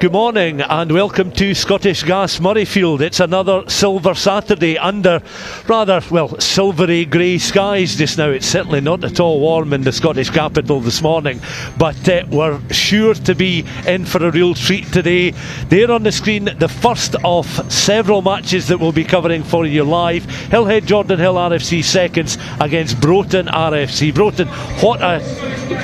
Good morning and welcome to Scottish Gas Murrayfield. It's another Silver Saturday under rather, well, silvery grey skies just now. It's certainly not at all warm in the Scottish capital this morning, but we're sure to be in for a real treat today. There on the screen, the first of several matches that we'll be covering for you live. Hillhead Jordanhill RFC seconds against Broton RFC. Broton, what a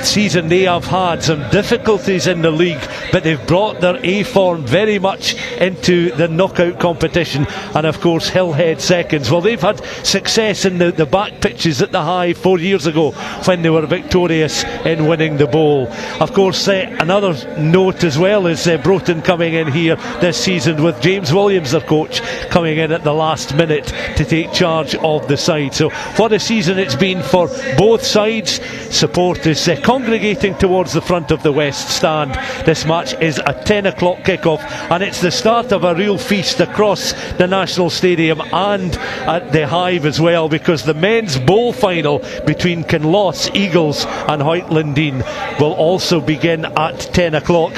season they have had. Some difficulties in the league, but they've brought their A-form very much into the knockout competition. And of course Hillhead seconds, well, they've had success in the back pitches at the High 4 years ago when they were victorious in winning the Bowl. Of course, another note as well is Broton coming in here this season with James Williams, their coach, coming in at the last minute to take charge of the side. So what a season it's been for both sides. Support is congregating towards the front of the West Stand. This match is a 10 o'clock kick-off, and it's the start of a real feast across the National Stadium and at the Hive as well, because the men's bowl final between Kinloss Eagles and Hoytlandine will also begin at 10 o'clock.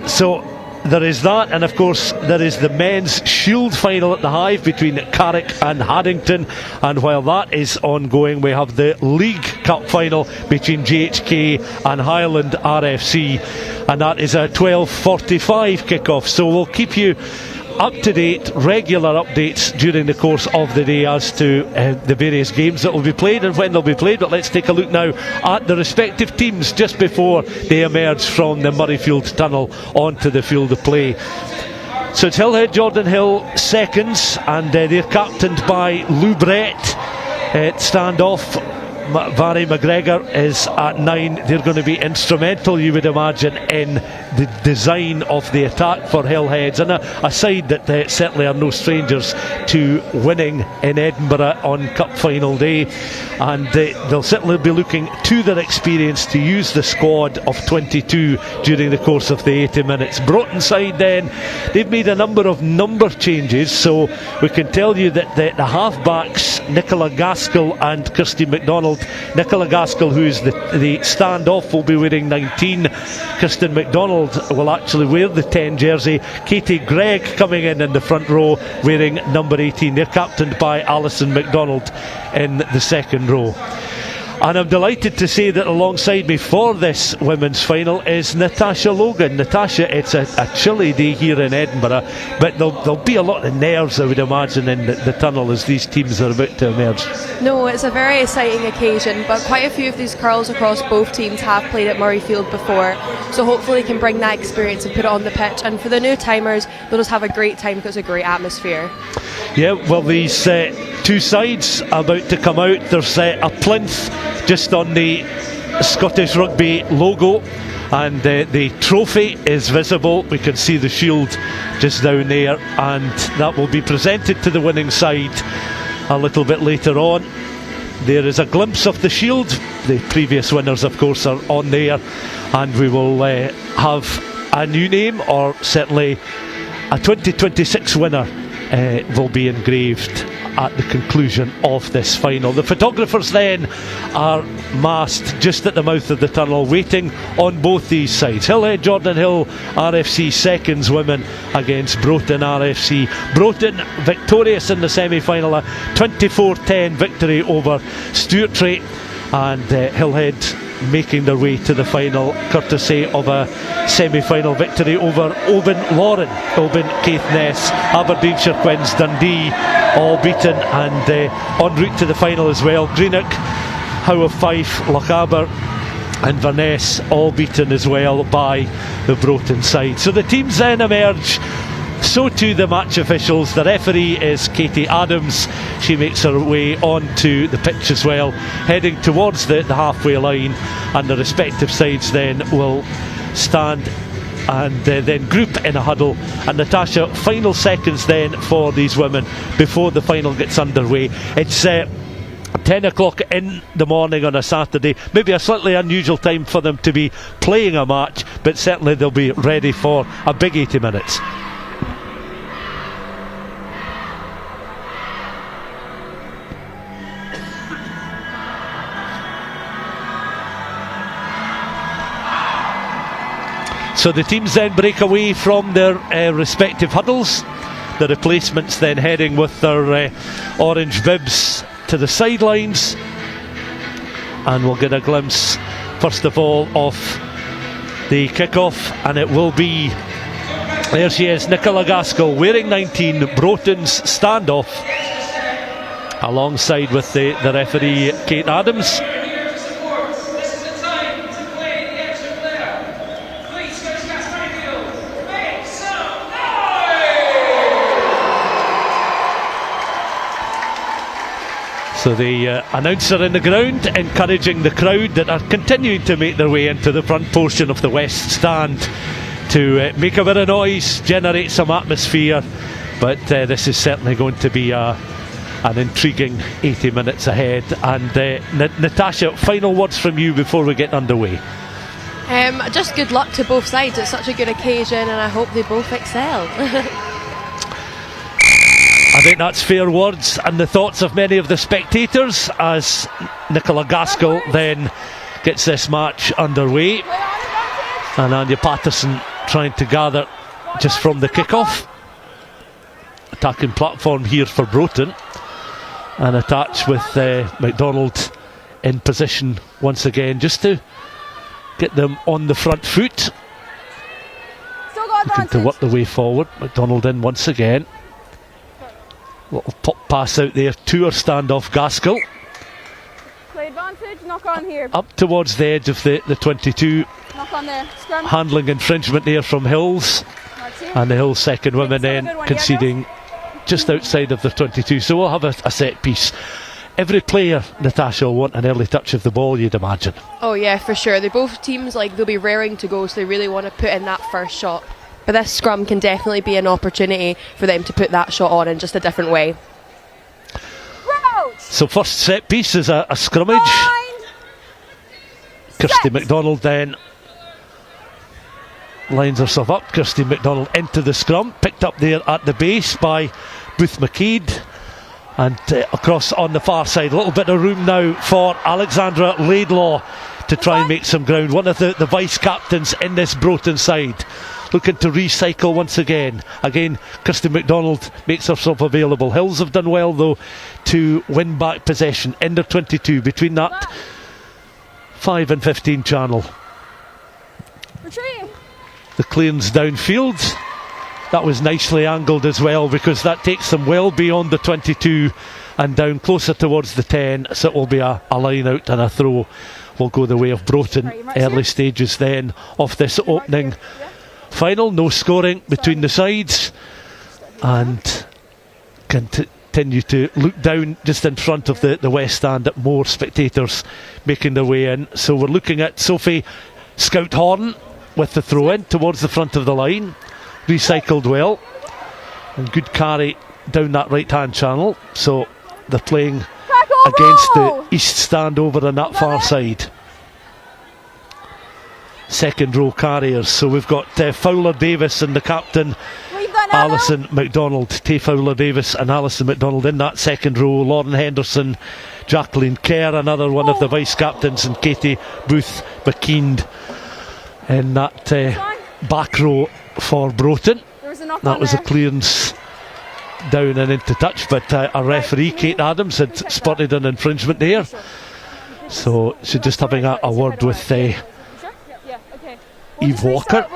So there is that, and of course there is the men's Shield final at the Hive between Carrick and Haddington, and while that is ongoing we have the League Cup final between GHK and Highland RFC, and that is a 12:45 kick-off. So we'll keep you up to date, regular updates during the course of the day as to the various games that will be played and when they'll be played. But let's take a look now at the respective teams just before they emerge from the Murrayfield tunnel onto the field of play. So it's Hillhead Jordanhill seconds, and they're captained by Lou Brett. Stand off, Barry McGregor is at 9. They're going to be instrumental, you would imagine, in the design of the attack for Hillheads, and a side that certainly are no strangers to winning in Edinburgh on Cup Final day, and they'll certainly be looking to their experience to use the squad of 22 during the course of the 80 minutes. Broton side then, they've made a number of number changes, so we can tell you that the half-backs, Nicola Gaskell and Kirsty MacDonald. Nicola Gaskell, who is the standoff, will be wearing 19. Kirsten MacDonald will actually wear the 10 jersey. Katie Gregg coming in the front row wearing number 18. They're captained by Alison MacDonald in the second row. And I'm delighted to say that alongside me for this women's final is Natasha Logan. Natasha, it's a chilly day here in Edinburgh, but there'll be a lot of nerves, I would imagine, in the tunnel as these teams are about to emerge. No, it's a very exciting occasion, but quite a few of these girls across both teams have played at Murrayfield before, so hopefully can bring that experience and put it on the pitch. And for the new timers, they'll just have a great time because it's a great atmosphere. Yeah, well, these two sides are about to come out. There's a plinth just on the Scottish Rugby logo, and the trophy is visible. We can see the shield just down there, and that will be presented to the winning side a little bit later on. There is a glimpse of the shield. The previous winners, of course, are on there, and we will have a new name, or certainly a 2026 winner will be engraved at the conclusion of this final. The photographers then are massed just at the mouth of the tunnel, waiting on both these sides. Hillhead Jordanhill RFC seconds women against Broton RFC. Broton victorious in the semi-final, a 24-10 victory over Stuart, and Hillhead making their way to the final courtesy of a semi-final victory over Oban Lauren, Oban Caithness, Aberdeenshire Quins, Dundee, all beaten, and en route to the final as well. Greenock, Howe of Fife, Lochaber and Inverness all beaten as well by the Broton side. So the teams then emerge, so too the match officials. The referee is Katie Adams. She makes her way onto the pitch as well, heading towards the halfway line, and the respective sides then will stand and then group in a huddle. And Natasha, final seconds then for these women before the final gets underway. It's 10 o'clock in the morning on a Saturday, maybe a slightly unusual time for them to be playing a match, but certainly they'll be ready for a big 80 minutes. So the teams then break away from their respective huddles. The replacements then heading with their orange bibs to the sidelines, and we'll get a glimpse first of all of the kick-off, and it will be, there she is, Nicola Gaskell wearing 19, Broughton's standoff, alongside with the referee Kate Adams. So the announcer in the ground encouraging the crowd that are continuing to make their way into the front portion of the West Stand to make a bit of noise, generate some atmosphere, but this is certainly going to be an intriguing 80 minutes ahead. And Natasha, final words from you before we get underway. Just good luck to both sides. It's such a good occasion and I hope they both excel. I think that's fair words, and the thoughts of many of the spectators as Nicola Gaskell then gets this match underway. And Anya Patterson trying to gather just from the kick-off. Attacking platform here for Broton, and attached with McDonald in position once again just to get them on the front foot. Looking to work the way forward. McDonald in once again. Little pop pass out there to her standoff, Gaskell. Play advantage, knock on here. Up towards the edge of the 22. Knock on there, scrum. Handling infringement there from Hills. And the Hills second women then conceding just outside of the 22. So we'll have a set piece. Every player, Natasha, will want an early touch of the ball, you'd imagine. Oh yeah, for sure. They both teams, they'll be raring to go, so they really want to put in that first shot. But this scrum can definitely be an opportunity for them to put that shot on in just a different way. So first set piece is a scrummage. Kirsty McDonald then lines herself up. Kirsty McDonald into the scrum, picked up there at the base by Booth McKeed, and across on the far side. A little bit of room now for Alexandra Laidlaw to try and make some ground. One of the vice captains in this Broton side, looking to recycle once again. Again, Kirsty McDonald makes herself available. Hills have done well though to win back possession in their 22 between that 5 and 15 channel. Retreat. The clearance downfield, that was nicely angled as well, because that takes them well beyond the 22 and down closer towards the 10, so it will be a line out, and a throw will go the way of Broton. Early stages then of this opening final. No scoring between the sides, and continue to look down just in front of the West Stand at more spectators making their way in. So we're looking at Sophie Scout-Horn with the throw in towards the front of the line. Recycled well, and good carry down that right hand channel. So they're playing against the East Stand over on that far side. Second row carriers, so we've got Fowler Davis and the captain Alison McDonald. Tay Fowler Davis and Alison McDonald in that second row. Lauren Henderson, Jacqueline Kerr, another one of the vice captains, and Katie Booth McKeed in that back row for Broton. That was a clearance down and into touch, but a referee, Kate Adams, had spotted an infringement there, so she's just having a word with Eve Walker,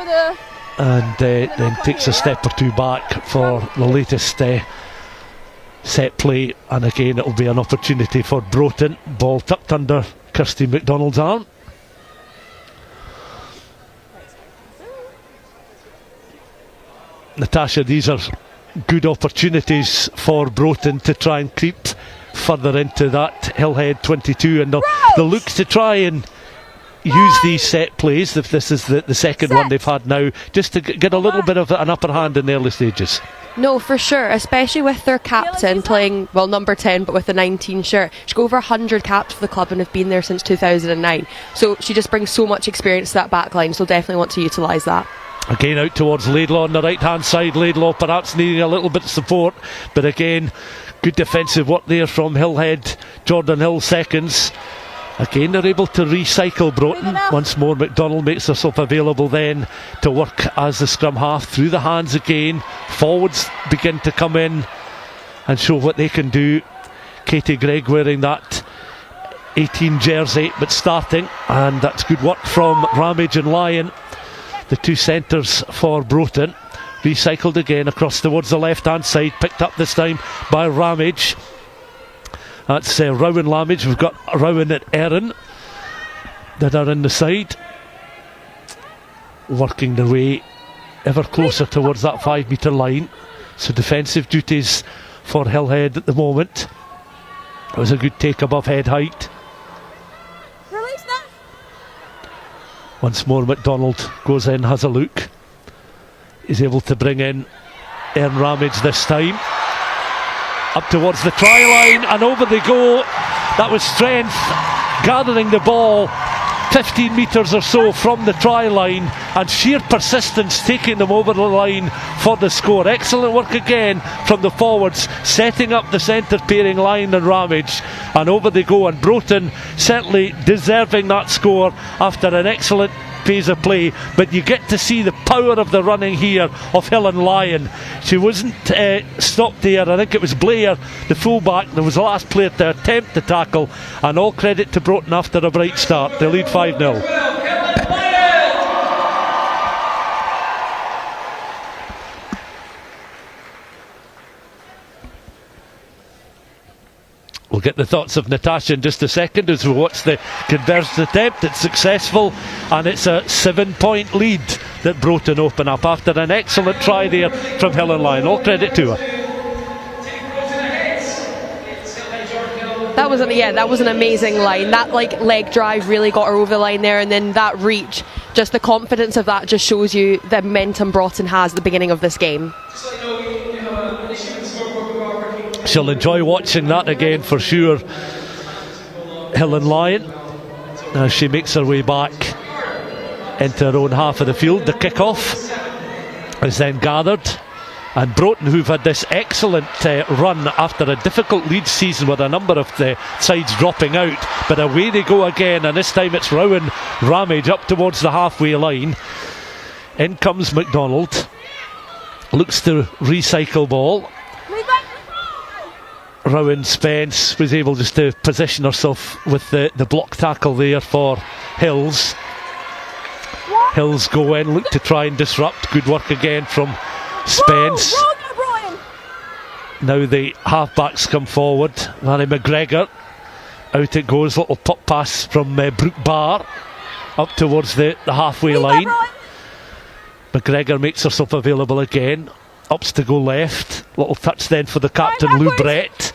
and then takes a step or two back for the latest set play. And again, it will be an opportunity for Broton. Ball tucked under Kirsty McDonald's arm. Natasha, these are good opportunities for Broton to try and creep further into that Hillhead 22, and they'll look to try and use these set plays, if this is the second one they've had now, just to get a little bit of an upper hand in the early stages. No, for sure, especially with their captain playing, well, number 10 but with the 19 shirt. She's got over 100 caps for the club and have been there since 2009, so she just brings so much experience to that back line, so definitely want to utilise that. Again out towards Laidlaw on the right hand side. Laidlaw perhaps needing a little bit of support, but again good defensive work there from Hillhead. Jordanhill seconds, Again, they're able to recycle Broton. Once more, McDonald makes herself available then to work as the scrum half. Through the hands again. Forwards begin to come in and show what they can do. Katie Gregg wearing that 18 jersey, but starting. And that's good work from Ramage and Lyon, the two centres for Broton. Recycled again across towards the left-hand side. Picked up this time by Ramage. That's Rowan Lamage. We've got Rowan at Erin that are in the side, working their way ever closer towards that 5 metre line. So defensive duties for Hillhead at the moment. It was a good take above head height. Release that. Once more McDonald goes in, has a look. He's able to bring in Erin Ramage this time. Up towards the try line, and over they go. That was Strength gathering the ball 15 metres or so from the try line, and sheer persistence taking them over the line for the score. Excellent work again from the forwards, setting up the centre pairing Lyon and Ramage, and over they go. And Broton certainly deserving that score after an excellent phase of play, but you get to see the power of the running here of Helen Lyon. She wasn't stopped there. I think it was Blair, the fullback, that was the last player to attempt the tackle, and all credit to Broton after a bright start. They lead 5-0. We'll get the thoughts of Natasha in just a second as we watch the converged attempt. It's successful, and it's a 7-point lead that Broton open up after an excellent try there from Helen Lyon. All credit to her. That was an amazing line. That leg drive really got her over the line there, and then that reach, just the confidence of that just shows you the momentum Broughton has at the beginning of this game. She'll enjoy watching that again for sure, Helen Lyon, as she makes her way back into her own half of the field. The kick-off is then gathered, and Broton, who've had this excellent run after a difficult lead season with a number of the sides dropping out, but away they go again, and this time it's Rowan Ramage up towards the halfway line. In comes McDonald, looks to recycle ball. Rowan Spence was able just to position herself with the block tackle there for Hills. Hills go in, look to try and disrupt. Good work again from Spence. Now the halfbacks come forward. Larry McGregor, out it goes. Little pop pass from Brooke Barr up towards the halfway line. McGregor makes herself available again. Ups to go left. Little touch then for the captain, Lou Brett.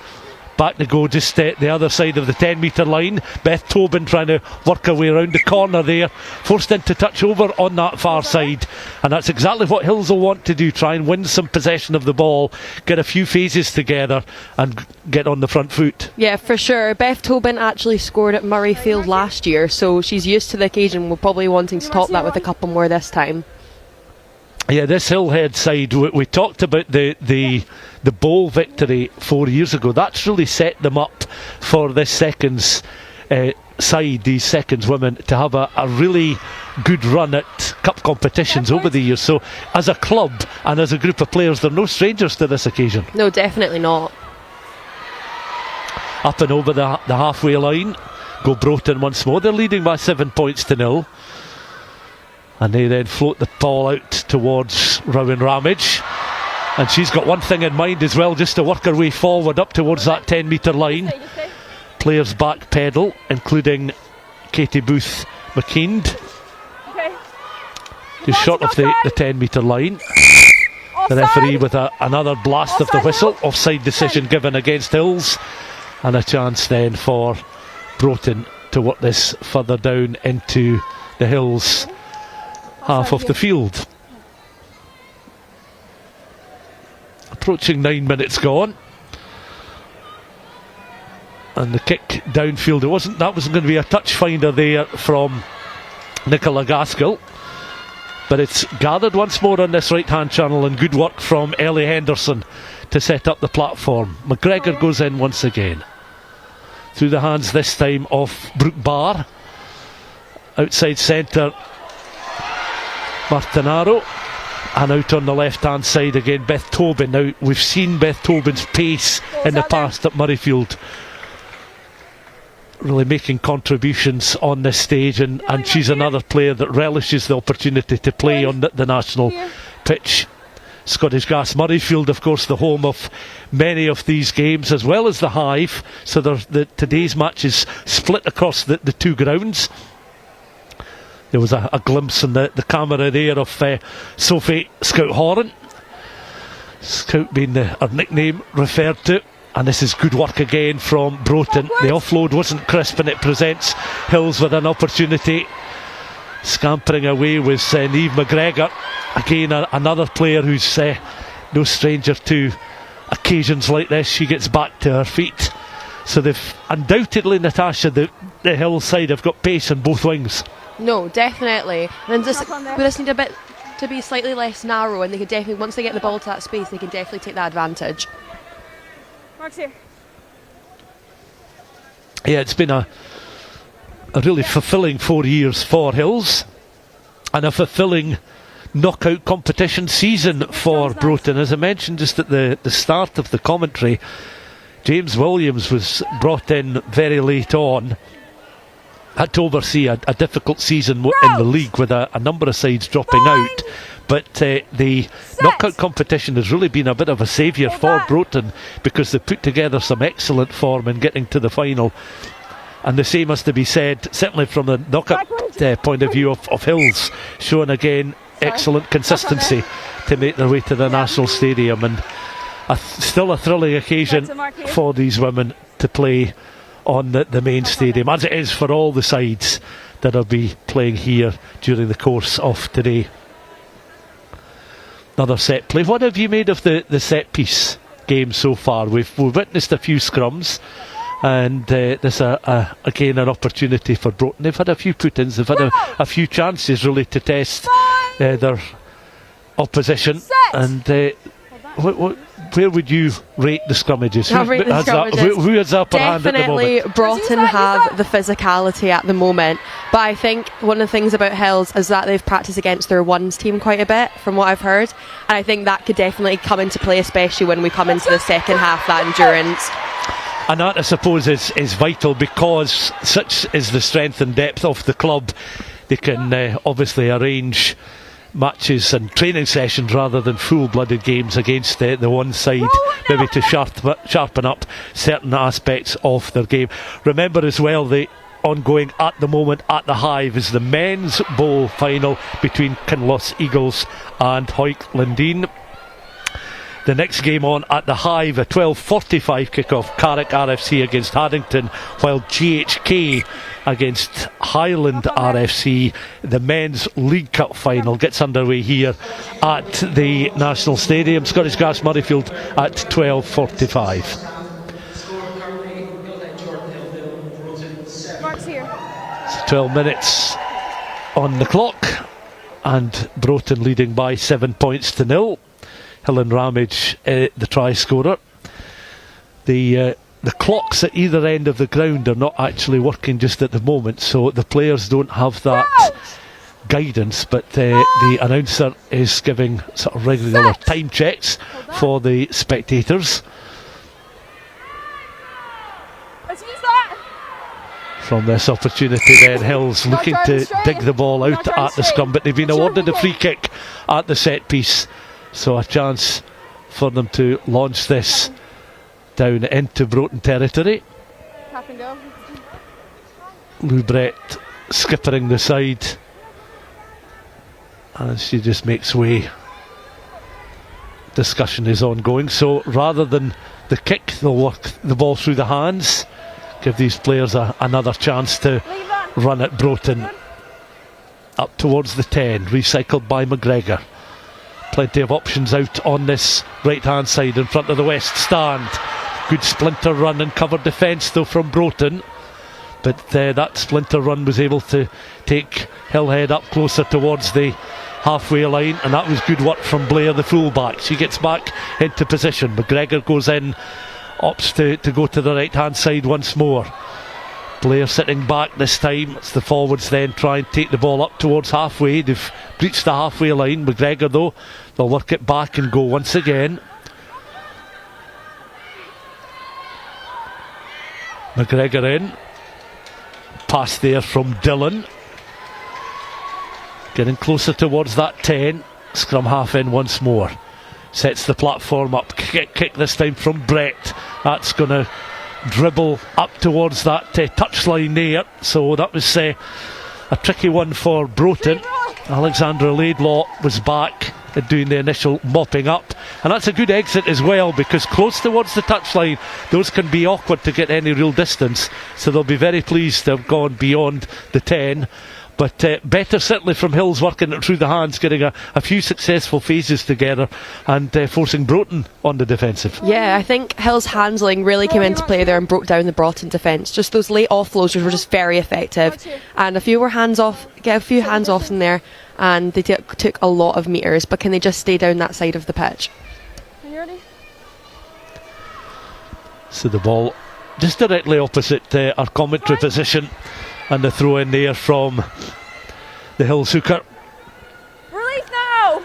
Back to go just the other side of the 10 metre line. Beth Tobin trying to work her way around the corner there. Forced into touch over on that far side. And that's exactly what Hills will want to do. Try and win some possession of the ball. Get a few phases together and get on the front foot. Yeah, for sure. Beth Tobin actually scored at Murrayfield last year, so she's used to the occasion. We're probably wanting to top that with a couple more this time. Yeah, this Hillhead side, we talked about the bowl victory 4 years ago. That's really set them up for this seconds side, these seconds women, to have a really good run at cup competitions over the years. So as a club and as a group of players, they're no strangers to this occasion. No, definitely not. Up and over the halfway line go Broton once more. They're leading by 7 points to 0. And they then float the ball out towards Rowan Ramage. And she's got one thing in mind as well, just to work her way forward up towards that 10 metre line. Players back pedal, including Katie Booth McKeand. Just short of the 10 metre line. The referee with another blast of the whistle. Offside decision given against Hills. And a chance then for Broton to work this further down into the Hills half of the field. Approaching 9 minutes gone, and the kick downfield, that wasn't going to be a touch finder there from Nicola Gaskell, but it's gathered once more on this right hand channel, and good work from Ellie Henderson to set up the platform. McGregor goes in once again. through the hands this time of Brooke Barr. Outside centre, Martinaro, and out on the left hand side again Beth Tobin. Now we've seen Beth Tobin's pace in the past at Murrayfield, really making contributions on this stage, and she's another player that relishes the opportunity to play on the national pitch. Scottish Gas Murrayfield, of course, the home of many of these games, as well as the Hive, so today's match is split across the two grounds. There was a glimpse in the camera there of Sophie Scout Horan, Scout being her nickname referred to. And this is good work again from Broton. The offload wasn't crisp, and it presents Hills with an opportunity. Scampering away was Niamh McGregor. Again, another player who's no stranger to occasions like this. She gets back to her feet. So they've undoubtedly, Natasha, the Hills side have got pace on both wings. No, definitely. And we just need a bit to be slightly less narrow, and they could definitely, once they get the ball to that space, they can definitely take that advantage. Mark's here. Yeah, it's been a really fulfilling 4 years for Hills, and a fulfilling knockout competition season for Broton. As I mentioned just at the start of the commentary, James Williams was brought in very late on, had to oversee a difficult season in the league with a number of sides dropping out. But the knockout competition has really been a bit of a saviour for Broton, because they put together some excellent form in getting to the final. And the same has to be said, certainly from the knockout point of view of Hills, showing again excellent consistency to make their way to the National Stadium. And still a thrilling occasion for these women to play on the main stadium, as it is for all the sides that will be playing here during the course of today. Another set play. What have you made of the set piece game so far? We've witnessed a few scrums, and there's again an opportunity for Broton. They've had a few put-ins, they've had a few chances really to test their opposition. And where would you rate the scrummages? Who has the upper hand at the moment? Definitely Broughton have the physicality at the moment, but I think one of the things about Hills is that they've practiced against their ones team quite a bit, from what I've heard, and I think that could definitely come into play, especially when we come into the second half, that endurance. And that, I suppose, is vital, because such is the strength and depth of the club. They can obviously arrange matches and training sessions rather than full-blooded games against the one side, maybe to sharpen up certain aspects of their game. Remember as well, the ongoing at the moment at the Hive is the men's bowl final between Kinloss Eagles and Hawick Lundin. The next game on at the Hive, a 12:45 kick-off, Carrick RFC against Haddington, while GHK against Highland RFC. The men's League Cup final gets underway here at the National Stadium, Scottish Gas Murrayfield, at 12:45. Mark's here. It's 12 minutes on the clock, and Broton leading by 7 points to 0. Helen Ramage, the try scorer. The clocks at either end of the ground are not actually working just at the moment, so the players don't have that guidance, but the announcer is giving sort of regular time checks for the spectators. Let's use that. From this opportunity then, Hills looking to dig the ball out at the scrum, but they've been awarded a free kick at the set piece. So a chance for them to launch this down into Broton territory. Tap and go. Lou Brett skippering the side, and she just makes way. Discussion is ongoing, so rather than the kick, they'll work the ball through the hands, give these players another chance to run at Broton. Up towards the 10, recycled by McGregor. Plenty of options out on this right hand side in front of the west stand. Good splinter run and cover defence though from Broton, but that splinter run was able to take Hillhead up closer towards the halfway line, and that was good work from Blair, the fullback. She gets back into position. McGregor goes in opts to go to the right hand side once more. Blair sitting back this time. It's the forwards then try and take the ball up towards halfway. They've breached the halfway line. McGregor though, they'll work it back and go once again. McGregor in. Pass there from Dillon. Getting closer towards that 10. Scrum half in once more. Sets the platform up. Kick this time from Brett. That's going to dribble up towards that touchline there. So that was a tricky one for Broton. Alexandra Laidlaw was back doing the initial mopping up, and that's a good exit as well, because close towards the touchline those can be awkward to get any real distance, so they'll be very pleased to have gone beyond the 10. But better certainly from Hills working it through the hands, getting a few successful phases together and forcing Broton on the defensive. Yeah, I think Hill's handling really came into play there and broke down the Broughton defence. Just those late offloads were just very effective, and a few hands off in there, and they took a lot of metres, but can they just stay down that side of the pitch? Are you ready? So the ball just directly opposite our commentary position, and the throw in there from the Hills hooker. Release now!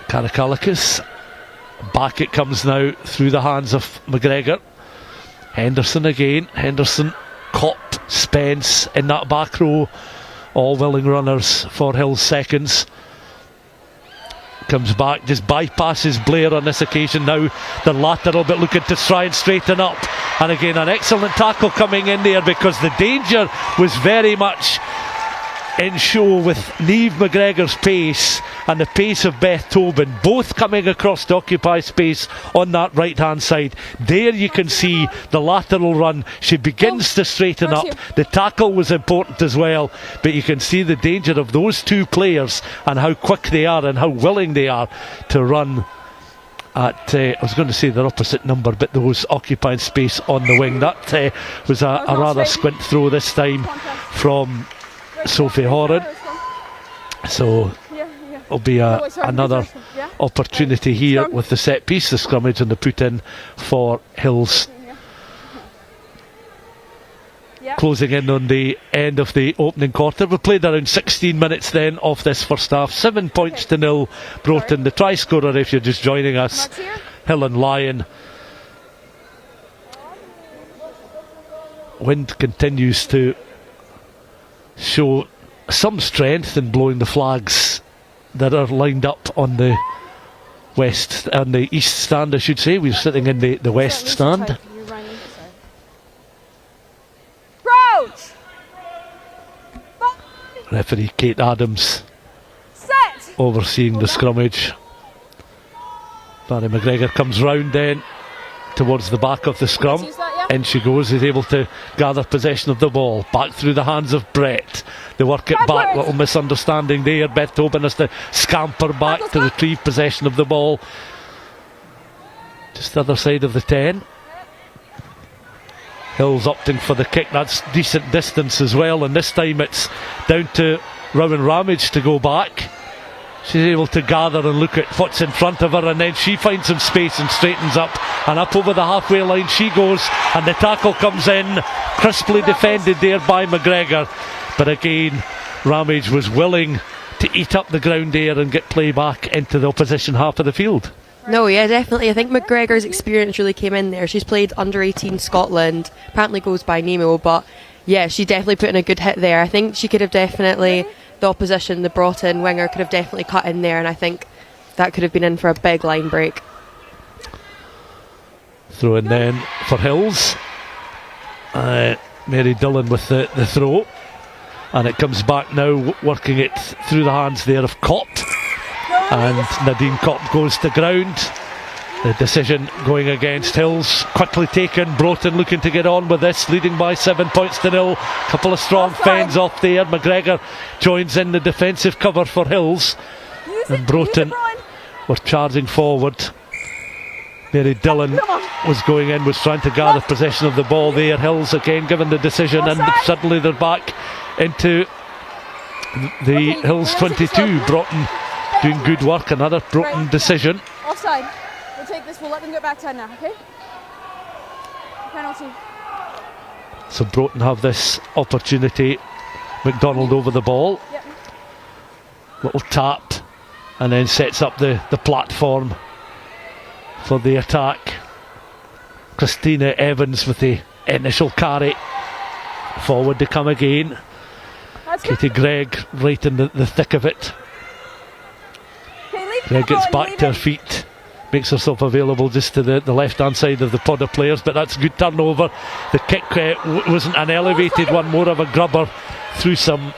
Karakalikis. Back it comes now through the hands of McGregor. Henderson again. Henderson, Kopp, Spence in that back row. All willing runners for Hills seconds. Comes back, just bypasses Blair on this occasion now. The lateral bit looking to try and straighten up. And again, an excellent tackle coming in there, because the danger was very much in show with Niamh McGregor's pace and the pace of Beth Tobin, both coming across to occupy space on that right hand side. There you can see the lateral run. She begins to straighten up. The tackle was important as well, but you can see the danger of those two players and how quick they are and how willing they are to run at, I was going to say their opposite number, but those occupying space on the wing. That was a rather squint throw this time from Sophie Horan. So it'll be another opportunity here with the set piece, the scrummage and the put in for Hills. Closing in on the end of the opening quarter. We played around 16 minutes then of this first half. 7 points to 0 Broton. The try scorer, if you're just joining us, Helen Lyon. Wind continues to show some strength in blowing the flags that are lined up on the west and the east stand, I should say. We're sitting in the west stand. Referee Kate Adams overseeing the scrummage. Barry McGregor comes round then towards the back of the scrum. In she goes, is able to gather possession of the ball. Back through the hands of Brett. They work it back, little misunderstanding there. Beth Tobin has to scamper back to retrieve possession of the ball. Just the other side of the 10. Hills opting for the kick. That's decent distance as well, and this time it's down to Rowan Ramage to go back. She's able to gather and look at what's in front of her, and then she finds some space and straightens up, and up over the halfway line she goes, and the tackle comes in, crisply defended there by McGregor, but again Ramage was willing to eat up the ground there and get play back into the opposition half of the field. No, yeah, definitely. I think McGregor's experience really came in there. She's played under 18 Scotland, apparently goes by Nemo, but yeah, she definitely put in a good hit there. I think she could have definitely, the opposition, the Broughton winger could have definitely cut in there, and I think that could have been in for a big line break. Throw in then for Hills. Mary Dillon with the throw, and it comes back now, working it through the hands there of Kopp. And Nadine Kopp goes to ground. The decision going against Hills, quickly taken. Broton looking to get on with this, leading by 7 points to 0. Couple of strong fends off there. McGregor joins in the defensive cover for Hills, and Broton were charging forward. Mary Dillon was going in, was trying to gather possession of the ball there. Hills again given the decision, and suddenly they're back into the Hills 22. Broton doing good work. Another Broton decision. Offside. We'll take this, we'll let them get back 10 now, okay? Penalty. So Broton have this opportunity. McDonald over the ball. Yep. Little tap, and then sets up the platform for the attack. Christina Evans with the initial carry. Forward to come again. That's Katie Gregg right in the thick of it. Okay, leave Gregg it, gets Colin, back leave to her it. feet. Makes herself available just to the left hand side of the pod of players, but that's a good turnover. The kick wasn't an elevated one, more of a grubber through some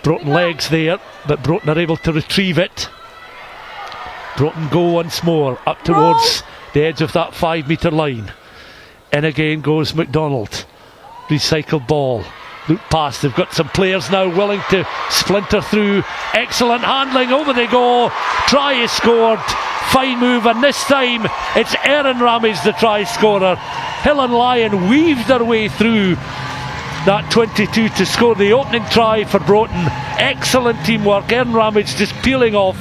Broton legs there, but Broton are able to retrieve it. Broton go once more up towards the edge of that 5 metre line. In again goes McDonald. Recycled ball. Loop pass. They've got some players now willing to splinter through. Excellent handling. Over they go. Try is scored. Fine move, and this time it's Erin Ramage, the try scorer. Hill and Lion weaved their way through that 22 to score the opening try for Broton. Excellent teamwork. Erin Ramage just peeling off,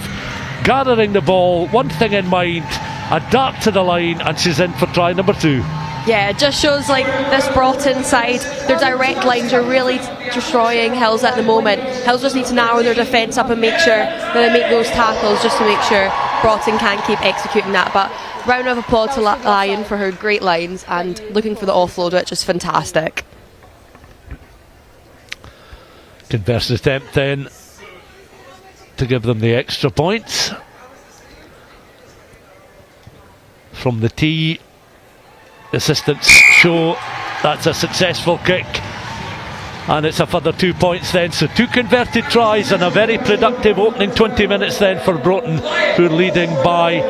gathering the ball, one thing in mind, a dart to the line, and she's in for try number 2. Yeah, it just shows like this Broughton side, their direct lines are really destroying Hills at the moment. Hills just need to narrow their defence up and make sure that they make those tackles just to make sure Broughton can keep executing that. But round of applause to Lion for her great lines and looking for the offload, which is fantastic. Conversion attempt then to give them the extra points. From the tee, assistants show that's a successful kick, and it's a further 2 points then. So 2 converted tries and a very productive opening 20 minutes then for Broton, who are leading by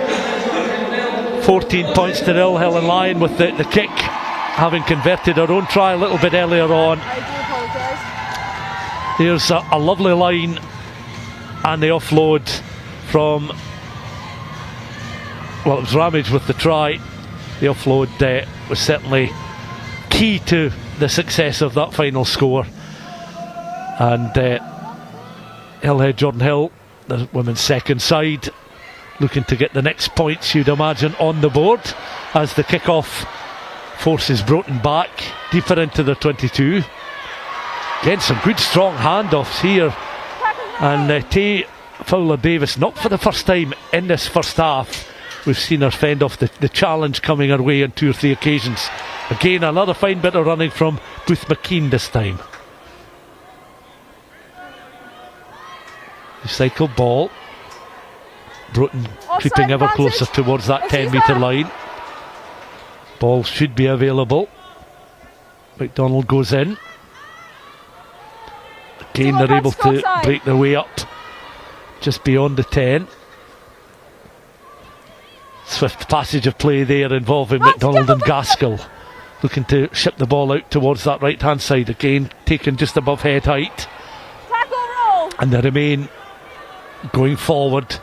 14 points to 0. Hill and Lion with the kick, having converted her own try a little bit earlier on. I do apologise. There's a lovely line, and the offload from, well, it was Ramage with the try. The offload was certainly key to the success of that final score. And Hillhead Jordanhill, the women's second side, looking to get the next points, you'd imagine, on the board as the kick-off forces Broton back deeper into their 22. Again, some good strong handoffs here, and Tay Fowler-Davis, not for the first time in this first half, we've seen her fend off the challenge coming her way on 2 or 3 occasions. Again, another fine bit of running from Booth McKean this time. Recycled ball. Broton creeping ever closer towards that 10 metre line. Ball should be available. McDonald goes in. Again, they're able to break their way up just beyond the 10. Swift passage of play there involving McDonald and Gaskell, looking to ship the ball out towards that right hand side. Again, taken just above head height. Tackle roll. And they remain going forward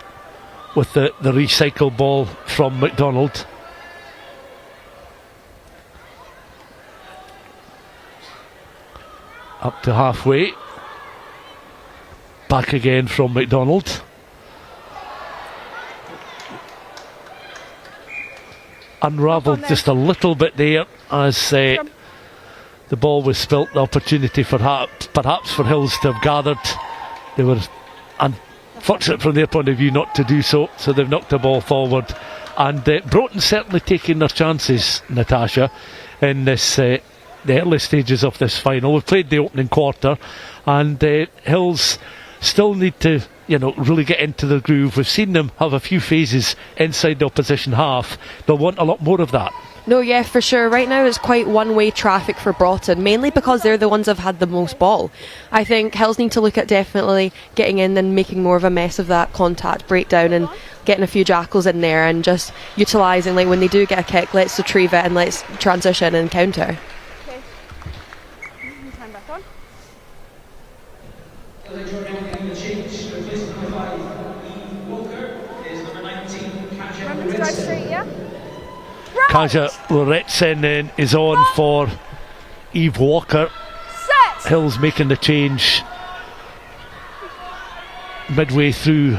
with the recycled ball from McDonald. Up to halfway. Back again from McDonald. Unravelled just a little bit there as the ball was spilt. The opportunity perhaps for Hills to have gathered. They were unfortunate from their point of view not to do so, so they've knocked the ball forward. And Broton certainly taking their chances, Natasha, in this the early stages of this final. We've played the opening quarter, and Hills still need to really get into the groove. We've seen them have a few phases inside the opposition half. They'll want a lot more of that. No, yeah, for sure. Right now it's quite one-way traffic for Broughton, mainly because they're the ones that have had the most ball. I think Hills need to look at definitely getting in and making more of a mess of that contact breakdown and getting a few jackals in there and just utilising, like when they do get a kick, let's retrieve it and let's transition and counter. Okay. Time back on. Remember to drive straight, yeah? Kaja Loretsen then is on for Eve Walker. Set! Hills making the change midway through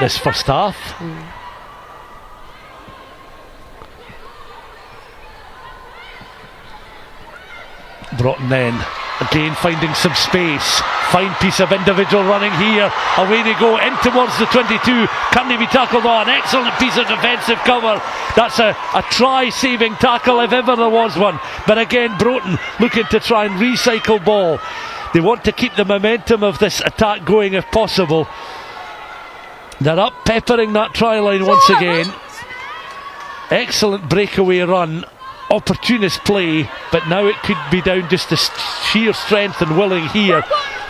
this first half. Broton then again finding some space. Fine piece of individual running here. Away they go in towards the 22. Can they be tackled on? Excellent piece of defensive cover. That's a try-saving tackle if ever there was one. But again, Broton looking to try and recycle ball. They want to keep the momentum of this attack going if possible. They're up peppering that try line once again. Excellent breakaway run. Opportunist play, but now it could be down just to sheer strength and willing here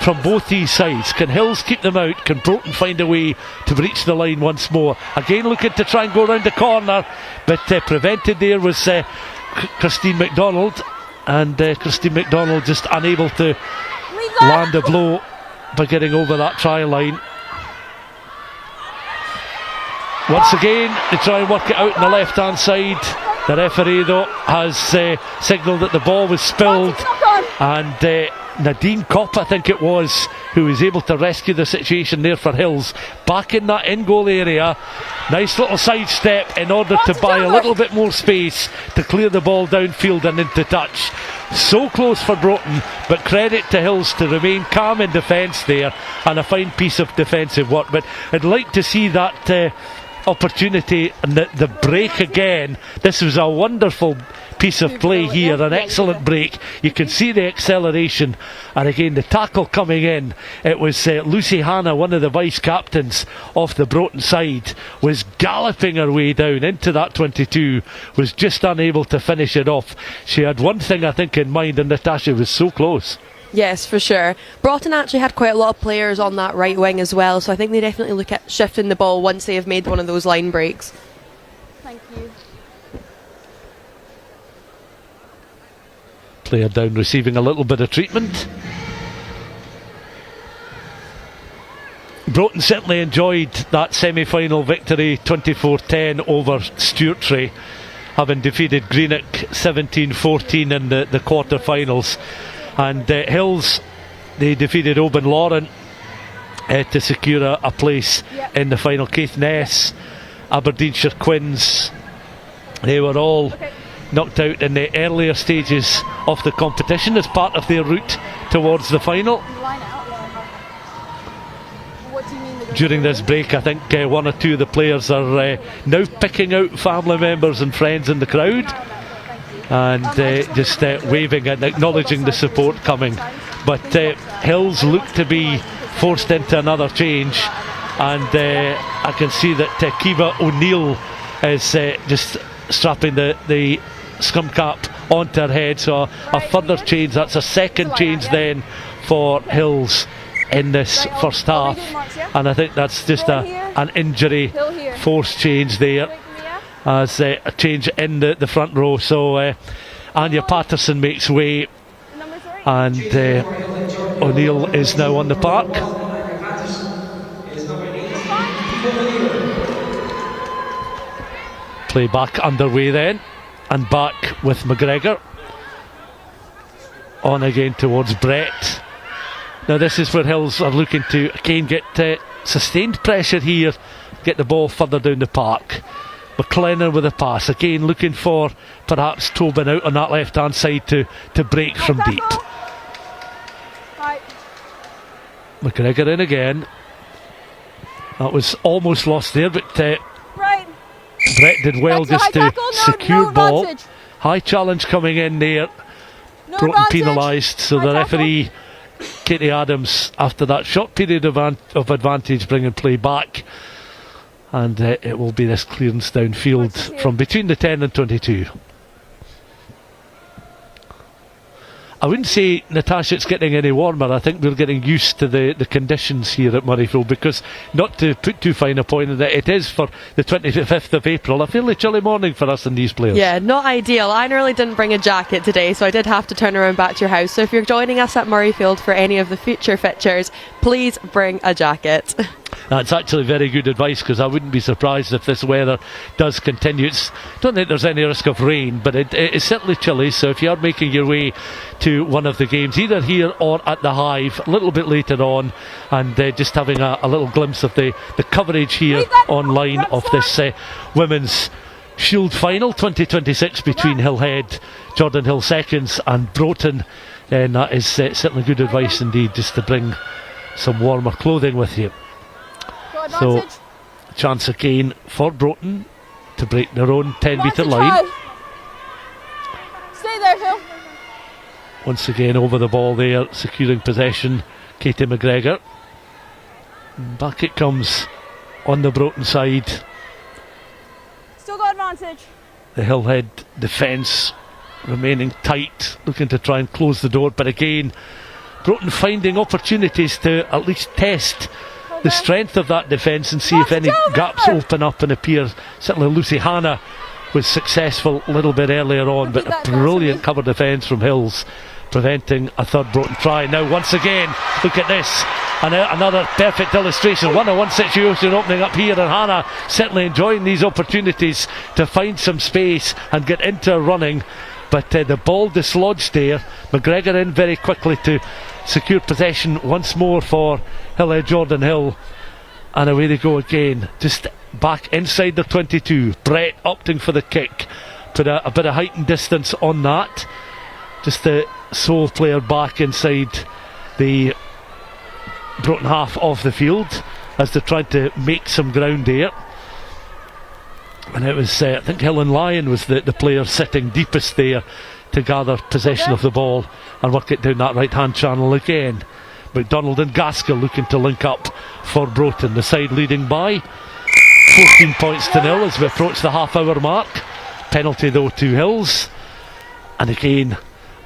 from both these sides. Can Hills keep them out? Can Broton find a way to breach the line once more? Again looking to try and go round the corner, but prevented there was Christine MacDonald, and Christine MacDonald just unable to land a blow by getting over that try line. Once again they try and work it out on the left hand side. The referee though has signalled that the ball was spilled, and Nadine Kopp, I think it was, who was able to rescue the situation there for Hills, back in that in-goal area. Nice little sidestep in order to buy a little bit more space to clear the ball downfield and into touch. So close for Broton, but credit to Hills to remain calm in defence there, and a fine piece of defensive work. But I'd like to see that opportunity and the break again. This was a wonderful piece of play here, an excellent break. You can see the acceleration, and again the tackle coming in. It was Lucy Hanna, one of the vice captains off the Broton side, was galloping her way down into that 22, was just unable to finish it off. She had one thing I think in mind, and Natasha was so close. Yes, for sure. Broton actually had quite a lot of players on that right wing as well, so I think they definitely look at shifting the ball once they have made one of those line breaks. Thank you. Player down receiving a little bit of treatment. Broton certainly enjoyed that semi-final victory 24-10 over Stuart, having defeated Greenock 17-14 in the quarter-finals. And Hills, they defeated Oban Lauren to secure a place in the final. Keith Ness, Aberdeenshire Quins, they were all knocked out in the earlier stages of the competition as part of their route towards the final. During this break, I think one or two of the players are now picking out family members and friends in the crowd, and just waving and acknowledging the support coming. But Hills look to be forced into another change, and I can see that Kiva O'Neill is just strapping the scum cap onto her head, so a further change. That's a second change then for Hills in this first half, and I think that's just an injury force change there, as a change in the front row. So Anya Patterson makes way, and O'Neill is now on the park. Play back underway then, and back with McGregor on again towards Brett. Now this is where Hills are looking to again get sustained pressure here, get the ball further down the park. McLennan with a pass, again looking for perhaps Tobin out on that left hand side to break from deep. McGregor in again. That was almost lost there, but Brett did well just to secure ball. High challenge coming in there. Broton penalised, so the referee Katie Adams, after that short period of advantage, bringing play back, and it will be this clearance downfield from between the 10 and 22. I wouldn't say, Natasha, it's getting any warmer. I think we're getting used to the conditions here at Murrayfield, because, not to put too fine a point on it is for the 25th of April, a fairly chilly morning for us and these players. Yeah, not ideal. I nearly didn't bring a jacket today, so I did have to turn around back to your house. So if you're joining us at Murrayfield for any of the future fixtures, please bring a jacket. That's actually very good advice, because I wouldn't be surprised if this weather does continue. I don't think there's any risk of rain, but it is certainly chilly, so if you are making your way to one of the games, either here or at the Hive a little bit later on, and just having a little glimpse of the coverage here online of this Women's Shield Final 2026 between Hillhead, Jordanhill seconds and Broton, then that is certainly good advice indeed, just to bring some warmer clothing with you. So, chance again for Broton to break their own 10-metre line. Stay there, Hill. Once again over the ball there, securing possession, Katie McGregor. Back it comes on the Broton side. Still got advantage. The Hillhead defence remaining tight, looking to try and close the door, but again Broton finding opportunities to at least test the strength of that defence and see if any gaps open up and appear. Certainly Lucy Hanna was successful a little bit earlier on, but a brilliant cover defence from Hills, preventing a third Broton try. Now once again, look at this, and another perfect illustration, 1-on-1 situation opening up here, and Hanna certainly enjoying these opportunities to find some space and get into a running, but the ball dislodged there. McGregor in very quickly to secure possession once more for Hillhead Jordanhill, and away they go again, just back inside their 22. Brett opting for the kick, put a bit of height and distance on that, just the sole player back inside the Broton half of the field as they're trying to make some ground there. And it was I think Helen Lyon was the player sitting deepest there to gather possession of the ball and work it down that right hand channel again. McDonald and Gaskell looking to link up for Broton, the side leading by 14 points to 0 as we approach the half hour mark. Penalty though to Hills, and again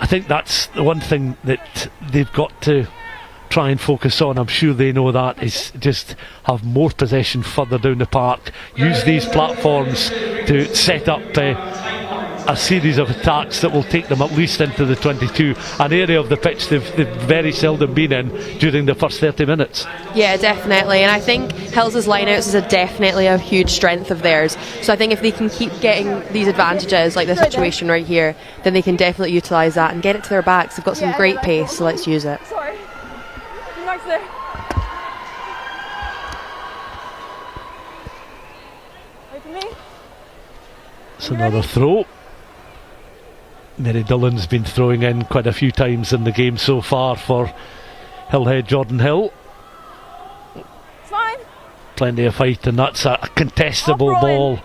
I think that's the one thing that they've got to try and focus on. I'm sure they know that, is just have more possession further down the park, use these platforms to set up a series of attacks that will take them at least into the 22, an area of the pitch they've very seldom been in during the first 30 minutes. Yeah, definitely, and I think Hills' lineouts is definitely a huge strength of theirs, so I think if they can keep getting these advantages like this situation right here, then they can definitely utilise that and get it to their backs. They've got some great pace, so let's use it. Sorry. Mark's there. Wait for me. It's another throw. Mary Dillon's been throwing in quite a few times in the game so far for Hillhead Jordanhill. It's fine. Plenty of fight, and that's a contestable ball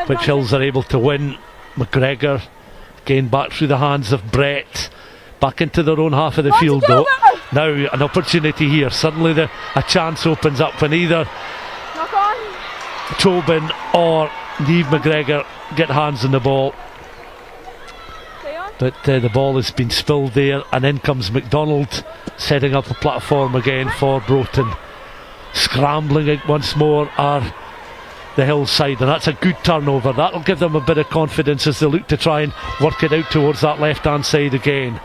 which Hills are able to win. McGregor again back through the hands of Brett, back into their own half of the field though. Now an opportunity here, suddenly a chance opens up when either Tobin or Niamh McGregor get hands on the ball. But the ball has been spilled there, and in comes McDonald setting up a platform again for Broton. Scrambling it once more are the Hill side, and that's a good turnover. That'll give them a bit of confidence as they look to try and work it out towards that left hand side again.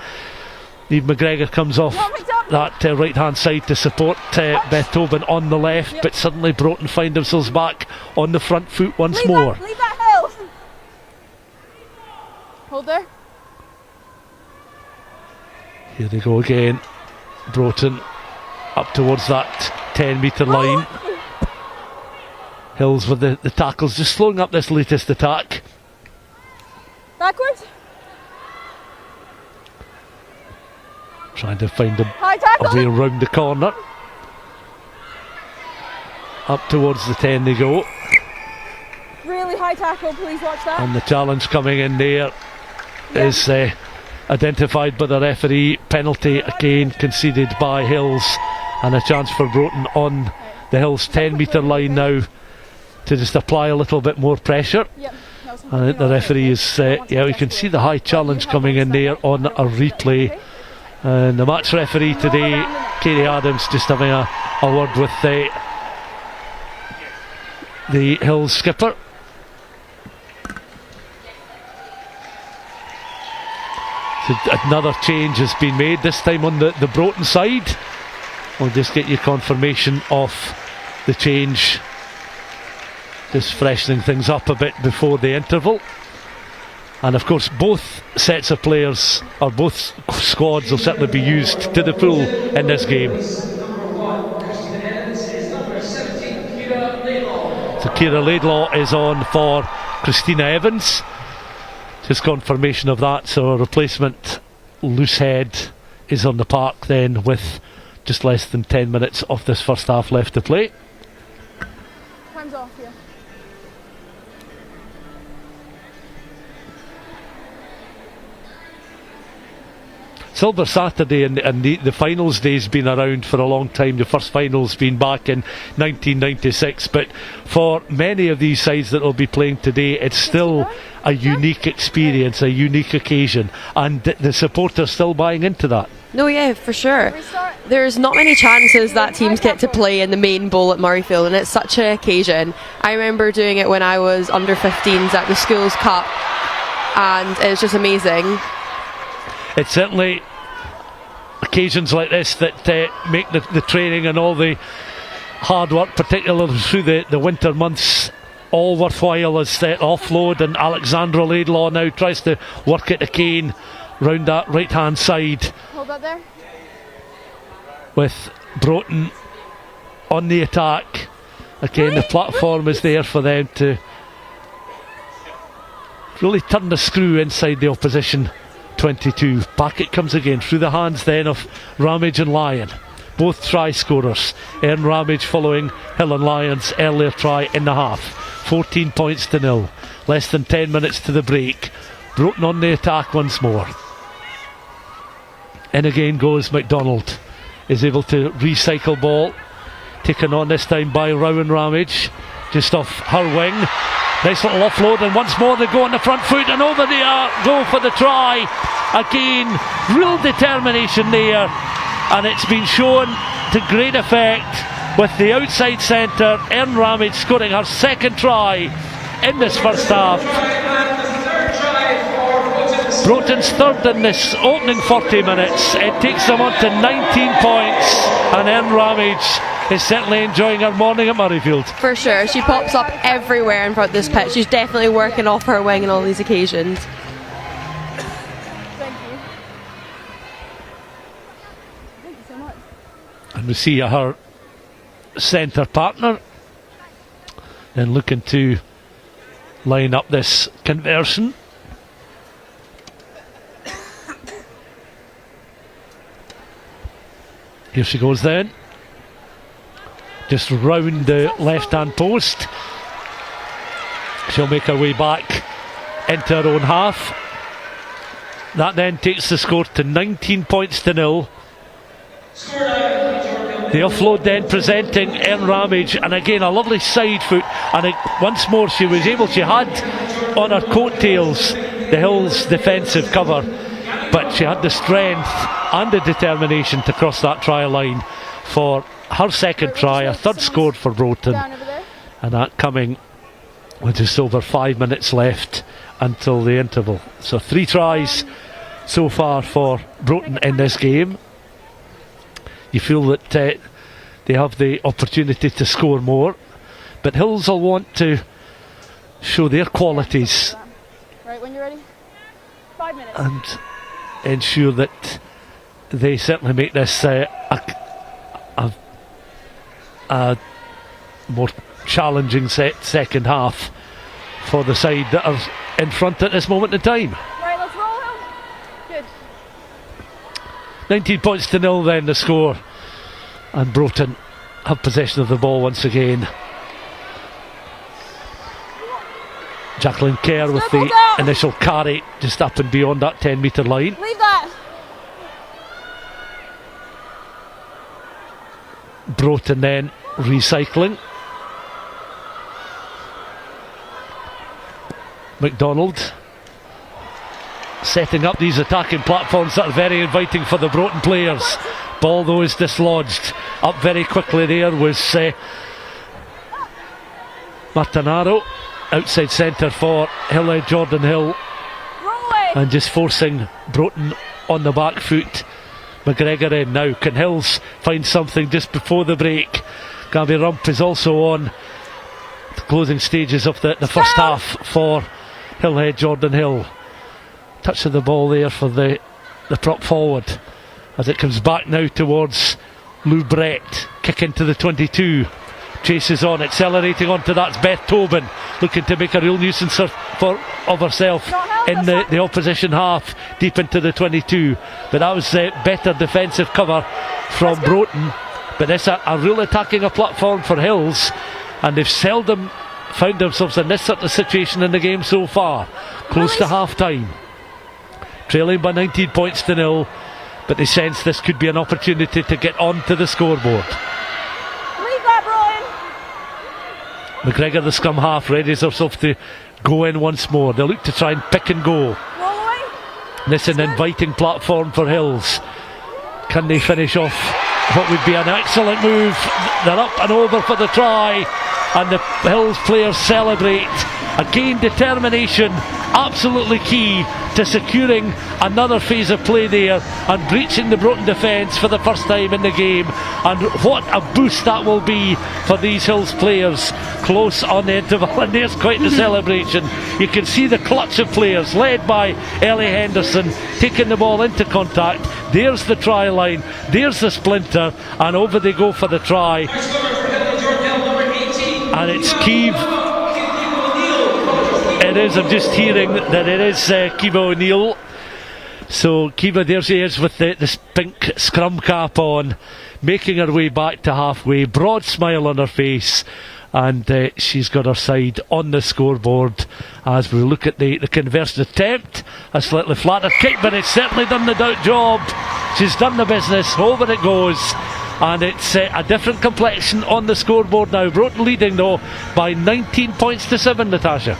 Niamh McGregor comes off that right hand side to support Beth Tobin on the left, but suddenly Broton find themselves back on the front foot once more. Leave that Hill. Hold there. Here they go again. Broton up towards that 10-metre line. Hills with the tackles, just slowing up this latest attack. Backwards. Trying to find a way around the corner. Up towards the 10 they go. Really high tackle, please watch that. And the challenge coming in there is identified by the referee. Penalty again conceded by Hills, and a chance for Broton on the Hills 10-metre line now to just apply a little bit more pressure. And the referee is you can see the high challenge coming in there on a replay, and the match referee today, Katie Adams, just having a word with the Hills skipper. So another change has been made, this time on the Broton side. I'll just get you confirmation of the change, just freshening things up a bit before the interval. And of course both sets of players, or both squads, will certainly be used to the full in this game. So Ciara Laidlaw is on for Christina Evans. Just confirmation of that. So a replacement Loosehead is on the park then, with just less than 10 minutes of this first half left to play. Time's off, yeah. Silver Saturday and the finals day's been around for a long time. The first final's been back in 1996, but for many of these sides that will be playing today, it's still a unique experience, a unique occasion, and the supporters still buying into that. No, yeah, for sure. There's not many chances that teams get to play in the main bowl at Murrayfield, and it's such an occasion. I remember doing it when I was under 15s at the Schools Cup, and it was just amazing. It's certainly occasions like this that make the training and all the hard work, particularly through the winter months, all worthwhile. As the offload, and Alexandra Laidlaw now tries to work it to Kane round that right hand side. Hold that there. With Broton on the attack. Again, the platform is there for them to really turn the screw inside the opposition 22. Back it comes again through the hands then of Ramage and Lyon, both try scorers. Erin Ramage following Hill and Lyon's earlier try in the half. 14 points to 0. Less than 10 minutes to the break. Broton on the attack once more. In again goes McDonald. Is able to recycle ball, taken on this time by Rowan Ramage, just off her wing. Nice little offload, and once more they go on the front foot, and over they are, go for the try. Again, real determination there, and it's been shown to great effect with the outside centre, Erin Ramage scoring her second try in this first half. Broton's third in this opening 40 minutes. It takes them on to 19 points, and Erin Ramage is certainly enjoying her morning at Murrayfield. For sure, she pops up everywhere in front of this pitch. She's definitely working off her wing on all these occasions. Thank you. Thank you so much. And we see her centre partner then looking to line up this conversion. Here she goes then. Just round the left hand post. She'll make her way back into her own half. That then takes the score to 19 points to 0. The offload then presenting Erin Ramage, and again a lovely side foot, and once more she had on her coattails the Hills' defensive cover, but she had the strength and the determination to cross that try line for her second try, a third scored for Broton, and that coming with just over 5 minutes left until the interval. So 3 tries so far for Broton in this game. You feel that they have the opportunity to score more, but Hills will want to show their qualities. Right, when you're ready. 5 minutes. And ensure that they certainly make this a more challenging second half for the side that are in front at this moment in time. Right, let's roll him. Good. 19 points to 0 then the score, and Broton have possession of the ball once again. Jacqueline Kerr with the initial carry just up and beyond that 10 metre line. Leave that. Broton then recycling. McDonald setting up these attacking platforms that are very inviting for the Broton players. Ball though is dislodged. Up very quickly there was Martinaro, outside centre for Hillhead Jordanhill, and just forcing Broton on the back foot. McGregor in now. Can Hills find something just before the break? Gabby Rump is also on the closing stages of the first half for Hillhead Jordanhill. Touch of the ball there for the prop forward as it comes back now towards Lou Brett. Kick into the 22. chases on, accelerating onto that's Beth Tobin, looking to make a real nuisance of herself in the opposition half, deep into the 22. But that was better defensive cover from Broton. But it's a real attacking a platform for Hills, and they've seldom found themselves in this sort of situation in the game so far. Close to half time, trailing by 19 points to 0, but they sense this could be an opportunity to get onto the scoreboard. McGregor, the scrum half, readies herself to go in once more. They look to try and pick and go. This is an inviting platform for Hills. Can they finish off what would be an excellent move? They're up and over for the try, and the Hills players celebrate. Again, determination absolutely key to securing another phase of play there and breaching the Broton defence for the first time in the game. And what a boost that will be for these Hills players close on the interval. And there's quite the celebration. You can see the clutch of players led by Ellie Henderson taking the ball into contact. There's the try line, there's the splinter, and over they go for the try. And it's Keeve. It is, I'm just hearing that it is Kiva O'Neill. So Kiva, there she is with this pink scrum cap on, making her way back to halfway, broad smile on her face, and she's got her side on the scoreboard as we look at the conversion attempt. A slightly flatter kick, but it's certainly done the job. She's done the business, over it goes. And it's a different complexion on the scoreboard now. Broton leading though by 19 points to 7, Natasha.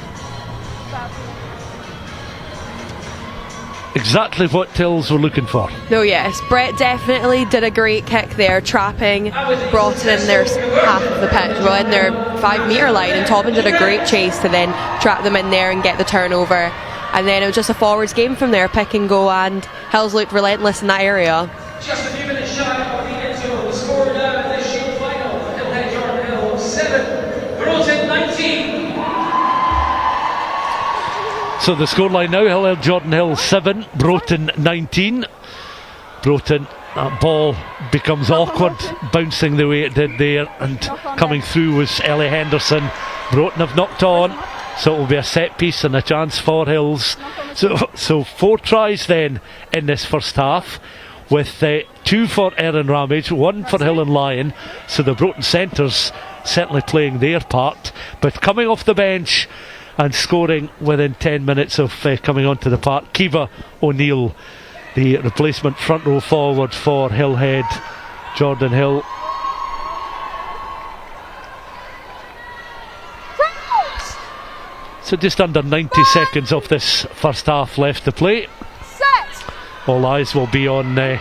Exactly what Tills were looking for. No, yes, Brett definitely did a great kick there, trapping Broughton in their half of the pitch, well, in their 5 metre line, and Tobin did a great chase to then trap them in there and get the turnover. And then it was just a forwards game from there, pick and go, and Hills looked relentless in that area. Just a few minutes shy of the interval, the score now in this Shield final: Hillhead Jordanhill 7, Broton 19. So the scoreline now: Hillhead Jordanhill 7, Broton 19. Broton, that ball becomes awkward, bouncing the way it did there, and coming through was Ellie Henderson. Broton have knocked on, so it will be a set piece and a chance for Hills. So 4 tries then in this first half, with 2 for Erin Ramage, 1 for Hill and Lyon. So the Broton centres certainly playing their part, but coming off the bench and scoring within 10 minutes of coming onto the park, Kiva O'Neill, the replacement front row forward for Hillhead Jordanhill. So just under 90 seconds of this first half left to play. All eyes will be on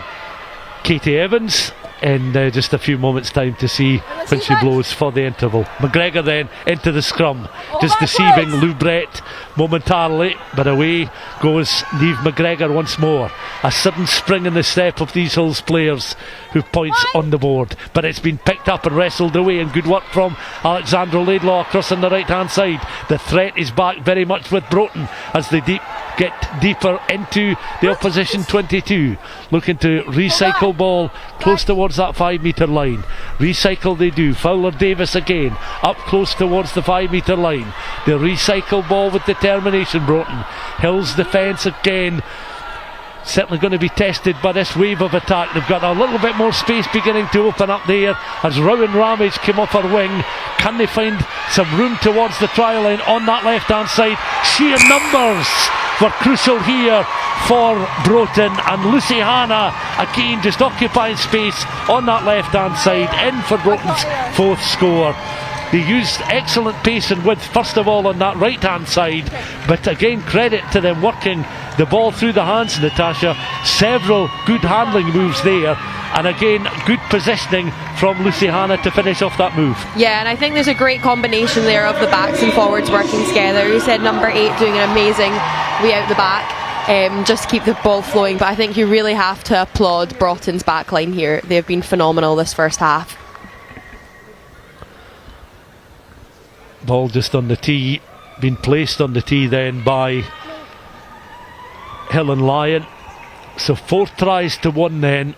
Katie Evans in just a few moments' time to see when she blows for the interval. McGregor then into the scrum, just deceiving Lou Brett momentarily, but away goes Niamh McGregor once more. A sudden spring in the step of these Hills players, who points on the board, but it's been picked up and wrestled away, and good work from Alexandra Laidlaw across on the right hand side. The threat is back very much with Broton as they get deeper into the opposition 22, looking to recycle ball close towards that 5 metre line. Recycle they do. Fowler Davis again up close towards the 5 metre line. They recycle ball with determination, Broton. Hill's defence again certainly going to be tested by this wave of attack. They've got a little bit more space beginning to open up there as Rowan Ramage came off her wing. Can they find some room towards the try line on that left hand side? Sheer numbers were crucial here for Broton, and Lucy Hanna again just occupying space on that left hand side, in for Broton's 4th score. They used excellent pace and width first of all on that right hand side, but again credit to them working the ball through the hands, Natasha. Several good handling moves there, and again good positioning from Lucy Hanna to finish off that move. Yeah, and I think there's a great combination there of the backs and forwards working together. You said number 8 doing an amazing way out the back, just to keep the ball flowing, but I think you really have to applaud Broughton's backline here. They've been phenomenal this first half. Ball just on the tee, been placed on the tee then by Hill and Lyon. So 4 tries to 1 then,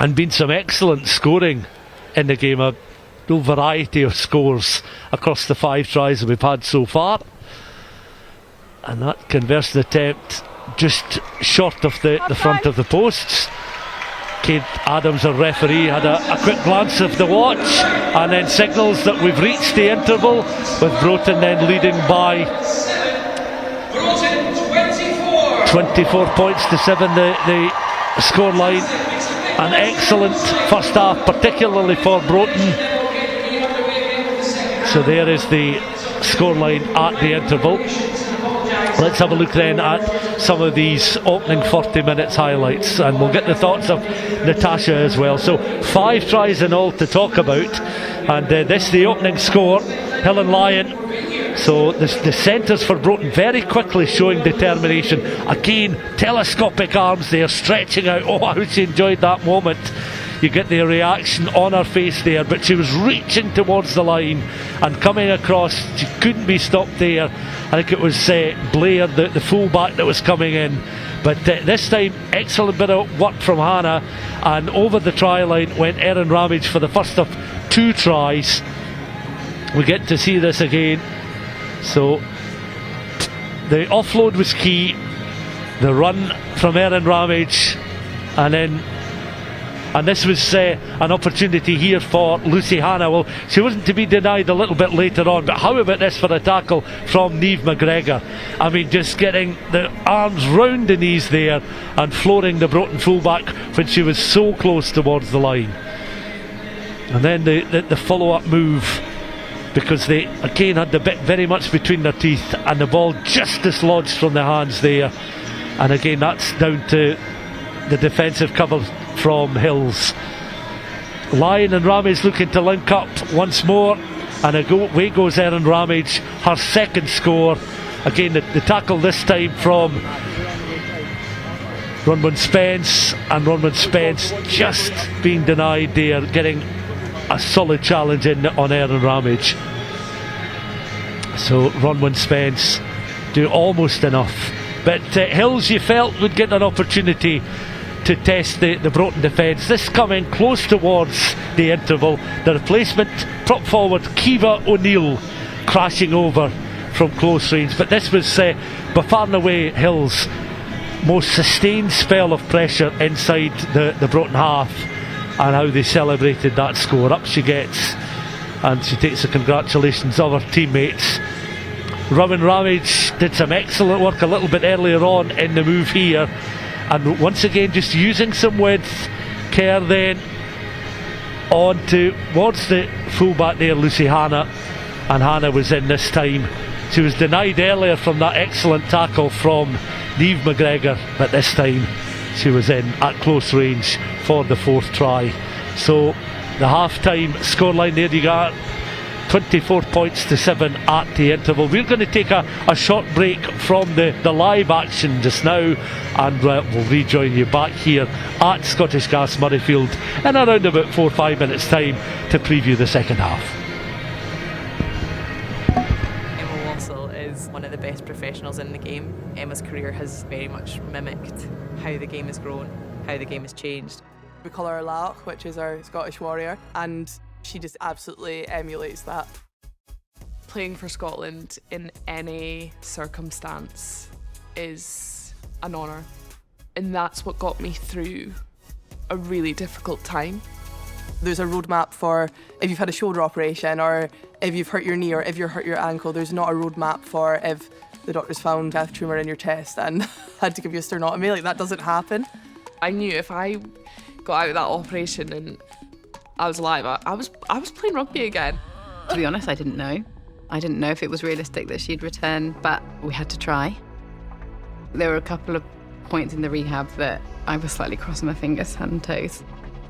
and been some excellent scoring in the game. real variety of scores across the 5 tries that we've had so far. And that conversion attempt just short of the front of the posts. Kate Adams, our referee, had a quick glance of the watch and then signals that we've reached the interval, with Broton then leading by 24 points to 7, the scoreline. An excellent first half, particularly for Broton. So there is the scoreline at the interval. Let's have a look then at some of these opening 40 minutes highlights, and we'll get the thoughts of Natasha as well. So 5 tries in all to talk about, and this the opening score. Hill and Lyon. So the centres for Broton very quickly showing determination. Again, telescopic arms there, stretching out. Oh, how she enjoyed that moment. You get the reaction on her face there, but she was reaching towards the line and coming across. She couldn't be stopped there. I think it was Blair, the fullback, that was coming in. But this time, excellent bit of work from Hannah, and over the try line went Erin Ramage for the first of 2 tries. We get to see this again. So the offload was key, the run from Erin Ramage, and this was an opportunity here for Lucy Hannah. Well, she wasn't to be denied a little bit later on, but how about this for a tackle from Niamh McGregor? I mean, just getting the arms round the knees there and flooring the Broton fullback when she was so close towards the line. And then the follow-up move, because they again had the bit very much between their teeth, and the ball just dislodged from their hands there. And again, that's down to the defensive cover from Hills. Lyon and Ramage looking to link up once more, and away goes Erin Ramage, her second score. Again, the tackle this time from Ronwen Spence, and Ronwen Spence just being denied there, getting a solid challenge in on Erin Ramage. So Ronwen Spence do almost enough, but Hills, you felt, would get an opportunity to test the Broton defence. This coming close towards the interval. The replacement, prop forward Kiva O'Neill, crashing over from close range. But this was by far and away Hills' most sustained spell of pressure inside the Broton half, and how they celebrated that score. Up she gets, and she takes the congratulations of her teammates. Rowan Ramage did some excellent work a little bit earlier on in the move here, and once again just using some width. Kerr then on towards the fullback there, Lucy Hannah, and Hannah was in this time. She was denied earlier from that excellent tackle from Niamh McGregor, but this time she was in at close range for the 4th try. So the half-time scoreline there, you got 24 points to 7 at the interval. We're going to take a short break from the live action just now, and we'll rejoin you back here at Scottish Gas Murrayfield in around about 4 or 5 minutes time to preview the second half. Emma Wassell is one of the best professionals in the game. Emma's career has very much mimicked how the game has grown, how the game has changed. We call her Lach, which is our Scottish warrior, and she just absolutely emulates that. Playing for Scotland in any circumstance is an honour, and that's what got me through a really difficult time. There's a roadmap for if you've had a shoulder operation, or if you've hurt your knee, or if you've hurt your ankle. There's not a roadmap for if the doctors found a death tumour in your chest and had to give you a sternotomy. Like, that doesn't happen. I knew if I got out of that operation and I was alive, I was playing rugby again. To be honest, I didn't know. I didn't know if it was realistic that she'd return, but we had to try. There were a couple of points in the rehab that I was slightly crossing my fingers and toes.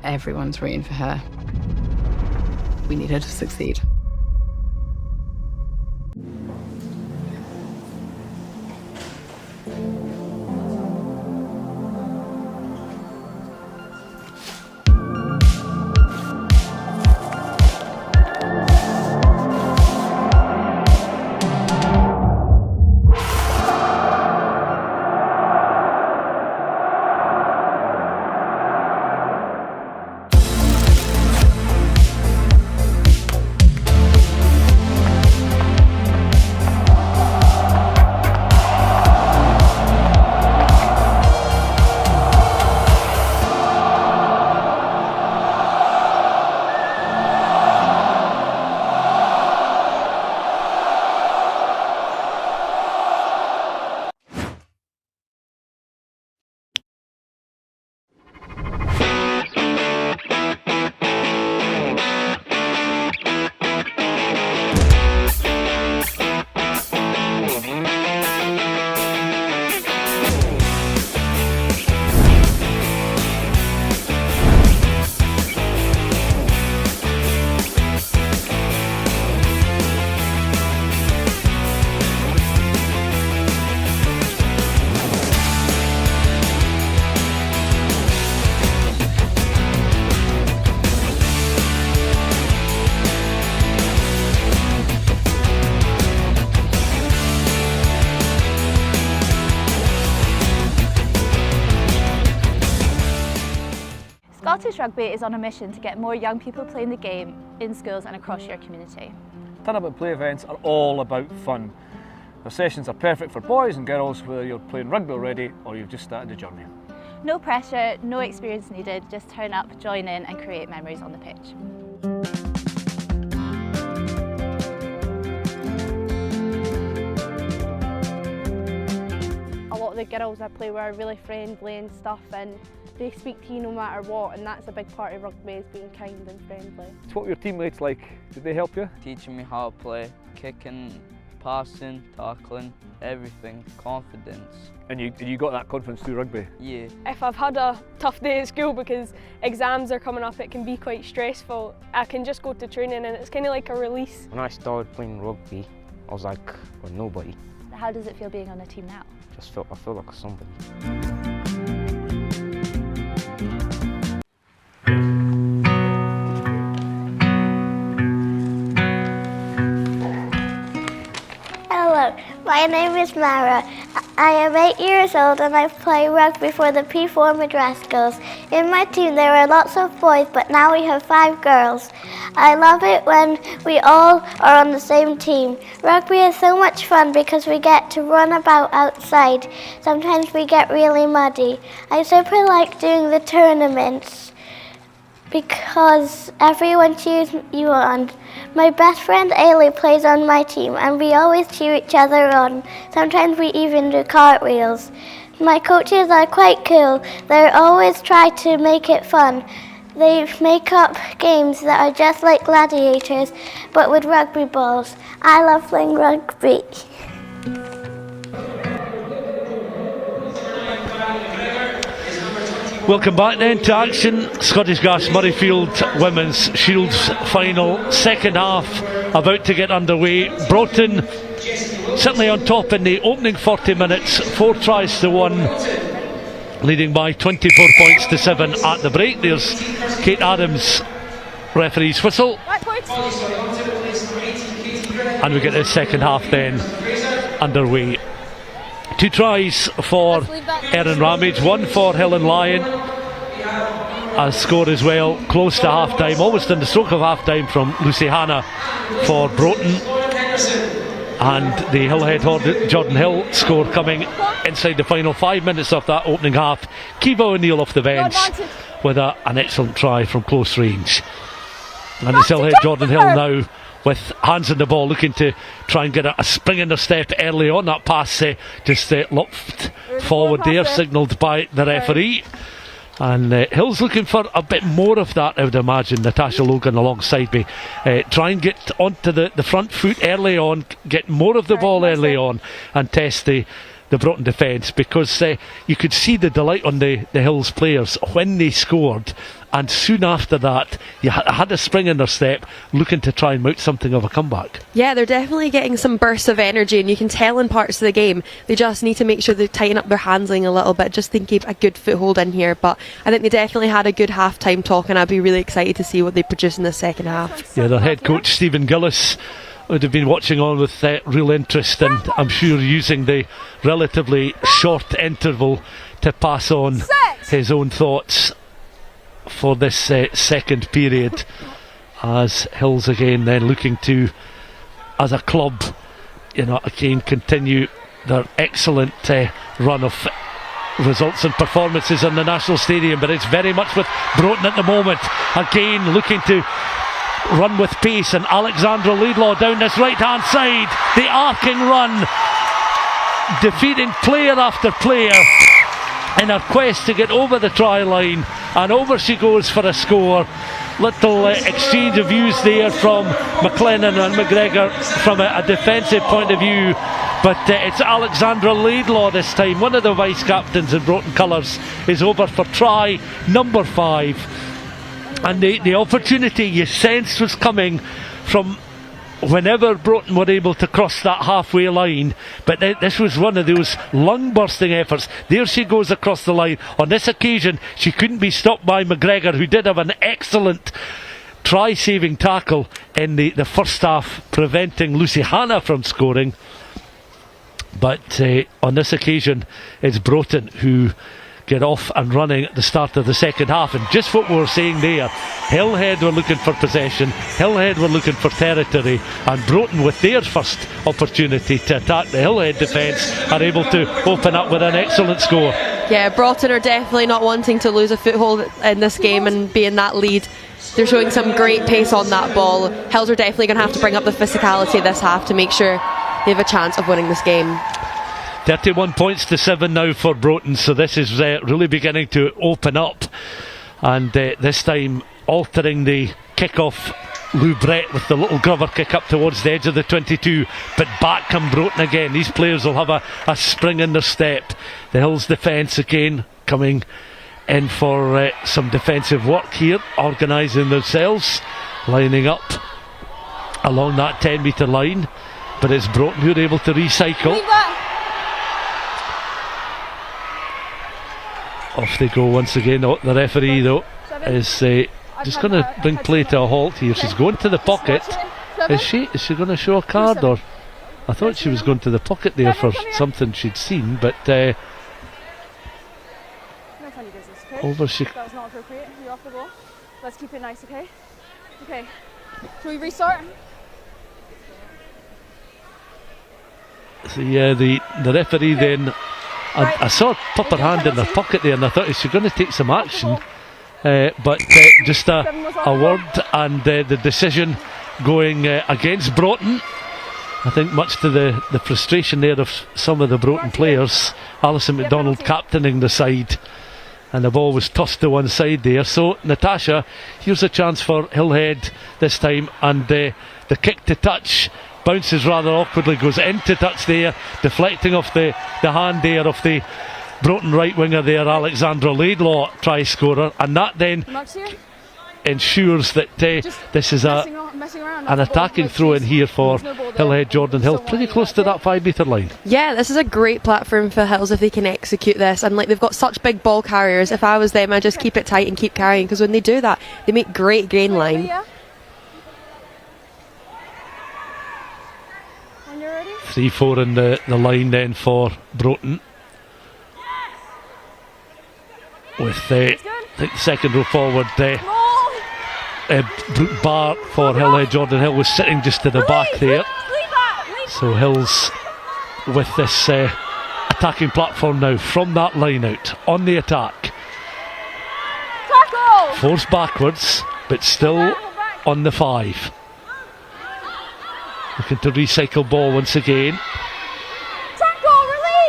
Everyone's rooting for her. We need her to succeed. Scottish Rugby is on a mission to get more young people playing the game in schools and across your community. Turn-up and play events are all about fun. The sessions are perfect for boys and girls, whether you're playing rugby already or you've just started the journey. No pressure, no experience needed, just turn up, join in and create memories on the pitch. A lot of the girls I play with are really friendly and stuff, and they speak to you no matter what, and that's a big part of rugby, is being kind and friendly. What were your teammates like? Did they help you? Teaching me how to play, kicking, passing, tackling, everything, confidence. And you got that confidence through rugby? Yeah. If I've had a tough day at school because exams are coming up, it can be quite stressful, I can just go to training and it's kind of like a release. When I started playing rugby, I was like nobody. How does it feel being on a team now? I feel like somebody. Hello, my name is Mara. I am 8 years old and I play rugby for the P4 Madras girls. In my team there are lots of boys, but now we have 5 girls. I love it when we all are on the same team. Rugby is so much fun because we get to run about outside. Sometimes we get really muddy. I super like doing the tournaments because everyone cheers you on. My best friend Ailey plays on my team and we always cheer each other on. Sometimes we even do cartwheels. My coaches are quite cool. They always try to make it fun. They make up games that are just like gladiators, but with rugby balls. I love playing rugby. Welcome back then to action. Scottish Gas Murrayfield Women's Shields Final, second half about to get underway. Broton certainly on top in the opening 40 minutes, 4 tries to 1, leading by 24 points to 7 at the break. There's Kate Adams' referee's whistle. And we get the second half then underway. 2 tries for Erin Ramage, 1 for Helen Lyon. A score as well, close to half time, almost in the stroke of half time from Lucy Hanna for Broton. And the Hillhead Jordanhill score coming inside the final 5 minutes of that opening half. Kiva O'Neill off the bench with an excellent try from close range. And it's Hillhead Jordanhill now with hands on the ball, looking to try and get a spring in their step early on. That pass just lopped forward there, signalled by the referee. And Hill's looking for a bit more of that, I would imagine. Natasha Logan alongside me. Try and get onto the front foot early on, get more of the ball early on and test the Broughton defence, because you could see the delight on the Hills players when they scored, and soon after that you had a spring in their step, looking to try and mount something of a comeback. Yeah, they're definitely getting some bursts of energy, and you can tell in parts of the game they just need to make sure they tighten up their handling a little bit, just to keep a good foothold in here. But I think they definitely had a good half-time talk, and I'd be really excited to see what they produce in the second half. Yeah, their head coach Stephen Gillis would have been watching on with real interest, and I'm sure using the relatively short interval to pass on his own thoughts for this second period, as Hills again then looking to, as a club, again continue their excellent run of results and performances in the National Stadium. But it's very much with Broton at the moment, again looking to run with pace, and Alexandra Laidlaw down this right hand side, the arcing run, defeating player after player in her quest to get over the try line, and over she goes for a score. Little exchange of views there from McLennan and McGregor from a defensive point of view, but it's Alexandra Laidlaw this time, one of the vice captains in Broton colours, is over for try number 5. And the opportunity you sensed was coming from whenever Broton were able to cross that halfway line, but this was one of those lung-bursting efforts. There she goes across the line. On this occasion she couldn't be stopped by McGregor, who did have an excellent try-saving tackle in the first half, preventing Lucy Hanna from scoring. But on this occasion it's Broton who get off and running at the start of the second half. And just what we were saying there, Hillhead were looking for possession, Hillhead were looking for territory, and Broton, with their first opportunity to attack the Hillhead defence, are able to open up with an excellent score. Yeah, Broughton are definitely not wanting to lose a foothold in this game and be in that lead. They're showing some great pace on that ball. Hills are definitely going to have to bring up the physicality this half to make sure they have a chance of winning this game. 31 points to 7 now for Broton, so this is really beginning to open up. And this time altering the kick-off, Lou Brett with the little grubber kick up towards the edge of the 22, but back come Broton again. These players will have a spring in their step. The Hills defence again coming in for some defensive work here, organising themselves, lining up along that 10 metre line, but it's Broton who are able to recycle. Off they go once again. The referee though is just going to bring play to a halt here. She's going to the pocket. Is she going to show a card, or I thought she was going to the pocket there for something she'd seen, but over she. That was not appropriate. You're off the ball. Let's keep it nice, okay? Okay. Shall we restart? So yeah, the referee then. I saw her pop her hand in her pocket there, and I thought, is she going to take some action? But just a word, and the decision going against Broton. I think much to the frustration there of some of the Broton players. Alison McDonald captaining the side, and the ball was tossed to one side there. So Natasha, here's a chance for Hillhead this time, and the kick to touch bounces rather awkwardly, goes into touch there, deflecting off the hand there of the Broton right winger there, Alexandra Laidlaw, try scorer, and that then ensures that this is an attacking throw in here for Hillhead Jordanhill, pretty close to that 5 metre line. Yeah, this is a great platform for Hills if they can execute this, and like, they've got such big ball carriers. If I was them, I'd just keep it tight and keep carrying, because when they do that, they make great gain line. 3-4 in the line then for Broton, with the second row forward bar for Hillhead Jordanhill was sitting just to the back there. So Hills with this attacking platform now from that line out on the attack, forced backwards but still on the 5. Looking to recycle ball once again.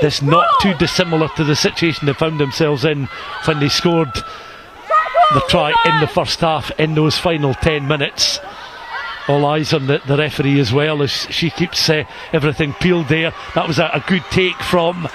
This not too dissimilar to the situation they found themselves in when they scored the try in the first half in those final 10 minutes. All eyes on the referee as well, as she keeps everything peeled there. That was a good take from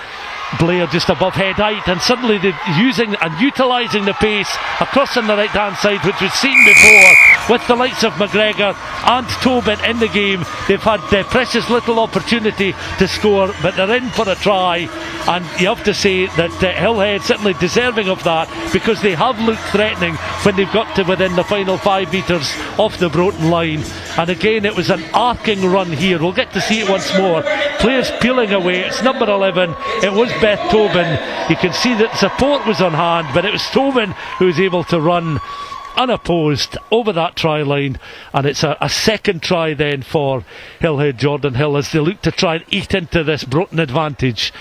Blair just above head height, and suddenly they're using and utilising the pace across on the right hand side, which we've seen before with the likes of McGregor and Tobin in the game. They've had precious little opportunity to score, but they're in for a try, and you have to say that Hillhead certainly deserving of that, because they have looked threatening when they've got to within the final 5 metres off the Broton line. And again, it was an arcing run here. We'll get to see it once more. Players peeling away. It's number 11. It was Beth Tobin. You can see that support was on hand, but it was Tobin who was able to run unopposed over that try line, and it's a second try then for Hillhead Jordanhill as they look to try and eat into this Broton advantage,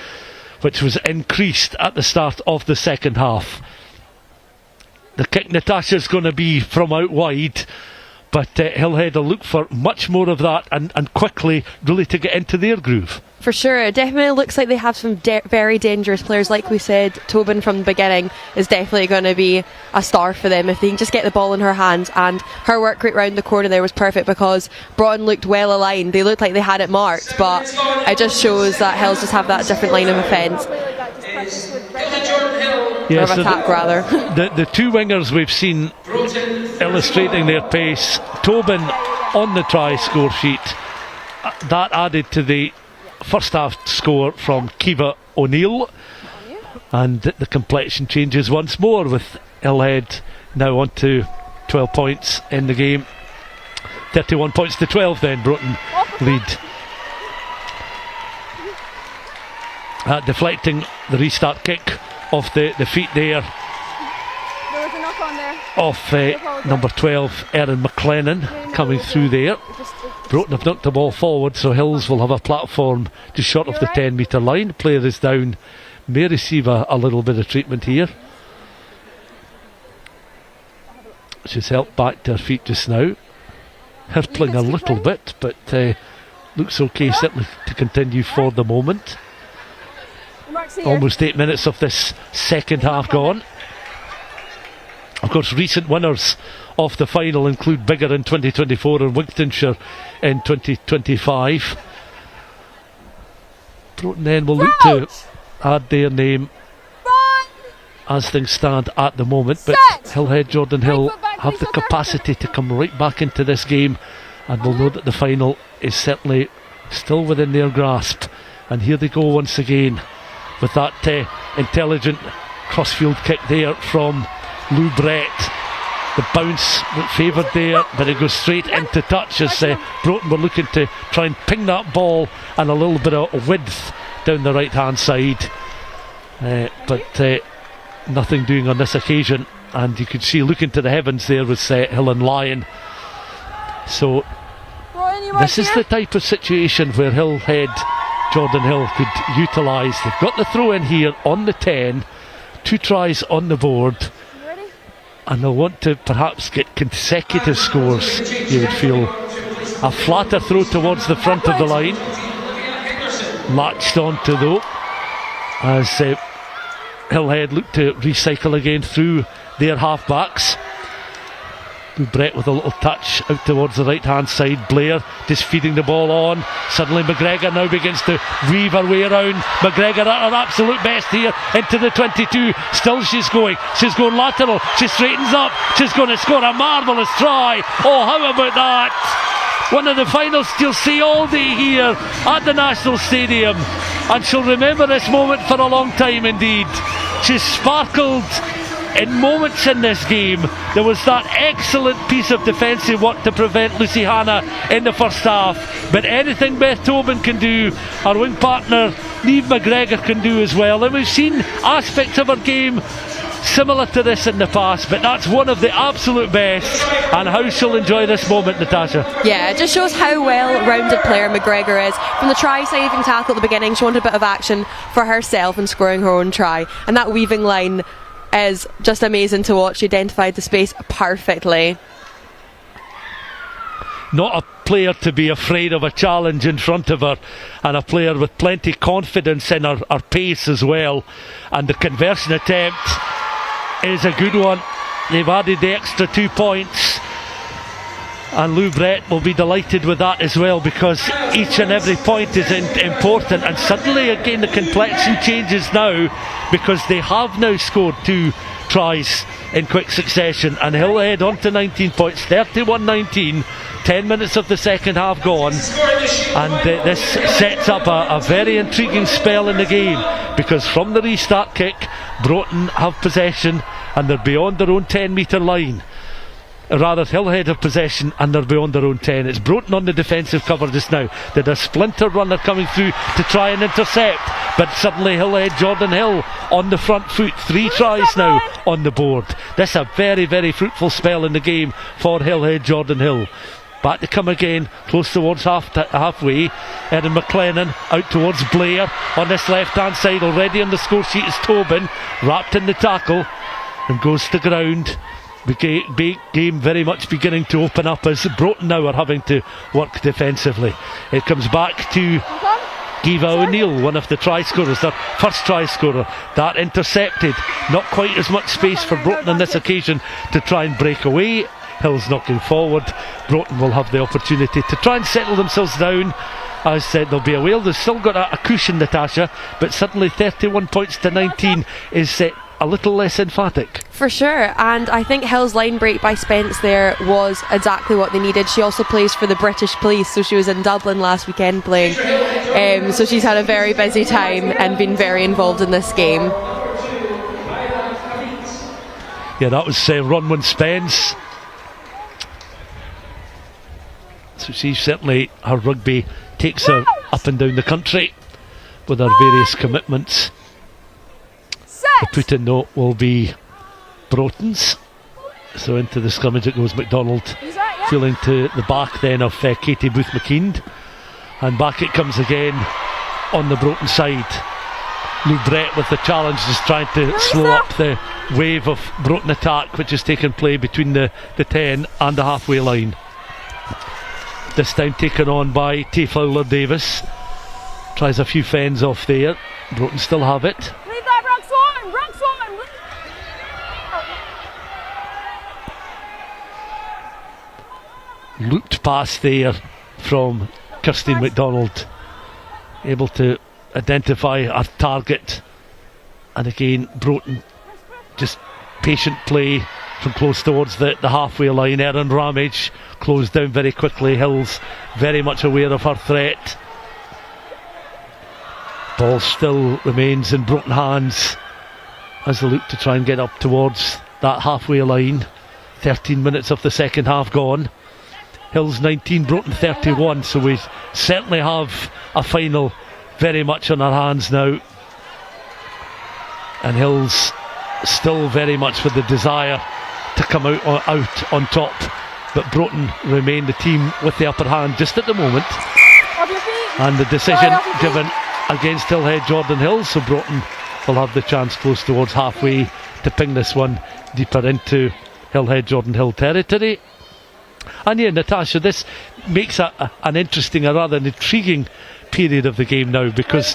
which was increased at the start of the second half. The kick, Natasha's going to be from out wide, but Hillhead will look for much more of that and quickly really to get into their groove. For sure, it definitely looks like they have some very dangerous players. Like we said, Tobin from the beginning is definitely going to be a star for them if they can just get the ball in her hands, and her work rate round the corner there was perfect because Broton looked well aligned. They looked like they had it marked, but it just shows that Hills just have that different line of offence. Yeah, of attack rather. The two wingers we've seen illustrating their pace, Tobin on the try score sheet, that added to the first half score from Kiva O'Neill, and the complexion changes once more with Hillhead now on to 12 points in the game. 31 points to 12 then, Broton lead. deflecting the restart kick off the feet there. There was a knock on there. Off number 12, Erin McLennan, coming through there. Broton have knocked the ball forward, so Hills will have a platform just short of the 10 metre line. Player is down, may receive a little bit of treatment here. She's helped back to her feet just now, hurtling a little bit, but looks okay certainly to continue for the moment. Almost 8 minutes of this second half gone. Of course, recent winners of the final include Biggar in 2024 and Wigtonshire in 2025. Broton then will look to add their name as things stand at the moment, but Hillhead, Jordanhill have the capacity to come right back into this game, and will know that the final is certainly still within their grasp. And here they go once again with that intelligent crossfield kick there from Lou Brett. The bounce favoured there, but it goes straight into touch as Broton were looking to try and ping that ball and a little bit of width down the right hand side, but nothing doing on this occasion. And you could see looking to the heavens there was Hill and Lyon. So this is the type of situation where Hillhead, Jordanhill could utilise. They've got the throw in here on the 10, 2 tries on the board, and they'll want to perhaps get consecutive scores, you would feel. A flatter throw towards the front of the line, latched onto though, as Hillhead look to recycle again through their half-backs. Brett with a little touch out towards the right hand side. Blair just feeding the ball on. Suddenly McGregor now begins to weave her way around. McGregor at her absolute best here into the 22. Still she's going lateral. She straightens up. She's going to score a marvellous try. Oh, how about that? One of the finals you'll see all day here at the National Stadium, and she'll remember this moment for a long time indeed. She's sparkled in moments in this game. There was that excellent piece of defensive work to prevent Lucy Hanna in the first half, but anything Beth Tobin can do, our wing partner Niamh McGregor can do as well. And we've seen aspects of her game similar to this in the past, but that's one of the absolute best, and how she'll enjoy this moment, Natasha. Yeah, it just shows how well-rounded player McGregor is. From the try-saving tackle at the beginning, she wanted a bit of action for herself and scoring her own try, and that weaving line is just amazing to watch. She identified the space perfectly. Not a player to be afraid of a challenge in front of her, and a player with plenty confidence in her pace as well. And the conversion attempt is a good one. They've added the extra 2 points, and Lou Brett will be delighted with that as well, because each and every point is important. And suddenly again the complexion changes now, because they have now scored 2 tries in quick succession, and Hillhead on to 19 points, 31-19, 10 minutes of the second half gone, and this sets up a very intriguing spell in the game, because from the restart kick Broton have possession and they're beyond their own 10 metre line. Rather, Hillhead have possession and they're beyond their own 10. It's Broton on the defensive cover just now. There's a splinter runner coming through to try and intercept, but suddenly Hillhead, Jordanhill on the front foot. 3 tries now on the board. This is a very, very fruitful spell in the game for Hillhead, Jordanhill. Back to come again, close towards halfway. Erin McLennan out towards Blair on this left hand side. Already on the score sheet is Tobin, wrapped in the tackle and goes to ground. The game very much beginning to open up as Broton now are having to work defensively. It comes back to Eva O'Neill, one of the try scorers, their first try scorer. That intercepted. Not quite as much space for Broton on this occasion to try and break away. Hill's knocking forward. Broton will have the opportunity to try and settle themselves down. As said, there'll be a whale. They've still got a cushion, Natasha, but suddenly 31 points to 19 is a little less emphatic. For sure, and I think Hill's line break by Spence there was exactly what they needed. She also plays for the British Police, so she was in Dublin last weekend playing, so she's had a very busy time and been very involved in this game. Yeah, that was Ronwyn Spence. So she certainly, her rugby takes her up and down the country. with her various commitments. The put-in note will be Broughton's. So into the scrummage it goes. McDonald feeling to the back then of Katie Booth-McKean, and back it comes again on the Broton side. Lou Brett with the challenge, just trying to slow up the wave of Broton attack which has taken place between the 10 and the halfway line. This time taken on by Tay Fowler Davis. Tries a few fends off there. Broton still have it. Leave that, Broxhorn! Looped past there from Kirstine McDonald, able to identify our target, and again Broton just patient play from close towards the halfway line. Erin Ramage closed down very quickly. Hills very much aware of her threat. Ball still remains in Broton hands as they look to try and get up towards that halfway line. 13 minutes of the second half gone. Hills 19, Broton 31, so we certainly have a final very much on our hands now. And Hills still very much with the desire to come out on top, but Broton remain the team with the upper hand just at the moment. And the decision given against Hillhead Jordanhill, so Broton will have the chance close towards halfway to ping this one deeper into Hillhead Jordanhill territory. And yeah, Natasha, this makes an interesting, a rather intriguing period of the game now, because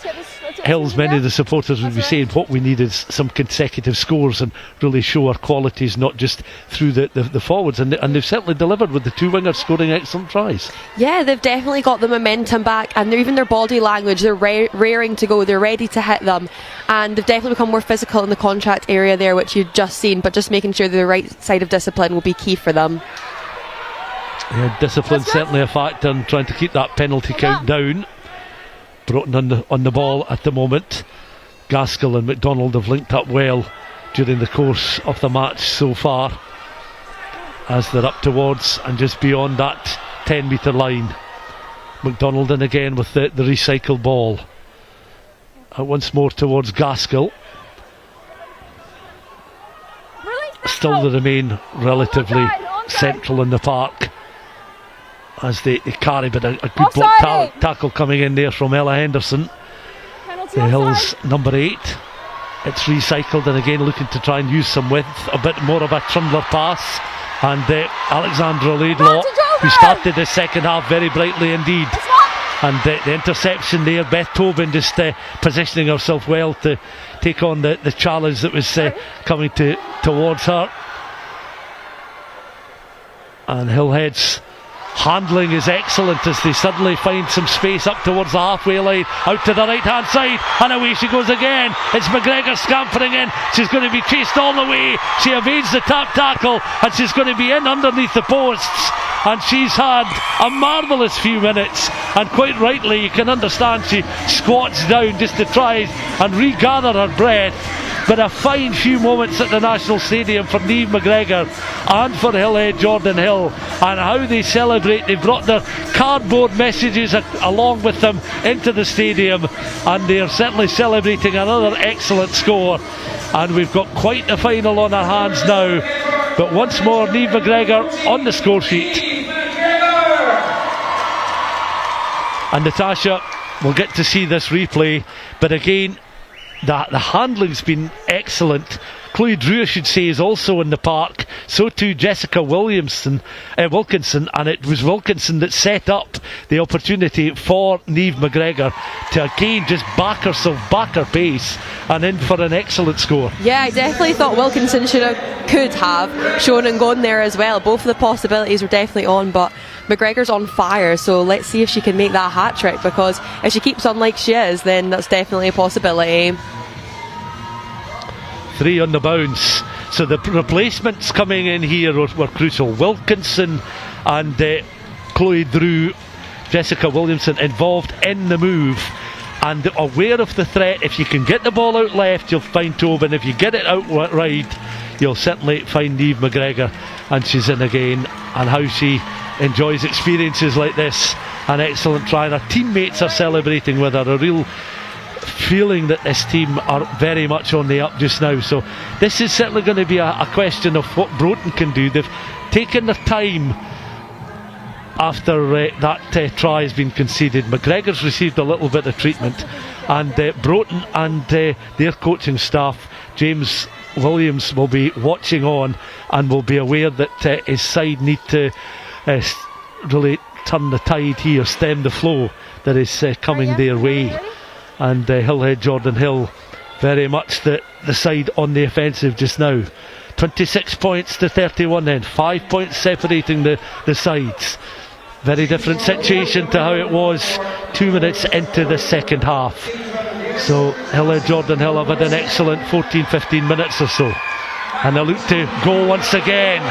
Hills, many of the supporters would be saying what we need is some consecutive scores and really show our qualities, not just through the forwards, and they've certainly delivered with the two wingers scoring excellent tries. Yeah, they've definitely got the momentum back, and even their body language, they're raring to go, they're ready to hit them, and they've definitely become more physical in the contract area there, which you've just seen, but just making sure they're the right side of discipline will be key for them. Yeah, discipline's certainly a factor in trying to keep that penalty count down. Broton on the ball at the moment. Gaskell and McDonald have linked up well during the course of the match so far, as they're up towards and just beyond that 10 metre line. McDonald in again with the recycled ball. Once more towards Gaskell. Still they remain relatively central in the park as they carry, but a good block tackle coming in there from Ella Henderson. The Hills number 8. It's recycled, and again looking to try and use some width, a bit more of a trundler pass, and Alexandra Laidlaw, who started the second half very brightly indeed, and the interception there, Beth Tobin just positioning herself well to take on the challenge that was coming towards her. And Hillhead's handling is excellent as they suddenly find some space up towards the halfway line, out to the right hand side, and away she goes again. It's McGregor scampering in. She's going to be chased all the way. She evades the tap tackle, and she's going to be in underneath the posts, and she's had a marvellous few minutes, and quite rightly you can understand she squats down just to try and regather her breath. But a fine few moments at the National Stadium for Niamh McGregor and for Hillhead Jordanhill, and how they celebrate. They've brought their cardboard messages along with them into the stadium, and they're certainly celebrating another excellent score. And we've got quite a final on our hands now. But once more, Niamh McGregor on the score sheet. And Natasha, we'll get to see this replay, but again, the handling's been excellent. Chloe Drew, I should say, is also in the park. So too Jessica Wilkinson, and it was Wilkinson that set up the opportunity for Niamh McGregor to again just back herself, back her pace, and in for an excellent score. Yeah, I definitely thought Wilkinson could have shown and gone there as well. Both of the possibilities were definitely on, but McGregor's on fire, so let's see if she can make that hat trick, because if she keeps on like she is, then that's definitely a possibility. 3 on the bounce. So the replacements coming in here were crucial. Wilkinson and Chloe Drew, Jessica Williamson involved in the move and aware of the threat. If you can get the ball out left, you'll find Tobin. If you get it out right, you'll certainly find Niamh McGregor, and she's in again. And how she enjoys experiences like this. An excellent try, and her teammates are celebrating with her. A real feeling that this team are very much on the up just now. So this is certainly going to be a question of what Broton can do. They've taken their time after that try has been conceded. McGregor's received a little bit of treatment, and Broton and their coaching staff, James Williams, will be watching on and will be aware that his side need to really turn the tide here, stem the flow that is coming their way. And Hillhead Jordanhill very much the side on the offensive just now. 26 points to 31 then, 5 points separating the sides. Very different situation to how it was 2 minutes into the second half. So Hillhead Jordanhill have had an excellent 14-15 minutes or so, and they look to go once again.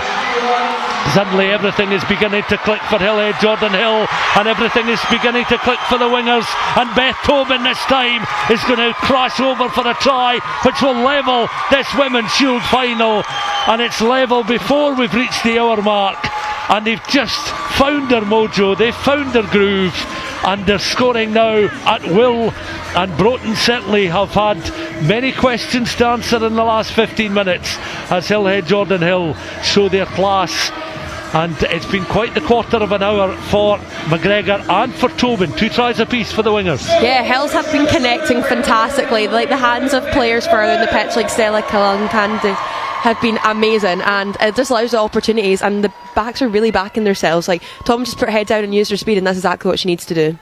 Suddenly everything is beginning to click for Hillhead Jordanhill, and everything is beginning to click for the wingers, and Beth Tobin this time is going to crash over for a try which will level this Women's Shield final, and it's level before we've reached the hour mark. And they've just found their mojo, they've found their groove, and they're scoring now at will. And Broton certainly have had many questions to answer in the last 15 minutes as Hillhead Jordanhill show their class. And it's been quite the quarter of an hour for McGregor and for Tobin. 2 tries apiece for the wingers. Yeah, Hills have been connecting fantastically. Like the hands of players further in the pitch, like Stella Kalankandu, have been amazing, and it just allows the opportunities, and the backs are really backing themselves. Like Tom just put her head down and used her speed, and that's exactly what she needs to do.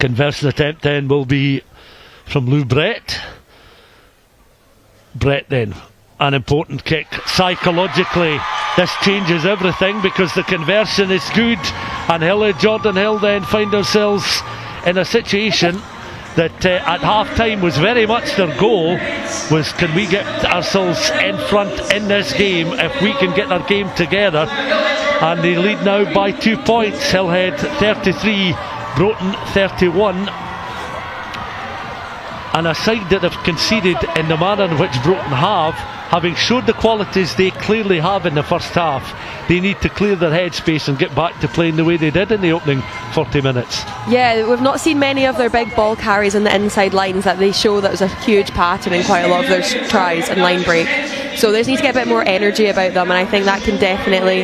Conversion attempt then will be from Lou Brett. Brett then, an important kick. Psychologically this changes everything because the conversion is good, and Hillhead Jordanhill then find themselves in a situation that at half time was very much their goal, was can we get ourselves in front in this game if we can get our game together. And they lead now by 2 points. Hillhead 33, Broton 31, and a side that have conceded in the manner in which Broton have, having showed the qualities they clearly have in the first half, they need to clear their headspace and get back to playing the way they did in the opening 40 minutes. Yeah, we've not seen many of their big ball carries in the inside lines that they show. That was a huge pattern in quite a lot of their tries and line break. So they just need to get a bit more energy about them, and I think that can definitely,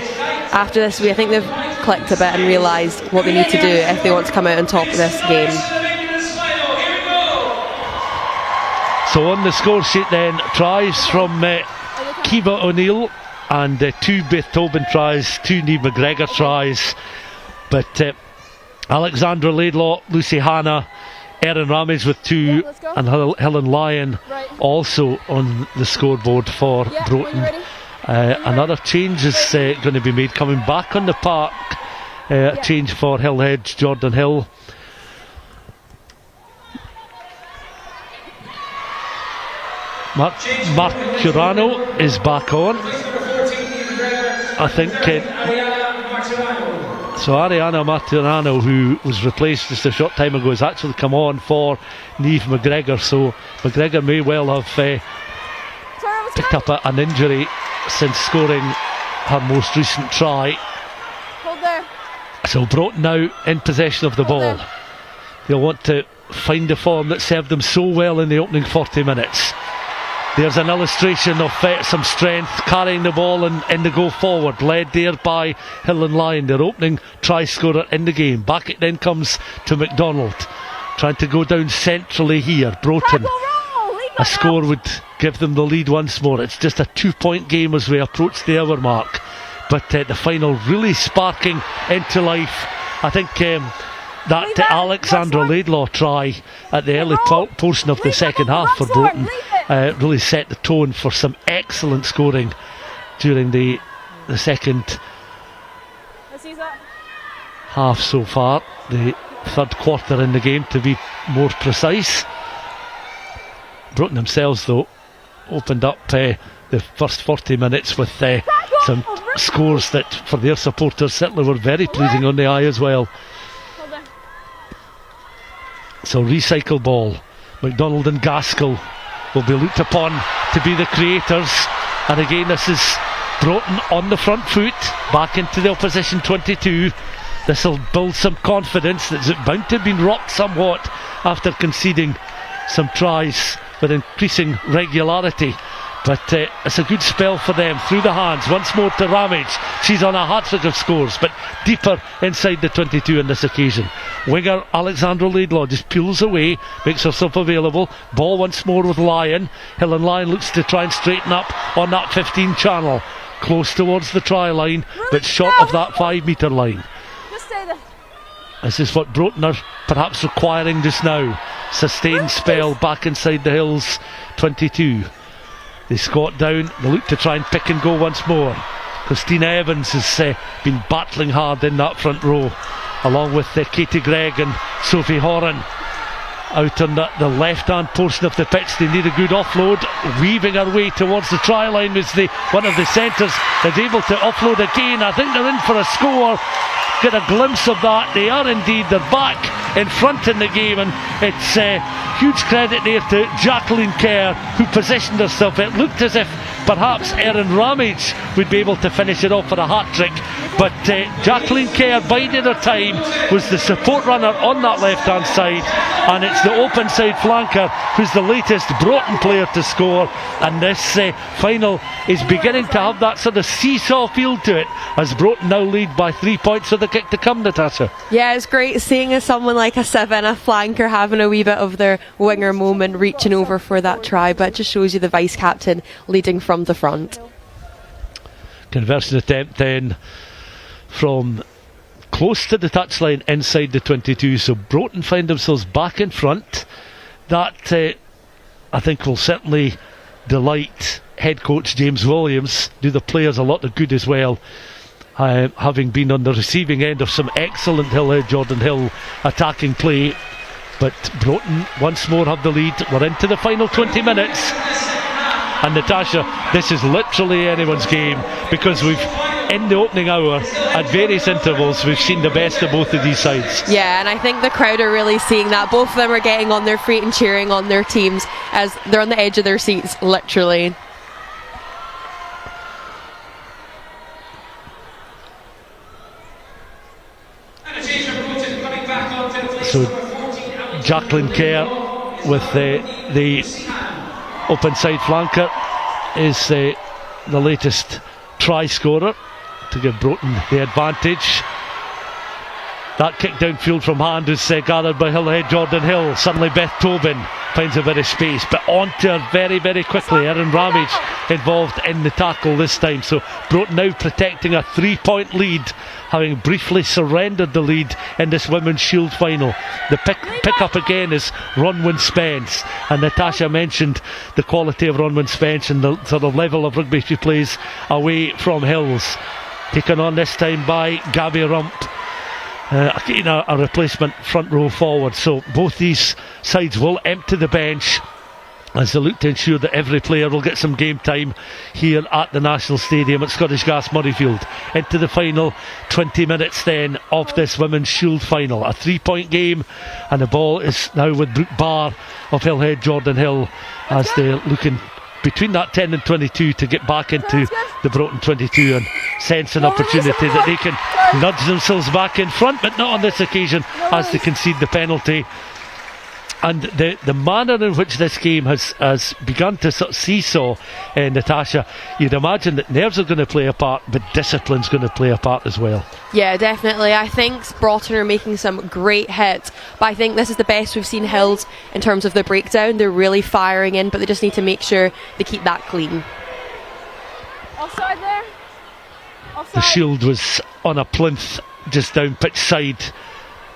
after this, I think they've clicked a bit and realised what they need to do if they want to come out on top of this game. So on the score sheet then, tries from Kiva O'Neill, and 2 Beth Tobin tries, 2 Niamh McGregor tries, but Alexandra Laidlaw, Lucy Hanna, Erin Ramage with 2, and Helen Lyon also on the scoreboard for Broton. Another change is going to be made coming back on the park, a change for Hillhead Jordanhill. Mark Curano is back on, I think. So Ariana Martirano, who was replaced just a short time ago, has actually come on for Niamh McGregor. So McGregor may well have picked up an injury since scoring her most recent try. So Broton now in possession of the ball. They'll want to find the form that served them so well in the opening 40 minutes. There's an illustration of some strength carrying the ball in the go forward, led there by Helen Lyon, their opening try scorer in the game. Back it then comes to McDonald, trying to go down centrally here. Broton, a score would give them the lead once more. It's just a 2-point game as we approach the hour mark, but the final really sparking into life. I think that Alexandra Laidlaw try at the early portion of the second half for Broton really set the tone for some excellent scoring during the second half so far, the third quarter in the game to be more precise. Broton themselves though opened up the first 40 minutes with some scores that for their supporters certainly were very pleasing on the eye as well. So recycle ball, McDonald and Gaskell will be looked upon to be the creators, and again this is Broton on the front foot, back into the opposition 22. This will build some confidence that's bound to have been rocked somewhat after conceding some tries with increasing regularity. But it's a good spell for them. Through the hands, once more to Ramage. She's on a hat-trick of scores, but deeper inside the 22 on this occasion. Winger Alexandra Laidlaw just peels away, makes herself available. Ball once more with Lyon. Hill and Lyon looks to try and straighten up on that 15 channel. Close towards the try line, but short of that 5 metre line. Just stay there. This is what Broton are perhaps requiring just now. Sustained spell back inside the Hills 22. They squat down, they look to try and pick and go once more. Christina Evans has been battling hard in that front row, along with Katie Gregg and Sophie Horan. Out on the left-hand portion of the pitch, they need a good offload. Weaving her way towards the try line was one of the centres, is able to offload again. I think they're in for a score. Get a glimpse of that. They are indeed. They're back in front in the game, and it's huge credit there to Jacqueline Kerr, who positioned herself. It looked as if perhaps Erin Ramage would be able to finish it off for a hat-trick, but Jacqueline Kerr bided her time, was the support runner on that left-hand side, and it's the open side flanker who's the latest Broton player to score. And this final is beginning to have that sort of seesaw feel to it, as Broton now lead by 3 points with the kick to come, Natasha. Yeah, it's great seeing someone like a Savannah flanker having a wee bit of their winger moment, reaching over for that try, but it just shows you the vice-captain leading from the front. Conversion attempt then from close to the touchline inside the 22, so Broton find themselves back in front. That I think will certainly delight head coach James Williams, do the players a lot of good as well, having been on the receiving end of some excellent Hillhead Jordanhill attacking play. But Broton once more have the lead. We're into the final 20 minutes, and Natasha, this is literally anyone's game, because we've, in the opening hour, at various intervals, we've seen the best of both of these sides. Yeah, and I think the crowd are really seeing that. Both of them are getting on their feet and cheering on their teams as they're on the edge of their seats, literally. So Jacqueline Kerr with the open side flanker is the latest try scorer to give Broton the advantage. That kick downfield from hand is gathered by Hillhead Jordanhill. Suddenly Beth Tobin finds a bit of space, but onto her very, very quickly. Erin Ramage involved in the tackle this time, so Broton now protecting a 3-point lead, having briefly surrendered the lead in this Women's Shield final. The pick up again is Ronwyn Spence, and Natasha mentioned the quality of Ronwyn Spence and the sort of level of rugby she plays away from Hills. Taken on this time by Gabby Rump, a replacement front row forward. So both these sides will empty the bench as they look to ensure that every player will get some game time here at the National Stadium at Scottish Gas Murrayfield. Into the final 20 minutes then of this Women's Shield final. A 3-point game, and the ball is now with Brooke Barr of Hillhead Jordanhill as they're looking between that 10 and 22 to get back into the Broton 22 and sense an opportunity that they can nudge themselves back in front, but not on this occasion as they concede the penalty. And the manner in which this game has begun to sort of seesaw, Natasha, you'd imagine that nerves are going to play a part, but discipline's going to play a part as well. Yeah, definitely. I think Broughton are making some great hits, but I think this is the best we've seen Hills in terms of the breakdown. They're really firing in, but they just need to make sure they keep that clean. Offside there. Offside. The Shield was on a plinth just down pitch side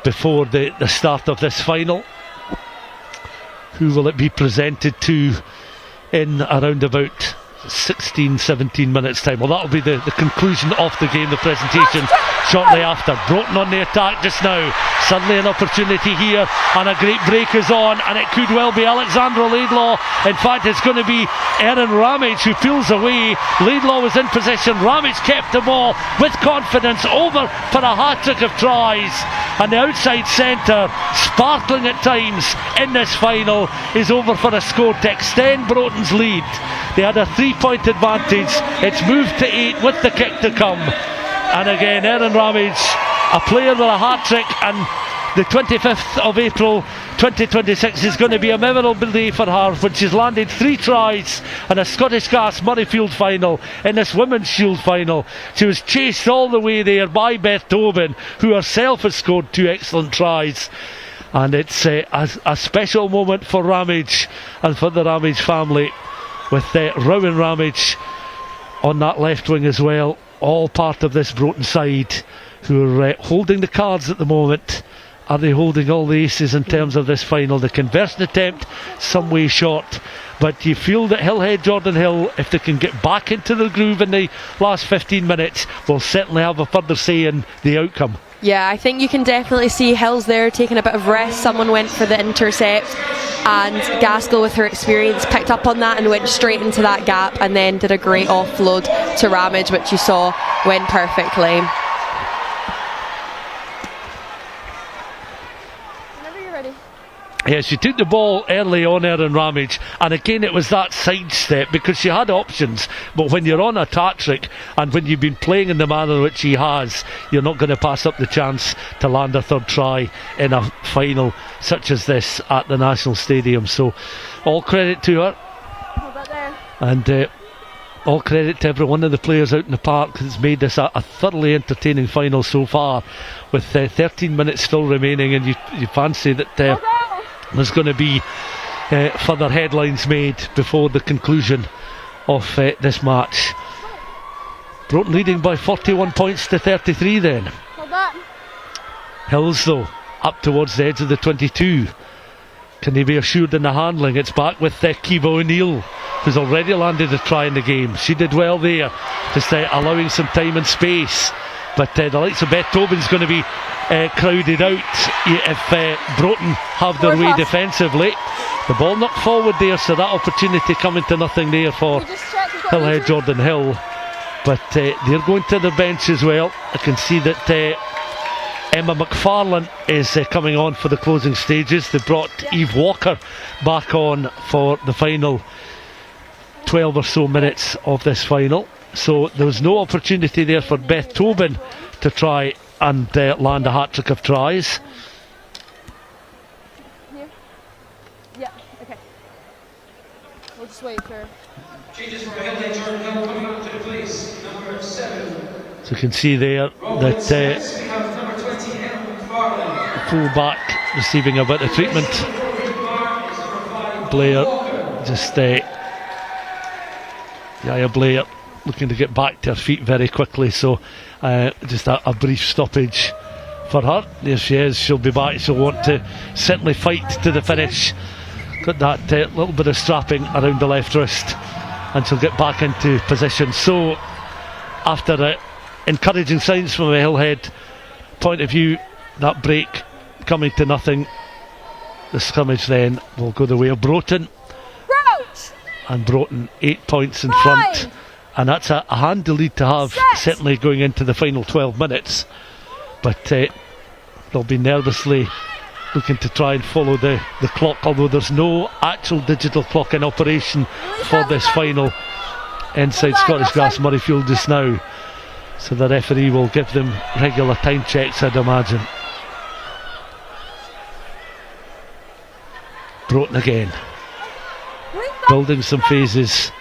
before the start of this final. Who will it be presented to in around about 16-17 minutes time? Well, that'll be the conclusion of the game, the presentation shortly after. Broton on the attack just now. Suddenly an opportunity here, and a great break is on, and it could well be Alexandra Laidlaw. In fact, it's going to be Erin Ramage who peels away. Laidlaw was in position. Ramage kept the ball with confidence over for a hat-trick of tries, and the outside centre, sparkling at times in this final, is over for a score to extend Broton's lead. They had a 3-point advantage. It's moved to 8 with the kick to come, and again Erin Ramage a player with a hat-trick, and the 25th of April 2026 is going to be a memorable day for her when she's landed 3 tries in a Scottish Gas Murrayfield final, in this Women's Shield final. She was chased all the way there by Beth Tobin, who herself has scored 2 excellent tries. And it's a special moment for Ramage and for the Ramage family, with Rowan Ramage on that left wing as well, all part of this Broton side, who are holding the cards at the moment. Are they holding all the aces in terms of this final? The conversion attempt, some way short, but you feel that Hillhead Jordanhill, if they can get back into the groove in the last 15 minutes, will certainly have a further say in the outcome. Yeah, I think you can definitely see Hills there taking a bit of rest. Someone went for the intercept, and Gaskell, with her experience, picked up on that and went straight into that gap, and then did a great offload to Ramage, which you saw went perfectly. Yeah, she took the ball early on her in Ramage, and again it was that sidestep, because she had options, but when you're on a hat-trick and when you've been playing in the manner in which she has, you're not going to pass up the chance to land a 3rd try in a final such as this at the National Stadium. So all credit to her, and all credit to every one of the players out in the park who's made this a thoroughly entertaining final so far, with 13 minutes still remaining, and you fancy that there's going to be further headlines made before the conclusion of this match. Broton leading by 41 points to 33 then. Hills though up towards the edge of the 22. Can they be assured in the handling? It's back with Kiva O'Neill, who's already landed a try in the game. She did well there, just allowing some time and space. But the likes of Beth Tobin's going to be crowded out if Broton have their way defensively. The ball knocked forward there, so that opportunity coming to nothing there for Hillhead Jordanhill. But they're going to the bench as well. I can see that Emma McFarlane is coming on for the closing stages. They brought Eve Walker back on for the final 12 or so minutes of this final. So there was no opportunity there for Beth Tobin to try and land a hat-trick of tries. Yeah, okay. We'll just wait for... Changes for Hillhead Jordanhill coming on to the place, number 7. So you can see there that full back receiving a bit of treatment. Blair just Yaya Blair looking to get back to her feet very quickly, so just a brief stoppage for her. There she is, she'll be back. She'll want to certainly fight to the finish. Got that little bit of strapping around the left wrist, and she'll get back into position. So after encouraging signs from a Hillhead point of view, that break coming to nothing, the scrimmage then will go the way of Broton. And Broton 8 points in front, and that's a handy lead to have, certainly going into the final 12 minutes. But they'll be nervously looking to try and follow the clock, although there's no actual digital clock in operation for this final inside Scottish Gas Murrayfield just now, so the referee will give them regular time checks, I'd imagine. Broton again, building some phases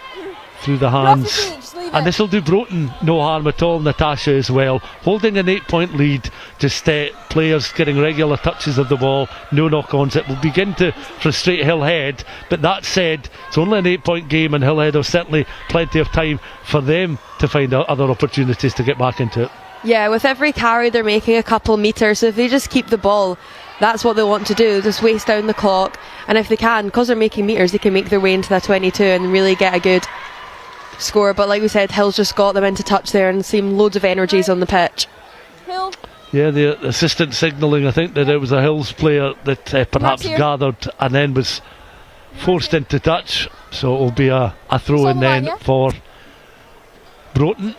through the hands, and this will do Broton no harm at all. Natasha as well, holding an 8-point lead, just players getting regular touches of the ball, no knock-ons. It will begin to frustrate Hillhead, but that said, it's only an 8-point game, and Hillhead have certainly plenty of time for them to find out other opportunities to get back into it. Yeah, with every carry they're making a couple metres, so if they just keep the ball, that's what they want to do, just waste down the clock. And if they can, because they're making metres, they can make their way into that 22 and really get a good score. But like we said, Hill's just got them into touch there and seem loads of energies on the pitch. Hill. Yeah, the assistant signalling, I think that it was a Hills player that perhaps gathered and then was forced into touch, so it will be a throw in then for Broton.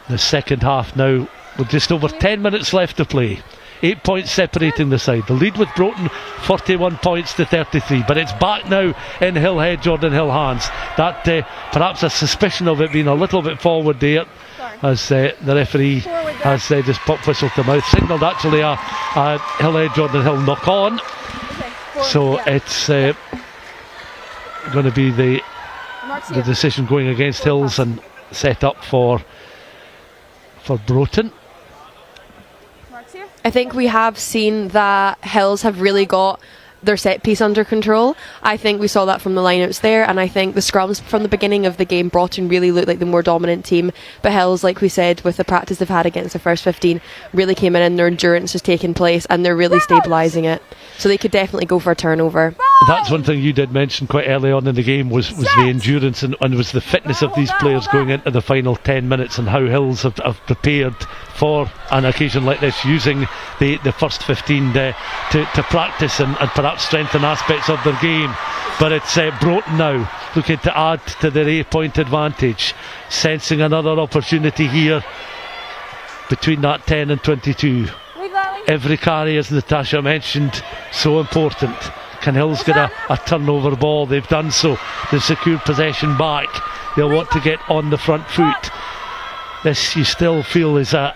The second half now, with just over 10 minutes left to play. 8 points separating the side. The lead with Broton, 41 points to 33, but it's back now in Hillhead, Jordanhill hands. That perhaps a suspicion of it being a little bit forward there, as the referee has just pop whistle to mouth, signalled actually a Hillhead Jordanhill knock on. So it's going to be the decision going against Hills and set up for Broton. I think we have seen that Hills have really got their set piece under control. I think we saw that from the lineouts there, and I think the scrums from the beginning of the game, Broughton really looked like the more dominant team, but Hills, like we said, with the practice they've had against the first 15, really came in and their endurance has taken place and they're really stabilising it, so they could definitely go for a turnover. That's one thing you did mention quite early on in the game was the endurance and was the fitness of these players going into the final 10 minutes, and how Hills have prepared for an occasion like this, using the first 15 to practice and perhaps strengthen aspects of their game. But it's Broton now looking to add to their 8-point advantage, sensing another opportunity here between that 10 and 22. Every carry, as Natasha mentioned, so important. Can Hills get a turnover ball? They've done so. They've secured possession back. They'll want to get on the front foot. This, you still feel, is a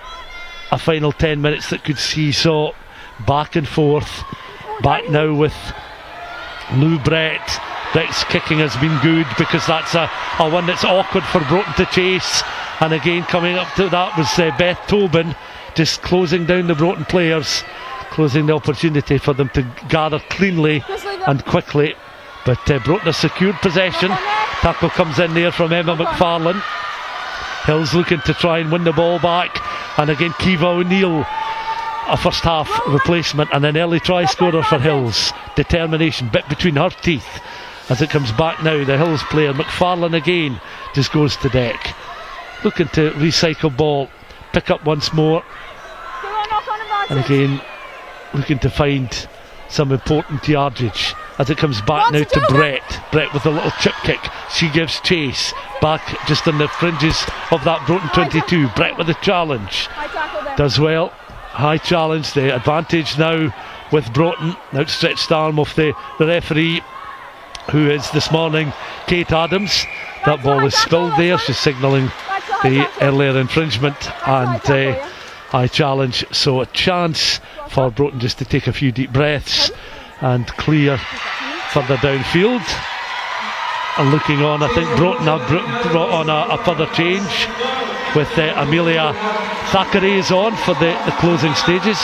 final 10 minutes that could seesaw back and forth. Back now with Lou Brett. Brett's kicking has been good, because that's a one that's awkward for Broton to chase. And again, coming up to that was Beth Tobin, just closing down the Broton players, closing the opportunity for them to gather cleanly and quickly. But Broton has secured possession. Tackle comes in there from Emma McFarlane. Hills looking to try and win the ball back, and again Kiva O'Neill, a first half replacement and an early try scorer for Hills. Determination bit between her teeth as it comes back now. The Hills player McFarlane again just goes to deck, looking to recycle ball, pick up once more, and again looking to find some important yardage as it comes back now to Brett. Brett with a little chip kick, she gives chase back just on the fringes of that Broton 22. Brett with a challenge, does well. High challenge, the advantage now with Broton. Outstretched arm of the referee, who is this morning Kate Adams. That ball is spilled there, she's signalling the earlier infringement, and high challenge. So a chance for Broton just to take a few deep breaths and clear further downfield. And looking on, I think Broton have brought on a further change with Amelia Thackeray is on for the closing stages.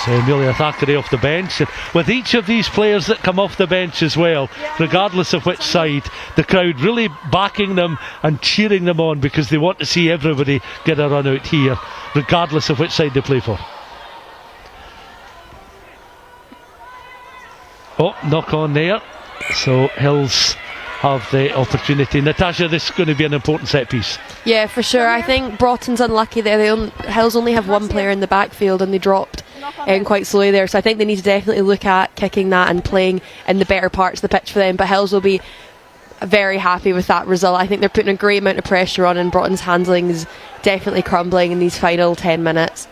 So Amelia Thackeray off the bench, and with each of these players that come off the bench as well, regardless of which side, the crowd really backing them and cheering them on, because they want to see everybody get a run out here, regardless of which side they play for. Oh, knock on there. So Hills have the opportunity. Natasha, this is going to be an important set piece. Yeah, for sure. I think Broughton's unlucky there. Hills only have one player in the backfield and they dropped quite slowly there, so I think they need to definitely look at kicking that and playing in the better parts of the pitch for them. But Hills will be very happy with that result. I think they're putting a great amount of pressure on, and Broughton's handling is definitely crumbling in these final 10 minutes.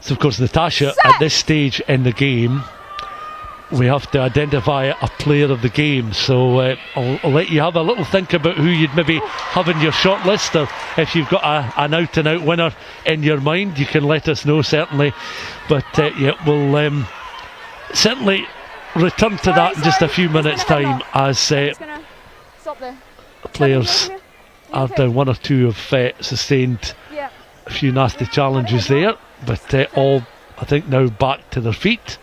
So of course, Natasha, at this stage in the game, we have to identify a player of the game. So I'll let you have a little think about who you'd maybe have in your short list, or if you've got an out and out winner in your mind, you can let us know, certainly. But yeah, we'll certainly return to that in just a few minutes time, as players are down. One or two have sustained a few nasty challenges there, but all, I think, now back to their feet.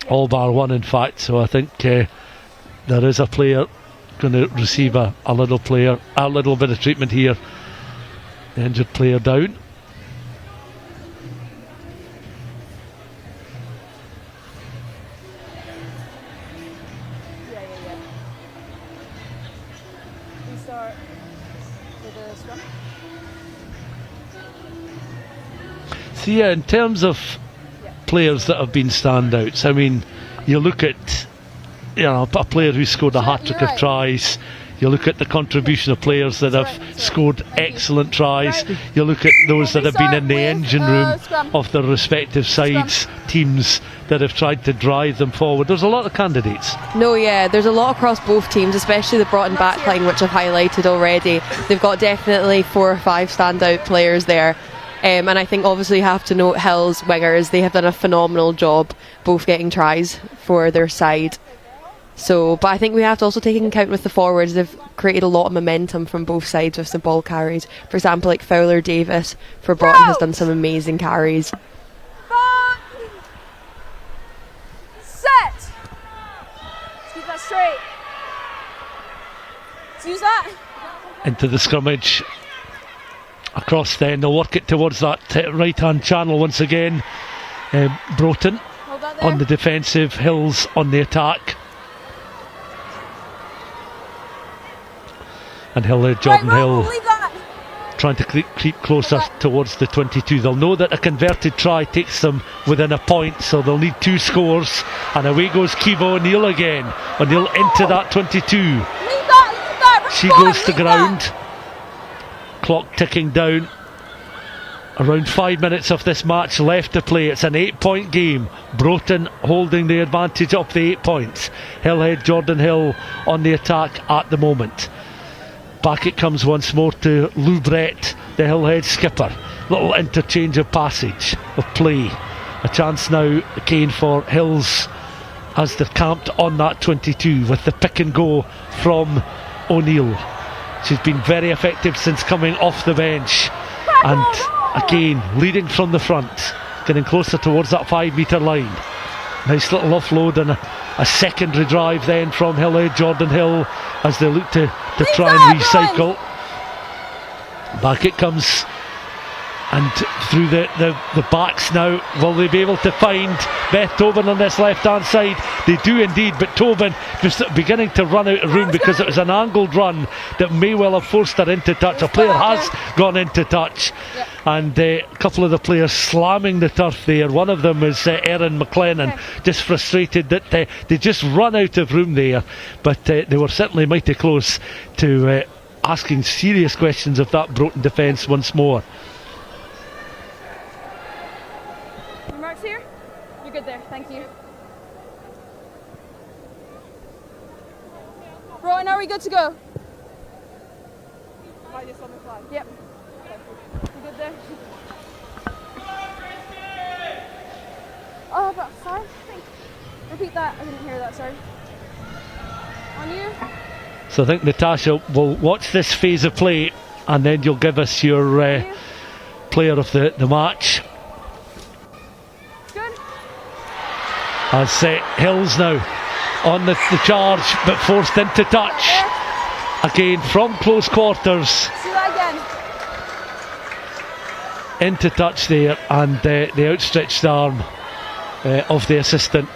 All bar one, in fact. So I think there is a player going to receive a little bit of treatment here. The injured player down. So yeah, in terms of players that have been standouts, I mean, you look at a player who scored a hat-trick of tries. You look at the contribution of players that have scored excellent tries. You look at those that have been in the engine room of their respective sides, teams that have tried to drive them forward. There's a lot of candidates. No, yeah, there's a lot across both teams, especially the Broton backline, which I've highlighted already. They've got definitely 4 or 5 standout players there. And I think obviously you have to note Hill's wingers. They have done a phenomenal job both getting tries for their side. So, but I think we have to also take into account with the forwards, they've created a lot of momentum from both sides with the ball carries. For example, like Fowler Davis for Broton has done some amazing carries. Set! Let's keep that straight. Let's use that. Into the scrummage. Across then, they'll work it towards that right-hand channel once again. Broton on the defensive, Hills on the attack. And Hillhead, Jordanhill trying to creep closer towards the 22. They'll know that a converted try takes them within a point, so they'll need 2 scores. And away goes Kiva O'Neill again. O'Neill into that 22. She goes to ground. Clock ticking down. Around 5 minutes of this match left to play. It's an 8-point game. Broton holding the advantage of the 8 points. Hillhead, Jordanhill on the attack at the moment. Back it comes once more to Lou Brett, the Hillhead skipper. Little interchange of passage, of play. A chance now again for Hills as they're camped on that 22 with the pick and go from O'Neill. She's been very effective since coming off the bench. And again, leading from the front, getting closer towards that 5 metre line. Nice little offload and a secondary drive then from Hillhead, Jordanhill as they look to try and recycle. Back it comes, and through the backs now. Will they be able to find Beth Tobin on this left hand side? They do indeed, but Tobin just beginning to run out of room because it was an angled run that may well have forced her into touch. A player has gone into touch, and a couple of the players slamming the turf there. One of them is Erin McLennan, just frustrated that they just run out of room there, but they were certainly mighty close to asking serious questions of that Broton defence once more. Your marks here? You're good there, thank you. Broton, are we good to go? Yep. You good there? Oh, but sorry. Repeat that. I didn't hear that. Sorry. On you. So I think Natasha will watch this phase of play, and then you'll give us your player of the match. Good. As Hills now on the charge, but forced into touch again from close quarters. See that again. Into touch there, and the outstretched arm of the assistant.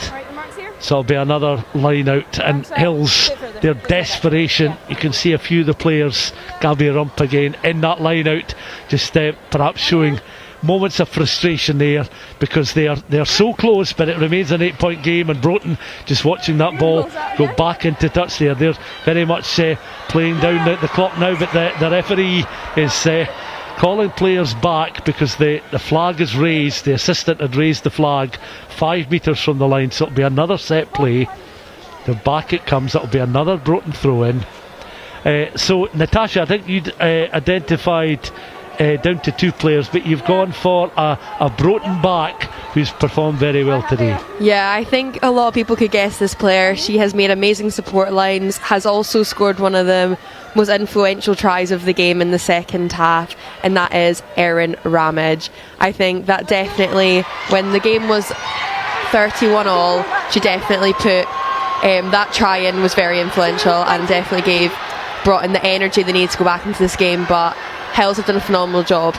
So it'll be another line out, and Hills, their desperation. You can see a few of the players, Gabby Rump again in that line out, just perhaps showing moments of frustration there because they're so close, but it remains an 8-point game, and Broton just watching that ball go back into touch there. They're very much playing down the clock now, but the referee is calling players back because the flag is raised. The assistant had raised the flag 5 metres from the line, so it'll be another set play. The back it comes, it'll be another Broton throw in. So Natasha, I think you'd identified down to 2 players, but you've gone for a Broton back who's performed very well today. Yeah, I think a lot of people could guess this player. She has made amazing support lines, has also scored one of the most influential tries of the game in the second half, and that is Erin Ramage. I think that definitely, when the game was 31-all, she definitely put that try in, was very influential and definitely gave Broton the energy they need to go back into this game, but Hills have done a phenomenal job.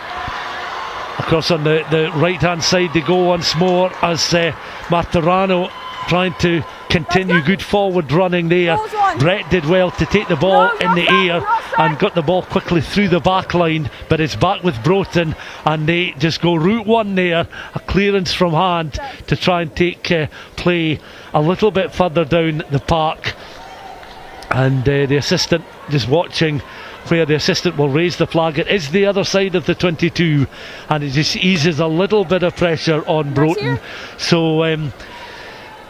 Across on the right hand side they go once more as Martirano trying to continue good forward running there. Brett did well to take the ball in the air and got the ball quickly through the back line, but it's back with Broton, and they just go route one there, a clearance from hand to try and take play a little bit further down the park. And the assistant just watching where the assistant will raise the flag. It is the other side of the 22, and it just eases a little bit of pressure on Broton. So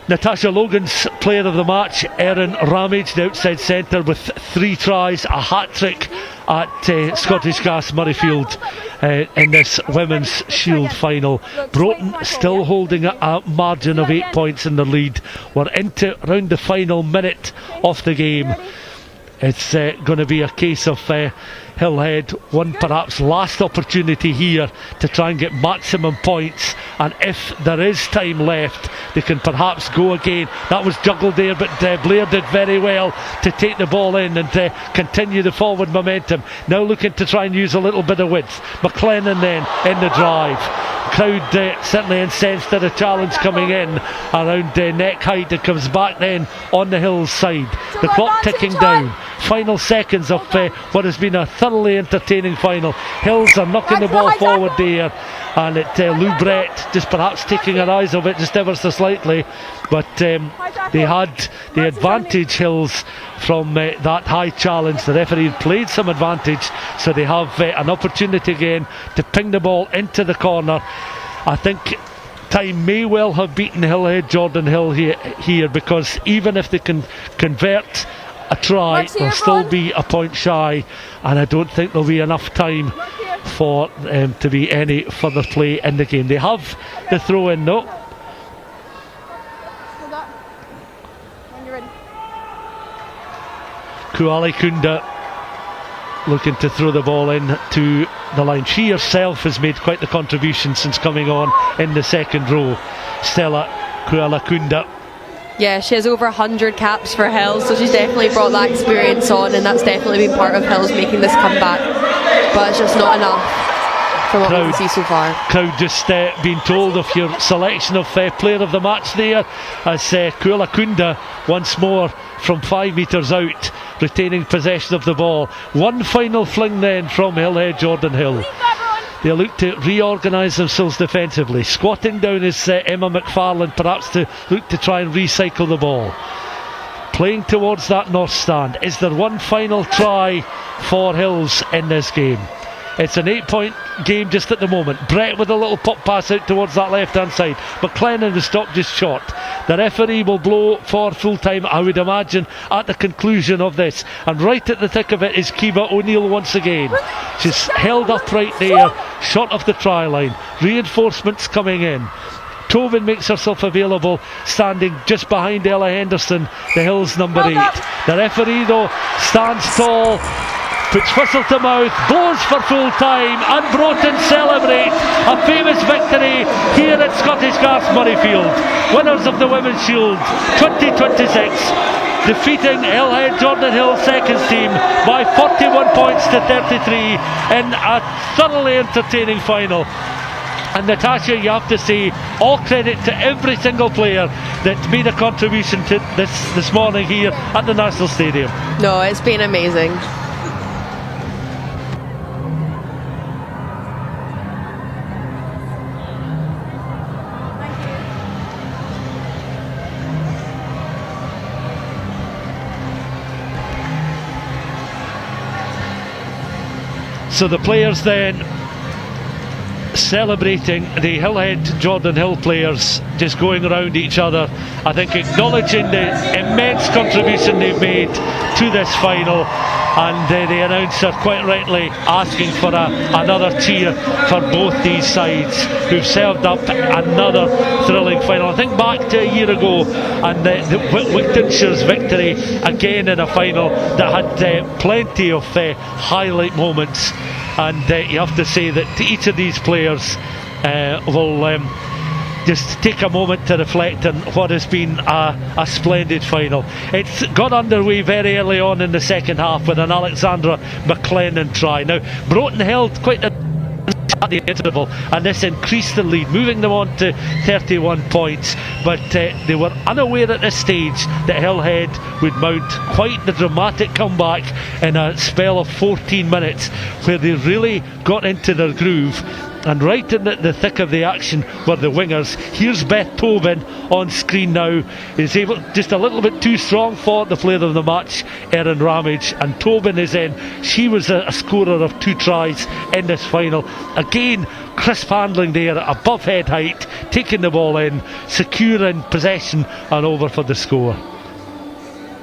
Natasha Logan's player of the match, Erin Ramage, the outside centre, with 3 tries, a hat-trick at Scottish Gas Murrayfield in this Women's Shield final. Broton still holding a margin of 8 points in the lead. We're into around the final minute of the game. It's going to be a case of Hillhead, one perhaps last opportunity here to try and get maximum points, and if there is time left they can perhaps go again. That was juggled there, but Blair did very well to take the ball in and continue the forward momentum. Now looking to try and use a little bit of width. McLennan then in the drive. Crowd certainly incensed at a challenge coming in around neck height. It comes back then on the Hills side. The clock ticking down. Final seconds of what has been a thoroughly entertaining final. Hills are knocking the ball forward there, and Lou Brett just perhaps taking her eyes off it just ever so slightly, but they had the advantage, Hills, from that high challenge. The referee played some advantage, so they have an opportunity again to ping the ball into the corner. I think time may well have beaten Hillhead Jordanhill here, because even if they can convert a try, they'll still be a point shy, and I don't think there'll be enough time for to be any further play in the game. They have the throw in though. Kuali Kunda looking to throw the ball in to the line. She herself has made quite the contribution since coming on in the second row. Stella Kuala Kunda. Yeah, she has over 100 caps for Hills, so she's definitely brought that experience on, and that's definitely been part of Hills making this comeback. But it's just not enough from what we can see so far. Crowd just being told of your selection of player of the match there, as Kuala Kunda once more from 5 metres out, retaining possession of the ball. One final fling then from Hillhead Jordanhill. They look to reorganise themselves defensively. Squatting down is Emma McFarlane, perhaps to look to try and recycle the ball. Playing towards that north stand. Is there one final try for Hills in this game? It's an 8-point game just at the moment. Brett with a little pop pass out towards that left hand side. McLennan has stopped just short. The referee will blow for full time, I would imagine, at the conclusion of this. And right at the thick of it is Kiva O'Neill once again. She's held upright there, short of the try line. Reinforcements coming in. Tobin makes herself available, standing just behind Ella Henderson, the Hills number 8. The referee though stands tall, puts whistle to mouth, blows for full time, and Broton celebrate a famous victory here at Scottish Gas Murrayfield. Winners of the Women's Shield 2026, defeating Hillhead Jordanhill seconds team by 41 points to 33 in a thoroughly entertaining final. And Natasha, you have to say, all credit to every single player that made a contribution to this morning here at the National Stadium. No, it's been amazing. So the players then celebrating, the Hillhead Jordanhill players just going around each other, I think acknowledging the immense contribution they've made to this final, and the announcer quite rightly asking for another cheer for both these sides who've served up another thrilling final. I think back to a year ago and the Wigtonshire's victory again in a final that had plenty of highlight moments. And you have to say that each of these players will just take a moment to reflect on what has been a splendid final. It's got underway very early on in the second half with an Alexandra McLennan try. Now, Broton held quite a at the interval, and this increased the lead, moving them on to 31 points. But they were unaware at this stage that Hillhead would mount quite the dramatic comeback in a spell of 14 minutes where they really got into their groove. And right in the thick of the action were the wingers. Here's Beth Tobin on screen now. Is able, just a little bit too strong for the player of the match, Erin Ramage. And Tobin is in. She was a scorer of 2 tries in this final. Again, crisp handling there, above head height, taking the ball in, securing possession and over for the score.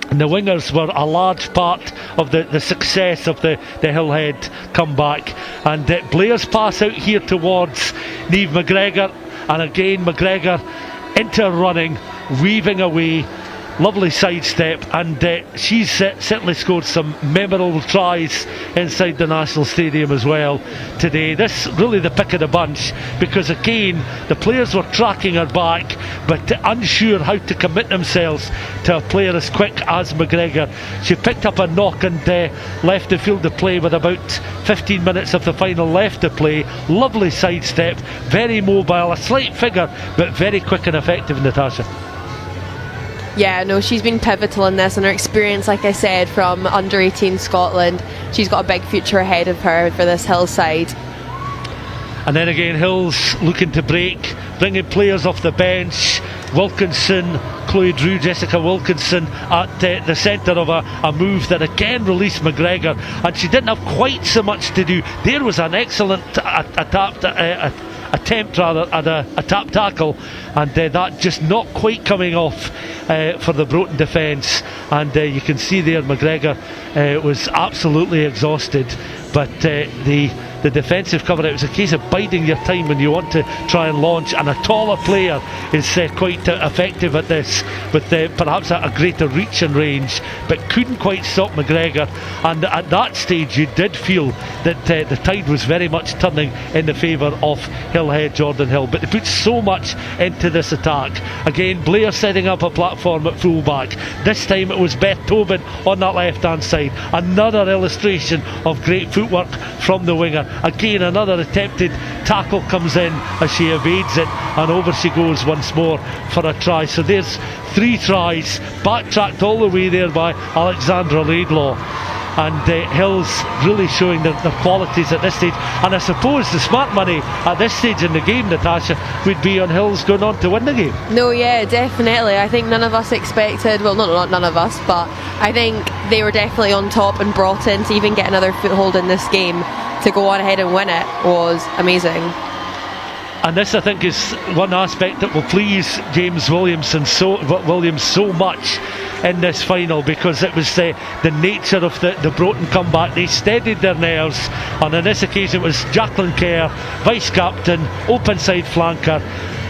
And the wingers were a large part of the success of the Hillhead comeback. And Blair's pass out here towards Niamh McGregor, and again McGregor into running, weaving away, lovely sidestep, and she's certainly scored some memorable tries inside the National Stadium as well today. This really the pick of the bunch, because again the players were tracking her back but unsure how to commit themselves to a player as quick as McGregor. She picked up a knock and left the field to play with about 15 minutes of the final left to play. Lovely sidestep, very mobile, a slight figure but very quick and effective, Natasha. Yeah, no, she's been pivotal in this, and her experience, like I said, from under 18 Scotland, she's got a big future ahead of her for this Hill side. And then again, Hill's looking to break, bringing players off the bench. Wilkinson, Chloe Drew, Jessica Wilkinson at the centre of a move that again released McGregor, and she didn't have quite so much to do. There was an excellent attempt at a tap tackle, and that just not quite coming off for the Broton defence. And you can see there McGregor was absolutely exhausted, but the defensive cover, it was a case of biding your time when you want to try and launch, and a taller player is quite effective at this, with perhaps a greater reach and range, but couldn't quite stop McGregor. And at that stage you did feel that the tide was very much turning in the favour of Hillhead Jordanhill, but they put so much into this attack. Again, Blair setting up a platform at fullback. This time it was Beth Tobin on that left hand side. Another illustration of great footwork from the winger. Again, another attempted tackle comes in as she evades it, and over she goes once more for a try. So there's 3 tries, backtracked all the way there by Alexandra Laidlaw. And Hill's really showing their qualities at this stage. And I suppose the smart money at this stage in the game, Natasha, would be on Hill's going on to win the game. No, yeah, definitely. I think none of us expected, well, not none of us, but I think they were definitely on top, and Broughton to even get another foothold in this game, to go on ahead and win it, was amazing. And this, I think, is one aspect that will please James Williams so much in this final, because it was the nature of the Broton comeback. They steadied their nerves, and on this occasion it was Jacqueline Kerr, vice captain, open side flanker,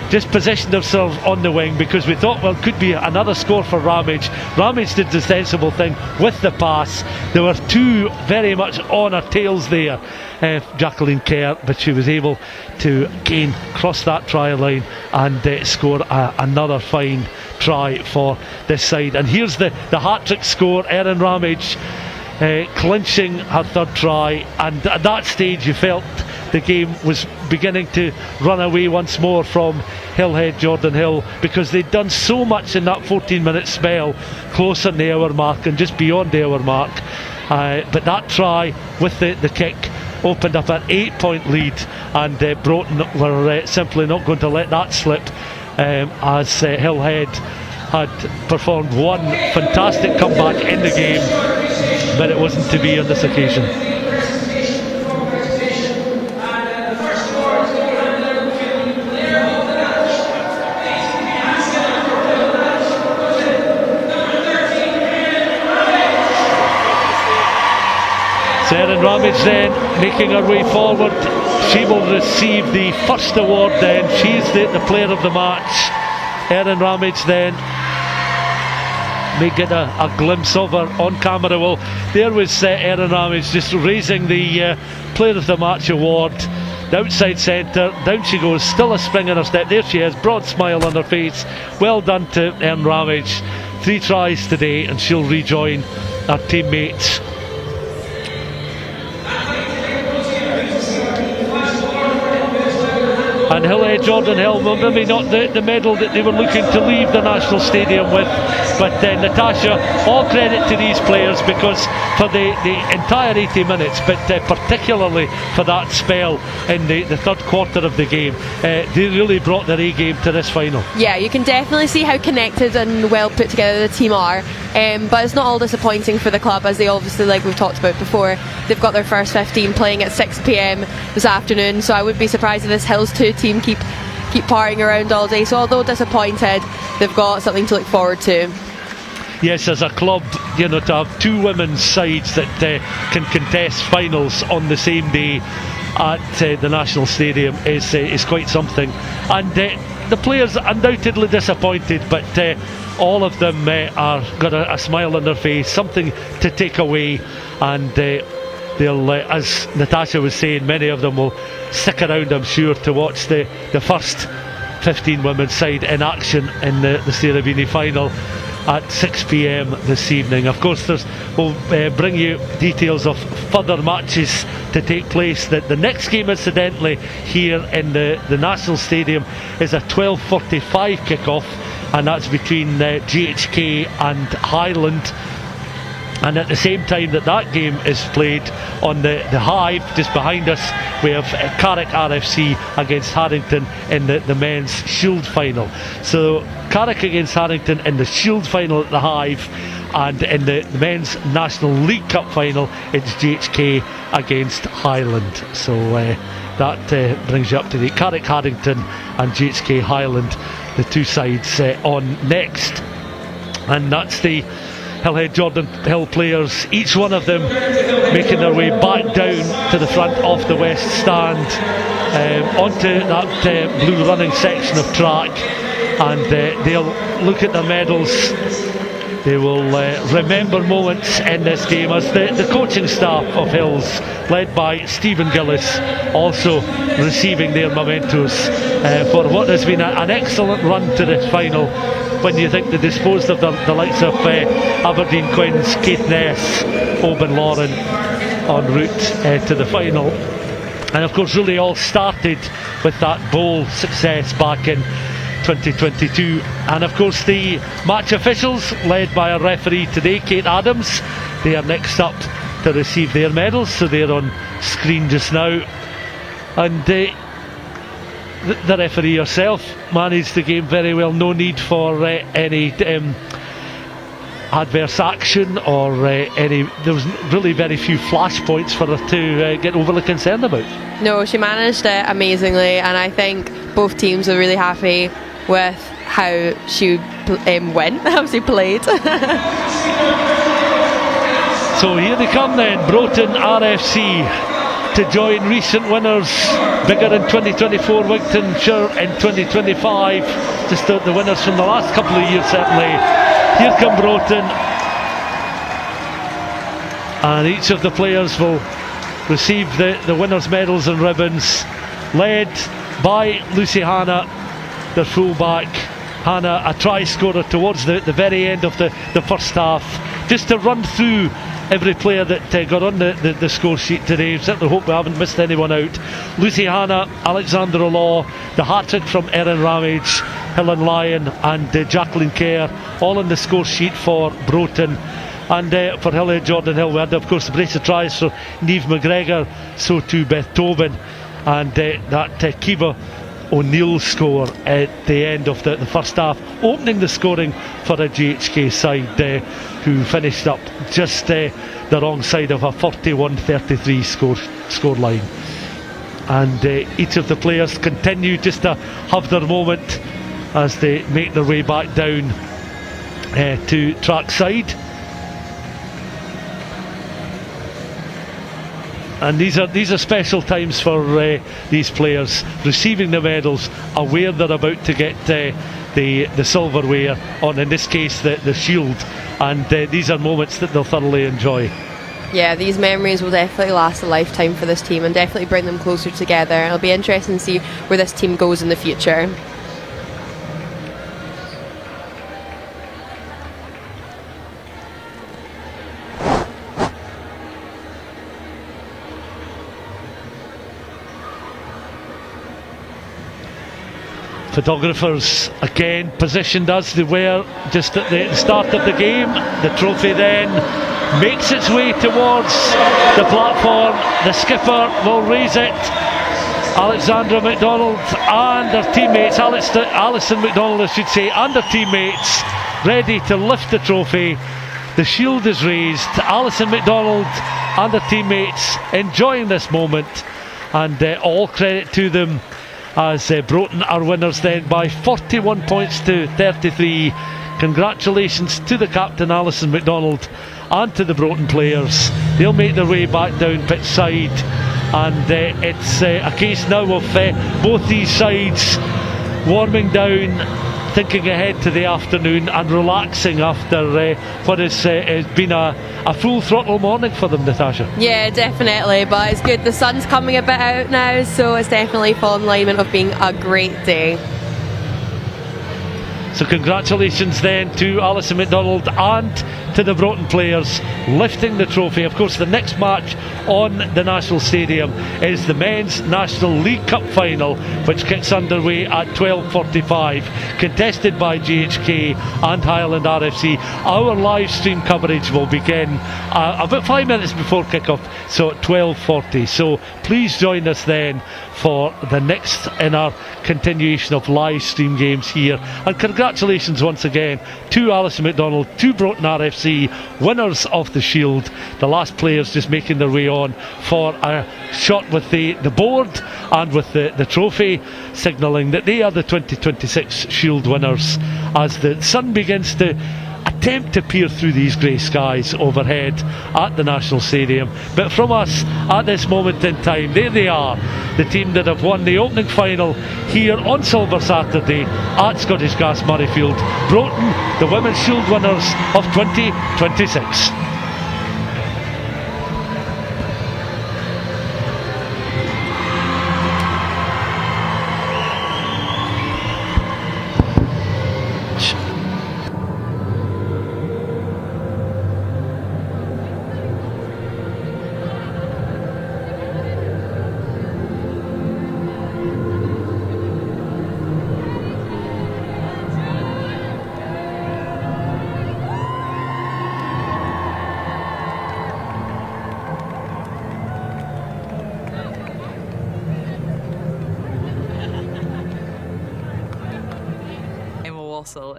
just positioned herself on the wing, because we thought, well, could be another score for Ramage. Ramage did the sensible thing with the pass. There were 2 very much on her tails there, Jacqueline Kerr, but she was able to again cross that try line and score another fine try for this side. And here's the hat-trick score, Erin Ramage clinching her 3rd try, and at that stage you felt the game was beginning to run away once more from Hillhead Jordanhill, because they'd done so much in that 14-minute spell, close on the hour mark and just beyond the hour mark. But that try with the kick opened up an 8-point lead, and Broton were simply not going to let that slip, as Hillhead had performed one fantastic comeback in the game, but it wasn't to be on this occasion. Sarah Ramage then making her way forward. She will receive the first award then. She's the player of the match. Erin Ramage then may get a glimpse of her on camera. Well, there was Erin Ramage just raising the player of the match award. The outside centre, down she goes, still a spring in her step. There she is, broad smile on her face. Well done to Erin Ramage. 3 tries today, and she'll rejoin her teammates. and Hillhead Jordanhill, well, maybe not the medal that they were looking to leave the National Stadium with, but Natasha, all credit to these players, because for the entire 80 minutes, but particularly for that spell in the third quarter of the game, they really brought their A game to this final. Yeah, you can definitely see how connected and well put together the team are, but it's not all disappointing for the club, as they obviously, like we've talked about before, they've got their first 15 playing at 6 p.m. this afternoon, so I would be surprised if this Hills 2 team keep partying around all day. So although disappointed, they've got something to look forward to. Yes, as a club, to have two women's sides that can contest finals on the same day at the National Stadium is quite something. And the players undoubtedly disappointed, but all of them are got a smile on their face, something to take away, and they'll, as Natasha was saying, many of them will stick around, I'm sure, to watch the first 15 women's side in action in the Sarah Beaney final at 6 p.m. this evening. Of course, we'll bring you details of further matches to take place. The next game, incidentally, here in the National Stadium is a 12:45 kick-off, and that's between GHK and Highland. And at the same time that game is played on the Hive, just behind us, we have Carrick RFC against Harrington in the men's Shield final. So Carrick against Harrington in the Shield final at the Hive, and in the men's National League Cup final, it's GHK against Highland. So that brings you up to the Carrick Harrington and GHK Highland, the two sides on next. And that's the Hillhead Jordanhill players, each one of them making their way back down to the front of the West Stand, onto that blue running section of track, and they'll look at their medals. They will remember moments in this game, as the coaching staff of Hills, led by Stephen Gillis, also receiving their mementos for what has been an excellent run to this final, when you think they disposed of the likes of Aberdeen Quins, Caithness, Oban Lauren en route to the final. And of course really all started with that bowl success back in 2022. And of course the match officials, led by our referee today, Kate Adams, they are next up to receive their medals, so they're on screen just now. And the referee herself managed the game very well. No need for any adverse action or there was really very few flashpoints for her to get overly concerned about. No, she managed it amazingly, and I think both teams are really happy with how she went, how she played. So here they come then, Broton RFC, to join recent winners, Biggar in 2024, Wigtonshire in 2025, just the winners from the last couple of years certainly. Here come Broton, and each of the players will receive the winners' medals and ribbons, led by Lucy Hannah, their full-back. Hannah, a try scorer towards the very end of the first half. Just to run through every player that got on the score sheet today, certainly hope we haven't missed anyone out. Lucy Hannah, Alexandra Law, the hat-trick from Erin Ramage, Helen Lyon and Jacqueline Kerr, all on the score sheet for Broton. And for Hillhead Jordanhill we had, of course, the brace of tries for Niamh McGregor, so too Beth Tobin, and that Kiva O'Neill score at the end of the first half, opening the scoring for a GHK side who finished up just the wrong side of a 41-33 scoreline. And each of the players continue just to have their moment as they make their way back down to trackside. And these are special times for these players, receiving the medals, aware they're about to get the silverware on, in this case the shield, and these are moments that they'll thoroughly enjoy. Yeah, these memories will definitely last a lifetime for this team and definitely bring them closer together. It'll be interesting to see where this team goes in the future. Photographers again positioned as they were just at the start of the game. The trophy then makes its way towards the platform. The skipper will raise it. Alexandra McDonald and her teammates, Alison McDonald I should say, and her teammates ready to lift the trophy. The shield is raised. Alison McDonald and her teammates enjoying this moment, and all credit to them as Broton are winners then by 41 points to 33. Congratulations to the captain Alison McDonald and to the Broton players. They'll make their way back down pitch side, and it's a case now of both these sides warming down, thinking ahead to the afternoon and relaxing after what has been a full throttle morning for them, Natasha. Yeah, definitely, but it's good. The sun's coming a bit out now, so it's definitely fallen alignment of being a great day. So congratulations then to Alison McDonald and to the Broton players lifting the trophy. Of course, the next match on the National Stadium is the Men's National League Cup Final, which kicks underway at 12:45, contested by GHK and Highland RFC. Our live stream coverage will begin about 5 minutes before kick-off, so at 12:40. So please join us then for the next in our continuation of live stream games here. And congratulations once again to Alison McDonald, to Broton RFC, winners of the Shield. The last players just making their way on for a shot with the board and with the trophy, signalling that they are the 2026 Shield winners as the sun begins to attempt to peer through these grey skies overhead at the National Stadium. But from us at this moment in time, there they are, the team that have won the opening final here on Silver Saturday at Scottish Gas Murrayfield. Broton, the Women's Shield winners of 2026.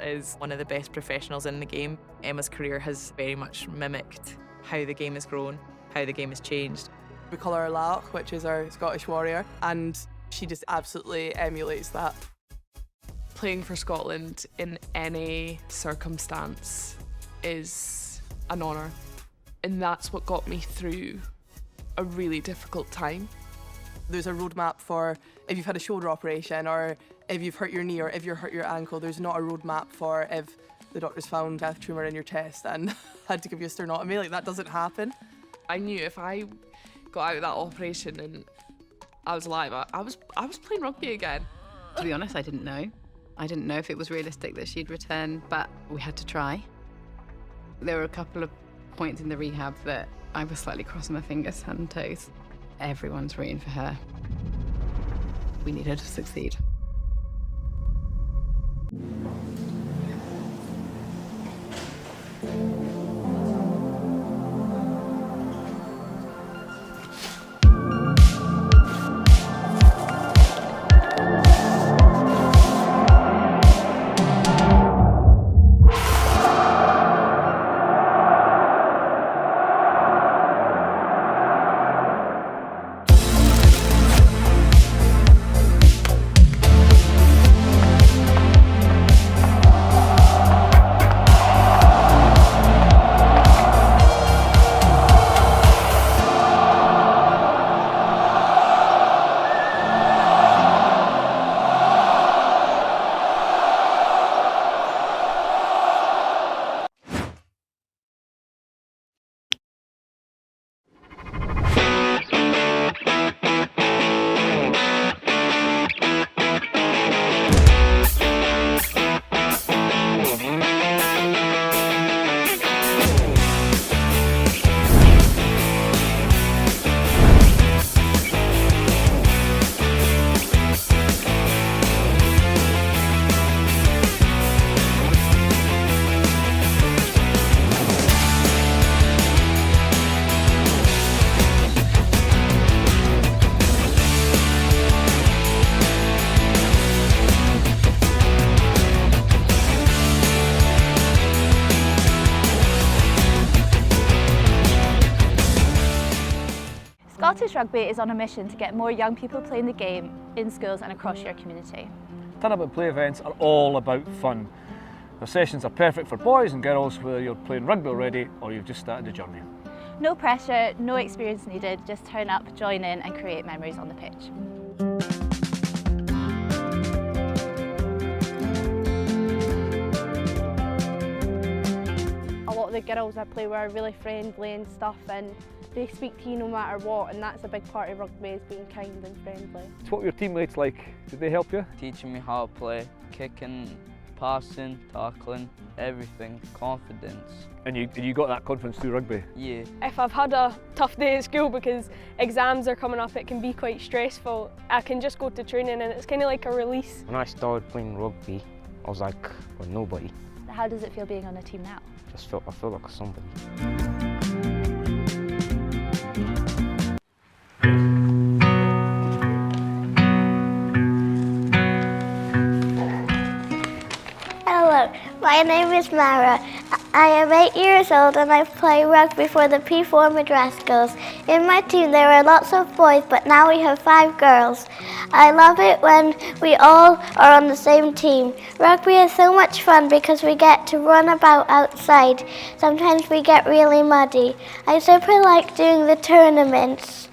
Is one of the best professionals in the game. Emma's career has very much mimicked how the game has grown, how the game has changed. We call her Laoch, which is our Scottish warrior, and she just absolutely emulates that. Playing for Scotland in any circumstance is an honour, and that's what got me through a really difficult time. There's a roadmap for if you've had a shoulder operation, or if you've hurt your knee, or if you've hurt your ankle. There's not a roadmap for if the doctors found a tumour in your chest and had to give you a sternotomy. Like, that doesn't happen. I knew if I got out of that operation and I was alive, I was playing rugby again. To be honest, I didn't know. I didn't know if it was realistic that she'd return, but we had to try. There were a couple of points in the rehab that I was slightly crossing my fingers and toes. Everyone's rooting for her. We need her to succeed. Scottish Rugby is on a mission to get more young people playing the game in schools and across your community. Turn-up play events are all about fun. The sessions are perfect for boys and girls, whether you're playing rugby already or you've just started the journey. No pressure, no experience needed, just turn up, join in and create memories on the pitch. A lot of the girls I play with are really friendly and stuff, and they speak to you no matter what, and that's a big part of rugby, is being kind and friendly. What were your teammates like? Did they help you? Teaching me how to play, kicking, passing, tackling, everything, confidence. And you got that confidence through rugby? Yeah. If I've had a tough day at school because exams are coming up, it can be quite stressful, I can just go to training and it's kind of like a release. When I started playing rugby, I was like, well, nobody. How does it feel being on a team now? I feel like somebody. Hello, my name is Mara. I am 8 years old and I play rugby for the P4 Madras girls. In my team there are lots of boys, but now we have 5 girls. I love it when we all are on the same team. Rugby is so much fun because we get to run about outside. Sometimes we get really muddy. I super like doing the tournaments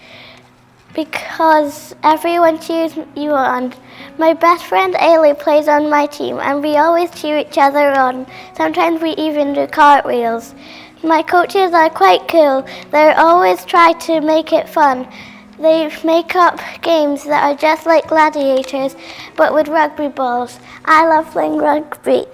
because everyone cheers you on. My best friend Ailey plays on my team and we always cheer each other on. Sometimes we even do cartwheels. My coaches are quite cool. They always try to make it fun. They make up games that are just like gladiators, but with rugby balls. I love playing rugby.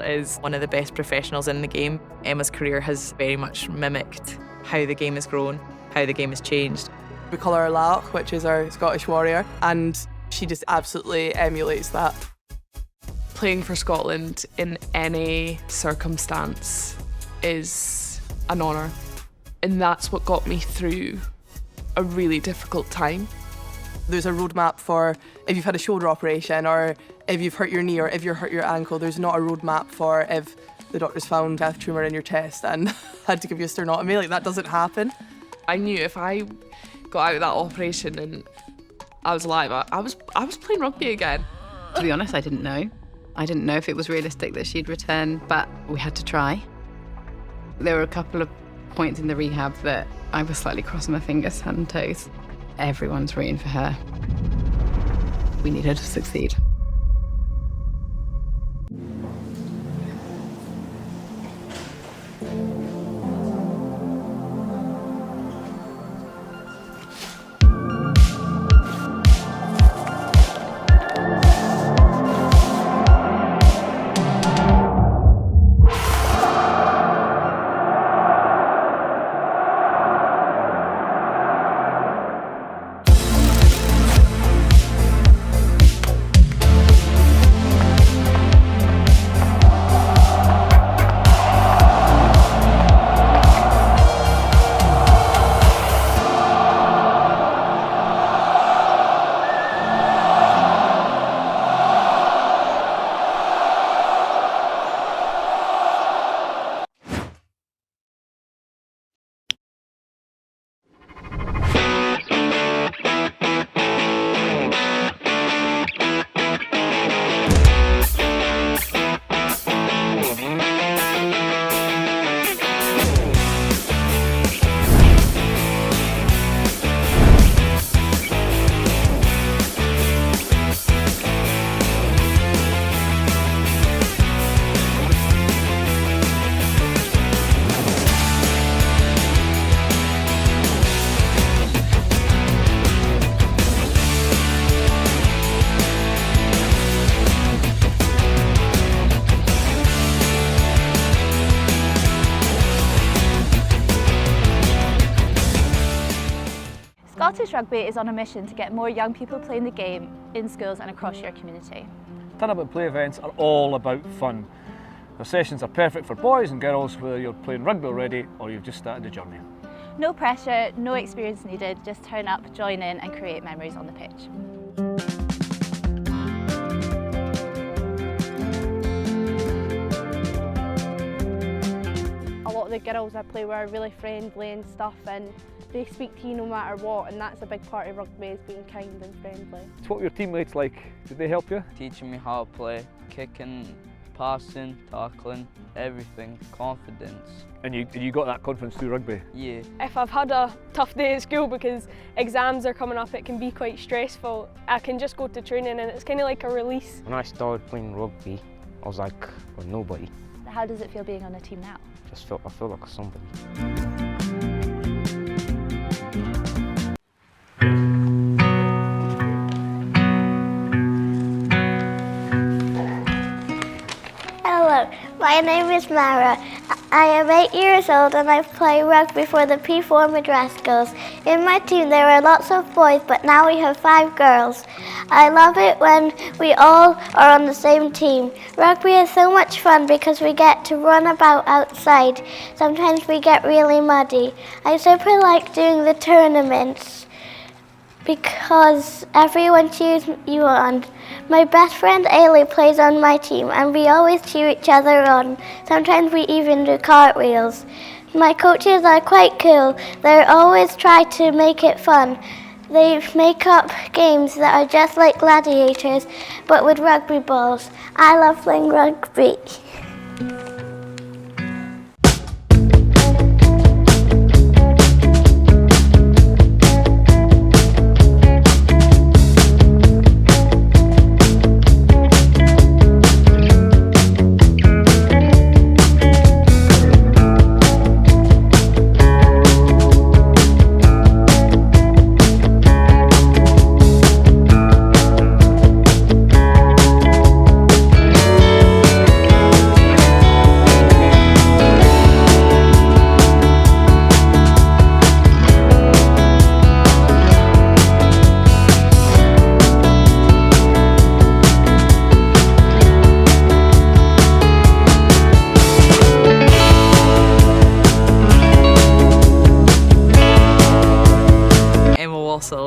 Is one of the best professionals in the game. Emma's career has very much mimicked how the game has grown, how the game has changed. We call her Laoch, which is our Scottish warrior, and she just absolutely emulates that. Playing for Scotland in any circumstance is an honour, and that's what got me through a really difficult time. There's a roadmap for if you've had a shoulder operation or if you've hurt your knee or if you've hurt your ankle. There's not a roadmap for if the doctors found a death tumour in your chest and had to give you a sternotomy. Like, that doesn't happen. I knew if I got out of that operation and I was alive, I was playing rugby again. To be honest, I didn't know. I didn't know if it was realistic that she'd return, but we had to try. There were a couple of points in the rehab that I was slightly crossing my fingers and toes. Everyone's rooting for her. We need her to succeed. Scottish Rugby is on a mission to get more young people playing the game in schools and across your community. Turn-up and play events are all about fun. The sessions are perfect for boys and girls, whether you're playing rugby already or you've just started the journey. No pressure, no experience needed, just turn up, join in and create memories on the pitch. A lot of the girls I play with are really friendly and stuff, and they speak to you no matter what, and that's a big part of rugby, is being kind and friendly. What were your teammates like? Did they help you? Teaching me how to play, kicking, passing, tackling, everything, confidence. And you got that confidence through rugby? Yeah. If I've had a tough day at school because exams are coming up, it can be quite stressful. I can just go to training and it's kind of like a release. When I started playing rugby, I was like, well, nobody. How does it feel being on a team now? I feel like somebody. Hello, my name is Mara. I am 8 years old and I play rugby for the P4 Madras girls. In my team there are lots of boys, but now we have 5 girls. I love it when we all are on the same team. Rugby is so much fun because we get to run about outside. Sometimes we get really muddy. I super like doing the tournaments because everyone cheers you on. My best friend Ailey plays on my team and we always cheer each other on. Sometimes we even do cartwheels. My coaches are quite cool. They always try to make it fun. They make up games that are just like gladiators, but with rugby balls. I love playing rugby.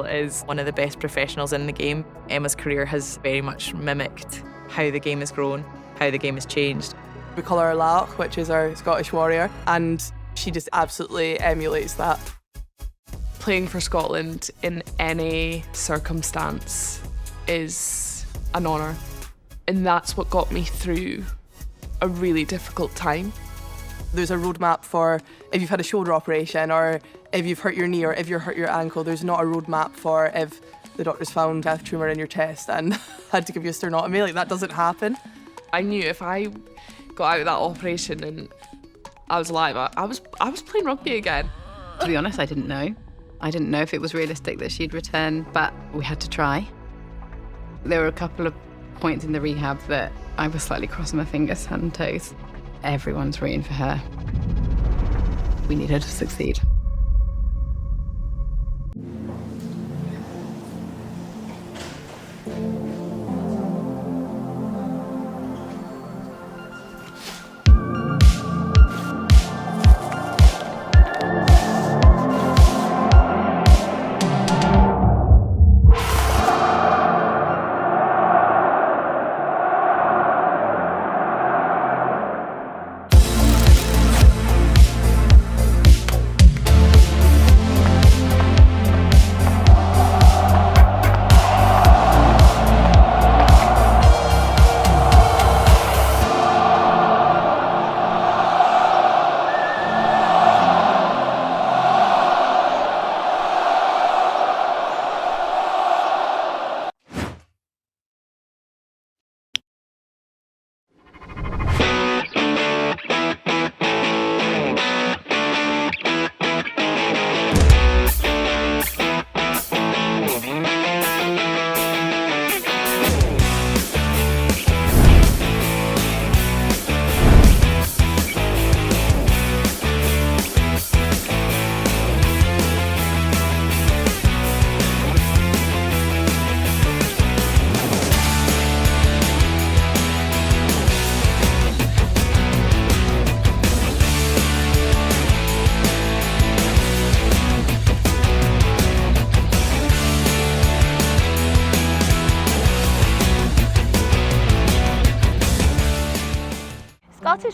Is one of the best professionals in the game. Emma's career has very much mimicked how the game has grown, how the game has changed. We call her Laoch, which is our Scottish warrior, and she just absolutely emulates that. Playing for Scotland in any circumstance is an honour, and that's what got me through a really difficult time. There's a roadmap for if you've had a shoulder operation or if you've hurt your knee or if you've hurt your ankle. There's not a roadmap for if the doctors found a tumour in your chest and had to give you a sternotomy. Like, that doesn't happen. I knew if I got out of that operation and I was alive, I was playing rugby again. To be honest, I didn't know. I didn't know if it was realistic that she'd return, but we had to try. There were a couple of points in the rehab that I was slightly crossing my fingers and toes. Everyone's rooting for her. We need her to succeed.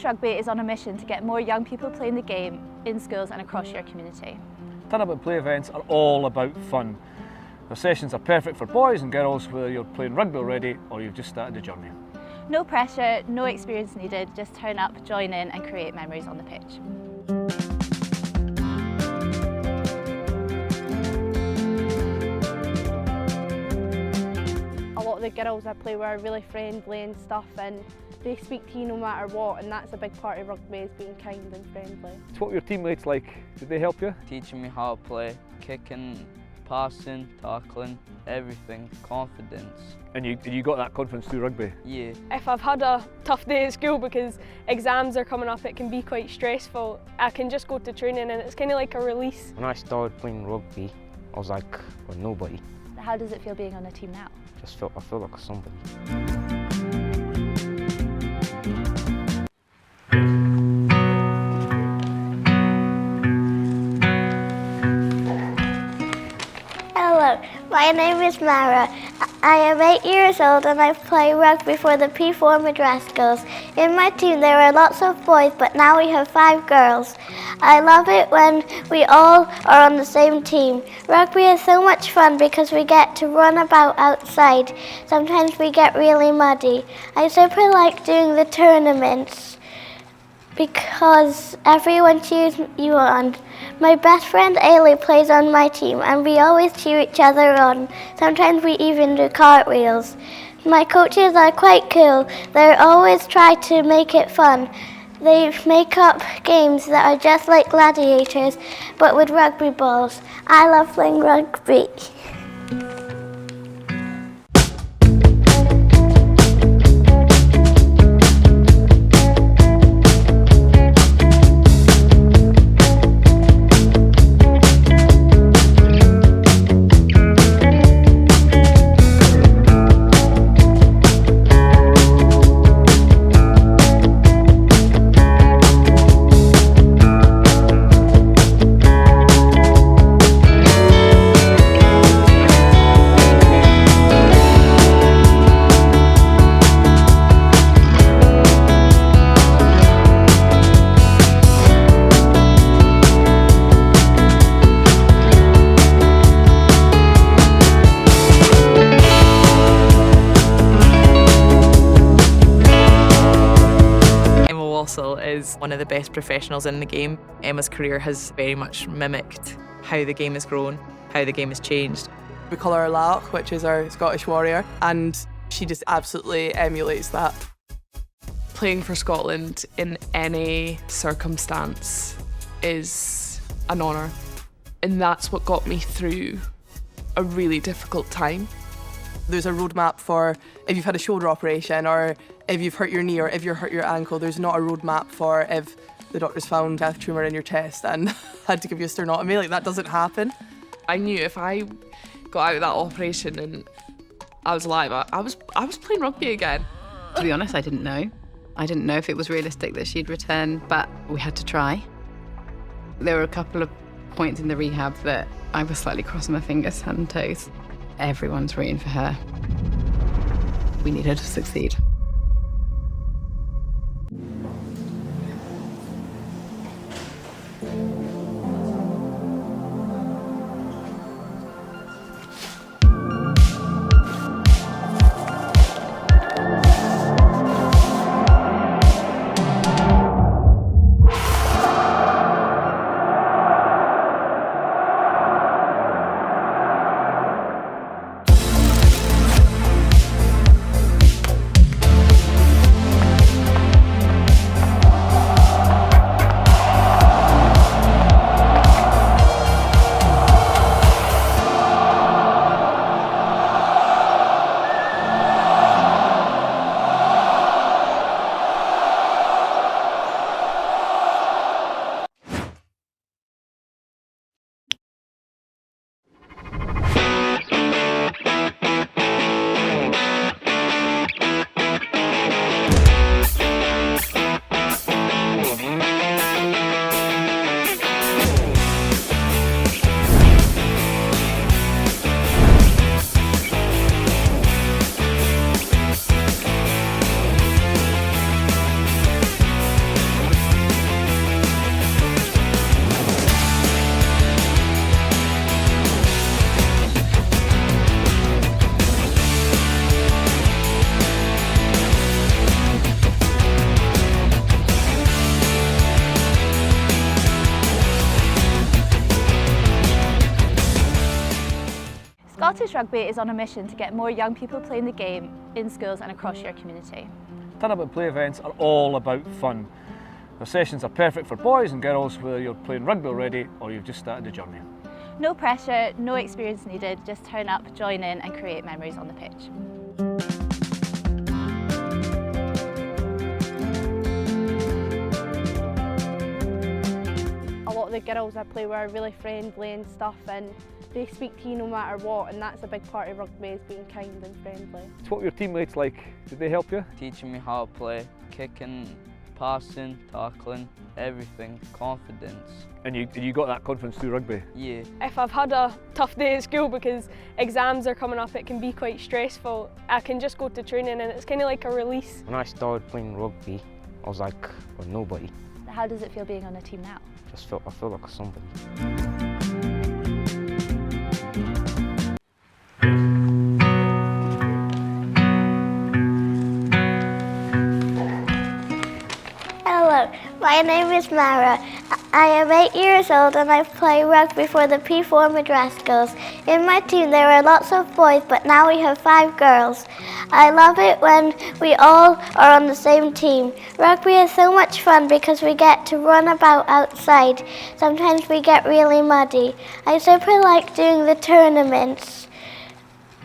Rugby is on a mission to get more young people playing the game in schools and across your community. Turn-up and play events are all about fun. The sessions are perfect for boys and girls, whether you're playing rugby already or you've just started the journey. No pressure, no experience needed, just turn up, join in and create memories on the pitch. A lot of the girls I play with are really friendly and stuff, and they speak to you no matter what, and that's a big part of rugby, is being kind and friendly. What were your teammates like? Did they help you? Teaching me how to play, kicking, passing, tackling, everything, confidence. And you got that confidence through rugby? Yeah. If I've had a tough day at school because exams are coming up, it can be quite stressful. I can just go to training and it's kind of like a release. When I started playing rugby, I was like, well, nobody. How does it feel being on a team now? I feel like somebody. Hello, my name is Mara. I am 8 years old and I play rugby for the P4 Madrascals. In my team there are lots of boys, but now we have 5 girls. I love it when we all are on the same team. Rugby is so much fun because we get to run about outside. Sometimes we get really muddy. I super like doing the tournaments because everyone cheers you on. My best friend Ailey plays on my team and we always cheer each other on. Sometimes we even do cartwheels. My coaches are quite cool. They always try to make it fun. They make up games that are just like gladiators, but with rugby balls. I love playing rugby. Is one of the best professionals in the game. Emma's career has very much mimicked how the game has grown, how the game has changed. We call her Laoch, which is our Scottish warrior, and she just absolutely emulates that. Playing for Scotland in any circumstance is an honour, and that's what got me through a really difficult time. There's a roadmap for if you've had a shoulder operation or if you've hurt your knee or if you've hurt your ankle. There's not a roadmap for if the doctors found a tumour in your chest and had to give you a sternotomy. Like, that doesn't happen. I knew if I got out of that operation and I was alive, I was playing rugby again. To be honest, I didn't know. I didn't know if it was realistic that she'd return, but we had to try. There were a couple of points in the rehab that I was slightly crossing my fingers and toes. Everyone's rooting for her. We need her to succeed. Scottish Rugby is on a mission to get more young people playing the game in schools and across your community. Turn-up and play events are all about fun. The sessions are perfect for boys and girls, whether you're playing rugby already or you've just started the journey. No pressure, no experience needed, just turn up, join in and create memories on the pitch. A lot of the girls I play with are really friendly and stuff, and they speak to you no matter what, and that's a big part of rugby, is being kind and friendly. What were your teammates like? Did they help you? Teaching me how to play, kicking, passing, tackling, everything, confidence. And you got that confidence through rugby? Yeah. If I've had a tough day at school because exams are coming up, it can be quite stressful. I can just go to training and it's kind of like a release. When I started playing rugby, I was like, well, nobody. How does it feel being on a team now? I feel like somebody. Hello, my name is Mara. I am 8 years old and I play rugby for the P4 Madrascals. In my team there are lots of boys, but now we have 5 girls. I love it when we all are on the same team. Rugby is so much fun because we get to run about outside. Sometimes we get really muddy. I super like doing the tournaments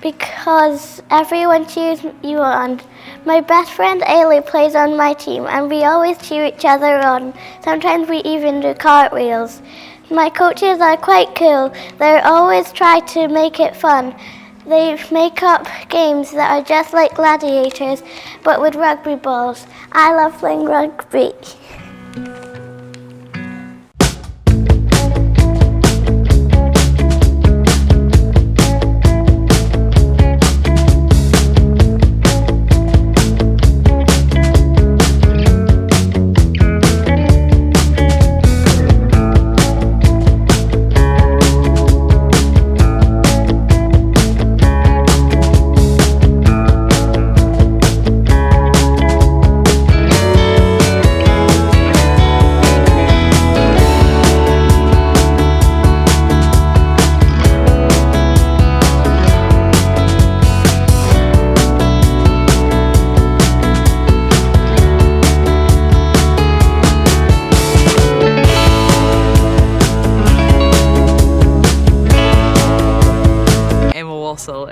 because everyone cheers you on. My best friend Ailey plays on my team and we always cheer each other on. Sometimes we even do cartwheels. My coaches are quite cool. They always try to make it fun. They make up games that are just like gladiators, but with rugby balls. I love playing rugby.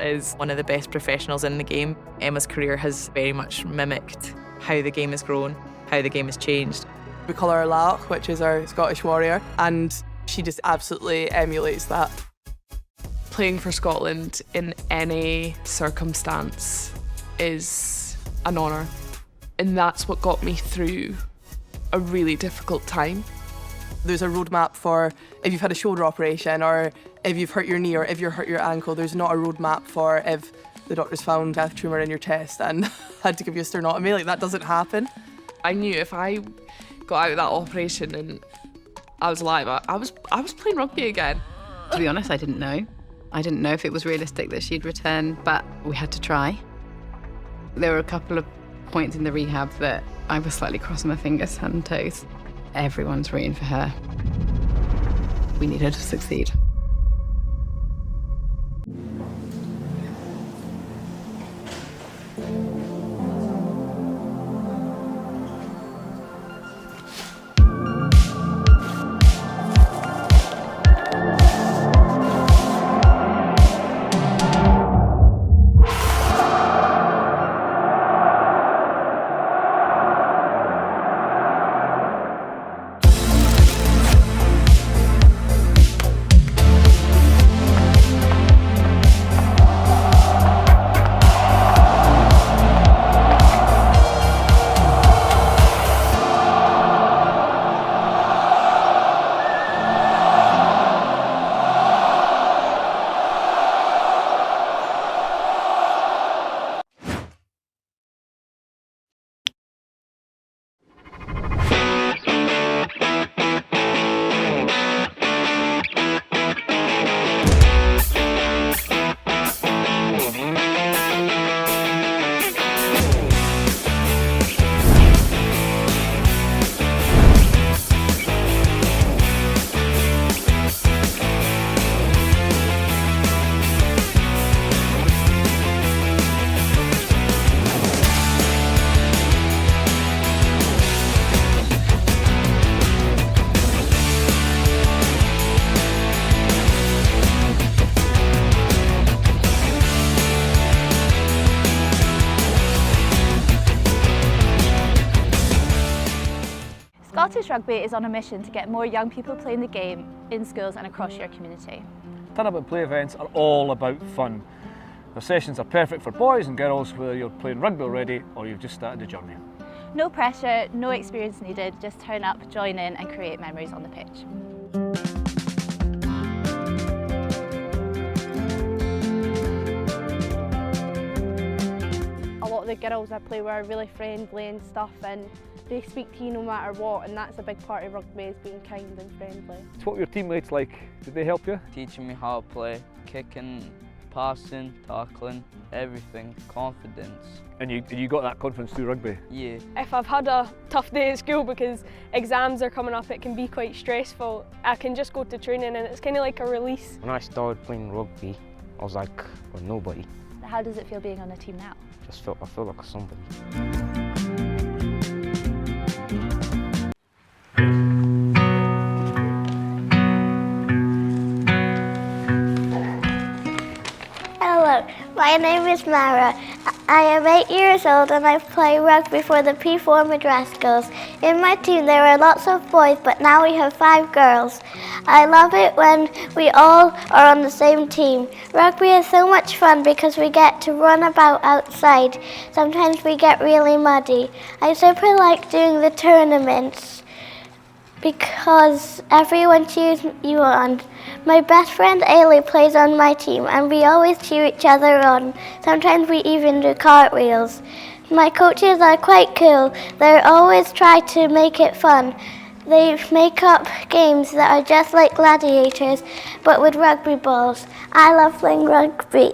Is one of the best professionals in the game. Emma's career has very much mimicked how the game has grown, how the game has changed. We call her Laoch, which is our Scottish warrior, and she just absolutely emulates that. Playing for Scotland in any circumstance is an honour, and that's what got me through a really difficult time. There's a roadmap for if you've had a shoulder operation or if you've hurt your knee or if you've hurt your ankle. There's not a roadmap for if the doctors found a tumour in your chest and had to give you a sternotomy. Like, that doesn't happen. I knew if I got out of that operation and I was alive, I was playing rugby again. To be honest, I didn't know. I didn't know if it was realistic that she'd return, but we had to try. There were a couple of points in the rehab that I was slightly crossing my fingers and toes. Everyone's rooting for her. We need her to succeed. Rugby is on a mission to get more young people playing the game in schools and across your community. Turn-up and play events are all about fun. The sessions are perfect for boys and girls, whether you're playing rugby already or you've just started the journey. No pressure, no experience needed, just turn up, join in and create memories on the pitch. A lot of the girls I play with are really friendly and stuff, and they speak to you no matter what, and that's a big part of rugby, is being kind and friendly. What were your teammates like? Did they help you? Teaching me how to play, kicking, passing, tackling, everything, confidence. And you got that confidence through rugby? Yeah. If I've had a tough day at school because exams are coming up, it can be quite stressful. I can just go to training and it's kind of like a release. When I started playing rugby, I was like, well, nobody. How does it feel being on a team now? I feel like somebody. Hello, my name is Mara. I am 8 years old and I play rugby for the P4 Madras girls. In my team there are lots of boys, but now we have 5 girls. I love it when we all are on the same team. Rugby is so much fun because we get to run about outside. Sometimes we get really muddy. I super like doing the tournaments because everyone cheers you on. My best friend Ailey plays on my team and we always cheer each other on. Sometimes we even do cartwheels. My coaches are quite cool. They always try to make it fun. They make up games that are just like gladiators, but with rugby balls. I love playing rugby.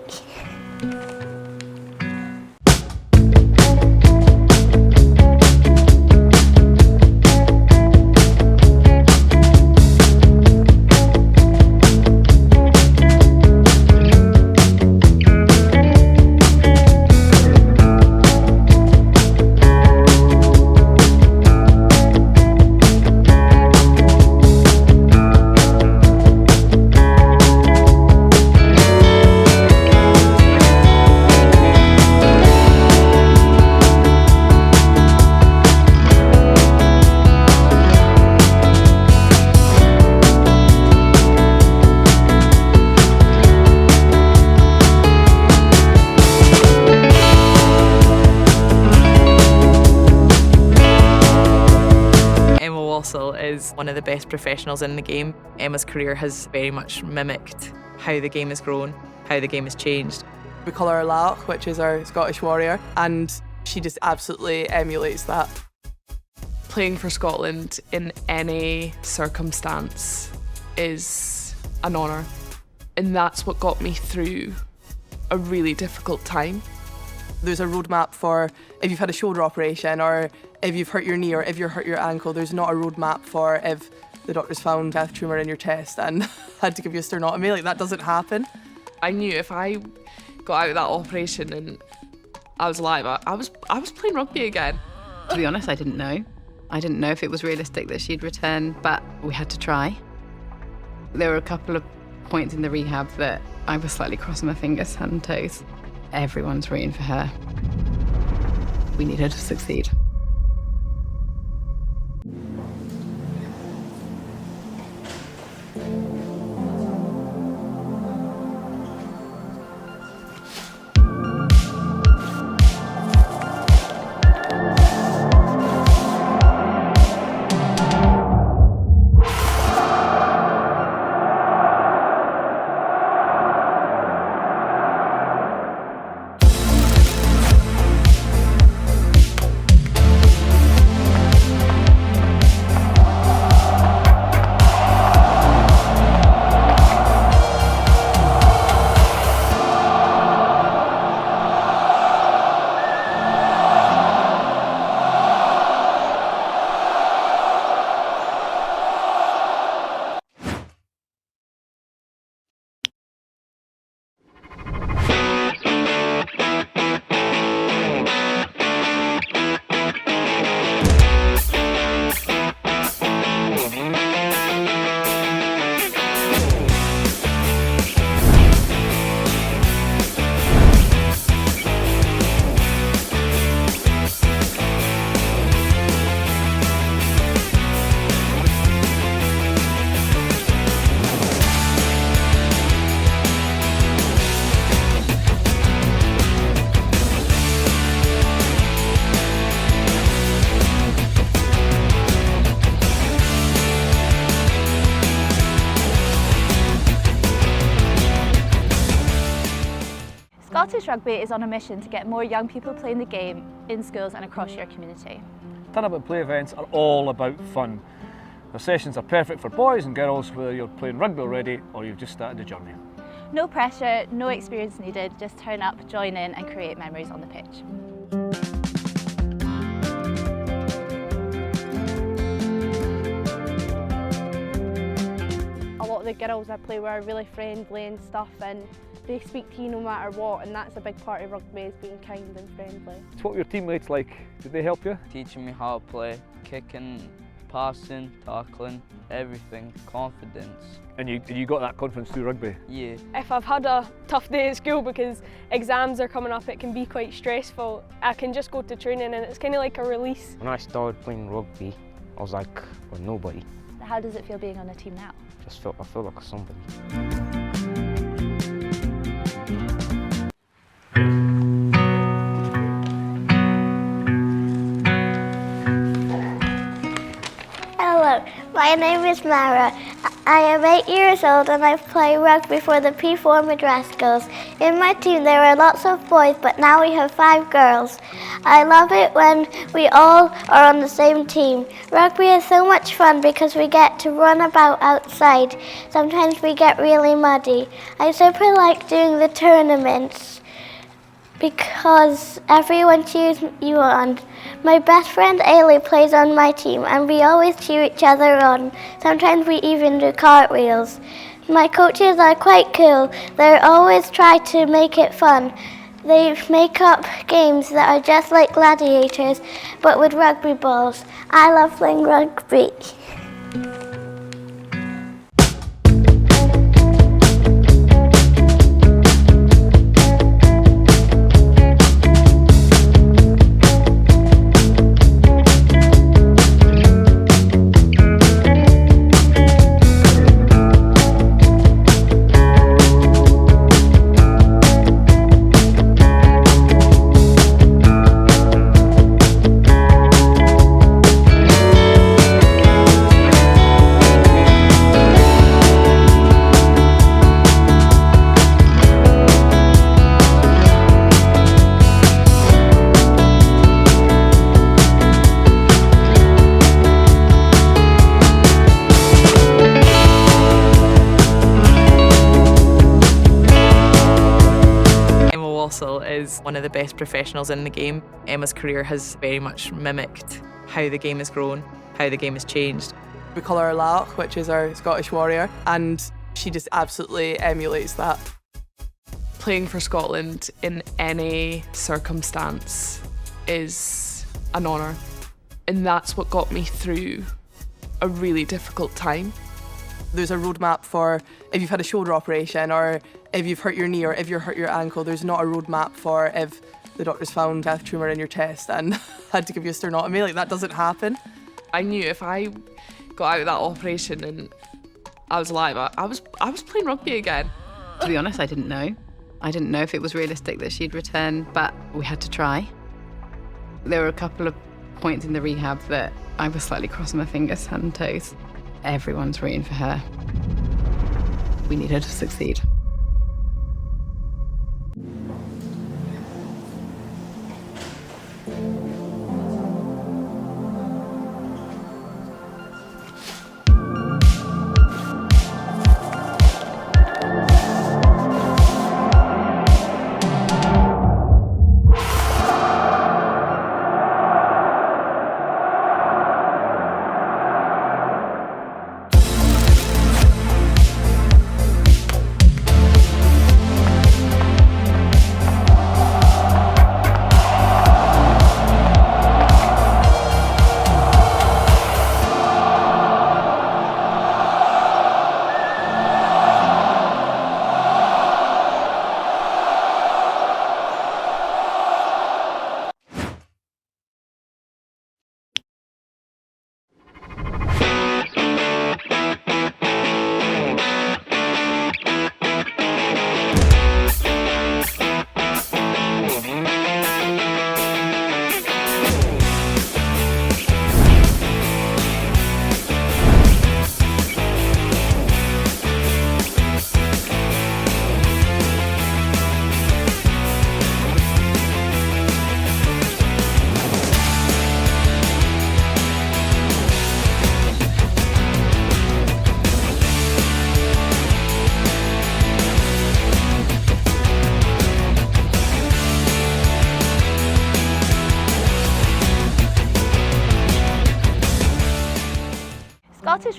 Is one of the best professionals in the game. Emma's career has very much mimicked how the game has grown, how the game has changed. We call her Laoch, which is our Scottish warrior, and she just absolutely emulates that. Playing for Scotland in any circumstance is an honour, and that's what got me through a really difficult time. There's a roadmap for if you've had a shoulder operation or if you've hurt your knee or if you've hurt your ankle. There's not a roadmap for if the doctors found a tumour in your chest and had to give you a sternotomy. Like, that doesn't happen. I knew if I got out of that operation and I was alive, I was playing rugby again. To be honest, I didn't know. I didn't know if it was realistic that she'd return, but we had to try. There were a couple of points in the rehab that I was slightly crossing my fingers and toes. Everyone's rooting for her. We need her to succeed. Scottish Rugby is on a mission to get more young people playing the game in schools and across your community. Turn-up and play events are all about fun. The sessions are perfect for boys and girls, whether you're playing rugby already or you've just started the journey. No pressure, no experience needed, just turn up, join in and create memories on the pitch. A lot of the girls I play with are really friendly and stuff, and they speak to you no matter what, and that's a big part of rugby, is being kind and friendly. What were your teammates like? Did they help you? Teaching me how to play, kicking, passing, tackling, everything, confidence. And you got that confidence through rugby? Yeah. If I've had a tough day at school because exams are coming up, it can be quite stressful, I can just go to training and it's kind of like a release. When I started playing rugby, I was like, well, nobody. How does it feel being on a team now? I feel like somebody. Hello, my name is Mara. I am 8 years old and I play rugby for the P4 Madras girls. In my team there are lots of boys, but now we have 5 girls. I love it when we all are on the same team. Rugby is so much fun because we get to run about outside. Sometimes we get really muddy. I super like doing the tournaments because everyone cheers you on. My best friend Ailey plays on my team and we always cheer each other on. Sometimes we even do cartwheels. My coaches are quite cool. They always try to make it fun. They make up games that are just like gladiators, but with rugby balls. I love playing rugby. Is one of the best professionals in the game. Emma's career has very much mimicked how the game has grown, how the game has changed. We call her Lach, which is our Scottish warrior, and she just absolutely emulates that. Playing for Scotland in any circumstance is an honour, and that's what got me through a really difficult time. There's a roadmap for if you've had a shoulder operation or if you've hurt your knee or if you've hurt your ankle. There's not a roadmap for if the doctors found a tumour in your chest and had to give you a sternotomy. Like, that doesn't happen. I knew if I got out of that operation and I was alive, I was playing rugby again. To be honest, I didn't know. I didn't know if it was realistic that she'd return, but we had to try. There were a couple of points in the rehab that I was slightly crossing my fingers and toes. Everyone's rooting for her. We need her to succeed.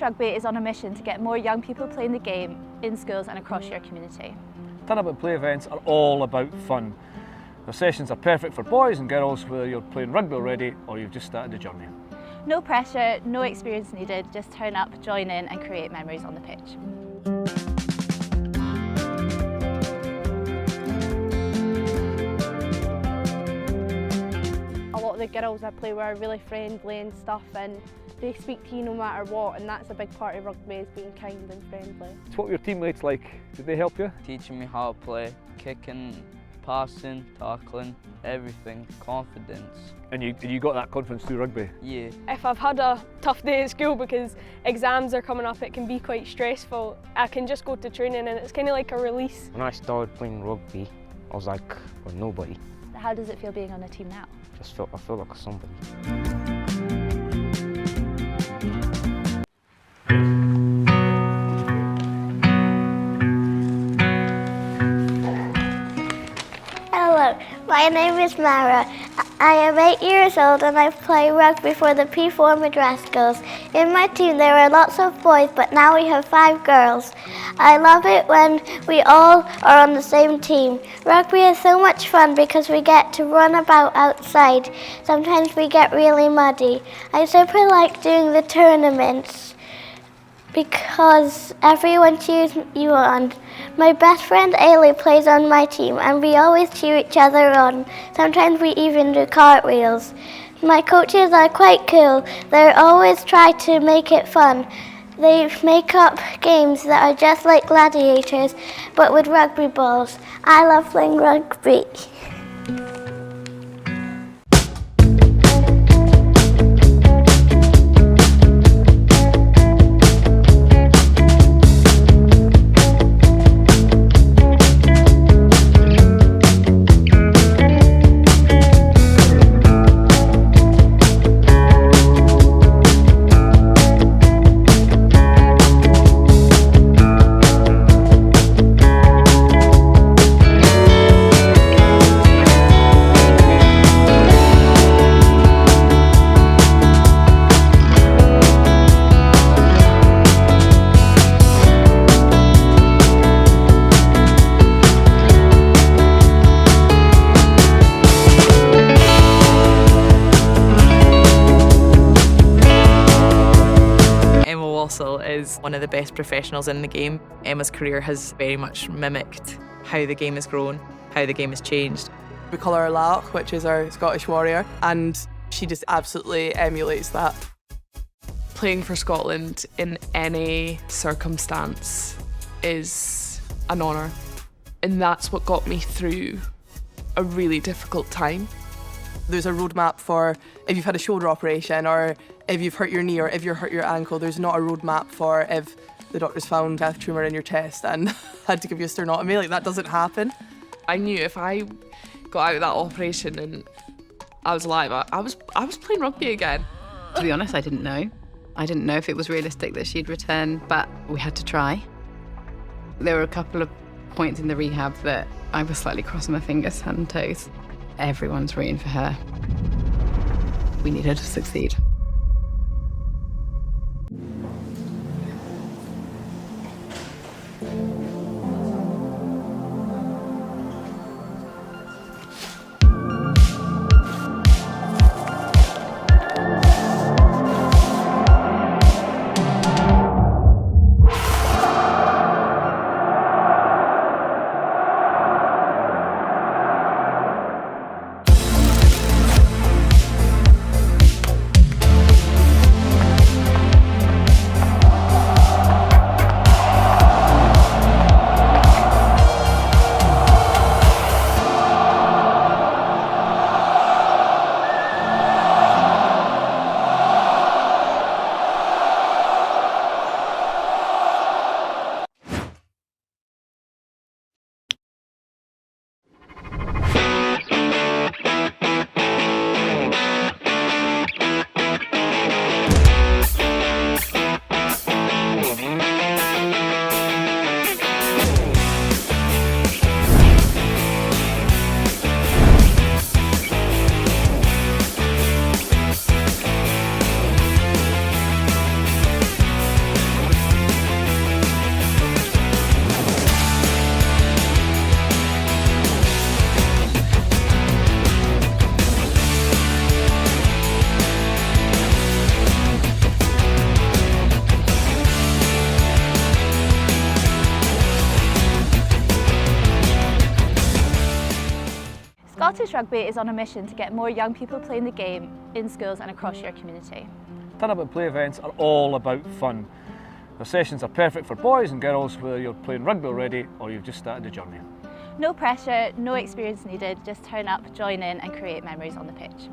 Scottish Rugby is on a mission to get more young people playing the game in schools and across your community. Turnabout play events are all about fun. The sessions are perfect for boys and girls, whether you're playing rugby already or you've just started the journey. No pressure, no experience needed, just turn up, join in and create memories on the pitch. A lot of the girls I play with are really friendly and stuff, and they speak to you no matter what, and that's a big part of rugby, is being kind and friendly. What were your teammates like? Did they help you? Teaching me how to play, kicking, passing, tackling, everything, confidence. And you got that confidence through rugby? Yeah. If I've had a tough day at school because exams are coming up, it can be quite stressful. I can just go to training and it's kind of like a release. When I started playing rugby, I was like, well, nobody. How does it feel being on a team now? I feel like somebody. Hello, my name is Mara. I am 8 years old and I play rugby for the P4 Madras girls. In my team there are lots of boys, but now we have 5 girls. I love it when we all are on the same team. Rugby is so much fun because we get to run about outside. Sometimes we get really muddy. I super like doing the tournaments because everyone cheers you on. My best friend Ailey plays on my team and we always cheer each other on. Sometimes we even do cartwheels. My coaches are quite cool. They always try to make it fun. They make up games that are just like gladiators, but with rugby balls. I love playing rugby. Is one of the best professionals in the game. Emma's career has very much mimicked how the game has grown, how the game has changed. We call her Laoch, which is our Scottish warrior, and she just absolutely emulates that. Playing for Scotland in any circumstance is an honour, and that's what got me through a really difficult time. There's a roadmap for if you've had a shoulder operation or if you've hurt your knee or if you've hurt your ankle. There's not a roadmap for if the doctors found a death tumour in your chest and had to give you a sternotomy. Like, that doesn't happen. I knew if I got out of that operation and I was alive, I was playing rugby again. To be honest, I didn't know. I didn't know if it was realistic that she'd return, but we had to try. There were a couple of points in the rehab that I was slightly crossing my fingers and toes. Everyone's rooting for her. We need her to succeed. Scottish Rugby is on a mission to get more young people playing the game in schools and across your community. Turn Up and Play events are all about fun. The sessions are perfect for boys and girls, whether you're playing rugby already or you've just started the journey. No pressure, no experience needed, just turn up, join in and create memories on the pitch.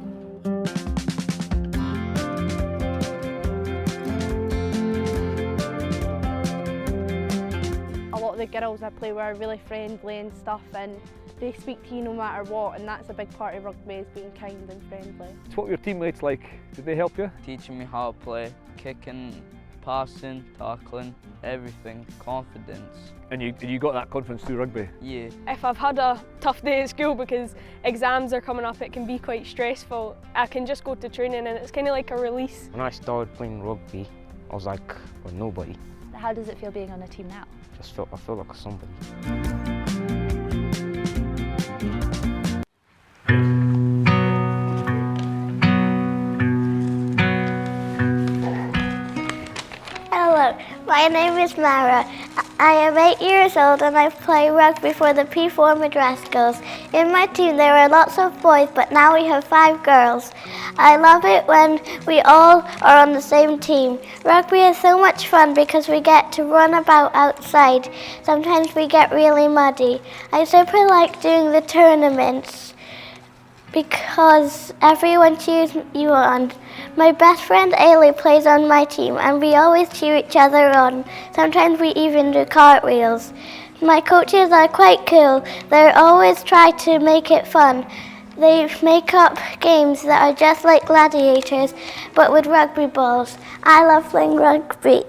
A lot of the girls I play with are really friendly and stuff, and they speak to you no matter what, and that's a big part of rugby, is being kind and friendly. What were your teammates like? Did they help you? Teaching me how to play, kicking, passing, tackling, everything, confidence. And you got that confidence through rugby? Yeah. If I've had a tough day at school because exams are coming up, it can be quite stressful. I can just go to training and it's kind of like a release. When I started playing rugby, I was like nobody. How does it feel being on a team now? I feel like somebody. Hello, my name is Mara. I am 8 years old and I play rugby for the P4 Madras girls. In my team there are lots of boys, but now we have 5 girls. I love it when we all are on the same team. Rugby is so much fun because we get to run about outside. Sometimes we get really muddy. I super like doing the tournaments because everyone cheers you on. My best friend Ailey plays on my team and we always cheer each other on. Sometimes we even do cartwheels. My coaches are quite cool. They always try to make it fun. They make up games that are just like gladiators, but with rugby balls. I love playing rugby.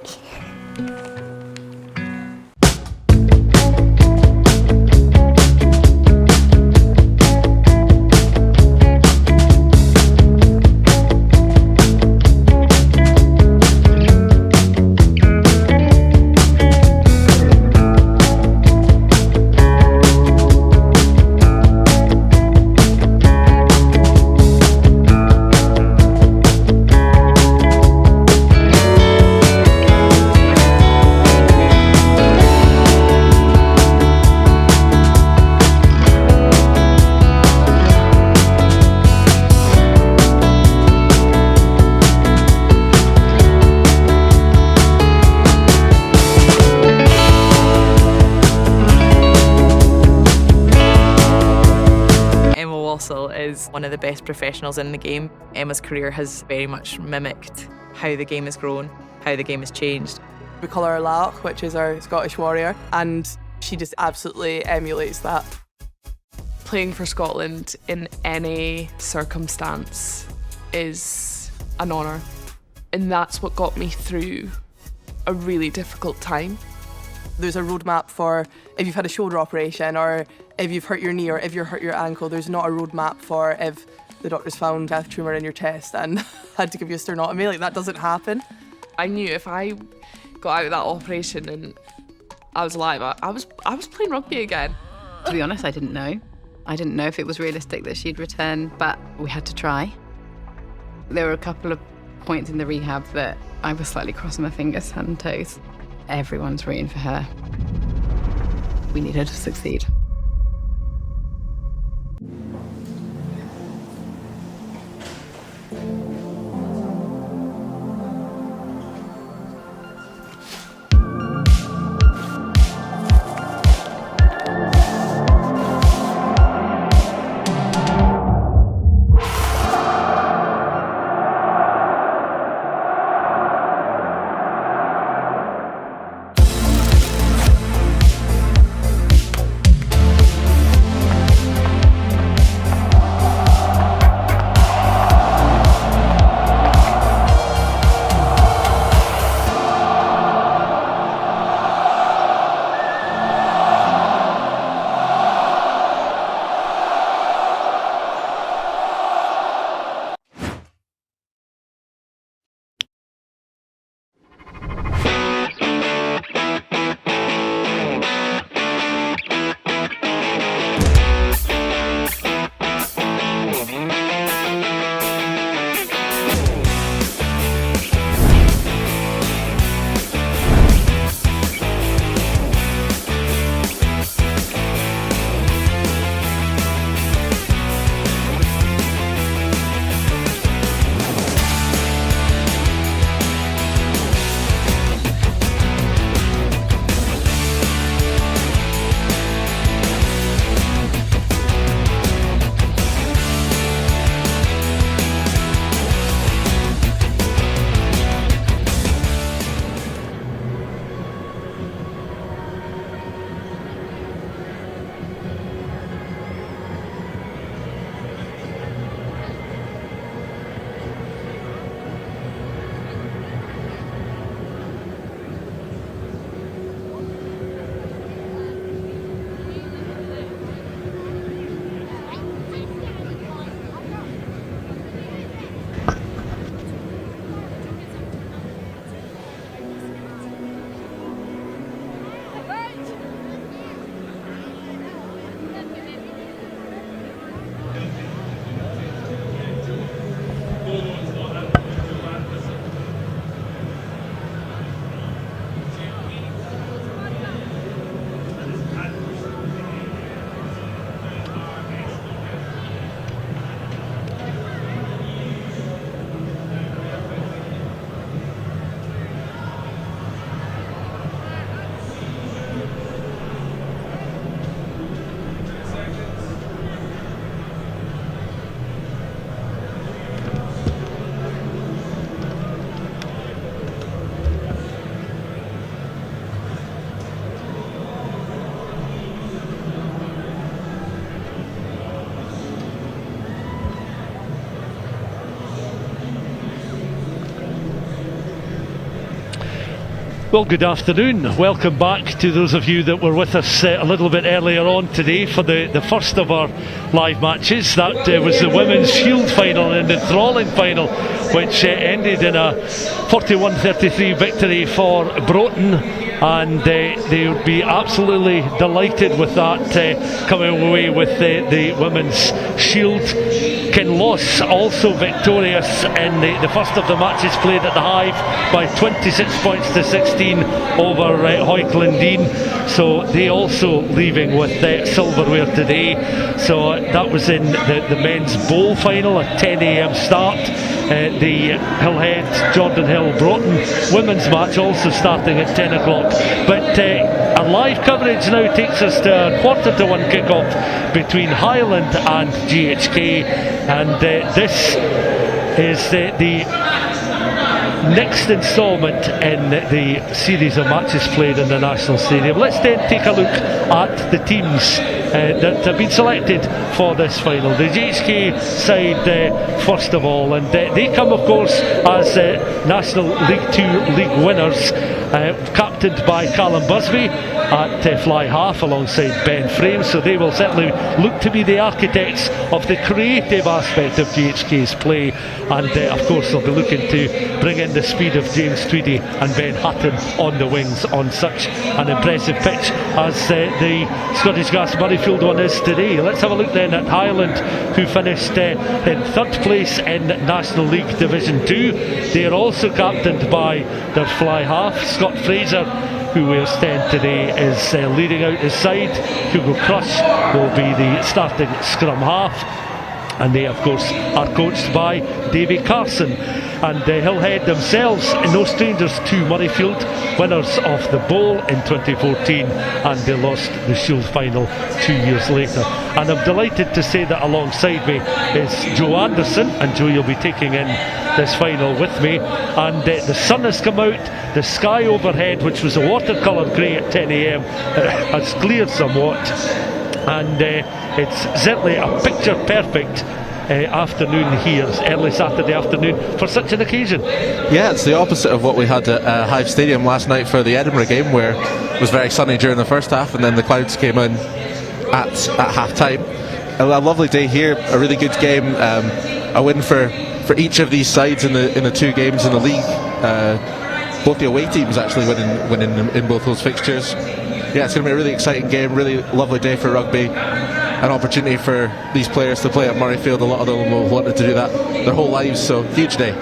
Is one of the best professionals in the game. Emma's career has very much mimicked how the game has grown, how the game has changed. We call her Laoch, which is our Scottish warrior, and she just absolutely emulates that. Playing for Scotland in any circumstance is an honour, and that's what got me through a really difficult time. There's a roadmap for if you've had a shoulder operation or if you've hurt your knee or if you've hurt your ankle. There's not a roadmap for if the doctors found a tumour in your chest and had to give you a sternotomy. Like, that doesn't happen. I knew if I got out of that operation and I was alive, I was playing rugby again. To be honest, I didn't know. I didn't know if it was realistic that she'd return, but we had to try. There were a couple of points in the rehab that I was slightly crossing my fingers and toes. Everyone's rooting for her. We need her to succeed. Well, good afternoon. Welcome back to those of you that were with us a little bit earlier on today for the first of our live matches. That was the Women's Shield final and the enthralling final, which ended in a 41-33 victory for Broton, and they would be absolutely delighted with that, coming away with the Women's Shield. Kinloss also victorious in the first of the matches played at the Hive by 26 points to 16 over Hoyclandine, so they also leaving with silverware today. So that was in the men's bowl final, a 10 a.m. start. The Hillhead Jordanhill Broton women's match also starting at 10 o'clock, but our live coverage now takes us to a 1:45 kick-off between Highland and GHK, and this is the next instalment in the series of matches played in the National Stadium. Let's then take a look at the teams that have been selected for this final. The GHK side first of all, and they come of course as National League 2 league winners, captained by Callum Busby at fly half alongside Ben Frame, so they will certainly look to be the architects of the creative aspect of GHK's play, and of course they'll be looking to bring in the speed of James Tweedy and Ben Hutton on the wings on such an impressive pitch as the Scottish Gas Murrayfield one is today. Let's have a look then at Highland, who finished in third place in National League Division 2. They are also captained by their fly half, Scott Fraser, who wears 10 today, is leading out his side. Hugo Crush will be the starting scrum half, and they of course are coached by Davy Carson. And Hillhead themselves, no strangers to Murrayfield, winners of the Bowl in 2014, and they lost the Shield final 2 years later. And I'm delighted to say that alongside me is Joe Anderson, and Joe, you'll be taking in this final with me. And the sun has come out, the sky overhead, which was a watercolour grey at 10 a.m, has cleared somewhat, and it's certainly a picture perfect afternoon here, early Saturday afternoon, for such an occasion. Yeah, it's the opposite of what we had at Hive Stadium last night for the Edinburgh game, where it was very sunny during the first half and then the clouds came in at half time. A lovely day here, a really good game, a win for each of these sides in the two games in the league. Both the away teams actually winning in both those fixtures. Yeah, it's going to be a really exciting game, really lovely day for rugby. An opportunity for these players to play at Murrayfield. A lot of them will have wanted to do that their whole lives, so huge day.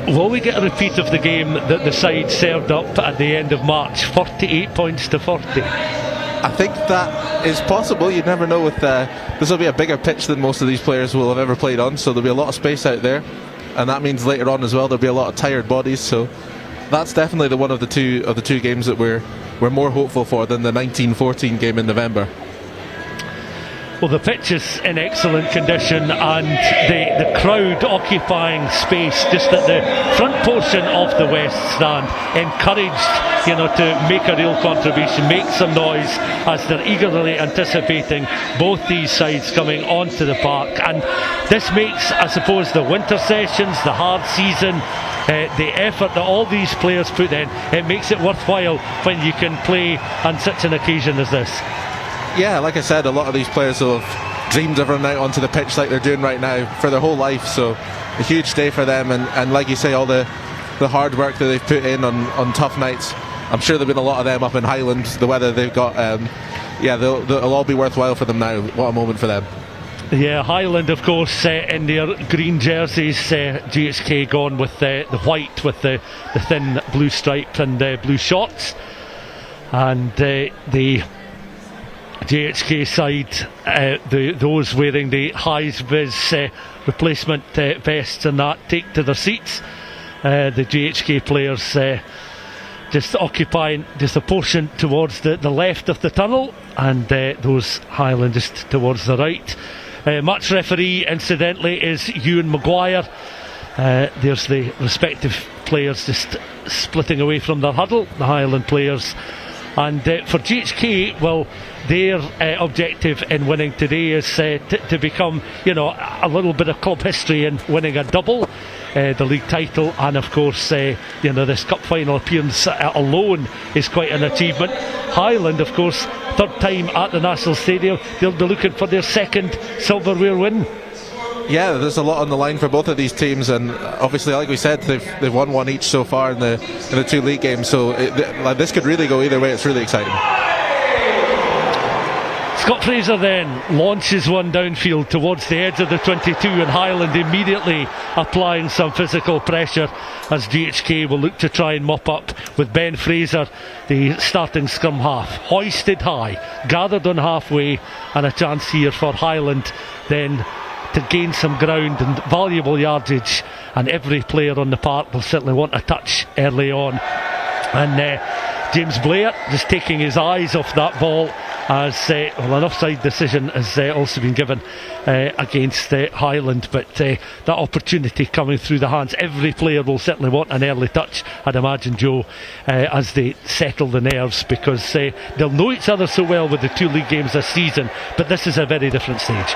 Will we get a repeat of the game that the side served up at the end of March, 48 points to 40? I think that is possible. You never know. With this will be a bigger pitch than most of these players will have ever played on, so there'll be a lot of space out there, and that means later on as well there'll be a lot of tired bodies, so that's definitely the one of the two games that we're more hopeful for than the 1914 game in November. Well, the pitch is in excellent condition, and the crowd occupying space just at the front portion of the West Stand, encouraged, to make a real contribution, make some noise, as they're eagerly anticipating both these sides coming onto the park. And this makes, I suppose, the winter sessions, the hard season, the effort that all these players put in, it makes it worthwhile when you can play on such an occasion as this. Yeah, like I said, a lot of these players will have dreamed of running out onto the pitch like they're doing right now for their whole life, so a huge day for them, and like you say, all the hard work that they've put in on tough nights. I'm sure there've been a lot of them up in Highland. The weather they've got, they'll all be worthwhile for them now. What a moment for them. Yeah, Highland of course in their green jerseys, GHK gone with the white with the thin blue stripe and blue shorts, and the GHK side, those wearing the high-vis replacement vests and that, take to their seats. The GHK players just occupying just a portion towards the left of the tunnel, and those Highland just towards the right. Match referee, incidentally, is Ewan Maguire. There's the respective players just splitting away from their huddle, the Highland players. And for GHK, well, their objective in winning today is to become, a little bit of club history in winning a double. the league title, and of course this cup final appearance alone is quite an achievement. Highland, of course, third time at the National Stadium. They'll be looking for their second silverware win. Yeah, there's a lot on the line for both of these teams, and obviously, like we said, they've won one each so far in the two league games, so this could really go either way. It's really exciting. Scott Fraser then launches one downfield towards the edge of the 22, and Highland immediately applying some physical pressure as GHK will look to try and mop up with Ben Fraser, the starting scrum half, hoisted high, gathered on halfway, and a chance here for Highland then to gain some ground and valuable yardage, and every player on the park will certainly want a touch early on. And James Blair just taking his eyes off that ball, as an offside decision has also been given against Highland, but that opportunity coming through the hands, every player will certainly want an early touch, I'd imagine, Joe, as they settle the nerves, because they'll know each other so well with the two league games this season, but this is a very different stage.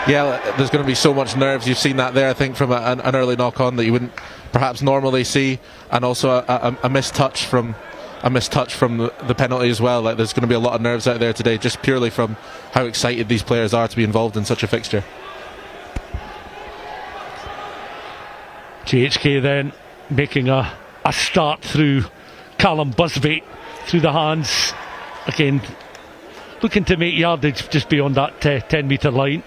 Yeah, there's going to be so much nerves. You've seen that there, I think, from an early knock-on that you wouldn't perhaps normally see, and also a missed touch from the penalty as well. Like, there's going to be a lot of nerves out there today, just purely from how excited these players are to be involved in such a fixture. GHK then making a start through Callum Busby through the hands, again looking to make yardage just beyond that 10 metre line.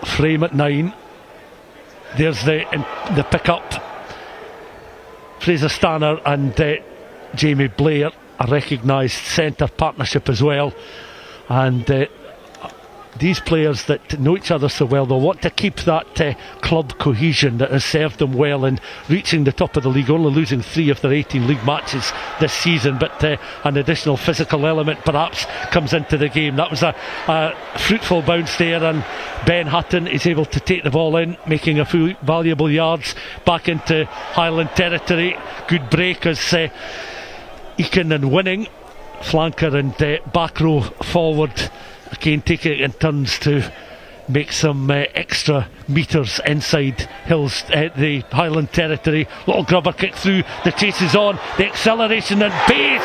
Frame at 9. There's the pick-up. Fraser Stanner and Jamie Blair, a recognised centre partnership as well, and these players that know each other so well, they'll want to keep that club cohesion that has served them well in reaching the top of the league, only losing 3 of their 18 league matches this season, but an additional physical element perhaps comes into the game. That was a fruitful bounce there, and Ben Hutton is able to take the ball in, making a few valuable yards back into Highland territory. Good break as Eakin and Winning, flanker and back row forward, again taking it in turns to make some extra metres inside Hill's the Highland territory. Little grubber kick through, the chase is on, the acceleration and pace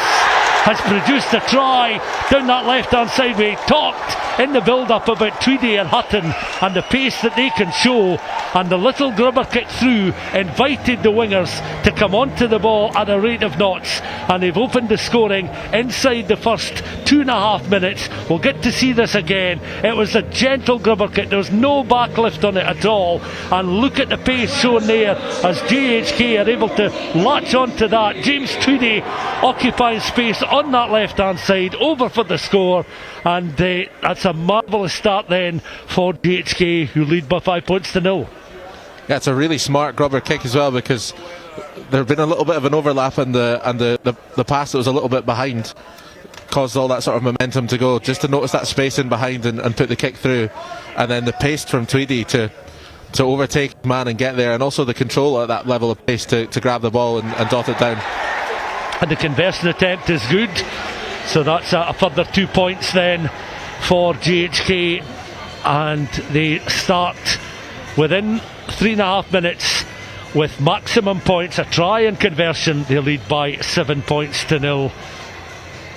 has produced a try down that left hand side. We talked in the build up about Tweedy and Hutton and the pace that they can show, and the little grubber kick through invited the wingers to come onto the ball at a rate of knots, and they've opened the scoring inside the first 2.5 minutes. We'll get to see this again. It was a gentle grubber kick, there was no backlift on it at all, and look at the pace shown there as GHK are able to latch onto that. James Tweedy occupying space on that left hand side, over for the score, and that's a marvellous start then for GHK, who lead by 5 points to 0. Yeah, it's a really smart grubber kick as well, because there had been a little bit of an overlap, and the pass that was a little bit behind caused all that sort of momentum to go, just to notice that space in behind and put the kick through, and then the pace from Tweedy to overtake man and get there, and also the control at that level of pace to grab the ball and dot it down. And the conversion attempt is good, so that's a further 2 points then for GHK, and they start within 3.5 minutes with maximum points, a try and conversion. They lead by 7 points to 0.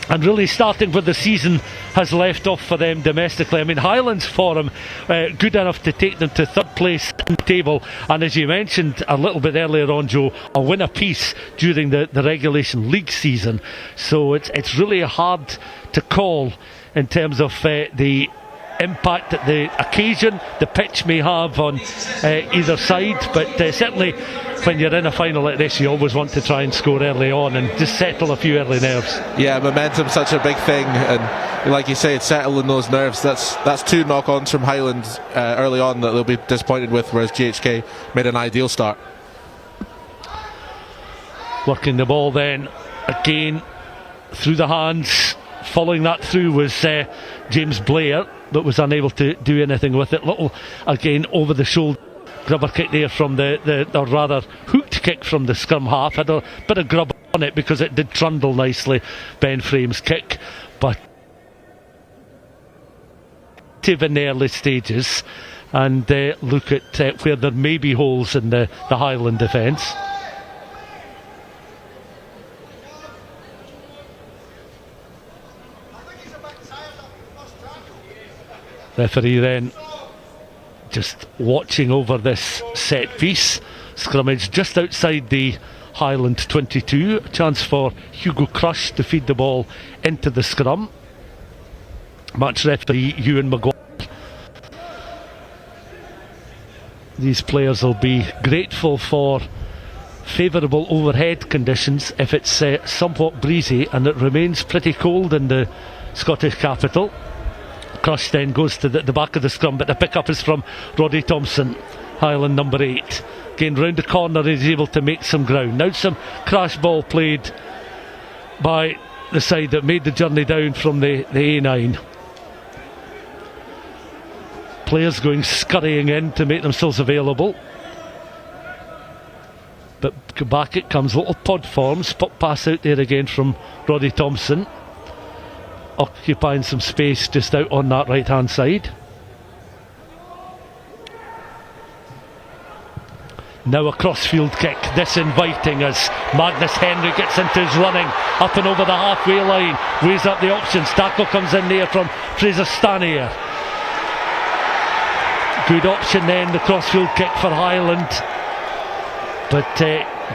And really starting where the season has left off for them domestically. I mean, Highland's form good enough to take them to third place in the table, and as you mentioned a little bit earlier on, Joe, a win apiece during the regulation league season, so it's really hard to call in terms of the impact that the occasion, the pitch may have on either side, but certainly when you're in a final like this, you always want to try and score early on and just settle a few early nerves. Yeah, momentum's such a big thing, and like you say, it's settling those nerves. That's 2 knock-ons from Highland early on that they'll be disappointed with, whereas GHK made an ideal start. Working the ball then again through the hands. Following that through was James Blair, but was unable to do anything with it. Little again over the shoulder grubber kick there from or rather hooked kick from the scrum half. Had a bit of grub on it because it did trundle nicely, Ben Frame's kick, but in the early stages, and look at where there may be holes in the Highland defence. Referee then just watching over this set piece. Scrummage just outside the Highland 22. A chance for Hugo Crush to feed the ball into the scrum. Match referee Ewan Maguire. These players will be grateful for favourable overhead conditions if it's somewhat breezy, and it remains pretty cold in the Scottish capital. Crush then goes to the back of the scrum, but the pick-up is from Roddy Thompson, Highland number 8. Again, round the corner, he's able to make some ground. Now some crash ball played by the side that made the journey down from the A9. Players going scurrying in to make themselves available. But back it comes, little pod forms, pop pass out there again from Roddy Thompson, occupying some space just out on that right hand side. Now a crossfield kick, this inviting as Magnus Henry gets into his running up and over the halfway line, weighs up the options. Tackle comes in there from Fraser Stanier. Good option then, the crossfield kick for Highland, but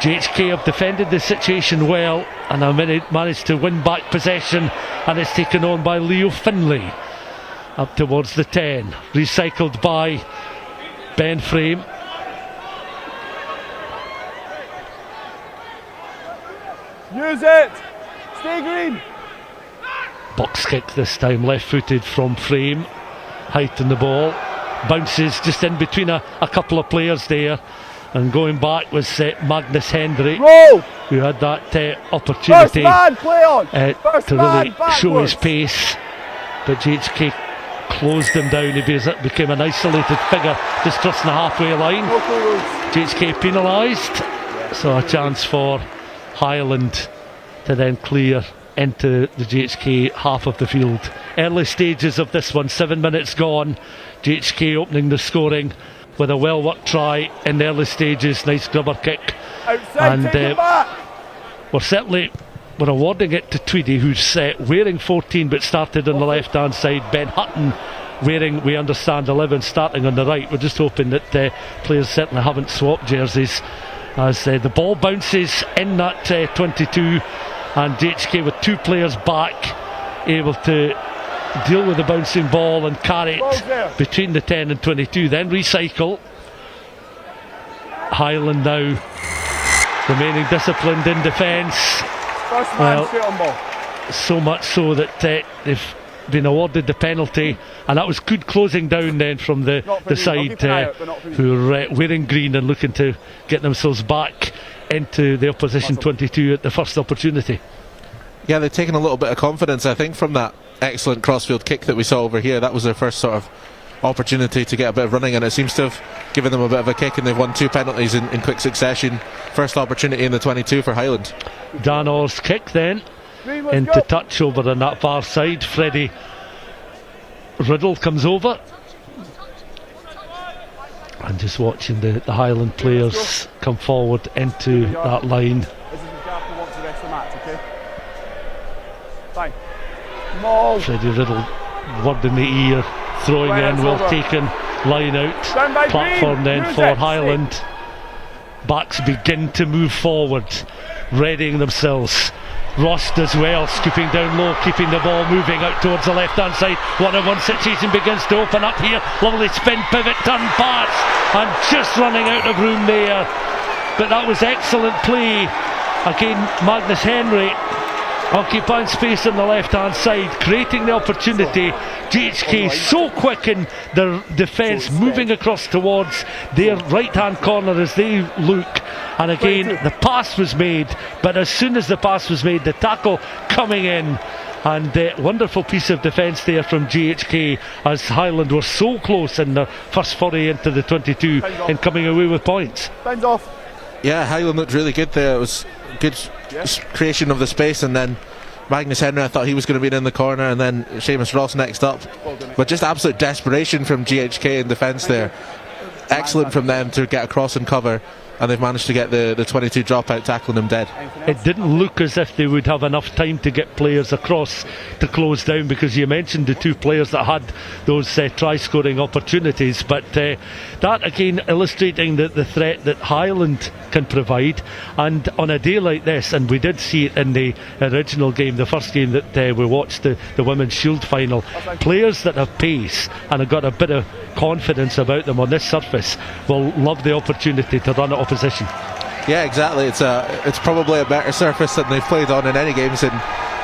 GHK have defended the situation well and have managed to win back possession, and it's taken on by Leo Finlay up towards the 10, recycled by Ben Frame. Use it! Stay green! Box kick this time, left footed from Frame, height in the ball, bounces just in between a couple of players there, and going back was Magnus Henry, who had that opportunity to really show his pace, but GHK closed him down. He became an isolated figure just crossing the halfway line. GHK penalised, so a chance for Highland to then clear into the GHK half of the field. Early stages of this one, 7 minutes gone. GHK opening the scoring with a well worked try in the early stages. Nice grubber kick. Outside, and we're awarding it to Tweedy, who's wearing 14 but started on the left hand side. Ben Hutton wearing, we understand, 11, starting on the right. We're just hoping that players certainly haven't swapped jerseys, as the ball bounces in that 22, and GHK with 2 players back, able to deal with the bouncing ball and carry it between the 10 and 22, then recycle. Highland now remaining disciplined in defence. So much so that they've been awarded the penalty, and that was good closing down then from the side who are wearing green and looking to get themselves back into the opposition 22 at the first opportunity. Yeah, they've taken a little bit of confidence, I think, from that excellent crossfield kick that we saw over here. That was their first sort of opportunity to get a bit of running, and it seems to have given them a bit of a kick, and they've won 2 penalties in quick succession. First opportunity in the 22 for Highland. Dan Orr's kick then into touch over on that far side. Freddie Riddle comes over, and just watching the Highland players come forward into that line. This is the gap we want to rest the match, okay? Fine. Freddie Riddle, word in the ear, throwing in, well taken, line out, platform then for Highland. Backs begin to move forward, readying themselves. Ross does well, scooping down low, keeping the ball moving out towards the left hand side. 1-on-1 situation begins to open up here. Lovely spin, pivot, turn, pass, and just running out of room there. But that was excellent play. Again, Magnus Henry occupying space on the left hand side, creating the opportunity. GHK so quick in their defence, moving across towards their right hand corner as they look, and again the pass was made, but as soon as the pass was made, the tackle coming in, and wonderful piece of defence there from GHK, as Highland were so close in their first foray into the 22 and coming away with points. Yeah, Highland looked really good there. It was good creation of the space, and then Magnus Henry, I thought he was going to be in the corner, and then Seamus Ross next up. But just absolute desperation from GHK in defence there. Excellent from them to get across and cover, and they've managed to get the 22 dropout tackling him dead. It didn't look as if they would have enough time to get players across to close down, because you mentioned the two players that had those try-scoring opportunities, but that again illustrating the threat that Highland can provide. And on a day like this, and we did see it in the original game, the first game that we watched, the Women's Shield final, players that have pace and have got a bit of confidence about them on this surface will love the opportunity to run at opposition. Yeah, exactly. It's probably a better surface than they've played on in any games in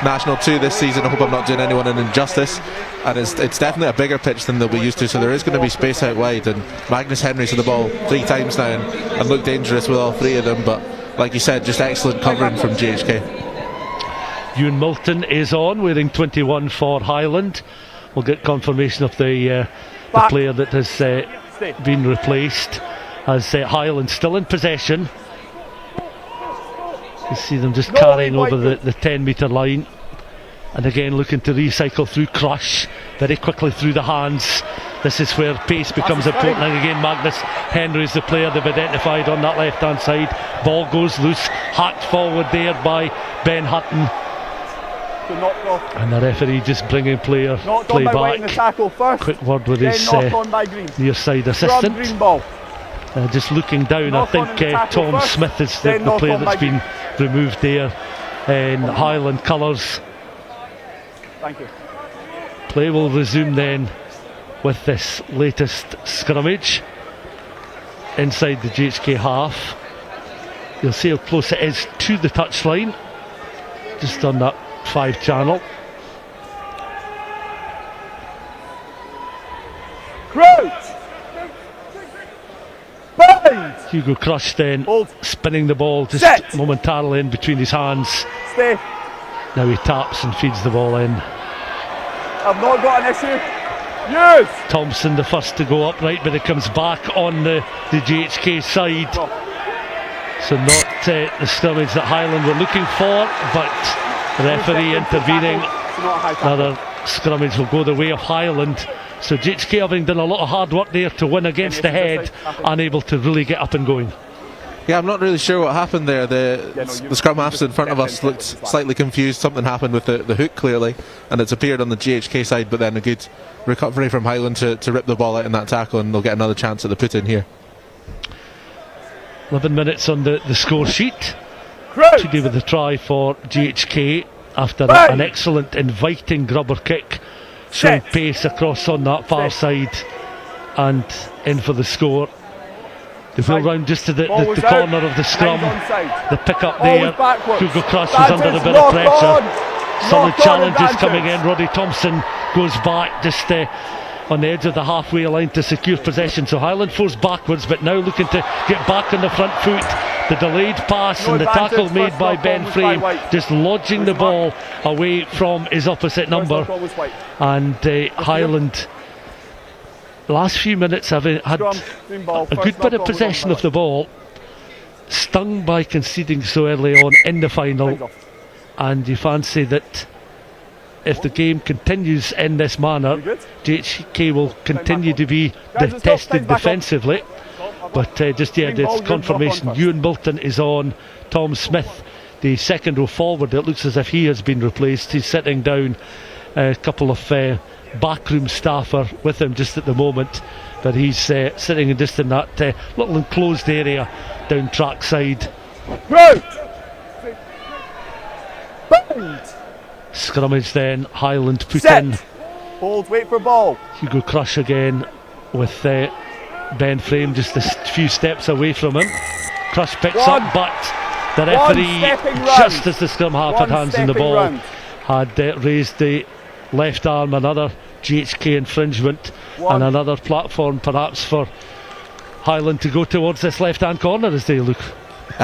National 2 this season. I hope I'm not doing anyone an injustice, and it's definitely a bigger pitch than they'll be used to, so there is going to be space out wide, and Magnus Henry's on the ball 3 times now and looked dangerous with all 3 of them, but like you said, just excellent covering from GHK. Ewan Milton is on, wearing 21 for Highland. We'll get confirmation of the player that has been replaced, as Highland still in possession. You see them just carrying over the 10-metre line, and again looking to recycle through Crush very quickly through the hands. This is where pace becomes important, and again Magnus Henry's the player they've identified on that left hand side. Ball goes loose, hacked forward there by Ben Hutton, and the referee just bringing play back. Quick word with his near side assistant. Just looking down, I think Tom Smith is the player that's been removed there in Highland colours. Thank you. Play will resume then with this latest scrummage inside the GHK half. You'll see how close it is to the touchline, just on that 5 channel. Crouch! Hugo Crush then spinning the ball just momentarily in between his hands. Stay. Now he taps and feeds the ball in. I've not got an issue. Yes. Thompson the first to go upright, but it comes back on the GHK side. So not the scrummage that Highland were looking for, but the referee intervening. Another scrummage will go the way of Highland. So GHK, having done a lot of hard work there to win against the head, unable to really get up and going. Yeah, I'm not really sure what happened there. The scrum halves in front of us looked slightly confused. Something happened with the hook clearly, and it's appeared on the GHK side, but then a good recovery from Highland to rip the ball out in that tackle, and they'll get another chance at the put in here. 11 minutes on the score sheet. To do with the try for GHK after an excellent inviting grubber kick, showing pace across on that far side, and in for the score. They wheel round just to the corner of the scrum. The pick up there. Hugo Crush is under a bit of pressure. Solid challenges coming in. Roddy Thompson goes back just on the edge of the halfway line to secure possession. So Highland forced backwards, but now looking to get back on the front foot. The delayed pass and the tackle made by Ben Frame, just lodging the ball away from his opposite number. And Highland, last few minutes, have had a good bit of possession of the ball, stung by conceding so early on in the final. And you fancy that if the game continues in this manner, GHK will continue to be tested defensively. But it's confirmation. Ewan Milton is on. Tom Smith, the second row forward, it looks as if he has been replaced. He's sitting down. A couple of backroom staff are with him just at the moment, but he's sitting just in that little enclosed area down track side. Scrummage then, Highland put in. Hold, wait for ball. Hugo Crush again with Ben Frame just a few steps away from him. Crush picks up, but the referee, just as the scrum half had hands on the ball, had raised the left arm. Another GHK infringement, and another platform perhaps for Highland to go towards this left hand corner as they look.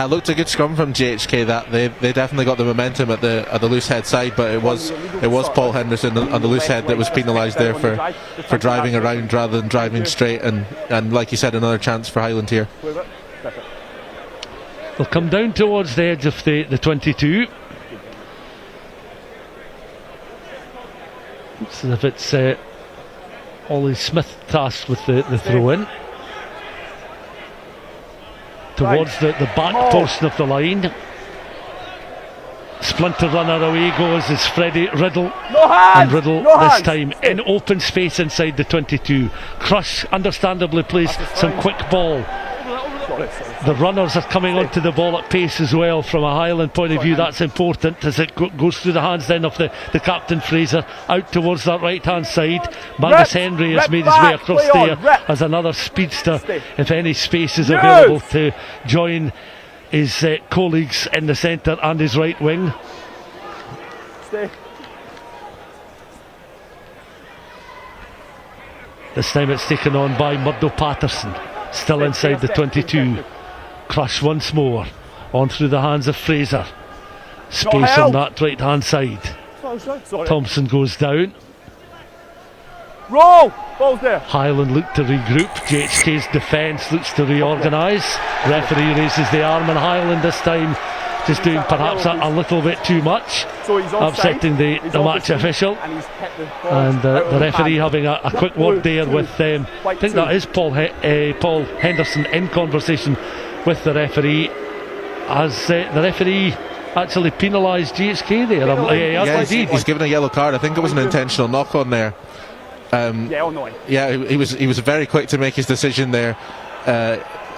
Looked a good scrum from GHK. That they definitely got the momentum at the loose head side, but it was Paul Henderson on the loose head that was penalised there for driving around rather than driving straight, and like you said, another chance for Highland here. They'll come down towards the edge of the 22. Looks as if it's Ollie Smith tasked with the throw-in. Towards the back portion of the line. Splinter runner away goes is Freddie Riddle. And Riddle this time in open space inside the 22. Crush understandably plays some quick ball. The runners are coming onto the ball at pace as well. From a Highland point of view, that's important as it goes through the hands then of the captain Fraser out towards that right hand side. Marcus Henry has made his way across there as another speedster, if any space is available to join his colleagues in the centre and his right wing. This time it's taken on by Murdo Patterson, still inside the 22. Crush once more on through the hands of Fraser. Space on that right hand side. Thompson goes down. Roll! Ball's there. Highland look to regroup. GHK's defence looks to reorganise. Referee raises the arm, and Highland this time just doing perhaps a little bit too much, upsetting the match official. And the referee having a quick word there with I think that is Paul Henderson in conversation with the referee, as the referee actually penalised GHK there. He's given a yellow card. I think it was an intentional knock on there. He was very quick to make his decision there.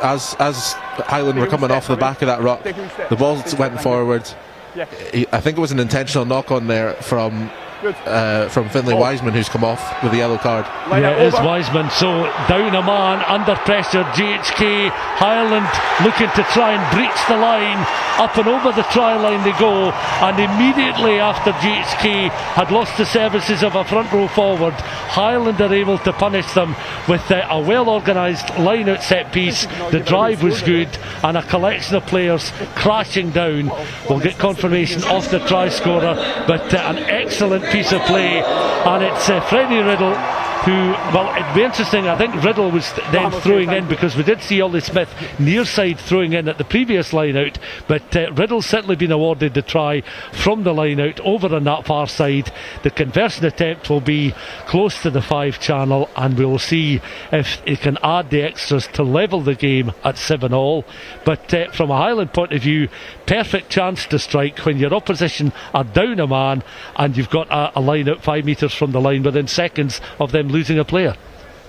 As Highland were coming off the back of that rock, the ball went forward. I think it was an intentional knock on there from Finlay Wiseman, who's come off with the yellow card. Yeah, it is Wiseman. So down a man, under pressure. GHK, Highland looking to try and breach the line. Up and over the try line they go, and immediately after GHK had lost the services of a front row forward, Highland are able to punish them with a well organised line out set piece. The drive was good, and a collection of players crashing down. We'll get confirmation of the try scorer, but an excellent piece of play, and it's Freddie Riddle who, well, it'd be interesting. I think Riddle was then throwing in, because we did see Ollie Smith near side throwing in at the previous line out, but Riddle's certainly been awarded the try from the line out over on that far side. The conversion attempt will be close to the 5 channel, and we'll see if it can add the extras to level the game at 7-all. But from a Highland point of view, perfect chance to strike when your opposition are down a man and you've got a line out 5 metres from the line within seconds of them losing a player.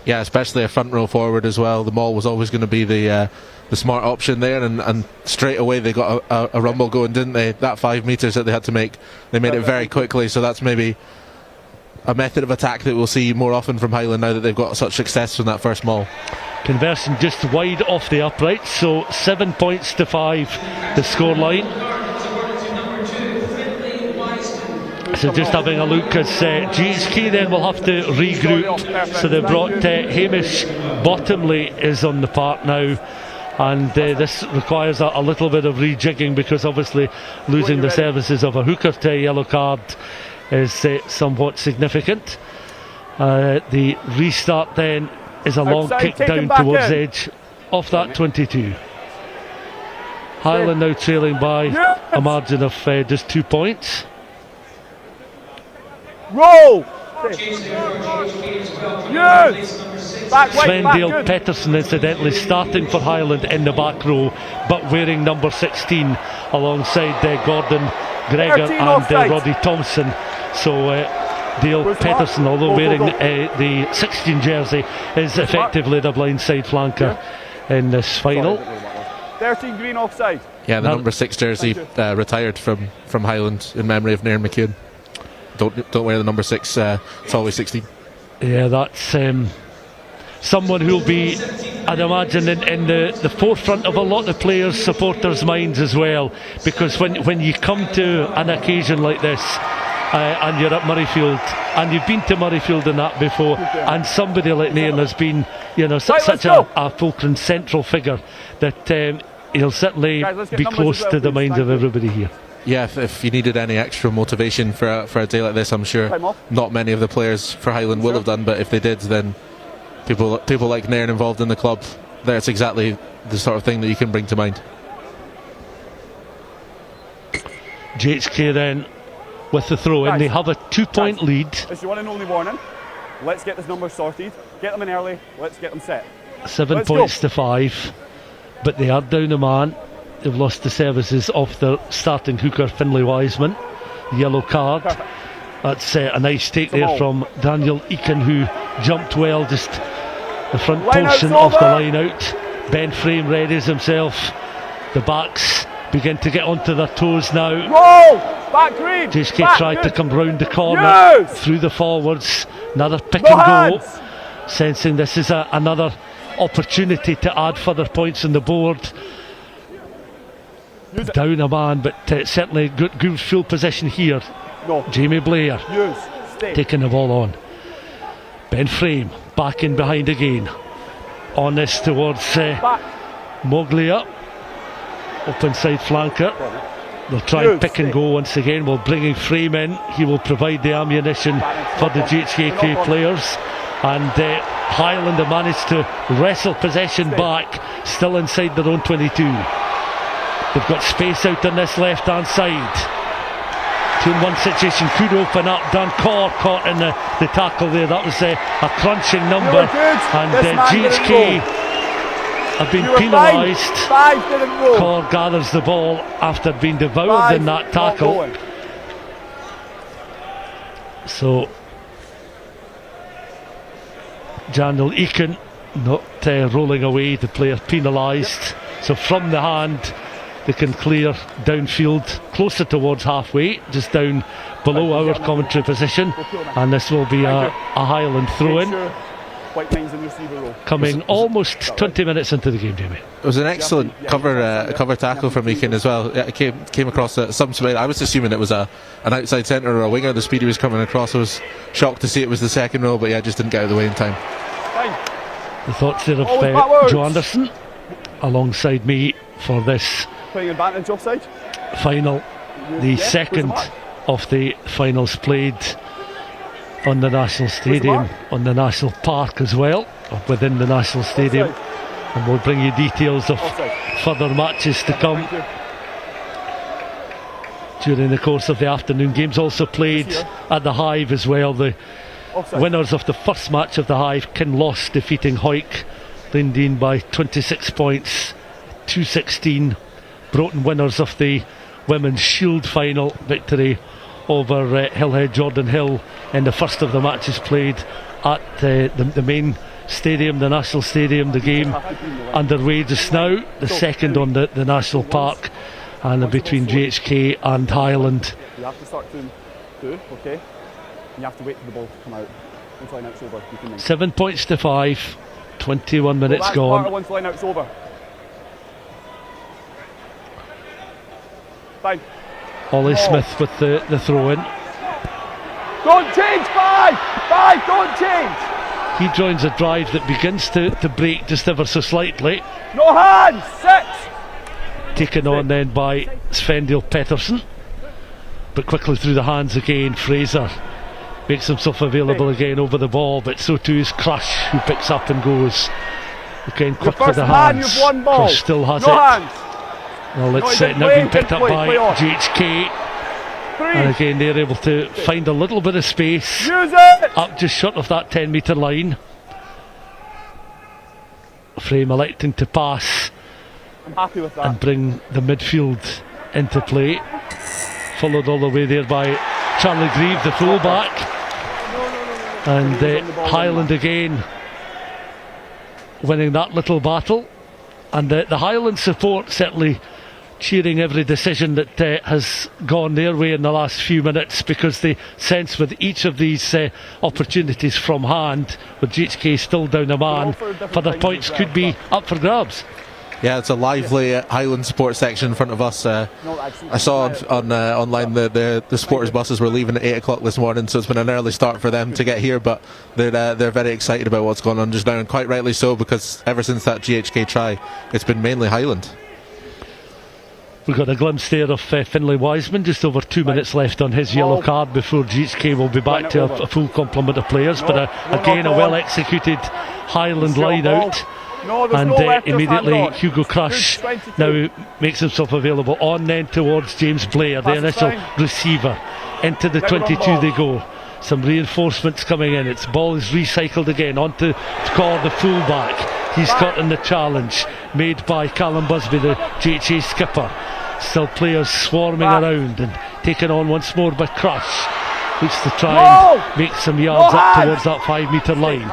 Yeah, especially a front row forward as well. The maul was always going to be the smart option there, and straight away they got a rumble going, didn't they? That 5 metres that they had to make, they made it very quickly, so that's maybe a method of attack that we'll see more often from Highland now that they've got such success from that first maul. Conversion just wide off the upright, so 7 points to 5 the scoreline. So just having a look as GHK then will have to regroup. So they brought Hamish Bottomley is on the park now, and this requires a little bit of rejigging, because obviously losing the services of a hooker to a yellow card is somewhat significant. The restart then is a long kick down towards edge off that 22. Highland now trailing by a margin of just 2 points. Roll! Svendale Pettersson incidentally starting for Highland in the back row, but wearing number 16 alongside Gordon Gregor and Roddy Thompson. So Dale Pettersson, although wearing the 16 jersey, is effectively the blindside flanker in this final. 13 green offside. Yeah, the number 6 jersey retired from Highland in memory of Nairn McEwen. Don't wear the number 6, it's always 16. Yeah, that's someone who'll be, I'd imagine, in the forefront of a lot of players' supporters' minds as well, because when you come to an occasion like this and you're at Murrayfield, and you've been to Murrayfield and that before, and somebody like Nairn has been, such a fulcrum central figure, that he'll certainly be close to the minds of everybody here. Yeah, if you needed any extra motivation for a day like this, I'm sure not many of the players for Highland will have done, but if they did, then people like Nairn involved in the club, that's exactly the sort of thing that you can bring to mind. GHK then with the throw in. They have a 2-point lead. It's your one and only warning. Let's get this number sorted. Get them in early. Let's get them set. 7 points to 5, but they are down a man. They've lost the services of their starting hooker, Finlay Wiseman. Yellow card. Perfect. That's a nice take there from Daniel Eakin, who jumped well, just the front portion of the line out. Ben Frame readies himself. The backs begin to get onto their toes now. Roll! Back green! JSK tried to come round the corner through the forwards. Another pick and go. Sensing this is another opportunity to add further points on the board. Down a man, but certainly good field position here. Jamie Blair taking the ball on. Ben Frame back in behind again. On this towards Moglia. Open side flanker. They'll try and pick and go once again. While bringing Frame in, he will provide the ammunition for the GHK players. And Highland have managed to wrestle possession back, still inside their own 22. They've got space out on this left hand side. 2-1 situation could open up. Dan Corr caught in the tackle there. That was a crunching number. And GHK have been penalised. Corr gathers the ball after being devoured in that tackle. So Daniel Eakin not rolling away, the player penalised. So from the hand they can clear downfield closer towards halfway, just down below our commentary position, and this will be a Highland throw-in coming almost 20 minutes into the game, Jamie. It was an excellent cover tackle from Eakin as well. It came across some speed. I was assuming it was an outside centre or a winger, the speed he was coming across. I was shocked to see it was the second row, but yeah, just didn't get out of the way in time. The thoughts there of Joe Anderson alongside me for this playing advantage offside final, the second of the finals played on the National Stadium, on the National Park as well, or within the National Stadium. And we'll bring you details of further matches to come during the course of the afternoon. Games also played at the Hive as well. The winners of the first match of the Hive, Kinloss defeating Hawick Lindeen by 26 points, 2-16. Broton winners of the Women's Shield final victory over Hillhead Jordanhill in the first of the matches played at the main stadium, the National Stadium. The game underway just now, the second on the National Park, and between GHK and Highland. You have to start doing okay? And you have to wait for the ball to come out once line out's over. 7 points to 5, 21 minutes gone. Once line out's over. Fine. Ollie Smith with the throw in. Don't change, five, don't change. He joins a drive that begins to break just ever so slightly. No hands, 6. Taken on then by Svendil Pettersson, but quickly through the hands again. Fraser makes himself available again over the ball, but so too is Crush, who picks up and goes. Again quick with the hands. Crush still has it. Well, it's now being picked up by GHK, and again they're able to find a little bit of space up just short of that 10 metre line. Frame electing to pass and bring the midfield into play, followed all the way there by Charlie Grieve, the fullback. And Highland again winning that little battle, and the Highland support certainly cheering every decision that has gone their way in the last few minutes, because they sense with each of these opportunities from hand, with GHK still down a man, further points could be up for grabs. Yeah, it's a lively Highland support section in front of us. I saw on online the supporters buses were leaving at 8 o'clock this morning, so it's been an early start for them to get here, but they're very excited about what's going on just now, and quite rightly so, because ever since that GHK try, it's been mainly Highland. We've got a glimpse there of Finlay Wiseman, just over 2 minutes left on his yellow card before GHK will be back to a full complement of players. But again, a well executed Highland line out. And immediately Hugo Crush now makes himself available on then towards James Blair, the initial receiver into the 22 they go. Some reinforcements coming in. Its ball is recycled again onto Corr, the fullback. He's gotten the challenge made by Callum Busby, the GHA skipper. Still players swarming around and taken on once more by Crush. Looks to try and make some yards up towards that 5 metre line.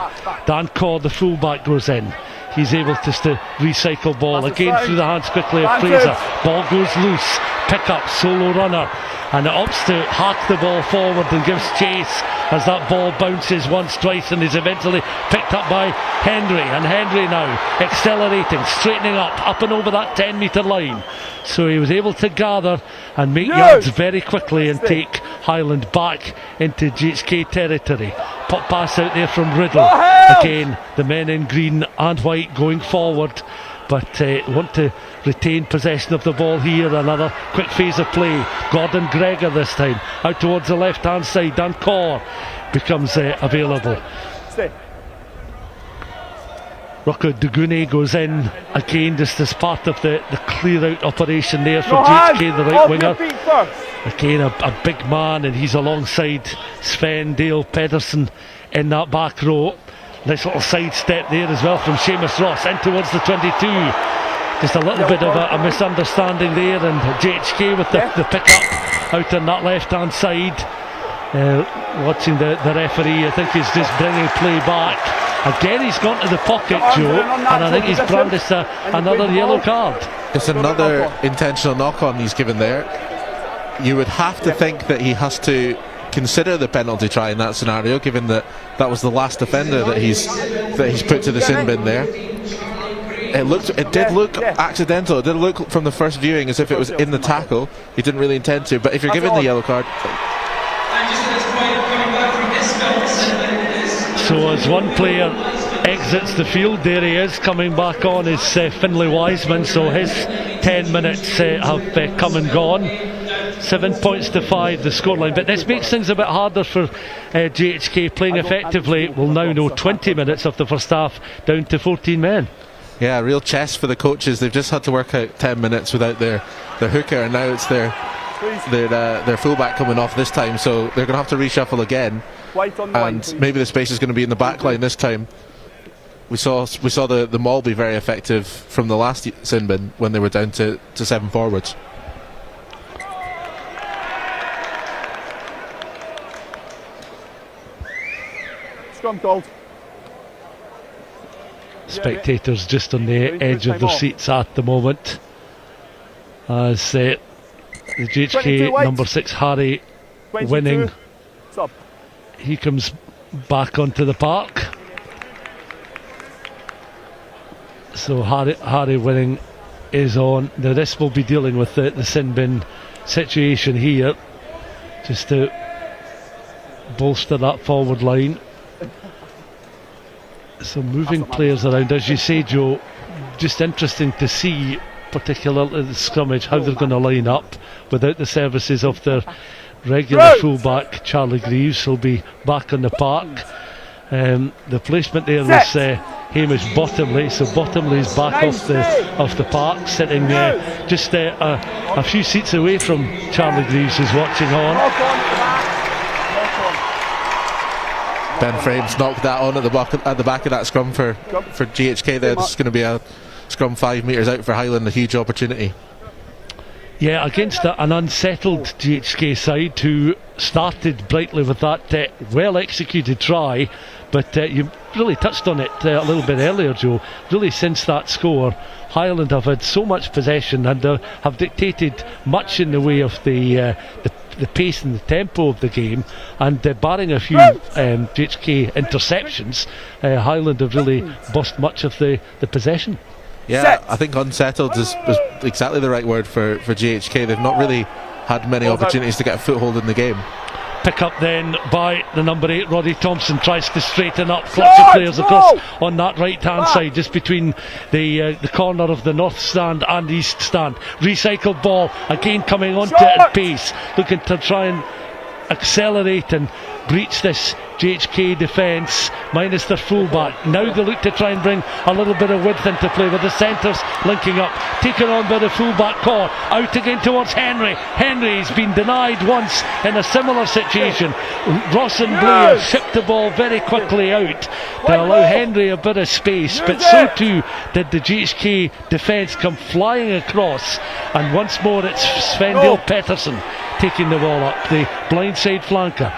Dan Corr, the fullback, goes in. He's able to recycle ball again through the hands quickly of Fraser. Ball goes loose. Pick up, solo runner. And it opts to hack the ball forward and gives chase as that ball bounces once, twice, and is eventually picked up by Henry. And Henry now accelerating, straightening up and over that 10 metre line. So he was able to gather and make yards very quickly and take Highland back into GHK territory. Pop pass out there from Riddle. Again, the men in green and white going forward, but want to retain possession of the ball here. Another quick phase of play. Gordon Gregor this time out towards the left hand side. Dan Corr becomes available. Rocco Dugune goes in again just as part of the clear out operation there for GHK, the right winger. Again a big man, and he's alongside Sven Dale Pedersen in that back row. Nice little side step there as well from Seamus Ross in towards the 22. Just a little bit of a misunderstanding there, and GHK with the pick up out on that left hand side. Watching the referee, I think he's just bringing play back. Again he's gone to the pocket, Joe, and I think he's brandished another yellow card. It's another intentional knock-on he's given there. You would have to think that he has to consider the penalty try in that scenario, given that was the last offender that he's put to the sin bin there. It did look accidental. It did look from the first viewing as if it was in the tackle. He didn't really intend to, but if you're given the yellow card. So as one player exits the field, there he is coming back on, is Finlay Wiseman. So his 10 minutes have come and gone. 7 points to 5 the scoreline, but this makes things a bit harder for GHK playing effectively. We'll now know 20 minutes of the first half down to 14 men. Yeah, real chess for the coaches. They've just had to work out 10 minutes without their hooker, and now it's their fullback coming off this time, so they're going to have to reshuffle again, and maybe the space is going to be in the back line this time. We saw the maul be very effective from the last sin bin when they were down to 7 forwards. Scrum called. Spectators just on the edge of their seats at the moment as the GHK number 6 Harry Winning, he comes back onto the park. So Harry Winning is on. Now this will be dealing with the sin bin situation here, just to bolster that forward line. So moving players around, as you say, Joe, just interesting to see, particularly the scrummage, how they're going to line up without the services of their regular fullback Charlie Greaves. He'll be back on the park. The placement there was Hamish Bottomley, so Bottomley's back off the park, sitting just a few seats away from Charlie Greaves, who's watching on. Ben Frames knocked that on at the back of that scrum for GHK there. This is going to be a scrum 5 metres out for Highland, a huge opportunity. Yeah, against an unsettled GHK side who started brightly with that well executed try, but you really touched on it a little bit earlier, Joe. Really, since that score, Highland have had so much possession and have dictated much in the way of the pace and the tempo of the game, and barring a few GHK interceptions, Highland have really bossed much of the possession. Yeah, I think unsettled is exactly the right word for GHK. They've not really had many opportunities to get a foothold in the game. Pick up then by the number 8, Roddy Thompson, tries to straighten up, clutch of players across on that right hand side, just between the corner of the north stand and east stand. Recycled ball again coming onto it at pace, looking to try and accelerate and breach this GHK defence minus their fullback. Now they look to try and bring a little bit of width into play with the centres linking up, taken on by the fullback core, out again towards Henry. Henry's been denied once in a similar situation. Ross and Blair shipped the ball very quickly out to allow Henry a bit of space, but so too did the GHK defence come flying across, and once more it's Svendil Pettersson taking the ball up, the blindside flanker.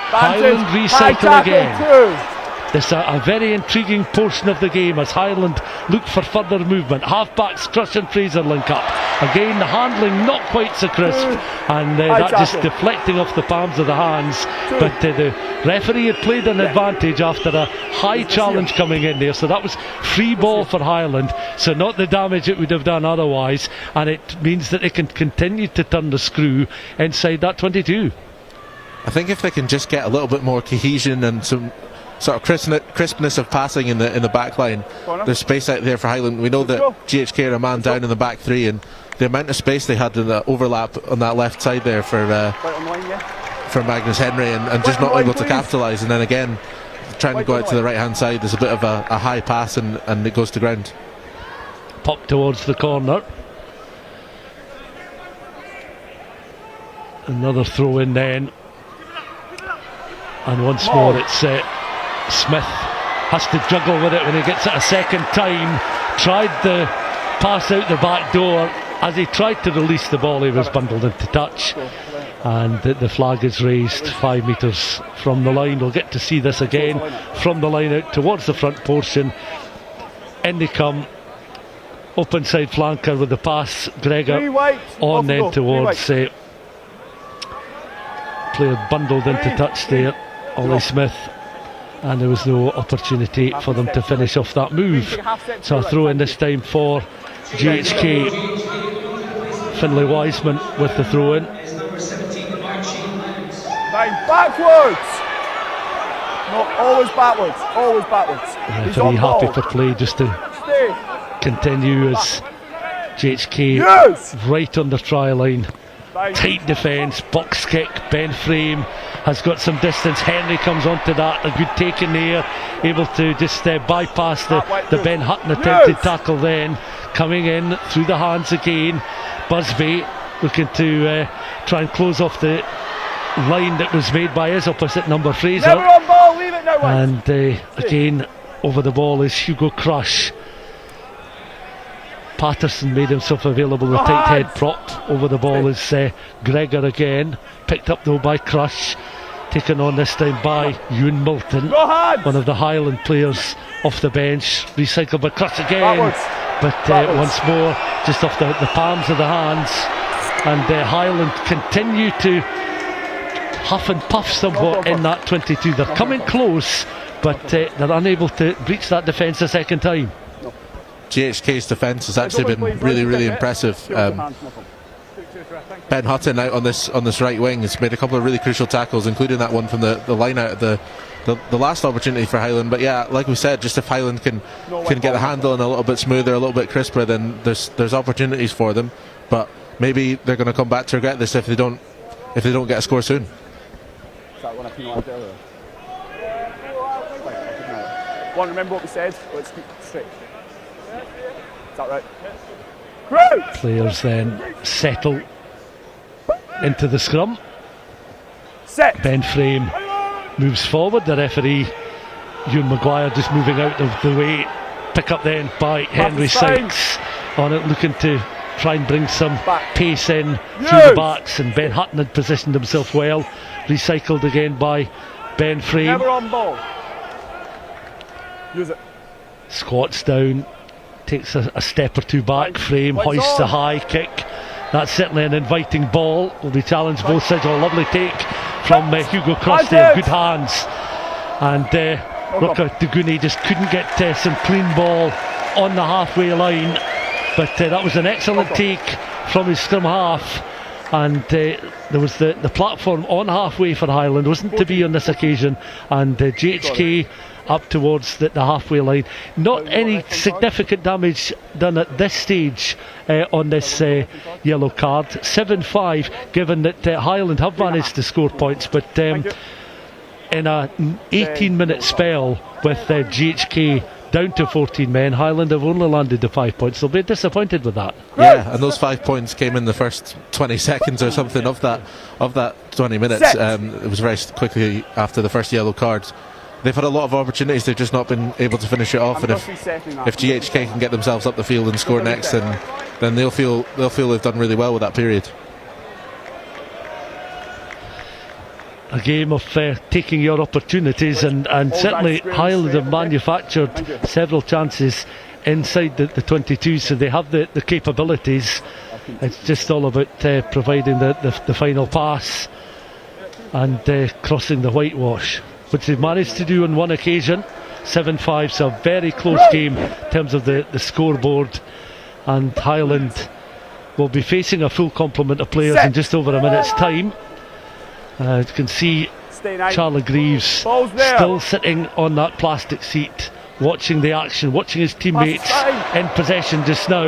Highland recycle again. This is a very intriguing portion of the game as Highland look for further movement. Halfbacks Crush and Fraser link up. Again, the handling not quite so crisp, and that just deflecting off the palms of the hands. But the referee had played an advantage after a high challenge coming in there, so that was free ball for Highland, so not the damage it would have done otherwise, and it means that they can continue to turn the screw inside that 22. I think if they can just get a little bit more cohesion and some sort of crispness of passing in the back line, there's space out there for Highland. We know that GHK are a man down in the back three, and the amount of space they had in the overlap on that left side there for Magnus Henry, and just not able to capitalise, and then again trying to go out to the right hand side, there's a bit of a high pass and it goes to ground. Pop towards the corner, another throw in then, and once more it's Smith has to juggle with it when he gets it a second time. Tried the pass out the back door. As he tried to release the ball, he was bundled into touch, and the flag is raised 5 metres from the line. We'll get to see this again from the line out towards the front portion. In they come, open side flanker with the pass. Gregor on then towards player bundled into touch there, Ollie Smith, and there was no opportunity for them to finish off that move. So a throw in this time for GHK. Finlay Wiseman with the throw in. Backwards! No, always backwards, always backwards. Referee happy for play just to continue as GHK right on the try line. Tight defence, box kick, Ben Frame has got some distance. Henry comes onto that, a good take in the air, able to just bypass the Ben Hutton attempted tackle then. Coming in through the hands again, Busby looking to try and close off the line that was made by his opposite number, Fraser. Never on ball, leave it now, and again over the ball is Hugo Crush. Patterson made himself available, the tight head prop. Over the ball is Gregor again, picked up though by Crush, taken on this time by Ewan Milton, one of the Highland players off the bench. Recycled by Crush again, but once more just off the palms of the hands, and Highland continue to huff and puff somewhat in that 22. They're coming close, but they're unable to breach that defence a second time. GHK's defence has actually been really impressive. Ben Hutton out on this right wing has made a couple of really crucial tackles, including that one from the line out of the last opportunity for Highland. But yeah, like we said, just if Highland can get the handle in a little bit smoother, a little bit crisper, then there's opportunities for them. But maybe they're going to come back to regret this if they don't get a score soon. One, remember what we said. Let's keep straight. Is that right? Players then settle into the scrum. Ben Frame moves forward. The referee, Ewan Maguire, just moving out of the way. Pick up then by Henry Sykes on it, looking to try and bring some pace in through the backs, and Ben Hutton had positioned himself well. Recycled again by Ben Frame. Never on ball. Use it. Squats down, takes a step or two back. Frame hoists a high kick. That's certainly an inviting ball. Will be challenged both sides. A lovely take from Hugo Cross there. Good hands. And Ruka Duguni just couldn't get some clean ball on the halfway line. But that was an excellent take from his scrum half. And there was the platform on halfway for Highland. Wasn't to be on this occasion. And GHK up towards the halfway line. Not any significant damage done at this stage on this yellow card. 7-5, given that Highland have managed to score points, but in a 18-minute spell with GHK down to 14 men. Highland have only landed the 5 points. They'll be disappointed with that. Yeah, and those 5 points came in the first 20 seconds or something of that 20 minutes. It was very quickly after the first yellow card. They've had a lot of opportunities, they've just not been able to finish it off. And if GHK can get themselves up the field and score next, then they'll feel they've done really well with that period. A game of taking your opportunities, and certainly Highland have manufactured several chances inside the 22, so they have the capabilities. It's just all about providing the final pass and crossing the whitewash, which they've managed to do on one occasion. 7-5, so a very close game in terms of the scoreboard, and Highland will be facing a full complement of players in just over a minute's time. You can see Charlie Greaves still sitting on that plastic seat, watching the action, watching his teammates in possession just now.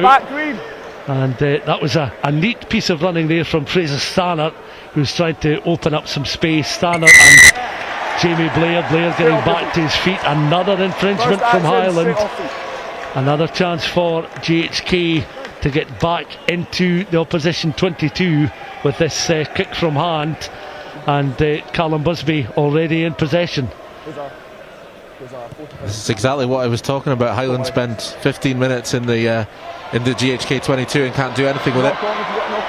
And that was a neat piece of running there from Fraser Stannard, who's trying to open up some space. Stannard and Jamie Blair getting back to his feet. Another infringement from Highland. Another chance for GHK to get back into the opposition 22 with this kick from hand. And Callum Busby already in possession. This is exactly what I was talking about. Highland spent 15 minutes in the GHK 22 and can't do anything with it.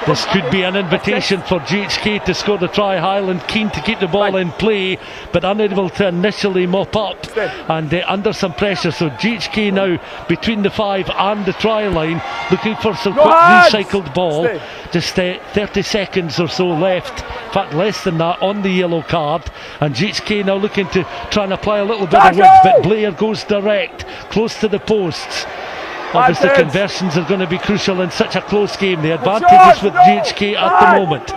This could be an invitation for GHK to score the try. Highland keen to keep the ball in play, but unable to initially mop up, and under some pressure. So GHK now between the 5 and the try line, looking for some quick recycled ball. Just 30 seconds or so left, in fact less than that, on the yellow card, and GHK now looking to try and apply a little bit of width, but Blair goes direct, close to the posts. Obviously conversions are going to be crucial in such a close game. The advantage is with GHK at the moment.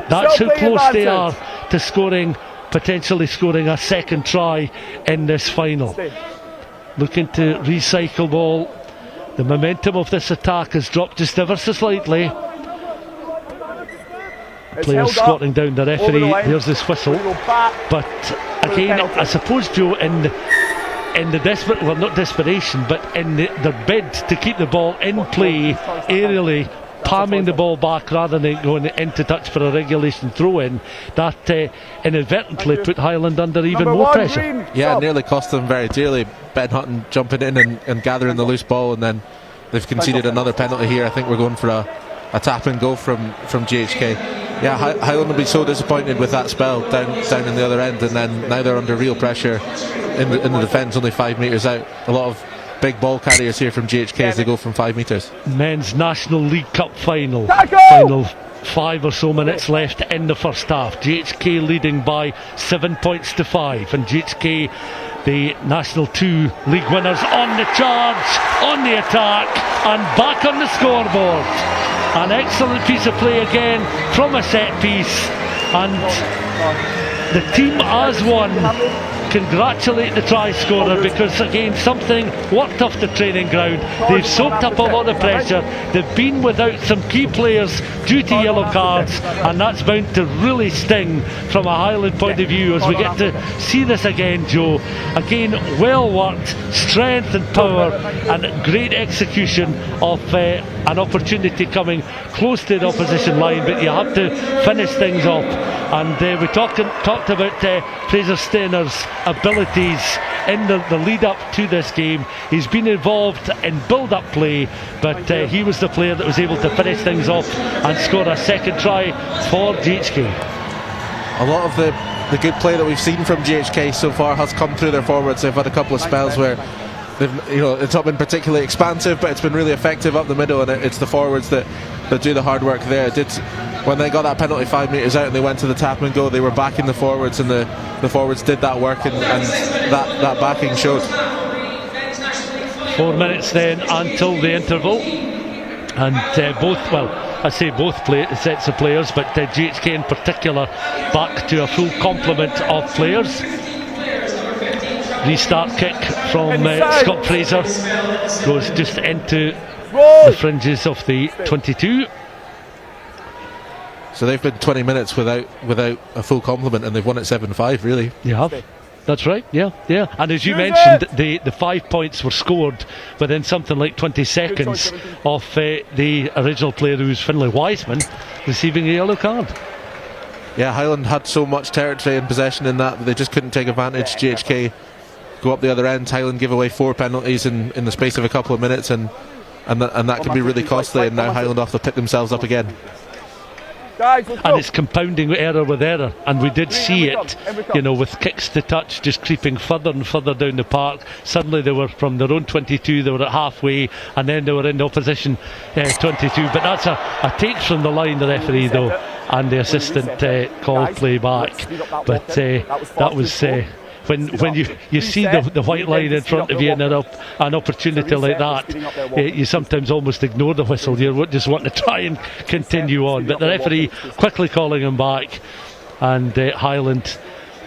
That's how close they are to potentially scoring a second try in this final. Looking to recycle ball. The momentum of this attack has dropped just ever so slightly. Players squatting down the referee. There's this whistle. But again, I suppose, Joe, in the desperate, well, not desperation, but in the bid to keep the ball in play aerially, palming the ball back rather than going into touch for a regulation throw-in, that inadvertently put Highland under even more pressure. Yeah, it nearly cost them very dearly. Ben Hutton jumping in and gathering the loose ball, and then they've conceded another penalty here. I think we're going for a tap and go from GHK. Yeah, Highland will be so disappointed with that spell down in the other end, and then now they're under real pressure in the defence, only 5 metres out. A lot of big ball carriers here from GHK as they go from 5 metres. Men's National League Cup final. Final 5 or so minutes left in the first half. GHK leading by 7 points to 5, and GHK, the National 2 league winners, on the charge, on the attack, and back on the scoreboard. An excellent piece of play again from a set piece, and the team as one congratulate the try scorer, because again something worked off the training ground. They've soaked up a lot of pressure, they've been without some key players due to yellow cards, and that's bound to really sting from a Highland point of view as we get to see this again, Joe. Again, well worked, strength and power, and great execution of an opportunity coming close to the opposition line, but you have to finish things off. And we talked about Fraser Stainer's abilities in the lead up to this game. He's been involved in build-up play, but he was the player that was able to finish things off and score a second try for GHK. A lot of the good play that we've seen from GHK so far has come through their forwards. They've had a couple of spells where it's not been particularly expansive, but it's been really effective up the middle, and it's the forwards that do the hard work there. When they got that penalty 5 metres out and they went to the tap and go, they were backing the forwards, and the forwards did that work, and that backing showed. 4 minutes then until the interval, and both sets of players, but GHK in particular back to a full complement of players. Restart kick from Scott Fraser goes just into the fringes of the 22. So they've been 20 minutes without a full complement, and they've won it 7-5, really. You have. That's right, yeah. And as you mentioned, the 5 points were scored within something like 20 seconds of the original player, who was Finlay Wiseman, receiving a yellow card. Yeah, Highland had so much territory and possession in that they just couldn't take advantage. GHK go up the other end. Highland give away 4 penalties in the space of a couple of minutes, and that can be really costly, and now Highland have to pick themselves up again. And it's compounding error with error, and we did see it, with kicks to touch just creeping further and further down the park. Suddenly they were from their own 22, they were at halfway, and then they were in the opposition 22. But that's a take from the line, the referee, though, and the assistant called play back. But that was when you see the white line in front of you and an opportunity like that, you sometimes almost ignore the whistle. You just want to try and continue on, but the referee quickly calling him back, and Highland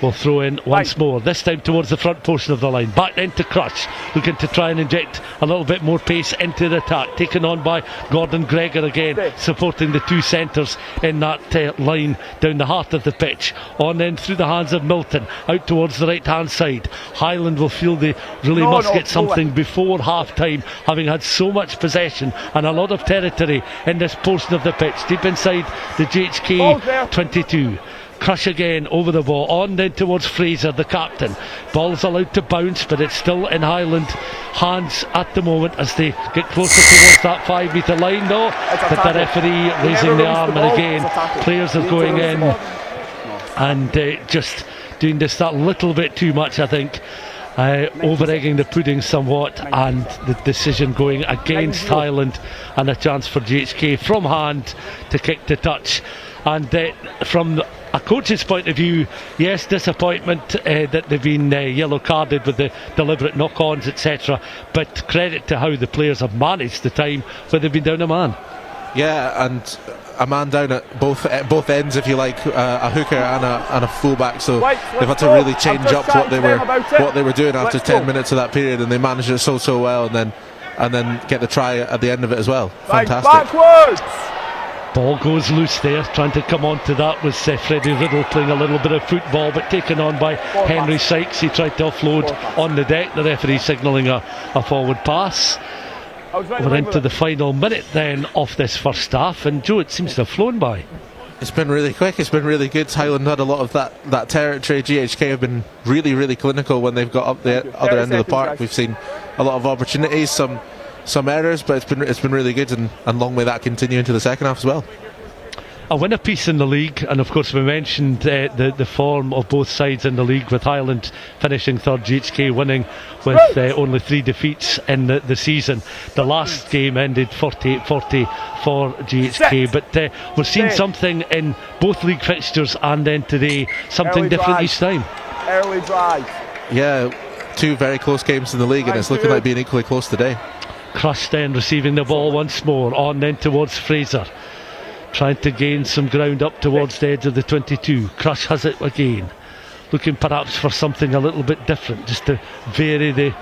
will throw in once more, this time towards the front portion of the line. Back then to Crush, looking to try and inject a little bit more pace into the attack, taken on by Gordon Gregor again, supporting the two centres in that line down the heart of the pitch. On then through the hands of Milton, out towards the right hand side. Highland will feel they really must get something before half time, having had so much possession and a lot of territory in this portion of the pitch, deep inside the GHK 22. Crush again over the ball, on then towards Fraser, the captain. Ball's allowed to bounce, but it's still in Highland hands at the moment as they get closer towards that 5 metre line, though. But the referee raising the arm, and again players are going in and just doing this that little bit too much, I think. Over-egging the pudding somewhat, and the decision going against Highland, and a chance for GHK from hand to kick to touch. And from a coach's point of view, yes, disappointment that they've been yellow carded with the deliberate knock-ons, etc., but credit to how the players have managed the time where they've been down a man. Yeah, and a man down at both ends, if you like, a hooker and a fullback, so they've had to really change up what they were doing after 10 minutes of that period, and they managed it so well, and then get the try at the end of it as well. Fantastic. Ball goes loose there, trying to come on to that was Freddie Riddle playing a little bit of football, but taken on by Henry Sykes. He tried to offload on the deck, the referee signalling a forward pass. We're into the final minute then of this first half, and Joe, it seems to have flown by. It's been really quick, it's been really good. Highland had a lot of that territory. GHK have been really clinical when they've got up the other end of the park. We've seen a lot of opportunities, some errors, but it's been really good, and long may that continue into the second half as well. A win apiece in the league, and of course we mentioned the form of both sides in the league, with Highland finishing third, GHK winning with only 3 defeats in the season. The last game ended 48-40 for GHK, but we're seeing something in both league fixtures, and then today something different each time. Early drive. Yeah, 2 very close games in the league, and it's looking like being equally close today. Crush then receiving the ball once more, on then towards Fraser, trying to gain some ground up towards the edge of the 22. Crush has it again, looking perhaps for something a little bit different, just to vary the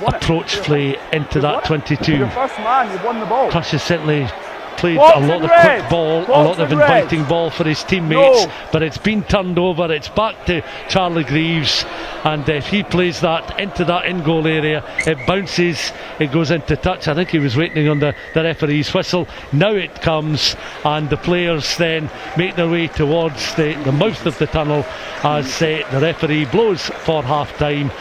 approach play into that 22. You're first man, you've won the ball. Crush has certainly played a lot of quick ball, a lot of inviting ball for his teammates, but it's been turned over. It's back to Charlie Greaves, and if he plays that into that in-goal area, it bounces, it goes into touch. I think he was waiting on the referee's whistle. Now it comes, and the players then make their way towards the mouth of the tunnel as the referee blows for half-time.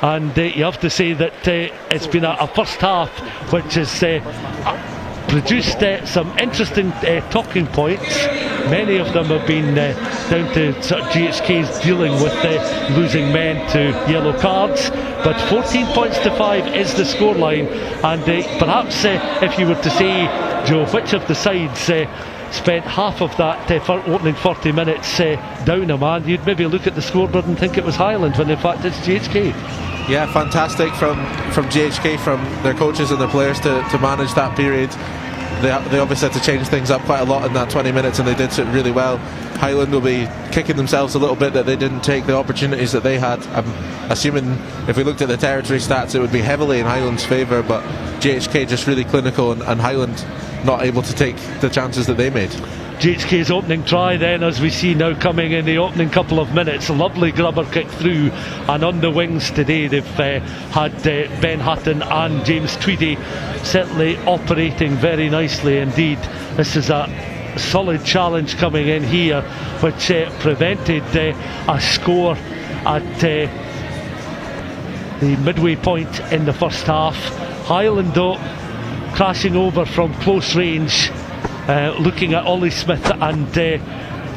And you have to say that it's been a first half which has produced some interesting talking points. Many of them have been down to sort of GHK's dealing with losing men to yellow cards, but 14 points to 5 is the scoreline, and perhaps if you were to say, Joe, which of the sides spent half of that opening 40 minutes down a man, you'd maybe look at the scoreboard and think it was Highland, when in fact it's GHK. Yeah, fantastic from GHK, from their coaches and their players to manage that period. They obviously had to change things up quite a lot in that 20 minutes, and they did it really well. Highland will be kicking themselves a little bit that they didn't take the opportunities that they had. I'm assuming if we looked at the territory stats it would be heavily in Highland's favour, but GHK just really clinical and Highland not able to take the chances that they made. GHK's opening try then, as we see now coming in the opening couple of minutes, a lovely grubber kick through, and on the wings today they've had Ben Hutton and James Tweedy certainly operating very nicely indeed. This is a solid challenge coming in here, which prevented a score at the midway point in the first half. Highland though crashing over from close range, looking at Ollie Smith and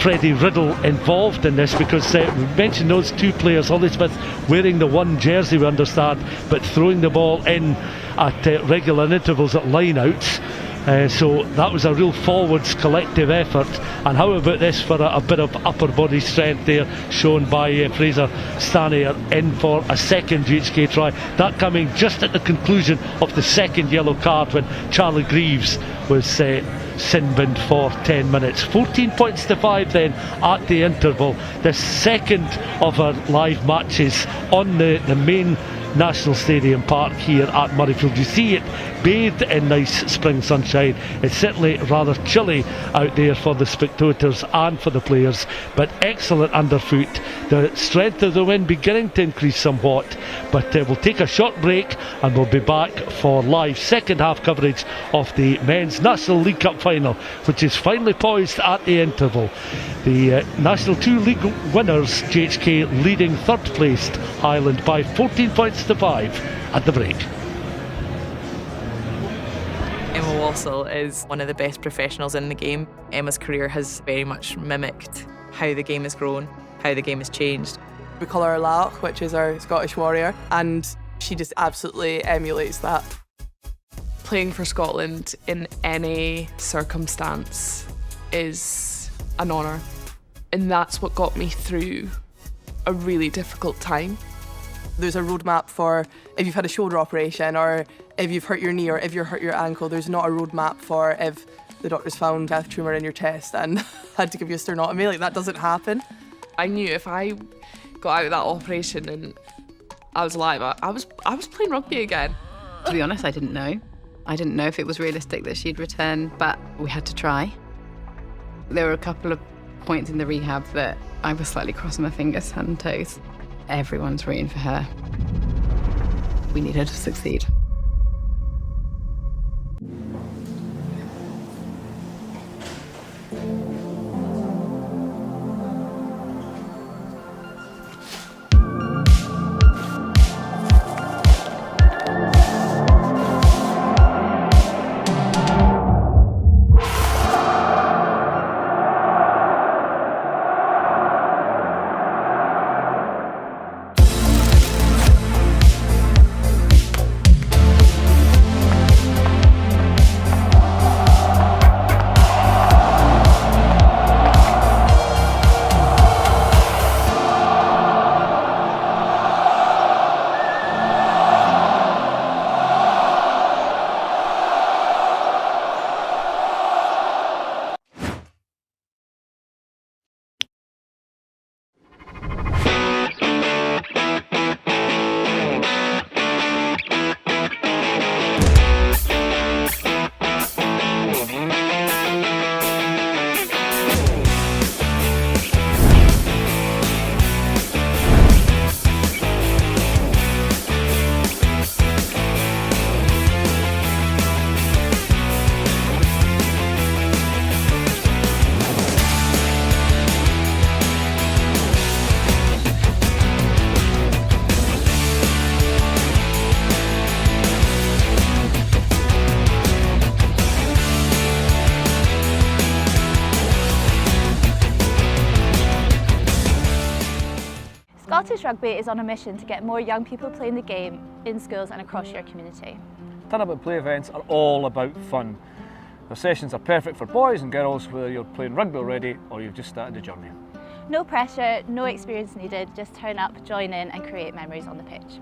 Freddie Riddle involved in this, because we mentioned those two players, Ollie Smith wearing the one jersey we understand, but throwing the ball in at regular intervals at line-outs. So that was a real forwards collective effort. And how about this for a bit of upper body strength there shown by Fraser Stanier in for a second GHK try, that coming just at the conclusion of the second yellow card when Charlie Greaves was sin-binned for 10 minutes. 14 points to 5 then at the interval. The second of our live matches on the main National Stadium Park here at Murrayfield. You see it bathed in nice spring sunshine. It's certainly rather chilly out there for the spectators and for the players, but excellent underfoot. The strength of the wind beginning to increase somewhat, but we'll take a short break and we'll be back for live second half coverage of the Men's National League Cup Final, which is finally poised at the interval. The National 2 League winners, GHK, leading third placed Highland by 14 points to 5 at the break. Emma Wassell is one of the best professionals in the game. Emma's career has very much mimicked how the game has grown, how the game has changed. We call her Laoch, which is our Scottish warrior, and she just absolutely emulates that. Playing for Scotland in any circumstance is an honour, and that's what got me through a really difficult time. There's a roadmap for if you've had a shoulder operation, or if you've hurt your knee, or if you've hurt your ankle. There's not a roadmap for if the doctors found a tumour in your chest and had to give you a sternotomy. Like, that doesn't happen. I knew if I got out of that operation and I was alive, I was playing rugby again. To be honest, I didn't know. I didn't know if it was realistic that she'd return, but we had to try. There were a couple of points in the rehab that I was slightly crossing my fingers and toes. Everyone's rooting for her. We need her to succeed. Scottish Rugby is on a mission to get more young people playing the game in schools and across your community. Turn-up play events are all about fun. The sessions are perfect for boys and girls, whether you're playing rugby already or you've just started the journey. No pressure, no experience needed, just turn up, join in and create memories on the pitch.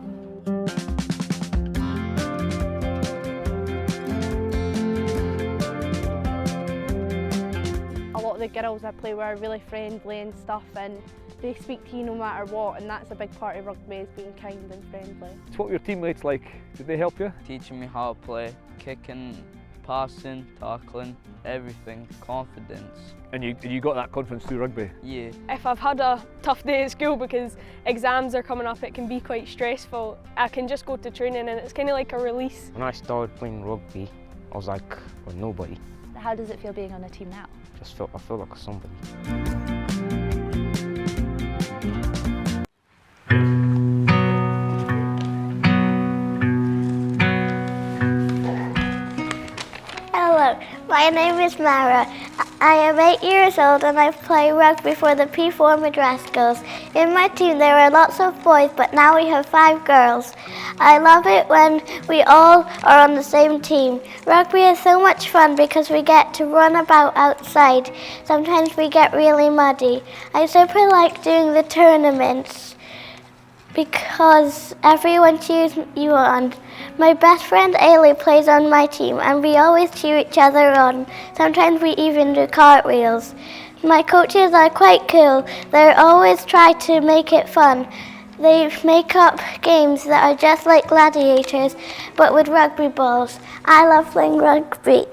A lot of the girls I play with are really friendly and stuff, and they speak to you no matter what, and that's a big part of rugby, is being kind and friendly. What were your teammates like? Did they help you? Teaching me how to play, kicking, passing, tackling, everything, confidence. And you got that confidence through rugby? Yeah. If I've had a tough day at school because exams are coming up, it can be quite stressful. I can just go to training and it's kind of like a release. When I started playing rugby, I was like, well, nobody. How does it feel being on a team now? I feel like somebody. Hello, my name is Mara. I am 8 years old and I play rugby for the P4 Madras girls. In my team there are lots of boys, but now we have 5 girls. I love it when we all are on the same team. Rugby is so much fun because we get to run about outside. Sometimes we get really muddy. I super like doing the tournaments because everyone cheers you on. My best friend Ailey plays on my team and we always cheer each other on. Sometimes we even do cartwheels. My coaches are quite cool. They always try to make it fun. They make up games that are just like gladiators, but with rugby balls. I love playing rugby.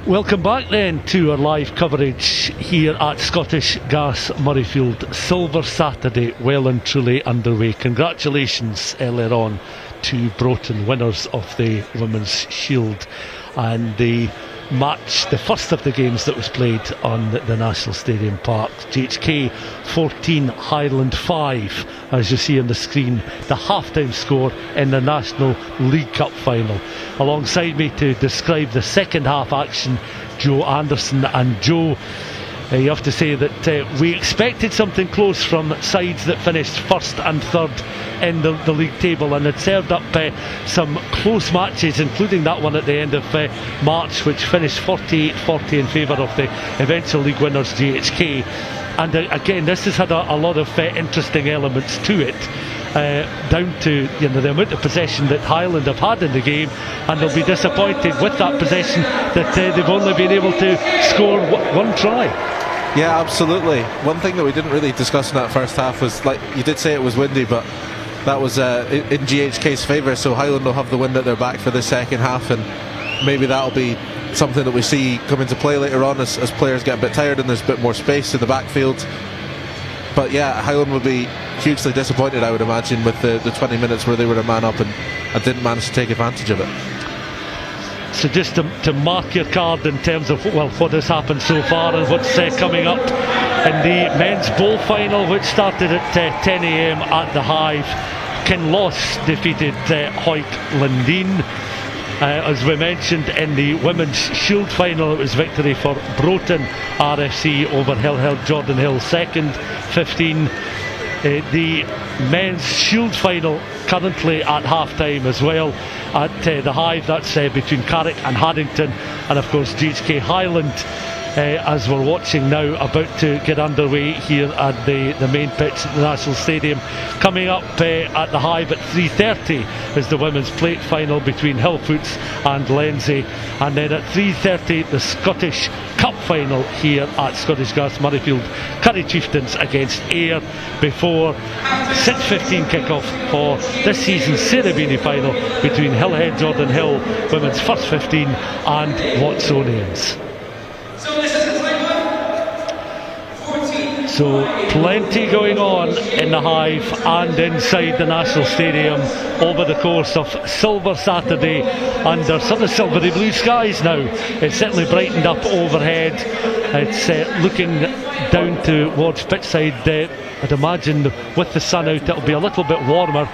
Welcome back then to our live coverage here at Scottish Gas Murrayfield. Silver Saturday well and truly underway. Congratulations earlier on to Broton, winners of the Women's Shield, and the match, the first of the games that was played on the National Stadium Park. GHK 14, Highland 5, as you see on the screen, the half-time score in the National League Cup Final. Alongside me to describe the second half action, Joe Anderson. And Joe, you have to say that we expected something close from sides that finished first and third in the league table, and had served up some close matches, including that one at the end of March, which finished 48-40 in favour of the eventual league winners GHK. And again, this has had a lot of interesting elements to it, down to the amount of possession that Highland have had in the game, and they'll be disappointed with that possession that they've only been able to score one try. Yeah, absolutely. One thing that we didn't really discuss in that first half was, like you did say, it was windy, but that was in GHK's favour, so Highland will have the wind at their back for the second half, and maybe that'll be something that we see come into play later on as players get a bit tired and there's a bit more space in the backfield. But yeah, Highland would be hugely disappointed, I would imagine, with the 20 minutes where they were a man up and didn't manage to take advantage of it. So just to mark your card in terms of what has happened so far and what's coming up in the men's bowl final, which started at 10 a.m. at the Hive. Kinloss defeated Hoyt Lundin. As we mentioned, in the women's shield final, it was victory for Broton RFC over Hillhead Jordanhill, second, 15. The men's shield final currently at half-time as well at the Hive. That's between Carrick and Haddington, and of course GHK Highland, as we're watching now, about to get underway here at the main pitch at the National Stadium. Coming up at the Hive at 3:30 is the women's plate final between Hillfoots and Lenzie, and then at 3:30 the Scottish Cup Final here at Scottish Gas Murrayfield, Curry Chieftains against Ayr, before 6:15 kick-off for this season's Sarah Beaney final between Hillhead Jordanhill, women's first 15, and Watsonians. So plenty going on in the Hive and inside the National Stadium over the course of Silver Saturday under sort of silvery blue skies now. It's certainly brightened up overhead. It's looking down towards pitchside. I'd imagine with the sun out it'll be a little bit warmer,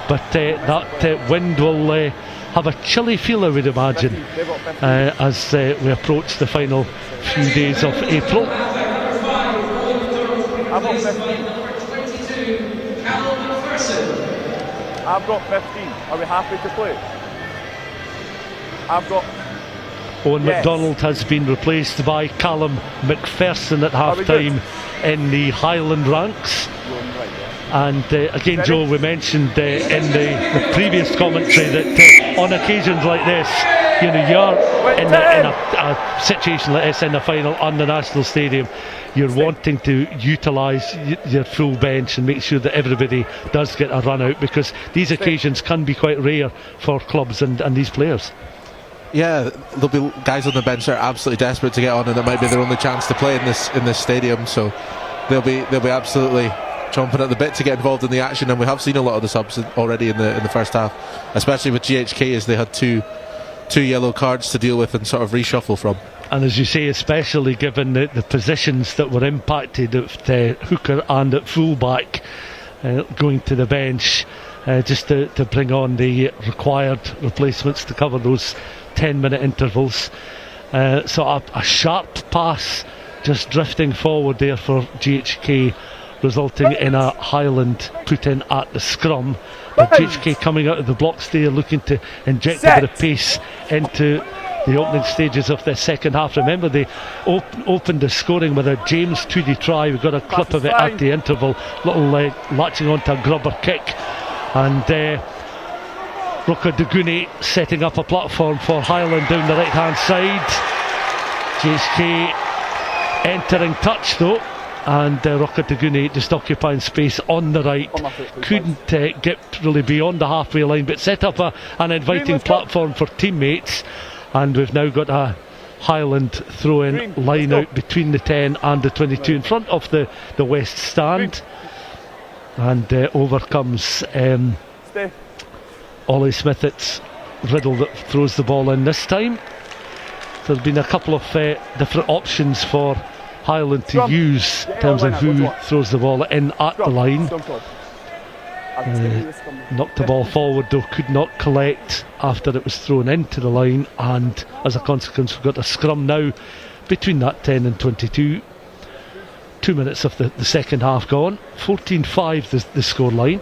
but that wind will have a chilly feel, I would imagine, as we approach the final few days of April. I've got 15. I've got 15. Are we happy to play? I've got... Owen MacDonald has been replaced by Callum McPherson at half-time in the Highland ranks. And again, Joe, we mentioned in the previous commentary that on occasions like this you know, you're in a situation like this in the final on the National Stadium, you're wanting to utilise your full bench and make sure that everybody does get a run out, because these occasions can be quite rare for clubs and these players. Yeah, there'll be guys on the bench that are absolutely desperate to get on, and it might be their only chance to play in this stadium. So they'll be absolutely chomping at the bit to get involved in the action. And we have seen a lot of the subs already in the first half, especially with GHK, as they had two yellow cards to deal with and sort of reshuffle from. And as you say, especially given the positions that were impacted at hooker and at fullback, going to the bench just to bring on the required replacements to cover those 10-minute intervals. So a sharp pass just drifting forward there for GHK, resulting in a Highland put in at the scrum. But GHK coming out of the blocks there, looking to inject a bit of pace into the opening stages of the second half. Remember, they opened the scoring with a James Tweedy try. We got a clip of it at the interval, little latching onto a grubber kick, and Rocca Duguni setting up a platform for Highland down the right hand side. GHK entering touch though, and Rocca Duguni just occupying space on the right. Couldn't get really beyond the halfway line, but set up an inviting platform for teammates. And we've now got a Highland throw-in line out between the 10 and the 22 in front of the west stand. And over comes Ollie Smith. It's Riddle that throws the ball in this time. So there's been a couple of different options for Highland to use in terms of who throws the ball in at the line. Knocked the ball forward though, could not collect after it was thrown into the line, and as a consequence we've got a scrum now between that 10 and 22. 2 minutes of the second half gone. 14-5 the scoreline.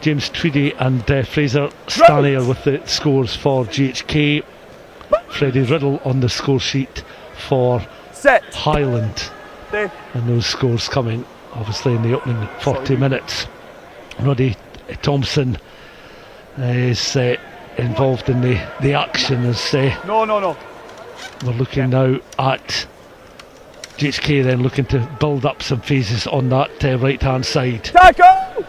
James Tweedy and Fraser Stanier with the scores for GHK. Freddie Riddle on the score sheet for Highland. And those scores coming obviously in the opening 40 minutes. Roddy Thompson is involved in the action as we're looking now at GHK then looking to build up some phases on that right hand side. Tackle!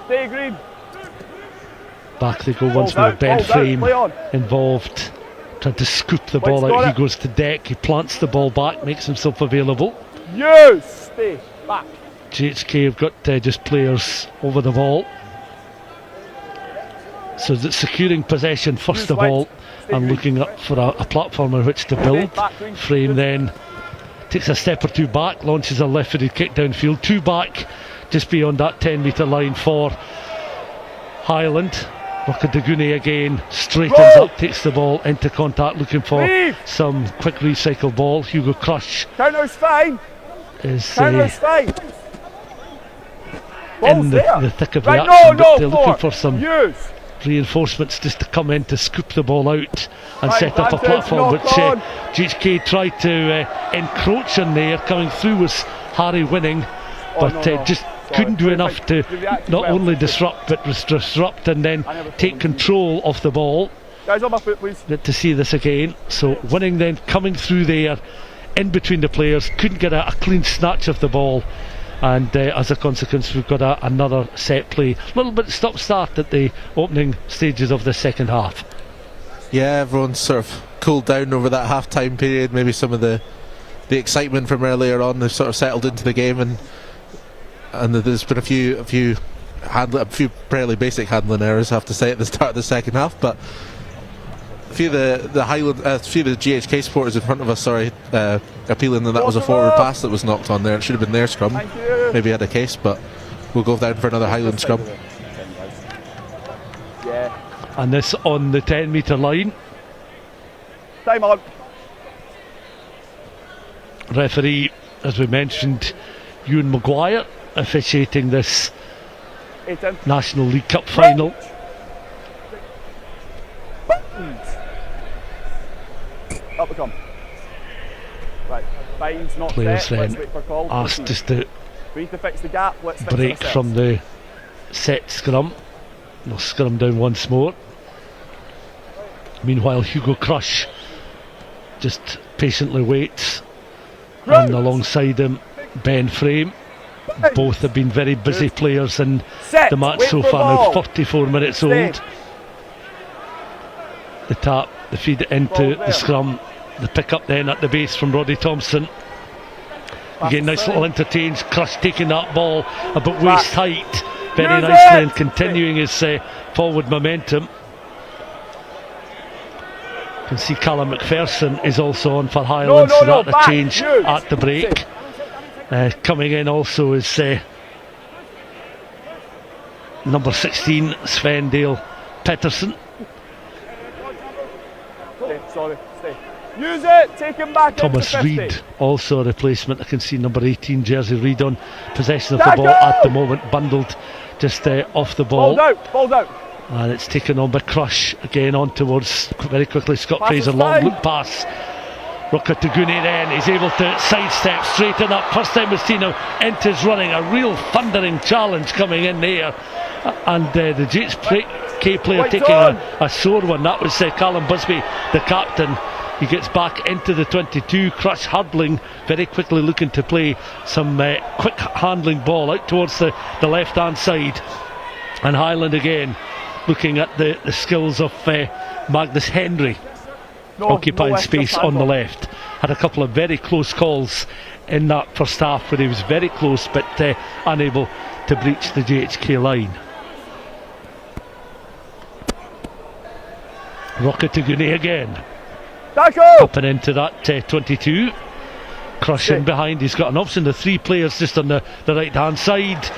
Stay green. Back they go once more. Ben Frame involved, trying to scoop the ball out. He goes to deck, he plants the ball back, makes himself available. Yes, stay back. GHK have got just players over the ball, so that securing possession first of all and looking up for a platform on which to build. Frame then takes a step or two back, launches a left-footed kick downfield, two back just beyond that 10-metre line for Highland. Rockadaguni again straightens up, takes the ball into contact, looking for some quick recycle ball. Hugo Crush Counter's fine. Is fine. in the thick of the action, but they're looking for some reinforcements just to come in to scoop the ball out and set up a platform, which GHK tried to encroach on there. Coming through was Harry Winning, but just couldn't do enough to not only disrupt but disrupt and then take control of the ball. Guys, on my foot, please. To see this again. So Winning then coming through there in between the players, couldn't get a clean snatch of the ball, and as a consequence we've got another set play. A little bit stop start at the opening stages of the second half. Yeah, everyone's sort of cooled down over that half-time period. Maybe some of the excitement from earlier on has sort of settled into the game, and there's been a few fairly basic handling errors, I have to say, at the start of the second half, but a few of the Highland, a few of the GHK supporters in front of us, appealing that was a forward pass that was knocked on there. It should have been their scrum. Maybe had a case, but we'll go down for another Highland scrum. And this on the 10-metre line. Time on. Referee, as we mentioned, Ewan Maguire, officiating this National League Cup final. Up we come. Right, Fine's not players set. then asked just to we need to fix the gap. Let's break from the set scrum. They'll scrum down once more. Meanwhile, Hugo Crush just patiently waits, and alongside him, Ben Frame. Both have been very busy players in the match so far. Now 44 minutes old. The tap, the feed into the scrum, the pick up then at the base from Roddy Thompson. Again, nice little interchange. Crush taking that ball about waist height very nicely and continuing his forward momentum. You can see Callum McPherson is also on for Highland, so that a change at the break. Coming in also is number 16, Svendale Pettersson. Sorry, stay. Use it, take him back. Thomas Reid, also a replacement. I can see number 18, Jersey Reid, on possession of the ball at the moment, bundled just off the ball. Ball's out. And it's taken on by Crush, again on towards, very quickly, Scott Fraser, long loop pass. Ruka Tugune then, he's able to sidestep, straighten up. First time we've seen him into his running, a real thundering challenge coming in there. And the JHK player taking a sore one. That was Callum Busby, the captain. He gets back into the 22. Crush hurdling, very quickly looking to play some quick handling ball out towards the left hand side. And Highland again looking at the skills of Magnus Henry, occupying space on the left. Had a couple of very close calls in that first half where he was very close but unable to breach the JHK line. Rocket to Gune again. Upping into that 22. Crush in behind. He's got an option. The three players just on the right hand side.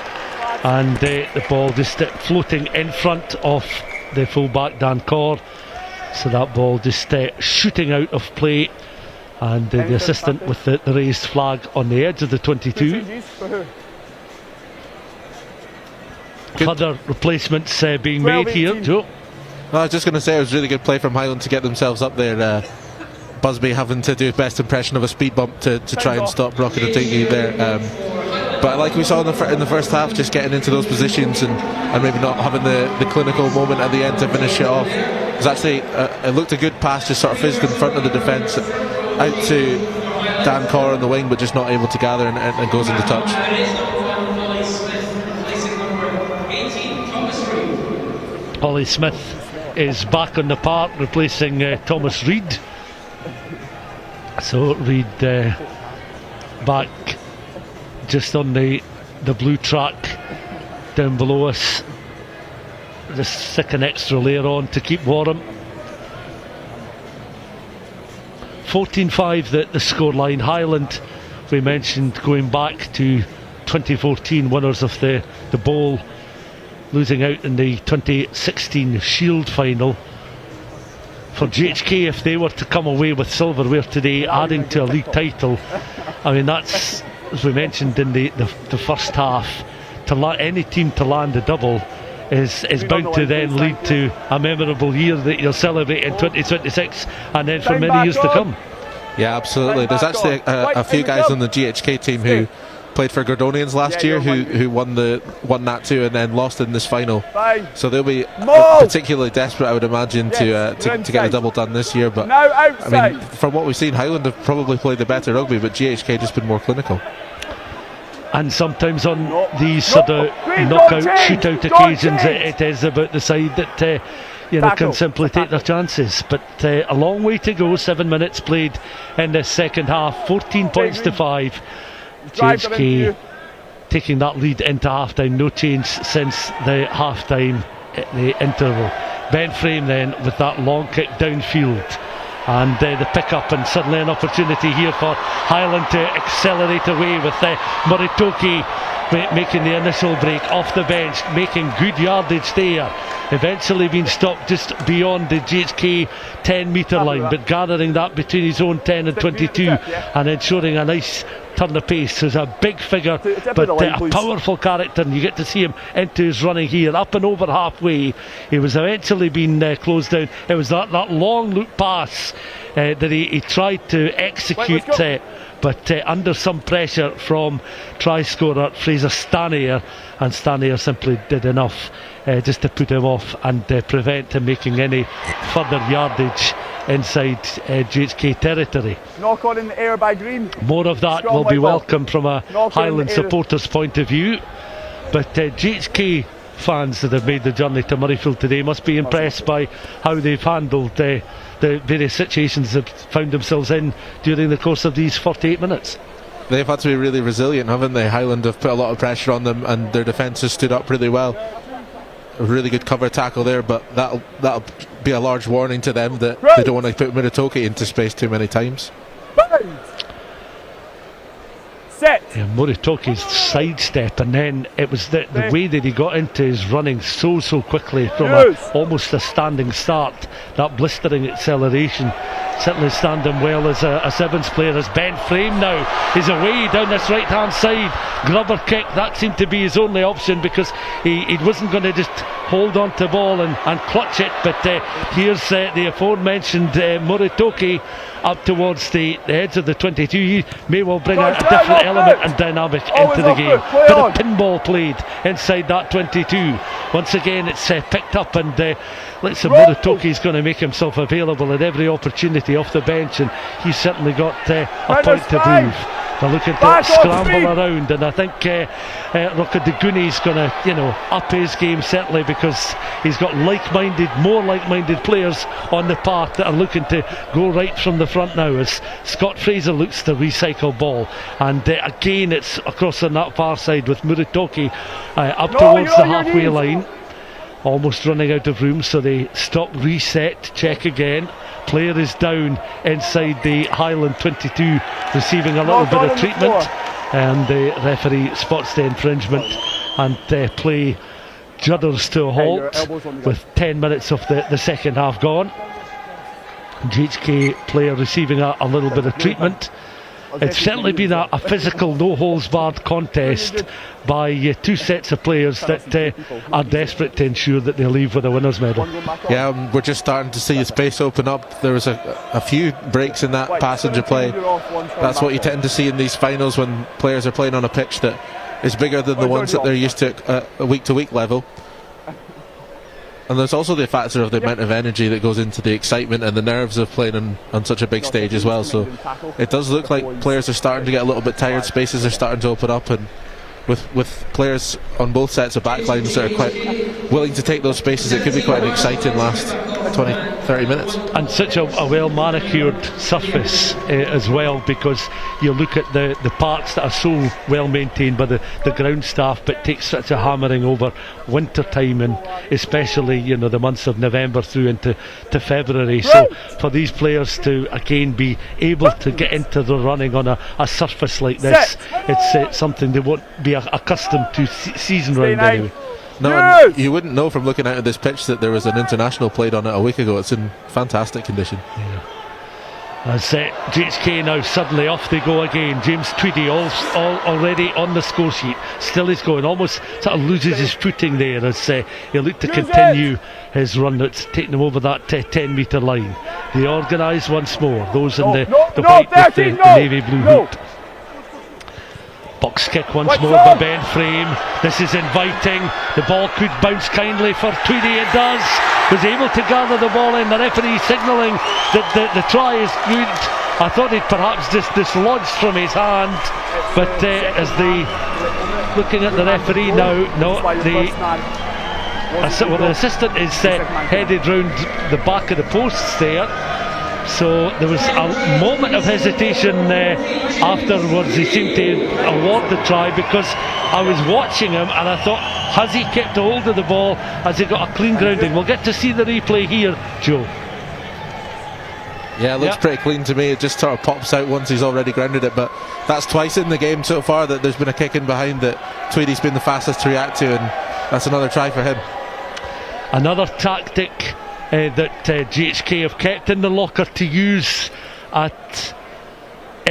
And the ball just floating in front of the full-back Dan Corr. So that ball just shooting out of play. And the assistant with the raised flag on the edge of the 22. Other replacements being made here, Joe. I was just going to say it was really good play from Highland to get themselves up there. Busby having to do best impression of a speed bump to try and stop Rocket Otingi there. But like we saw in the first half, just getting into those positions and maybe not having the clinical moment at the end to finish it off. It was actually, it looked a good pass, just sort of fizzed in front of the defence, out to Dan Corr on the wing, but just not able to gather and goes into touch. Ollie Smith is back on the park, replacing Thomas Reid. So Reid back just on the blue track down below us. Just stick an extra layer on to keep warm. 14-5 the scoreline. Highland, we mentioned, going back to 2014, winners of the Bowl, losing out in the 2016 Shield final. For JHK, if they were to come away with silverware today, adding to a league title, I mean, that's, as we mentioned in the first half, any team to land a double is bound to then lead to a memorable year that you'll celebrate in 2026 and then for many years to come. Yeah, absolutely. There's actually a few guys on the GHK team who played for Gordonians last year who won that too and then lost in this final. So they'll be particularly desperate, I would imagine, to get a double done this year. But I mean, from what we've seen, Highland have probably played the better rugby, but GHK just been more clinical. And sometimes on these sort of knockout, shootout occasions, it is about the side that can simply take their chances. But a long way to go. 7 minutes played in this second half. 14 points to 5. JHK taking that lead into half-time. No change since the half-time, the interval. Ben Frame then with that long kick downfield. And the pick-up, and suddenly an opportunity here for Highland to accelerate away with Moritoki making the initial break off the bench, making good yardage there. Eventually being stopped just beyond the GHK 10 metre line, but gathering that between his own 10 and 22 and ensuring a nice turn of pace. He's a big figure, but a powerful character, and you get to see him into his running here, up and over halfway. He was eventually being closed down. It was that long loop pass that he tried to execute, but under some pressure from try scorer Fraser Stanier, and Stanier simply did enough just to put him off and prevent him making any further yardage inside GHK territory. Knock on in the air by Green. More of that will be welcome from a Highland supporters' point of view, but GHK fans that have made the journey to Murrayfield today must be impressed by how they've handled the various situations they've found themselves in during the course of these 48 minutes. They've had to be really resilient, haven't they? Highland have put a lot of pressure on them, and their defence has stood up really well. A really good cover tackle there, but that'll be a large warning to them that they don't want to put Muratoki into space too many times. Yeah, Muratoki's sidestep, and then it was the way that he got into his running so quickly from almost a standing start. That blistering acceleration certainly stand him well as a Sevens player. As Ben Frame now is away down this right hand side, grubber kick, that seemed to be his only option, because he wasn't going to just hold on to the ball and clutch it, but here's the aforementioned Muratoki up towards the edge of the 22. He may well bring a different element and dynamic into the game. Bit of pinball played inside that 22. Once again it's picked up, and Muratoki's going to make himself available at every opportunity off the bench, and he's certainly got a point to prove. They're looking to scramble around, and I think Rokadeguni's going to up his game, certainly, because he's got more like-minded players on the path that are looking to go right from the front now, as Scott Fraser looks to recycle ball, and again it's across on that far side with Muratoki up towards the halfway line, almost running out of room, so they stop, reset, check again. Player is down inside the Highland 22, receiving a little bit of treatment, and the referee spots the infringement, and play judders to a halt with 10 minutes of the second half gone. GHK player receiving a little bit of treatment. It's certainly been a physical, no-holds-barred contest by two sets of players that are desperate to ensure that they leave with a winner's medal. Yeah, we're just starting to see the space open up. There was a few breaks in that passenger play. That's what you tend to see in these finals when players are playing on a pitch that is bigger than the ones that they're used to at a week-to-week level. And there's also the factor of the amount of energy that goes into the excitement and the nerves of playing on such a big stage as well. So it does look like players are starting to get a little bit tired, spaces are starting to open up, and with players on both sets of backlines that are quite willing to take those spaces, it could be quite an exciting last 20-30 minutes. And such a well manicured surface as well, because you look at the parts that are so well maintained by the ground staff, but takes such a hammering over winter time, and especially the months of November through into February. So for these players to again be able to get into the running on a surface like this, it's something they won't be accustomed to season round anyway. No, you wouldn't know from looking out at this pitch that there was an international played on it a week ago. It's in fantastic condition. Yeah. As GHK now suddenly off they go again. James Tweedy all already on the score sheet. Still is going, almost sort of loses his footing there as he looked to continue his run that's taken him over that 10 metre line. They organise once more, those in the white with the navy blue hoop. Box kick once more by Ben Frame. This is inviting. The ball could bounce kindly for Tweedy. It does. Was able to gather the ball in. The referee signalling that the try is good. I thought it perhaps just dislodged from his hand, but as looking at the referee now, the assistant is headed round the back of the posts there. So there was a moment of hesitation afterwards. He seemed to award the try, because I was watching him and I thought, has he kept a hold of the ball? Has he got a clean grounding? We'll get to see the replay here, Joe. Yeah, it looks pretty clean to me. It just sort of pops out once he's already grounded it, but that's twice in the game so far that there's been a kick in behind that Tweedy's been the fastest to react to, and that's another try for him. Another tactic that GHK have kept in the locker to use at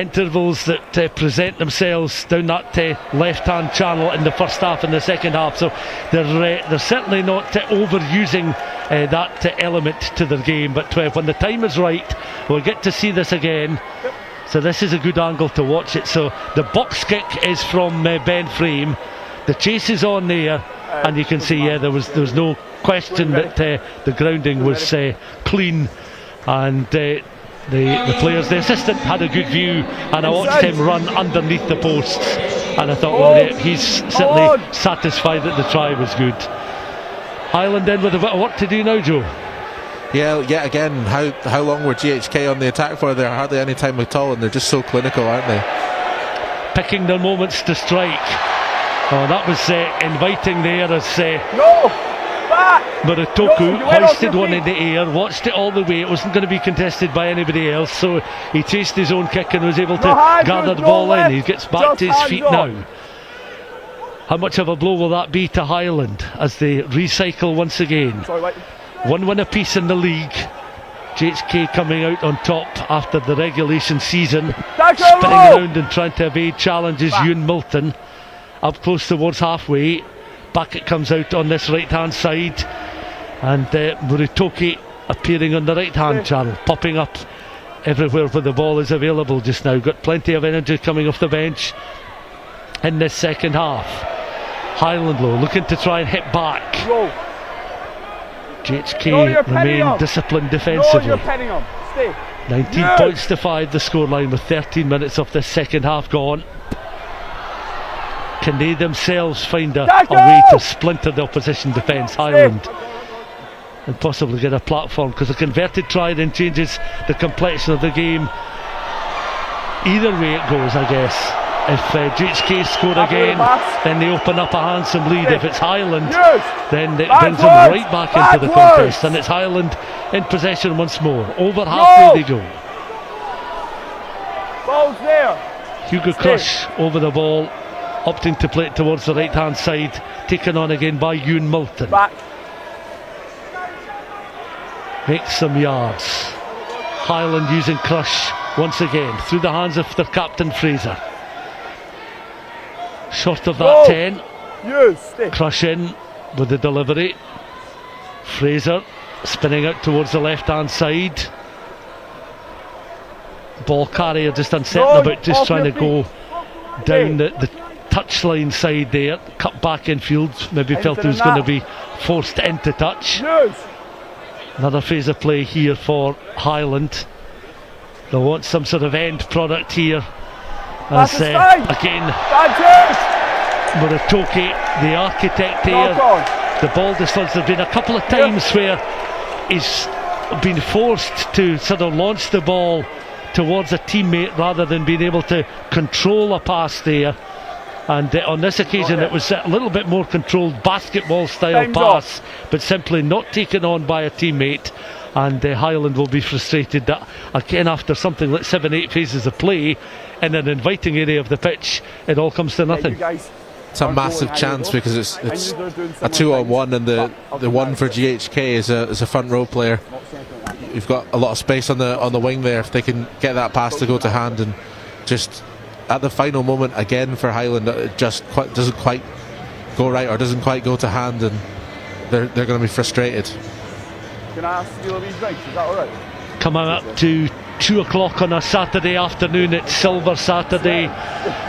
intervals that present themselves down that left-hand channel in the first half and the second half. So they're certainly not overusing that element to their game. But when the time is right, we'll get to see this again. So this is a good angle to watch it. So the box kick is from Ben Frame. The chase is on there, and you can see there was no question that the grounding was clean, and the players, the assistant had a good view, and I watched him run underneath the posts, and I thought, well, he's certainly satisfied that the try was good. Highland in with a bit of work to do now, Joe. Yeah, yet again, how long were GHK on the attack for? They're hardly any time at all, and they're just so clinical, aren't they? Picking their moments to strike. Oh, that was inviting there as Muratoku hoisted one in the air, watched it all the way. It wasn't going to be contested by anybody else, so he chased his own kick and was able to gather the ball in. He gets back to his feet now. How much of a blow will that be to Highland as they recycle once again? One win apiece in the league. GHK coming out on top after the regulation season, spinning around and trying to evade challenges. Ewan Milton up close towards halfway. Back it comes out on this right hand side, and Muratoki appearing on the right hand channel, popping up everywhere where the ball is available just now. Got plenty of energy coming off the bench in this second half. Highland low, looking to try and hit back. GHK remain disciplined defensively. 19 points to 5 the scoreline with 13 minutes of the second half gone. Can they themselves find a way to splinter the opposition defence, Highland, and possibly get a platform? Because a converted try then changes the complexion of the game. Either way it goes, I guess. If GHK score again, then they open up a handsome lead. If it's Highland, then it brings them right back into the contest, and it's Highland in possession once more. Over halfway they go. Ball's there. Hugo Crush over the ball, opting to play it towards the right hand side, taken on again by Ewan Milton. Makes some yards. Highland using Crush once again through the hands of their captain Fraser. Short of that 10. Crush in with the delivery. Fraser spinning out towards the left hand side. Ball carrier just uncertain about just trying to go down the touchline side there. Cut back in field, maybe felt he was going to be forced into touch. Another phase of play here for Highland. They'll want some sort of end product here. As again, Muratoki, the architect here. The ball distance, there's been a couple of times where he's been forced to sort of launch the ball towards a teammate rather than being able to control a pass there. And on this occasion it was a little bit more controlled basketball style pass, but simply not taken on by a teammate. And Highland will be frustrated that again, after something like 7-8 phases of play in an inviting area of the pitch, it all comes to nothing. It's a massive chance because it's a 2-on-1, and the one for GHK is a front row player. You've got a lot of space on the wing there. If they can get that pass to go to hand, and just at the final moment again for Highland, it just doesn't quite go right, or doesn't quite go to hand, and they're going to be frustrated. Can I ask you a wee drink? Is that alright? Coming up to 2 o'clock on a Saturday afternoon, it's Silver Saturday.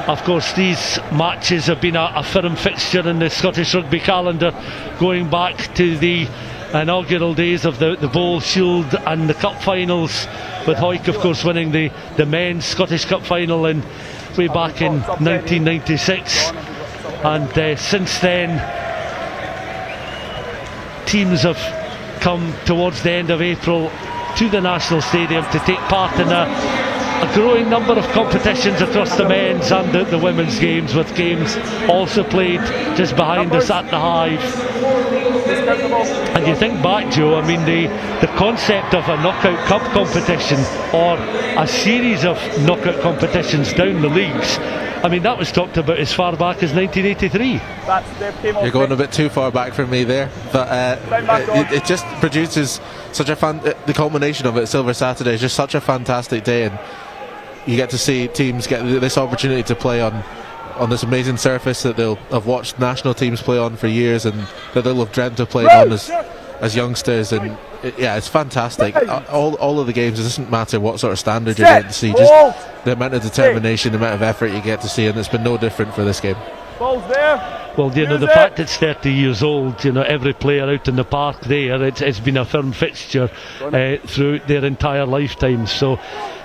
Of course, these matches have been a firm fixture in the Scottish rugby calendar, going back to the inaugural days of the Bowl, Shield and the Cup finals, with Hawick of course winning the men's Scottish Cup final way back in 1996. And since then, teams have come towards the end of April to the National Stadium to take part in a growing number of competitions across the men's and the women's games, with games also played just behind us at the Hive. And you think back, Joe, I mean the concept of a knockout cup competition or a series of knockout competitions down the leagues, I mean that was talked about as far back as 1983. You're going a bit too far back for me there, but it just produces such a the culmination of it, Silver Saturday, is just such a fantastic day, and you get to see teams get this opportunity to play on this amazing surface that they'll have watched national teams play on for years, and that they'll have dreamt of playing on as youngsters. And it's fantastic. All of the games, it doesn't matter what sort of standard you're getting to see, just the amount of determination, the amount of effort you get to see, and it's been no different for this game. Ball's there. Well, the fact it's 30 years old, every player out in the park there, it's been a firm fixture throughout their entire lifetime. So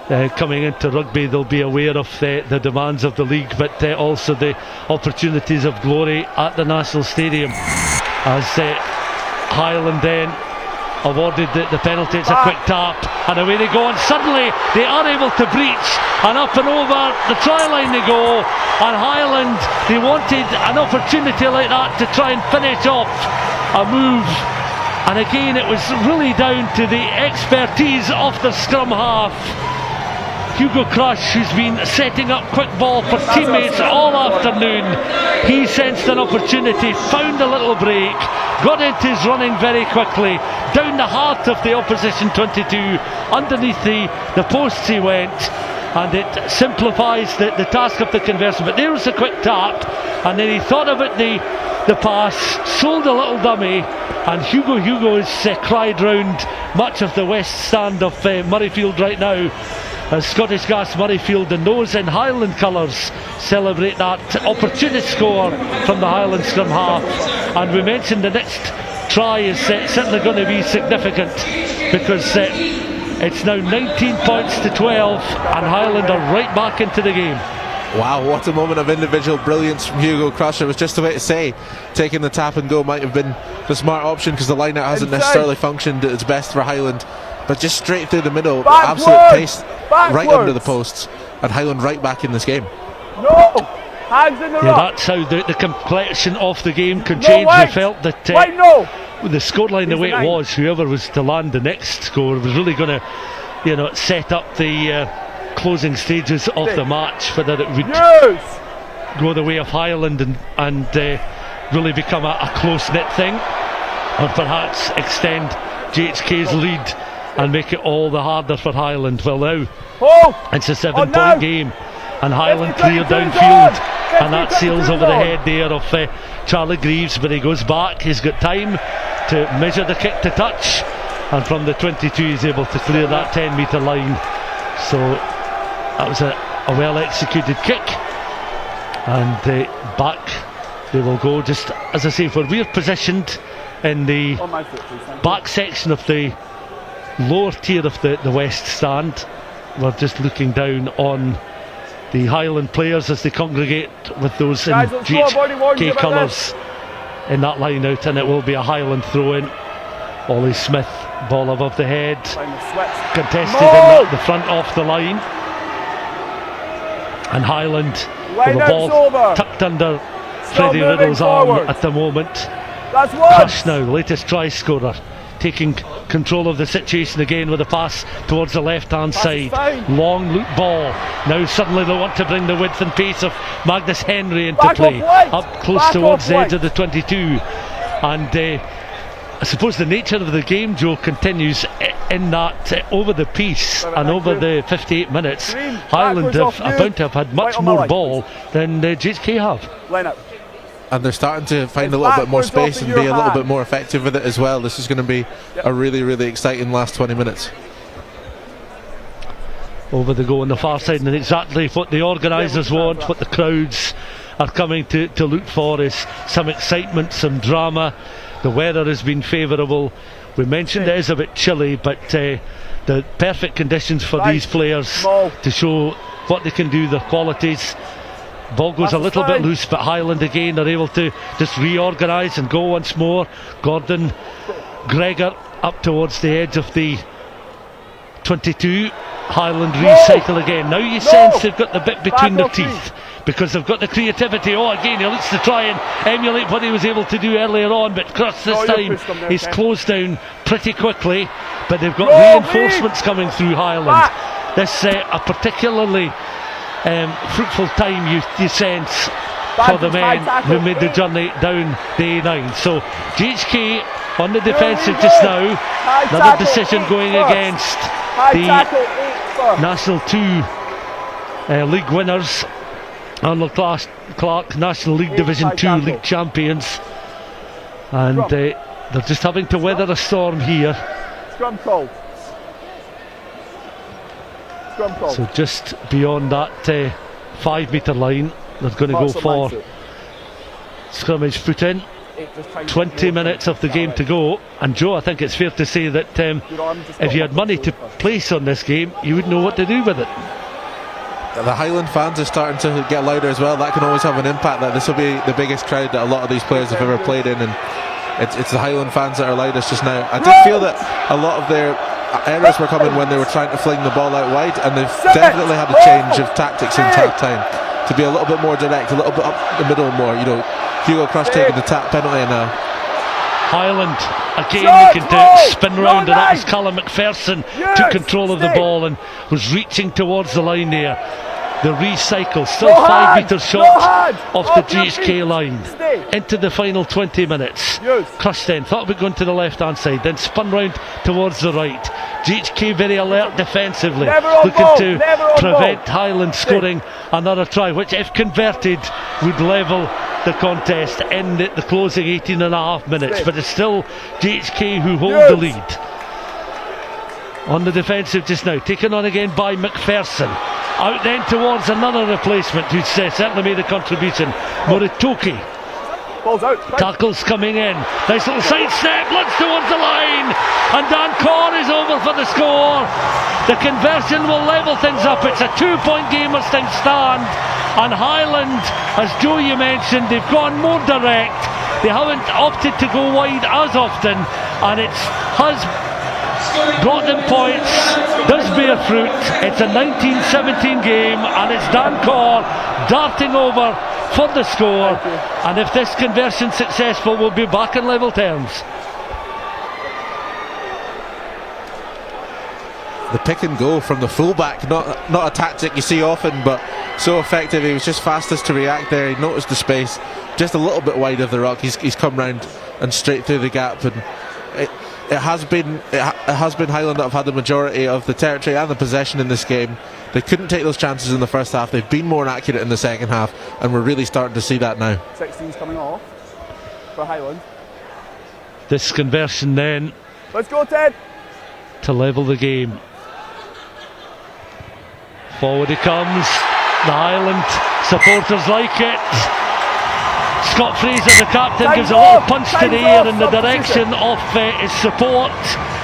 coming into rugby, they'll be aware of the demands of the league, but also the opportunities of glory at the National Stadium. As Highland then awarded the penalty, it's a quick tap, and away they go, and suddenly they are able to breach, and up and over the try line they go. And Highland, they wanted an opportunity like that to try and finish off a move, and again it was really down to the expertise of the scrum half. Hugo Crush, who's been setting up quick ball for teammates all afternoon, he sensed an opportunity, found a little break, got into his running very quickly, down the heart of the opposition 22, underneath the posts he went, and it simplifies the task of the conversion. But there was a quick tap, and then he thought about the pass, sold a little dummy, and Hugo is cried round much of the west stand of Murrayfield right now, as Scottish Gas Murrayfield and those in Highland colours celebrate that opportunist score from the Highland scrum half. And we mentioned the next try is certainly going to be significant, because it's now 19 points to 12, and Highland are right back into the game. Wow, what a moment of individual brilliance from Hugo Crush. I was just about to say, taking the tap and go might have been the smart option, because the line-out hasn't necessarily functioned at its best for Highland, but just straight through the middle, absolute pace, right under the posts, and Highland right back in this game. No! Hands in the rock. That's how the complexion of the game can change. We felt that the scoreline, the way it was, whoever was to land the next score was really going to set up the closing stages of the match, whether it would go the way of Highland and really become a close-knit thing, or perhaps extend GHK's lead and make it all the harder for Highland. Well, now it's a 7-point game, and Highland clear downfield, and that sails over the head there of Charlie Greaves, but he goes back, he's got time to measure the kick to touch, and from the 22 he's able to clear that 10-metre line. So that was a well executed kick, and back they will go, just as I say, where we're positioned in the back section of the lower tier of the west stand. We're just looking down on the Highland players as they congregate with those in GHK colours in that line out, and it will be a Highland throw in. Ollie Smith, ball above the head, contested in the front off the line, and Highland with the ball tucked under Freddie Riddle's arm at the moment. Crush now, latest try scorer, taking control of the situation again with a pass towards the left hand side, long loop ball. Now suddenly they want to bring the width and pace of Magnus Henry into play, up close towards the edge of the 22, and I suppose the nature of the game, Joe, continues in that over the piece and over the 58 minutes, Highland are bound to have had much more ball than GHK have. And they're starting to find a little bit more space and be a little bit more effective with it as well. This is going to be a really, really exciting last 20 minutes. Over the go on the far side, and exactly what the organisers want, what the crowds are coming to look for, is some excitement, some drama. The weather has been favourable. We mentioned it is a bit chilly, but the perfect conditions for these players to show what they can do, their qualities. Ball goes a little bit loose, but Highland again are able to just reorganise and go once more. Gordon, Gregor up towards the edge of the 22. Highland recycle again. Now you sense they've got the bit between their teeth, because they've got the creativity. Again he looks to try and emulate what he was able to do earlier on, but Cross this time is closed down pretty quickly, but they've got reinforcements coming through Highland. This a particularly fruitful time you sense for the men who made the journey down the A9. So GHK on the defensive just now. Another decision going against the National 2 league winners, Arnold Clark National League Division 2 league champions, and they're just having to weather a storm here. Scrum call. Scrum call. So just beyond that 5 metre line, they're going to go for scrummage put in. 20 minutes of the game to go, and Joe, I think it's fair to say that if you had money to place on this game, you would know what to do with it. The Highland fans are starting to get louder as well. That can always have an impact. That this will be the biggest crowd that a lot of these players have ever played in, and it's the Highland fans that are loudest just now. I did feel that a lot of their errors were coming when they were trying to fling the ball out wide, and they've definitely had a change of tactics in half time to be a little bit more direct, a little bit up the middle more. You know, Hugo Crush taking the tap penalty now. Highland again looking to spin round, and that was Callum McPherson took control of the ball and was reaching towards the line there. The recycle, still 5 metres short off the GHK line. Into the final 20 minutes. Crush then thought about going to the left hand side, then spun round towards the right. GHK very alert defensively, looking to prevent Highland scoring another try, which if converted would level the contest in the closing 18.5 minutes. But it's still GHK who hold the lead. On the defensive just now, taken on again by McPherson. Out then towards another replacement who's certainly made a contribution, Moritoki. Ball's out. Tackles coming in. Nice little side step, looks towards the line, and Dan Corr is over for the score. The conversion will level things up. It's a 2-point game as things stand, and Highland, as Joe you mentioned, they've gone more direct. They haven't opted to go wide as often, and it has brought them points, does bear fruit. It's a 19-17 game, and it's Dan Corr darting over for the score, and if this conversion successful, we'll be back in level terms. The pick and go from the fullback, not a tactic you see often, but so effective. He was just fastest to react there. He noticed the space just a little bit wide of the ruck. He's come round and straight through the gap, and it has been Highland that have had the majority of the territory and the possession in this game. They couldn't take those chances in the first half. They've been more accurate in the second half, and we're really starting to see that now. 16's coming off for Highland. This conversion then, let's go Ted, to level the game. Forward he comes. The Highland supporters like it. Scott Fraser, the captain, gives a little punch to the air in the direction of his support.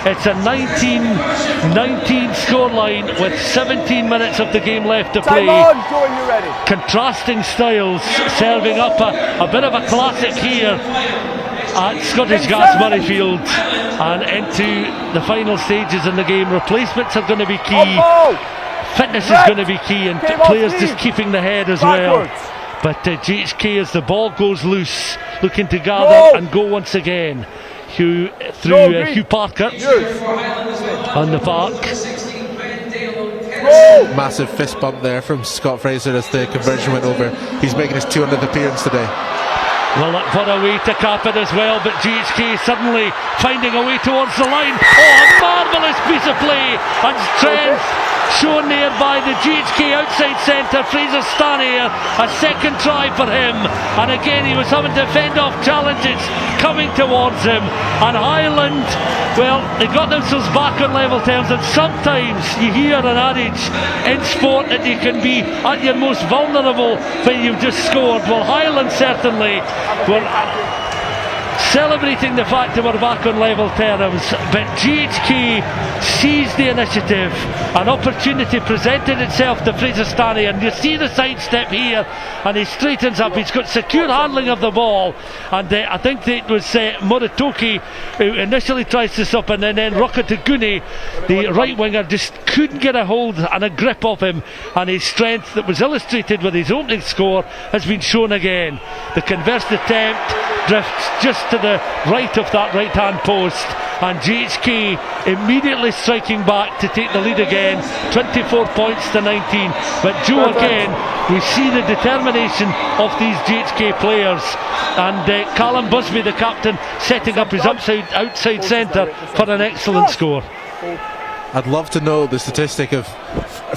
It's a 19-19 scoreline with 17 minutes of the game left to play. Contrasting styles, serving up a bit of a classic here at Scottish Gas Murrayfield, and into the final stages in the game. Replacements are going to be key. Fitness is going to be key, and players just keeping the head as well. But GHK, as the ball goes loose, looking to gather and go once again. Hugh Parker on the park. Massive fist bump there from Scott Fraser as the conversion went over. He's making his 200th appearance today. Well, what a way to cap it as well, but GHK suddenly finding a way towards the line. Oh, a marvellous piece of play and strength shown there by the GHK outside centre, Fraser Stanier. A second try for him, and again he was having to fend off challenges coming towards him. And Highland, well, they got themselves back on level terms, and sometimes you hear an adage in sport that you can be at your most vulnerable when you've just scored. Well, Highland certainly were celebrating the fact that we're back on level terms, but GHK seized the initiative. An opportunity presented itself to Fraser Stanley, and you see the sidestep here, and he straightens up. He's got secure handling of the ball, and I think it was Moritoki who initially tries to stop, and then Rokataguni, the right winger, just couldn't get a hold and a grip of him, and his strength that was illustrated with his opening score has been shown again. The conversion attempt drifts just to the right of that right hand post, and GHK immediately striking back to take the lead again, 24 points to 19. But Joe, again, we see the determination of these GHK players, and Callum Busby, the captain, setting up his outside centre for an excellent score. I'd love to know the statistic of,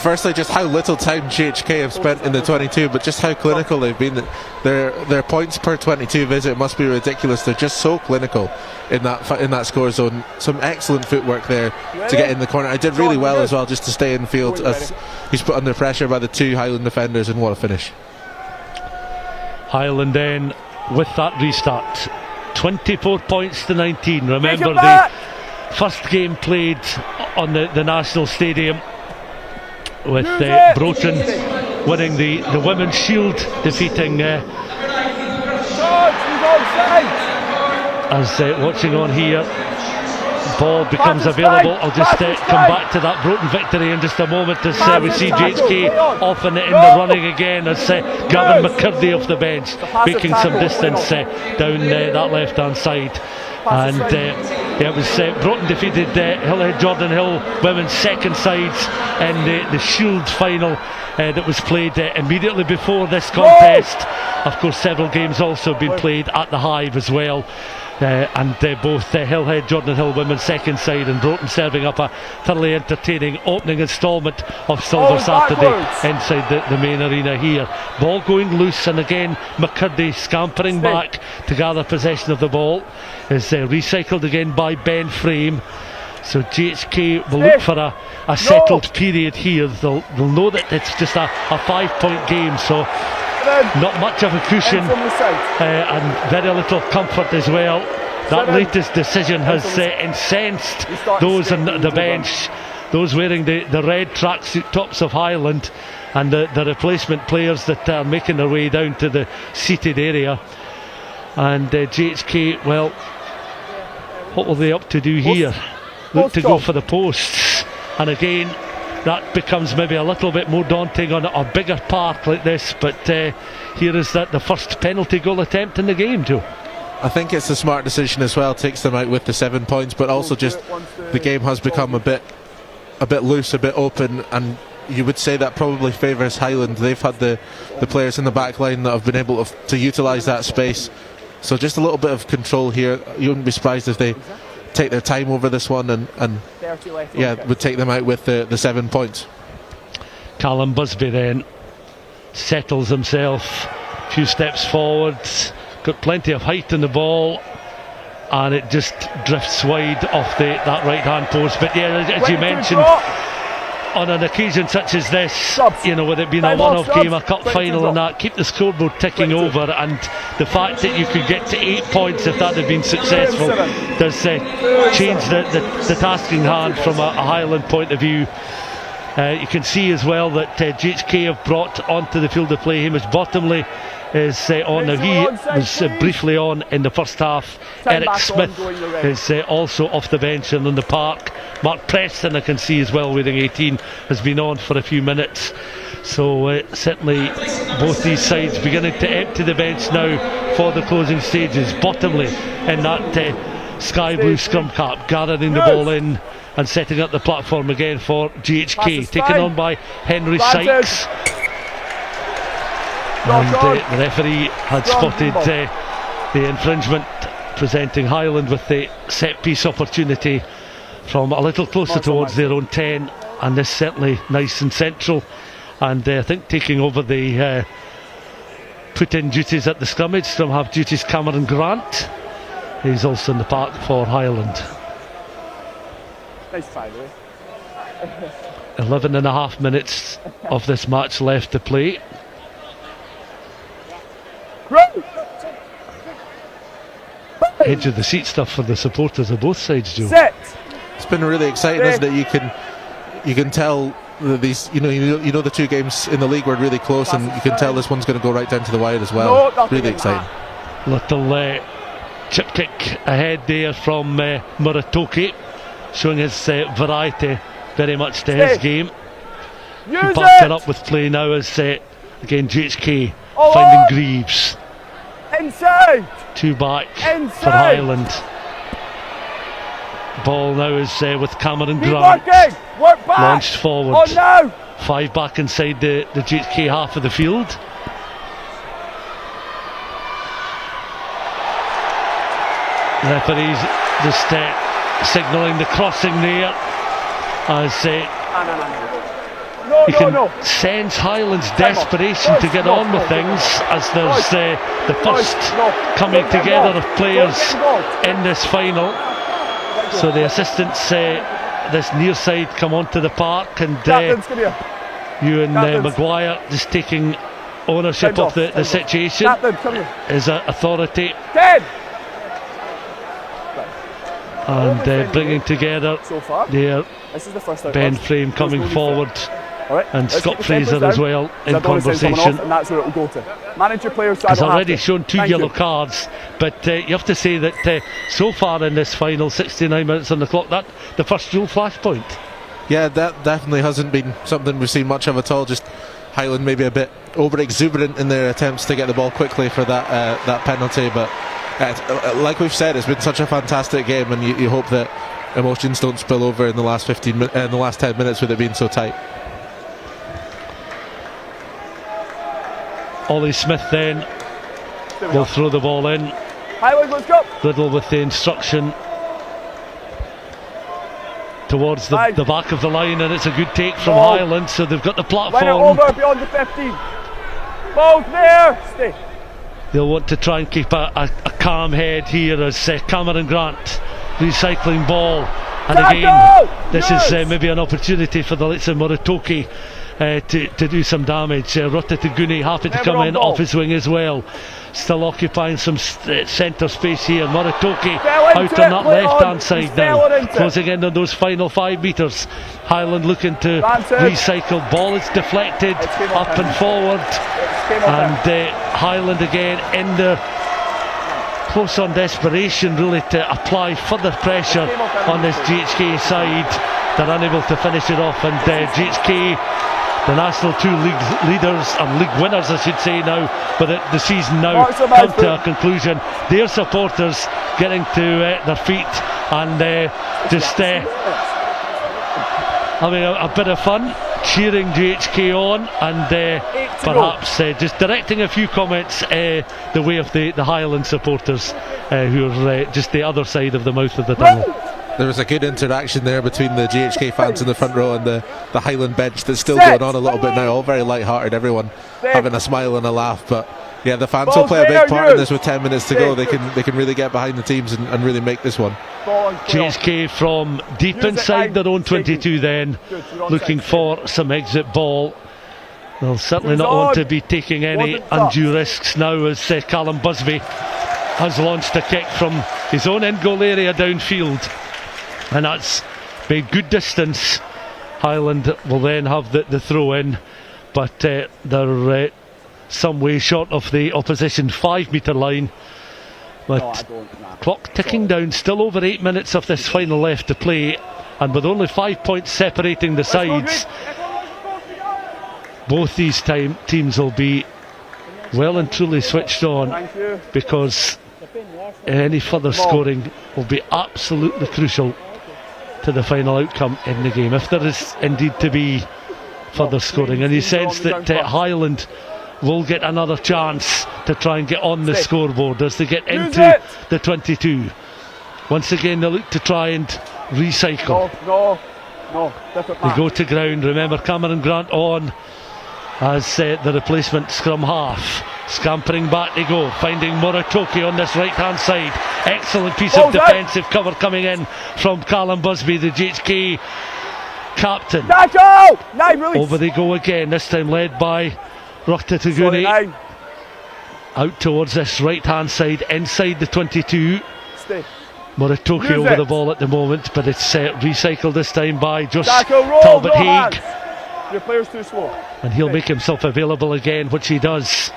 firstly, just how little time GHK have spent in the 22, but just how clinical they've been. Their points per 22 visit must be ridiculous. They're just so clinical in that score zone. Some excellent footwork there to get in the corner. I did really well as well just to stay in field as he's put under pressure by the two Highland defenders, and what a finish. Highland then with that restart, 24 points to 19. Remember the first game played on the National Stadium with Broton winning the Women's Shield, defeating as watching on here, ball becomes available. I'll just come back to that Broton victory in just a moment as we see GHK off in the running again as Gavin McCurdy off the bench making some distance down that left hand side. And it was Broton defeated Hillhead Jordanhill women's second sides in the Shield final that was played immediately before this contest. Of course, several games also been played at the Hive as well. And both Hillhead Jordanhill women's second side and Broton serving up a thoroughly entertaining opening instalment of Silver Saturday inside the main arena here. Ball going loose, and again McCurdy scampering back to gather possession of the ball. Is recycled again by Ben Frame. So GHK will look for a settled period here. They'll know that it's just a 5-point game, so not much of a cushion and very little comfort as well. That latest decision has incensed those on the bench, those wearing the red tracksuit tops of Highland, and the replacement players that are making their way down to the seated area. And GHK, well, what will they up to do here? Look to go for the posts, and again that becomes maybe a little bit more daunting on a bigger park like this, but here is the first penalty goal attempt in the game too. I think it's a smart decision as well, takes them out with the 7 points, but also just the game has become a bit loose, a bit open, and you would say that probably favours Highland. They've had the players in the back line that have been able to utilise that space, so just a little bit of control here. You wouldn't be surprised if they take their time over this one and would take them out with the 7 points. Callum Busby then settles himself a few steps forward, got plenty of height in the ball, and it just drifts wide off that right hand post. But yeah, as you mentioned, on an occasion such as this, you know, with it being a one-off game, a cup final and that, keep the scoreboard ticking over, and the fact that you could get to 8 points if that had been successful does change the task in hand from a Highland point of view. You can see as well that GHK have brought onto the field of play Hamish Bottomley is on. Now he was briefly on in the first half. Eric Smith is also off the bench and on the park. Mark Preston, I can see as well, wearing 18, has been on for a few minutes. So certainly both these sides beginning to empty the bench now for the closing stages. Bottomley in that sky blue scrum cap, gathering the ball in and setting up the platform again for GHK, taken on by Henry Sykes. And the referee had spotted the infringement, presenting Highland with the set piece opportunity from a little closer towards their own 10, and this certainly nice and central, and I think taking over the put-in duties at the scrummage. Scrum half duties Cameron Grant, he's also in the park for Highland. Nice try, really. 11 and a half minutes of this match left to play. Edge of the seat stuff for the supporters of both sides, Joe. It's been really exciting, isn't it? You can tell these, you know the two games in the league were really close, and you can tell this one's going to go right down to the wire as well. Really exciting. Little chip kick ahead there from Muratoke, showing his variety very much to his game. Back it up with play now as again GHK finding Greaves. Inside. Two back for Highland. Ball now is with Cameron Grant. Work back. Launched forward. Oh, no. 5 back inside the GHK half of the field. The referees just signalling the crossing there. as No, he can sense Highland's desperation to get on with things, as there's the first coming together of players in this final. So the assistants, this near side, come onto the park, and Ewan Maguire just taking ownership of the situation is authority, and bringing together their Ben Frame coming forward, and Scott Fraser as well in conversation. And that's where it will go to. Manage your players. He's already shown 2 yellow cards, but you have to say that so far in this final, 69 minutes on the clock, that the first real flashpoint. Yeah, that definitely hasn't been something we've seen much of at all. Just Highland maybe a bit over exuberant in their attempts to get the ball quickly for that penalty, but like we've said, it's been such a fantastic game, and you hope that emotions don't spill over in the last 10 minutes with it being so tight. Ollie Smith then will throw the ball in. Highland, let's go. Riddle with the instruction towards the back of the line, and it's a good take from Highland, so they've got the platform. Win it over beyond the 15. Ball's there. Stay. They'll want to try and keep a calm head here as Cameron Grant recycling ball, and again this is maybe an opportunity for the likes of Muratoki to do some damage. Rotataguni happy to come in off his wing as well, still occupying some centre space here. Muratoki out on that left hand side now, closing in on those final 5 metres. Highland looking to recycle ball, it's deflected up and forward, and Highland again in there, close on desperation really to apply further pressure on this GHK side. They're unable to finish it off, and GHK, the National 2 League leaders, and league winners I should say now, but the season now come to a conclusion. Their supporters getting to their feet and just having a bit of fun, cheering GHK on, and perhaps just directing a few comments the way of the Highland supporters who are just the other side of the mouth of the tunnel. There was a good interaction there between the GHK fans in the front row and the Highland bench that's still going on a little bit now, all very light-hearted, everyone having a smile and a laugh. But yeah, the fans will play a big part in this with 10 minutes to go. They can really get behind the teams and really make this one. GHK from deep inside their own 22 then, looking for some exit ball. They'll certainly not want to be taking any undue risks now, as Callum Busby has launched a kick from his own end goal area downfield, and that's made good distance. Highland will then have the throw in, but they're some way short of the opposition 5 metre line. But clock ticking down, still over 8 minutes of this final left to play, and with only 5 points separating the sides, both these teams will be well and truly switched on, because any further scoring will be absolutely crucial to the final outcome in the game, if there is indeed to be further scoring. And you sense that Highland will get another chance to try and get on the scoreboard as they get into the 22. Once again they look to try and recycle. They go to ground. Remember, Cameron Grant on as the replacement scrum half. Scampering back they go, finding Muratoki on this right hand side. Excellent piece of defensive cover coming in from Callum Busby, the GHK captain. Over they go again, this time led by Rotataguni. Out towards this right hand side, inside the 22. Muratoki over the ball at the moment, but it's recycled this time by just Talbot Haig. Your player's too slow. And he'll make himself available again, which he does.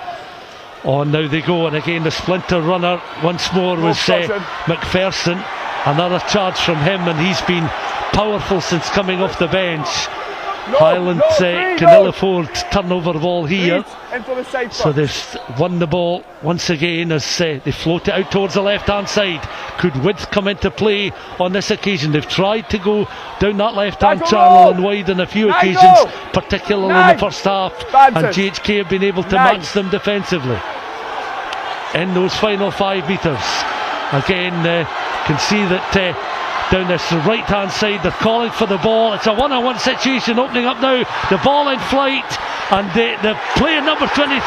On now they go, and again the splinter runner once more was McPherson. Another charge from him, and he's been powerful since coming off the bench. Highland can ill afford turnover ball here, so they've won the ball once again as they float it out towards the left hand side. Could width come into play on this occasion? They've tried to go down that left hand channel and wide on a few occasions, particularly in the first half, and GHK have been able to match them defensively in those final 5 metres. Again, can see that down this right hand side. They're calling for the ball. It's a one-on-one situation opening up now. The ball in flight, and the player number 23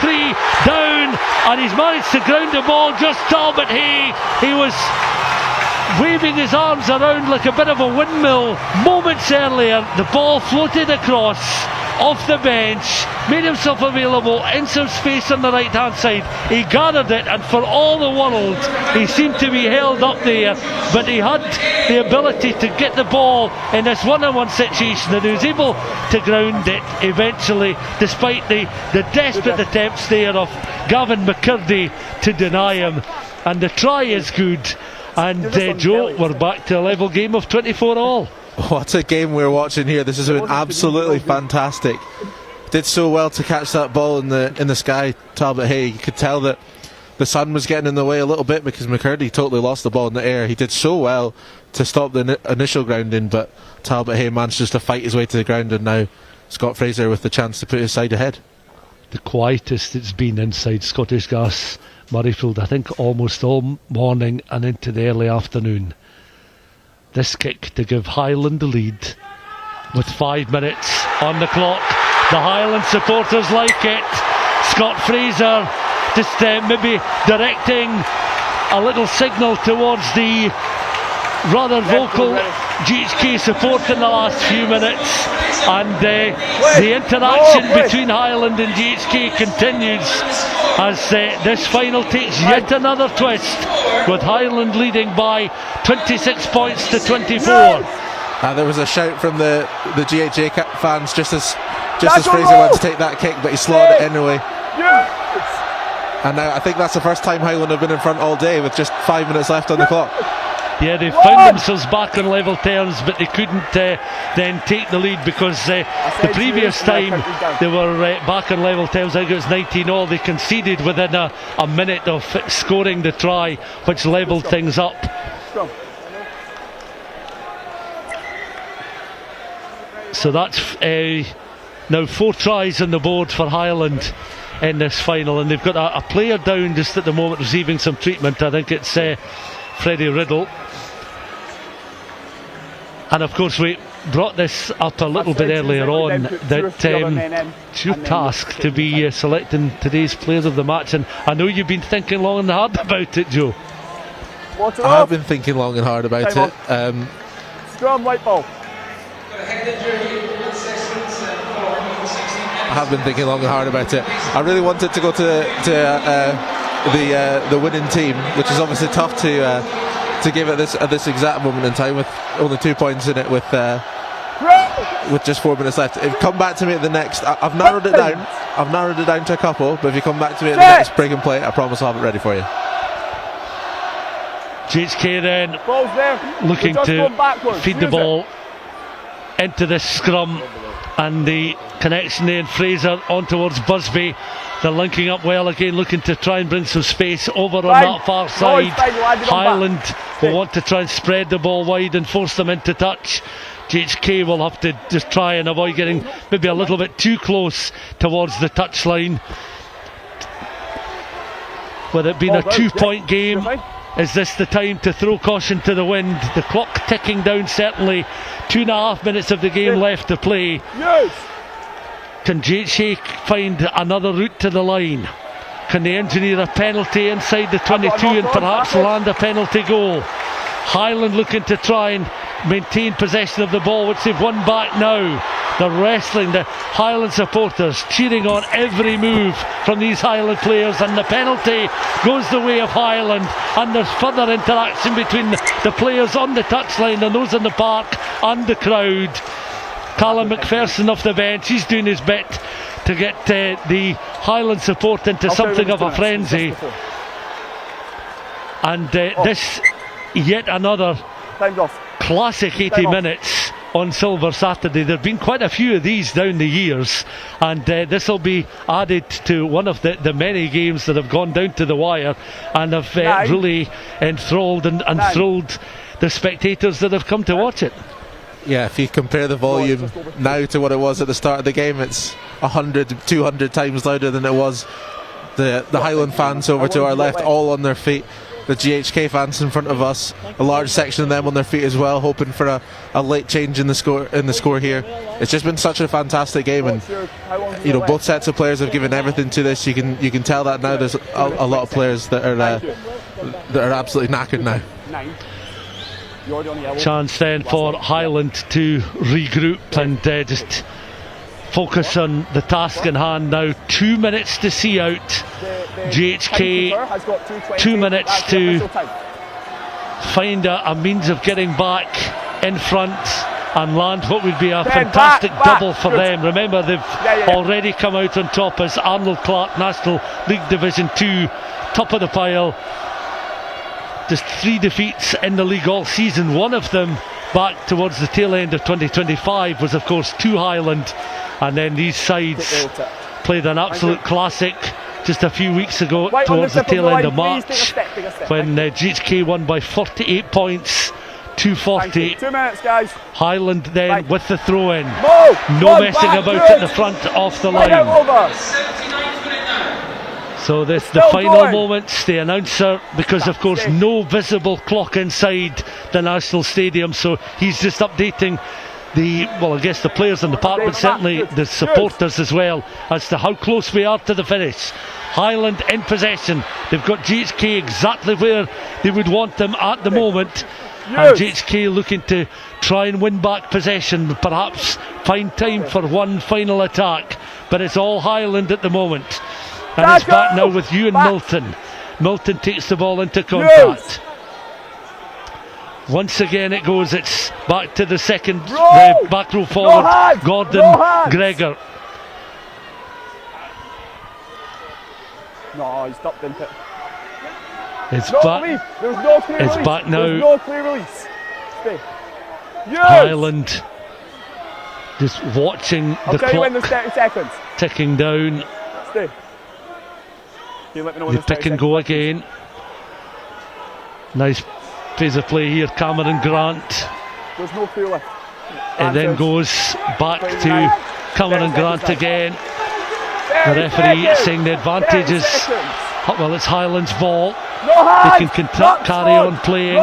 down, and he's managed to ground the ball just Talbot Hay. He was waving his arms around like a bit of a windmill moments earlier. The ball floated across off the bench, made himself available in some space on the right hand side. He gathered it, and for all the world he seemed to be held up there, but he had the ability to get the ball in this one-on-one situation, and he was able to ground it eventually, despite the desperate attempts there of Gavin McCurdy to deny him. And the try is good, and Joe, we're back to a level game of 24 all. What a game we're watching here. This has been absolutely fantastic. Did so well to catch that ball in the sky, Talbot Hay. You could tell that the sun was getting in the way a little bit because McCurdy totally lost the ball in the air. He did so well to stop the initial grounding, but Talbot Hay managed just to fight his way to the ground, and now Scott Fraser with the chance to put his side ahead. The quietest it's been inside Scottish Gas Murrayfield, I think, almost all morning and into the early afternoon. This kick to give Highland the lead with 5 minutes on the clock. The Highland supporters like it. Scott Fraser just maybe directing a little signal towards the rather vocal GHK support in the last few minutes, and the interaction between Highland and GHK continues as this final takes yet another twist, with Highland leading by 26 points to 24. There was a shout from the GHK fans just as Fraser went to take that kick, but he slotted it anyway. And now I think that's the first time Highland have been in front all day with just 5 minutes left on the clock. Yeah, they found themselves back on level terms, but they couldn't then take the lead, because the previous time they were back on level terms, I think it was 19 all. They conceded within a minute of scoring the try, which levelled things up. So that's now 4 tries on the board for Highland in this final, and they've got a player down just at the moment receiving some treatment. I think it's Freddie Riddle. And of course we brought this up a little bit earlier on, that it's your task to be selecting today's players of the match, and I know you've been thinking long and hard about it, Joe. I have been thinking long and hard about it. Scrum, white ball. I have been thinking long and hard about it. I really wanted to go to the winning team, which is obviously tough to give at this exact moment in time, with only 2 points in it, with just 4 minutes left. If you come back to me at the next, I've narrowed it down. I've narrowed it down to a couple, but if you come back to me at the next bring and play, I promise I'll have it ready for you. GHK then looking to feed the ball into this scrum, and the connection there in Fraser on towards Busby. They're linking up well again, looking to try and bring some space over on that far side. Highland will want to try and spread the ball wide and force them into touch. GHK will have to just try and avoid getting maybe a little bit too close towards the touchline. With it being a 2-point game, is this the time to throw caution to the wind? The clock ticking down, certainly 2.5 minutes of the game left to play. Can GHK find another route to the line? Can they engineer a penalty inside the 22 and perhaps land a penalty goal? Highland looking to try and maintain possession of the ball, which they've won back now. They're wrestling, the Highland supporters cheering on every move from these Highland players, and the penalty goes the way of Highland, and there's further interaction between the players on the touchline and those in the park and the crowd. Callum McPherson off the bench, he's doing his bit to get the Highland support into something of a frenzy. And this yet another classic 80 minutes on Silver Saturday. There have been quite a few of these down the years, and this will be added to one of the many games that have gone down to the wire and have really enthralled and thrilled the spectators that have come to watch it. Yeah, if you compare the volume now to what it was at the start of the game, it's 100, 200 times louder than it was. The Highland fans over to our left, all on their feet. the GHK fans in front of us, a large section of them on their feet as well, hoping for a late change in the score here. It's just been such a fantastic game, and you know, both sets of players have given everything to this. You can tell that now. There's a lot of players that are absolutely knackered now. Chance then for Highland to regroup and just focus on the task in hand now. 2 minutes to see out GHK, 2 minutes to find a means of getting back in front and land what would be a fantastic double for them. Remember, they've already come out on top as Arnold Clark National League Division 2, top of the pile. Just 3 defeats in the league all season. One of them back towards the tail end of 2025 was of course to Highland, and then these sides played an absolute classic just a few weeks ago towards the tail end of March when GHK won by 48 points, 240. 2 minutes, guys. Highland then with the throw in, no messing about at the front off the line. So this the final moments, the announcer, because of course no visible clock inside the National Stadium, so he's just updating the, well, I guess the players in the park, but certainly the supporters as well, as to how close we are to the finish. Highland in possession. They've got GHK exactly where they would want them at the moment, and GHK looking to try and win back possession, perhaps find time for one final attack, but it's all Highland at the moment. And it's back now with Ewan Milton. Milton takes the ball into contact. Once again it goes, it's back to the second back row forward, Gordon Gregor. No, he stopped, didn't it? It's back. There was no clear it's release. Back now. There was no clear release. Stay. Highland just watching the clock when there's 30 seconds. ticking down. Stay. They pick and go again. Nice phase of play here, Cameron Grant. There's no clear left. It then goes back to Cameron Grant again. The referee saying the advantage is, well, it's Highland's ball. They can carry on playing.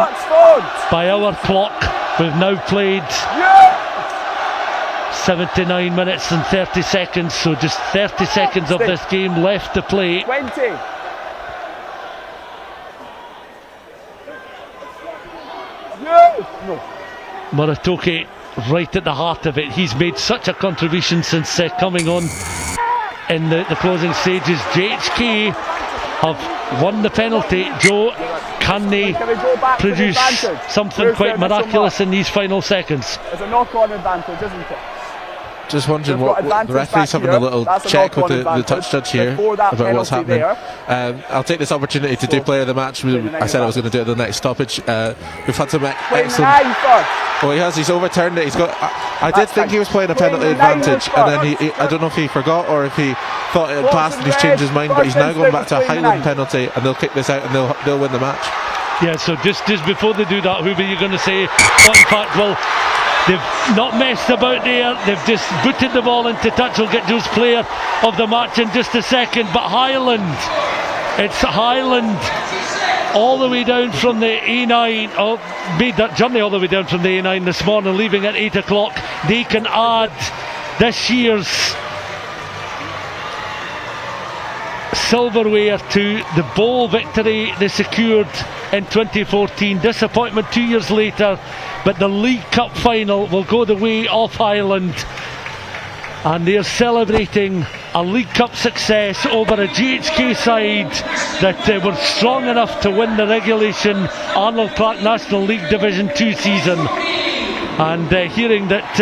By our clock, we've now played 79 minutes and 30 seconds, so just 30 seconds of this game left to play. 20. No. Murrayfield right at the heart of it. He's made such a contribution since coming on in the closing stages. GHK have won the penalty. Joe, can they produce something quite miraculous in these final seconds? It's a knock-on advantage, isn't it? Just wondering what the referee's having a little check with the touch judge here about what's happening. I'll take this opportunity to do player of the match. I said I was going to do it at the next stoppage. We've had some excellent. Well, he's overturned it. He's got. I did think he was playing a penalty advantage, and then he I don't know if he forgot or if he thought it had passed and he's changed his mind, but he's now going back to a Highland penalty, and they'll kick this out and they'll win the match. Yeah, so just before they do that, who were you going to say? What in fact, well, they've not messed about there, they've just booted the ball into touch. We'll get Joe's player of the match in just a second, but Highland, it's Highland all the way down from the A9, made that journey all the way down from the A9 this morning, leaving at 8 o'clock. They can add this year's silverware to the bowl victory they secured in 2014. Disappointment 2 years later, but the League Cup final will go the way of Highland, and they're celebrating a League Cup success over a GHK side that were strong enough to win the regulation Arnold Clark National League Division 2 season. And hearing that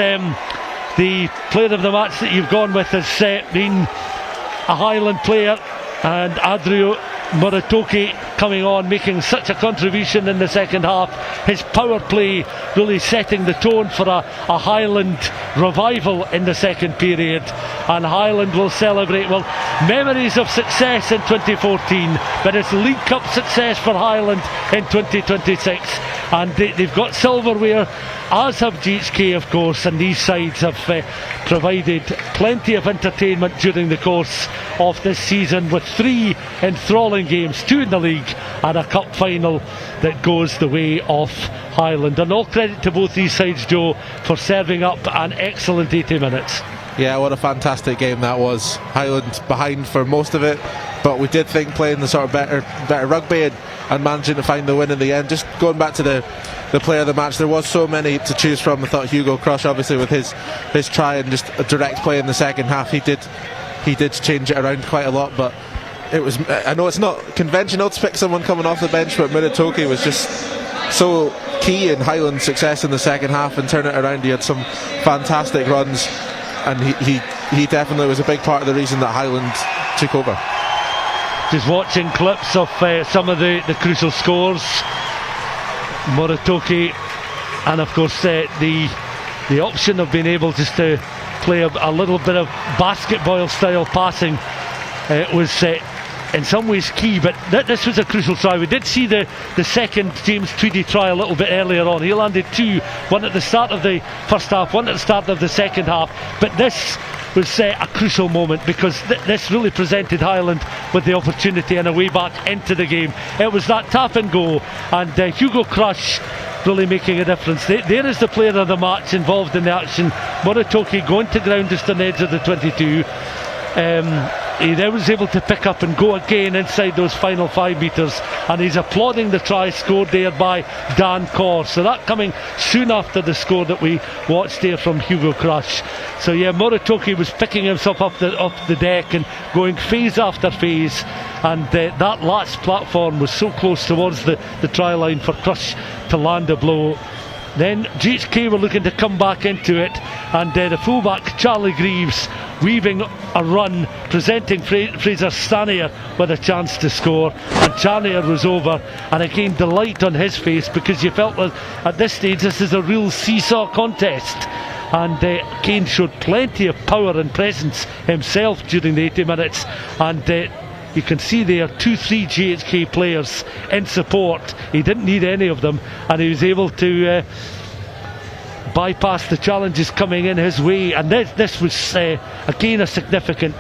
the player of the match that you've gone with has been a Highland player, and Adrio Murrayfield coming on, making such a contribution in the second half. His power play really setting the tone for a Highland revival in the second period, and Highland will celebrate, well, memories of success in 2014, but it's League Cup success for Highland in 2026. and they've got silverware, as have GHK of course, and these sides have provided plenty of entertainment during the course of this season, with 3 enthralling games, 2 in the league and a cup final that goes the way of Highland. And all credit to both these sides, Joe, for serving up an excellent 80 minutes. Yeah, what a fantastic game that was. Highland behind for most of it, but we did think playing the sort of better rugby and managing to find the win in the end. Just going back to the player of the match, there was so many to choose from. I thought Hugo Crush, obviously with his try and just a direct play in the second half, he did change it around quite a lot, but it was, I know it's not conventional to pick someone coming off the bench, but Murrayfield was just so key in Highland's success in the second half and turn it around. He had some fantastic runs, and he definitely was a big part of the reason that Highland took over. Just watching clips of some of the crucial scores, Murrayfield, and of course the option of being able just to play a little bit of basketball style passing was in some ways key, but this was a crucial try. We did see the second James Tweedy try a little bit earlier on. He landed 2, one at the start of the first half, one at the start of the second half, but this was a crucial moment, because this really presented Highland with the opportunity and a way back into the game. It was that tap and go, and Hugo Crush really making a difference. There is the player of the match involved in the action. Murrayfield going to ground just on the edge of the 22. He then was able to pick up and go again inside those final 5 metres, and he's applauding the try scored there by Dan Corr. So that coming soon after the score that we watched there from Hugo Crush. So yeah, Murrayfield was picking himself up the deck and going phase after phase, and that last platform was so close towards the try line for Crush to land a blow. Then GHK were looking to come back into it, and the fullback Charlie Greaves weaving a run, presenting Fraser Stanier with a chance to score, and Stanier was over, and again delight on his face, because you felt that at this stage this is a real seesaw contest, and Kane showed plenty of power and presence himself during the 80 minutes, and you can see there 2-3 GHK players in support. He didn't need any of them, and he was able to bypass the challenges coming in his way. And this was again a significant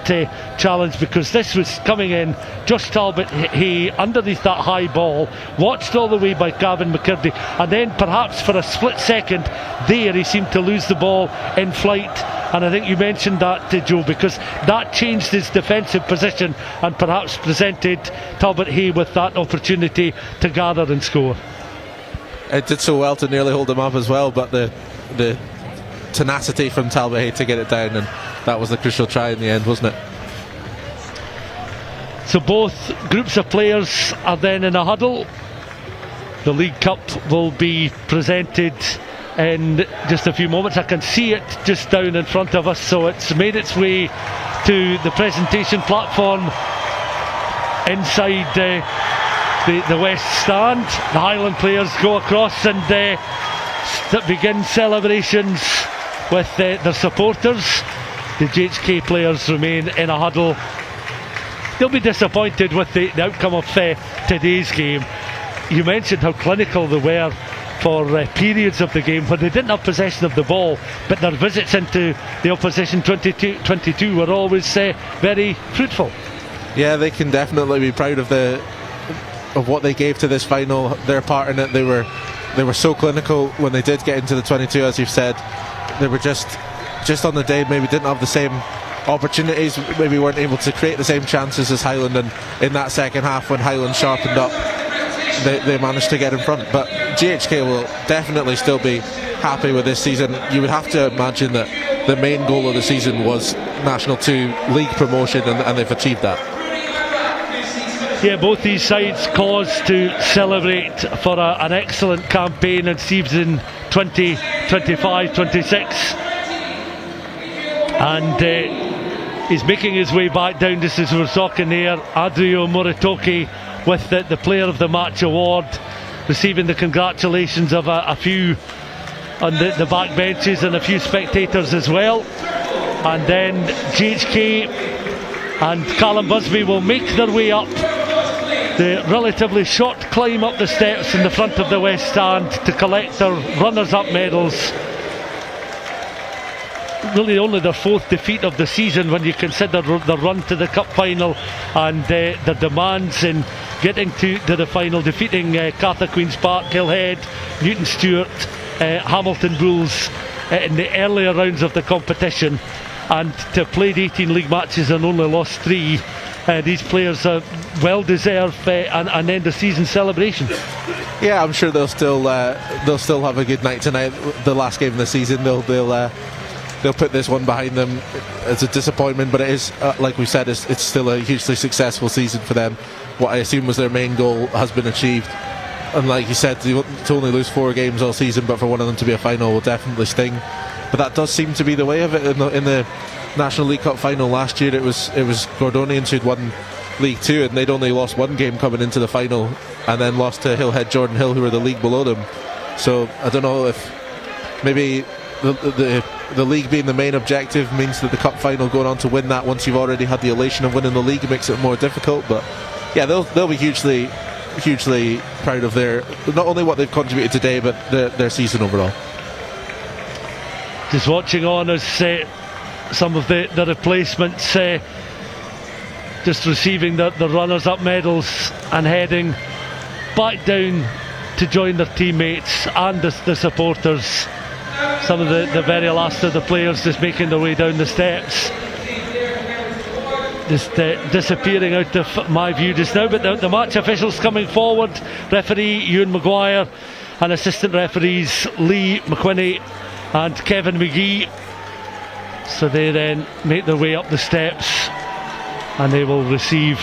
challenge, because this was coming in. Josh Talbot, he underneath that high ball, watched all the way by Gavin McKirdy, and then perhaps for a split second there he seemed to lose the ball in flight. And I think you mentioned that, Joe, because that changed his defensive position and perhaps presented Talbot Hay with that opportunity to gather and score. It did so well to nearly hold him up as well, but the tenacity from Talbot Hay to get it down, and that was the crucial try in the end, wasn't it? So both groups of players are then in a huddle. The League Cup will be presented in just a few moments. I can see it just down in front of us, so it's made its way to the presentation platform inside the West Stand. The Highland players go across and begin celebrations with their supporters. The GHK players remain in a huddle. They'll be disappointed with the outcome of today's game. You mentioned how clinical they were for periods of the game when they didn't have possession of the ball, but their visits into the opposition 22 were always very fruitful. Yeah, they can definitely be proud of what they gave to this final, their part in it. They were so clinical when they did get into the 22, as you've said. They were just on the day, maybe didn't have the same opportunities, maybe weren't able to create the same chances as Highland, and in that second half when Highland sharpened up, they managed to get in front. But GHK will definitely still be happy with this season. You would have to imagine that the main goal of the season was National 2 League promotion, and they've achieved that. Yeah, both these sides cause to celebrate for an excellent campaign in season 2025-26, and he's making his way back down just as we were talking there. Adrio Murrayfield with the Player of the Match award, receiving the congratulations of a few on the back benches and a few spectators as well. And then GHK and Callum Busby will make their way up the relatively short climb up the steps in the front of the West Stand to collect their runners-up medals. Really only their 4th defeat of the season when you consider the run to the cup final and the demands in getting to the final, defeating Carter Queen's Park, Hillhead, Newton Stewart, Hamilton Bulls in the earlier rounds of the competition, and to have played 18 league matches and only lost 3. These players well deserve an end of season celebration. Yeah, I'm sure they'll still have a good night tonight. The last game of the season, they'll put this one behind them. It's a disappointment, but it is, like we said, it's still a hugely successful season for them. What I assume was their main goal has been achieved. And like you said, to only lose 4 games all season, but for one of them to be a final will definitely sting. But that does seem to be the way of it. In the National League Cup final last year, it was Gordonians who'd won League 2, and they'd only lost 1 game coming into the final, and then lost to Hillhead Jordanhill, who were the league below them. So I don't know if maybe the league being the main objective means that the cup final, going on to win that once you've already had the elation of winning the league, makes it more difficult. But yeah, they'll be hugely proud of not only what they've contributed today, but their season overall. Just watching on as some of the replacements just receiving the runners-up medals and heading back down to join their teammates and the supporters. Some of the very last of the players just making their way down the steps, just disappearing out of my view just now. But the match officials coming forward: referee Ewan Maguire and assistant referees Lee McQuinney and Kevin McGee. So they then make their way up the steps and they will receive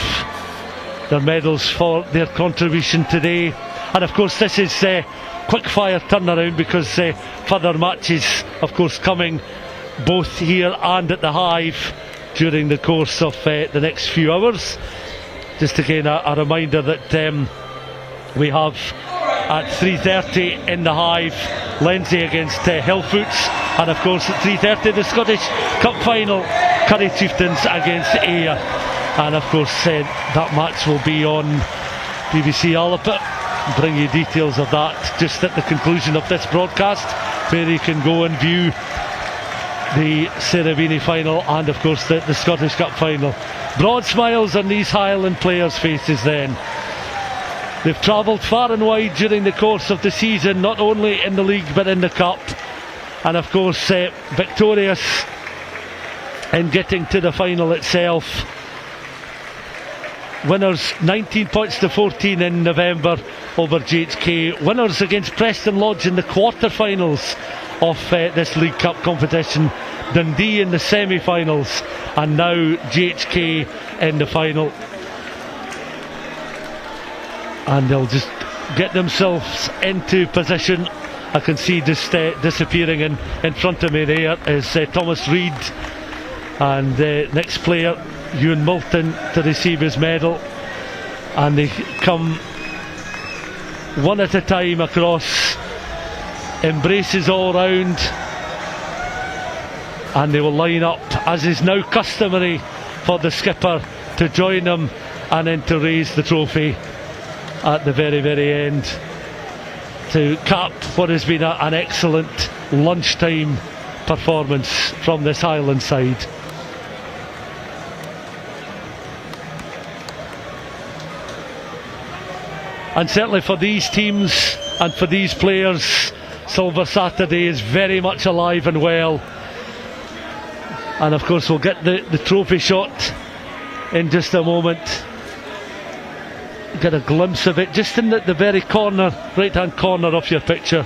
their medals for their contribution today. And of course this is quick fire turnaround, because further matches of course coming both here and at the Hive during the course of the next few hours. Just again a reminder that we have at 3:30 in the Hive Lindsay against Hillfoots, and of course at 3:30 the Scottish Cup Final, Curry Chieftains against Ayr, and of course that match will be on BBC ALBA. Bring you details of that just at the conclusion of this broadcast, where you can go and view the Sarah Beaney final and of course the Scottish Cup Final. Broad smiles on these Highland players' faces then. They've travelled far and wide during the course of the season, not only in the league but in the cup, and of course victorious in getting to the final itself. Winners 19 points to 14 in November over GHK. Winners against Preston Lodge in the quarter-finals of this League Cup competition. Dundee in the semi-finals, and now GHK in the final. And they'll just get themselves into position. I can see just disappearing in front of me there is Thomas Reid, and the next player Ewan Moulton to receive his medal, and they come one at a time across, embraces all round, and they will line up as is now customary for the skipper to join them and then to raise the trophy at the very end to cap what has been an excellent lunchtime performance from this Highland side. And certainly for these teams and for these players, Silver Saturday is very much alive and well. And of course we'll get the trophy shot in just a moment. Get a glimpse of it just in the very corner, right hand corner of your picture.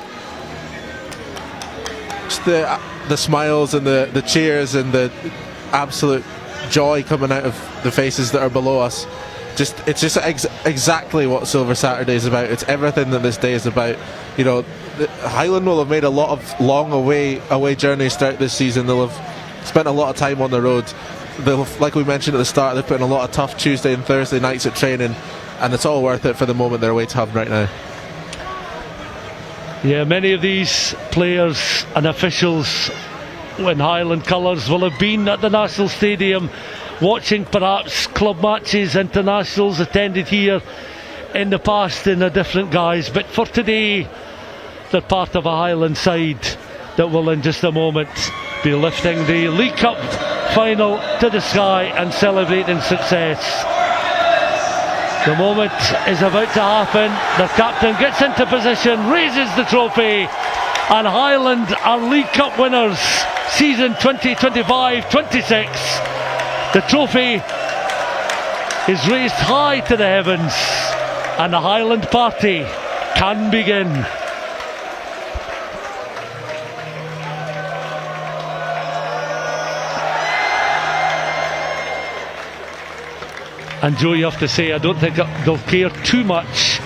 Just the smiles and the cheers and the absolute joy coming out of the faces that are below us. It's just exactly what Silver Saturday is about. It's everything that this day is about. You know, Highland will have made a lot of long away journeys throughout this season. They'll have spent a lot of time on the road. They'll, like we mentioned at the start, they've put in a lot of tough Tuesday and Thursday nights at training, and it's all worth it for the moment they're away to have right now. Yeah, many of these players and officials in Highland colours will have been at the National Stadium watching perhaps club matches, internationals attended here in the past in a different guise, but for today they're part of a Highland side that will in just a moment be lifting the League Cup final to the sky and celebrating success. The moment is about to happen. The captain gets into position, raises the trophy, and Highland are League Cup winners season 2025-26. The trophy is raised high to the heavens and the Highland party can begin. And Joe, you have to say, I don't think they'll care too much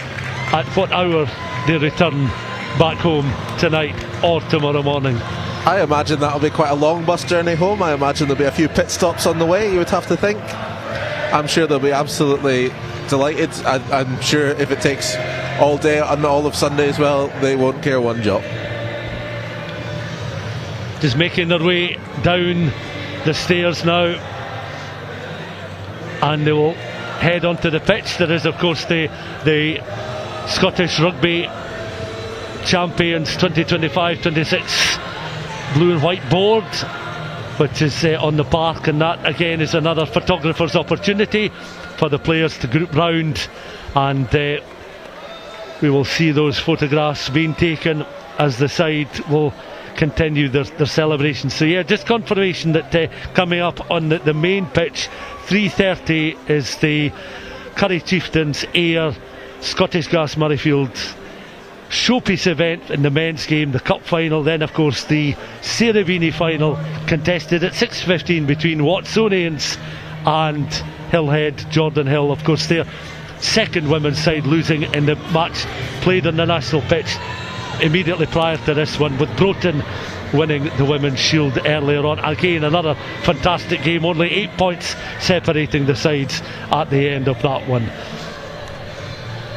at what hour they return back home tonight or tomorrow morning. I imagine that'll be quite a long bus journey home. I imagine there'll be a few pit stops on the way, you would have to think. I'm sure they'll be absolutely delighted. I'm sure if it takes all day and all of Sunday as well, they won't care one jot. Just making their way down the stairs now, and they will head onto the pitch. There is of course the Scottish Rugby Champions 2025-26 blue and white board, which is on the park, and that again is another photographer's opportunity for the players to group round, and we will see those photographs being taken as the side will continue their celebrations. So yeah, just confirmation that coming up on the main pitch, 3:30 is the Curry Chieftains Ayr Scottish Gas Murrayfield showpiece event in the men's game, the cup final. Then of course the Sarah Beaney final contested at 6:15 between Watsonians and Hillhead Jordanhill. Of course their second women's side losing in the match played on the national pitch immediately prior to this one, with Broton winning the Women's Shield earlier on. Again, another fantastic game, only 8 points separating the sides at the end of that one.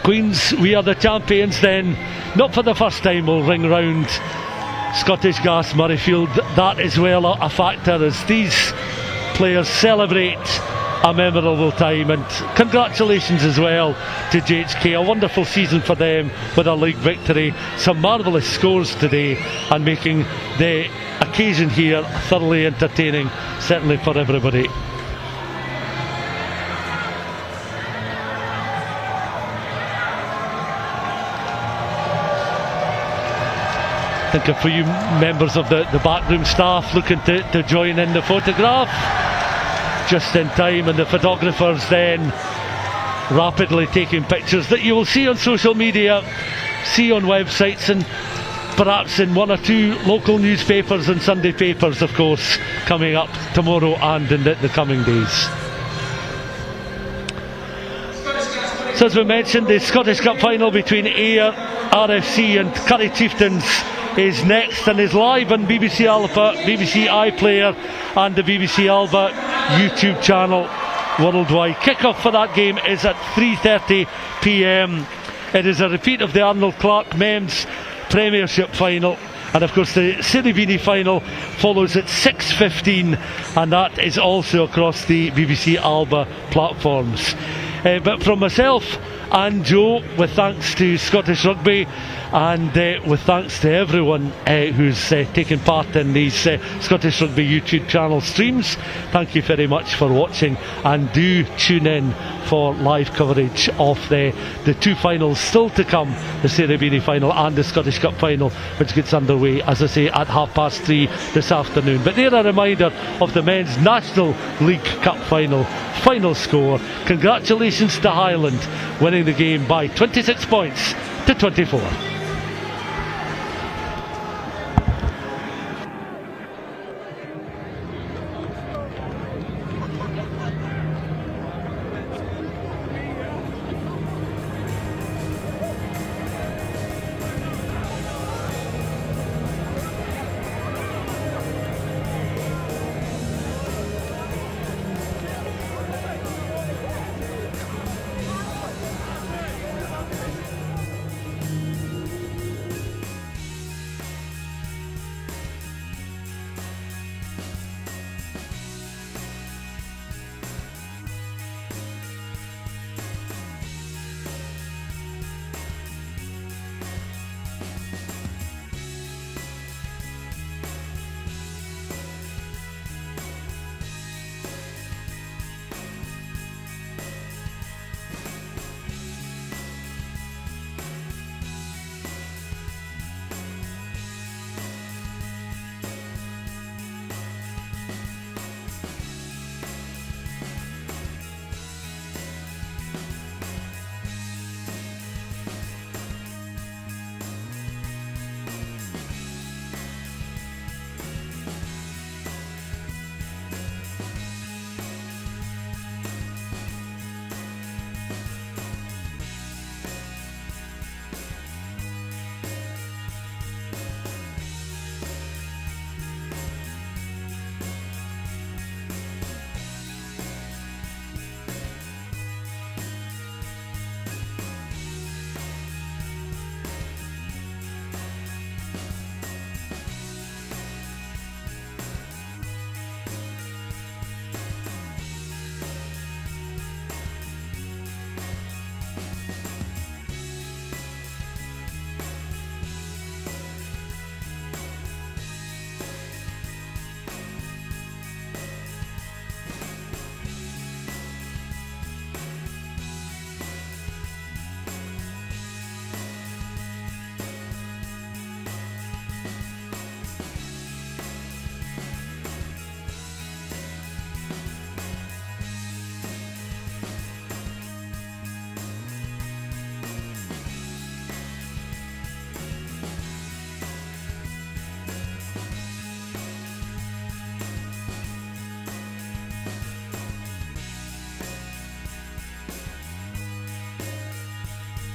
Queens, we are the champions then. Not for the first time will ring round Scottish Gas Murrayfield. That is well a factor as these players celebrate a memorable time, and congratulations as well to JHK. A wonderful season for them with a league victory, some marvellous scores today, and making the occasion here thoroughly entertaining, certainly for everybody. I think a few members of the backroom staff looking to join in the photograph just in time, and the photographers then rapidly taking pictures that you will see on social media, see on websites, and perhaps in one or two local newspapers and Sunday papers, of course, coming up tomorrow and in the coming days. So as we mentioned, the Scottish Cup final between Ayr RFC and Curry Chieftains is next and is live on BBC ALBA, BBC iPlayer and the BBC ALBA YouTube channel worldwide. Kick-off for that game is at 3:30 p.m. It is a repeat of the Arnold Clark Men's Premiership final, and of course the Sarah Beaney final follows at 6:15, and that is also across the BBC ALBA platforms. But from myself and Joe, with thanks to Scottish Rugby and with thanks to everyone who's taken part in these Scottish Rugby YouTube channel streams, thank you very much for watching, and do tune in for live coverage of the two finals still to come, the Sarah Beaney final and the Scottish Cup final, which gets underway, as I say, at 3:30 this afternoon. But they're a reminder of the Men's National League Cup final score. Congratulations to Highland, winning the game by 26 points to 24.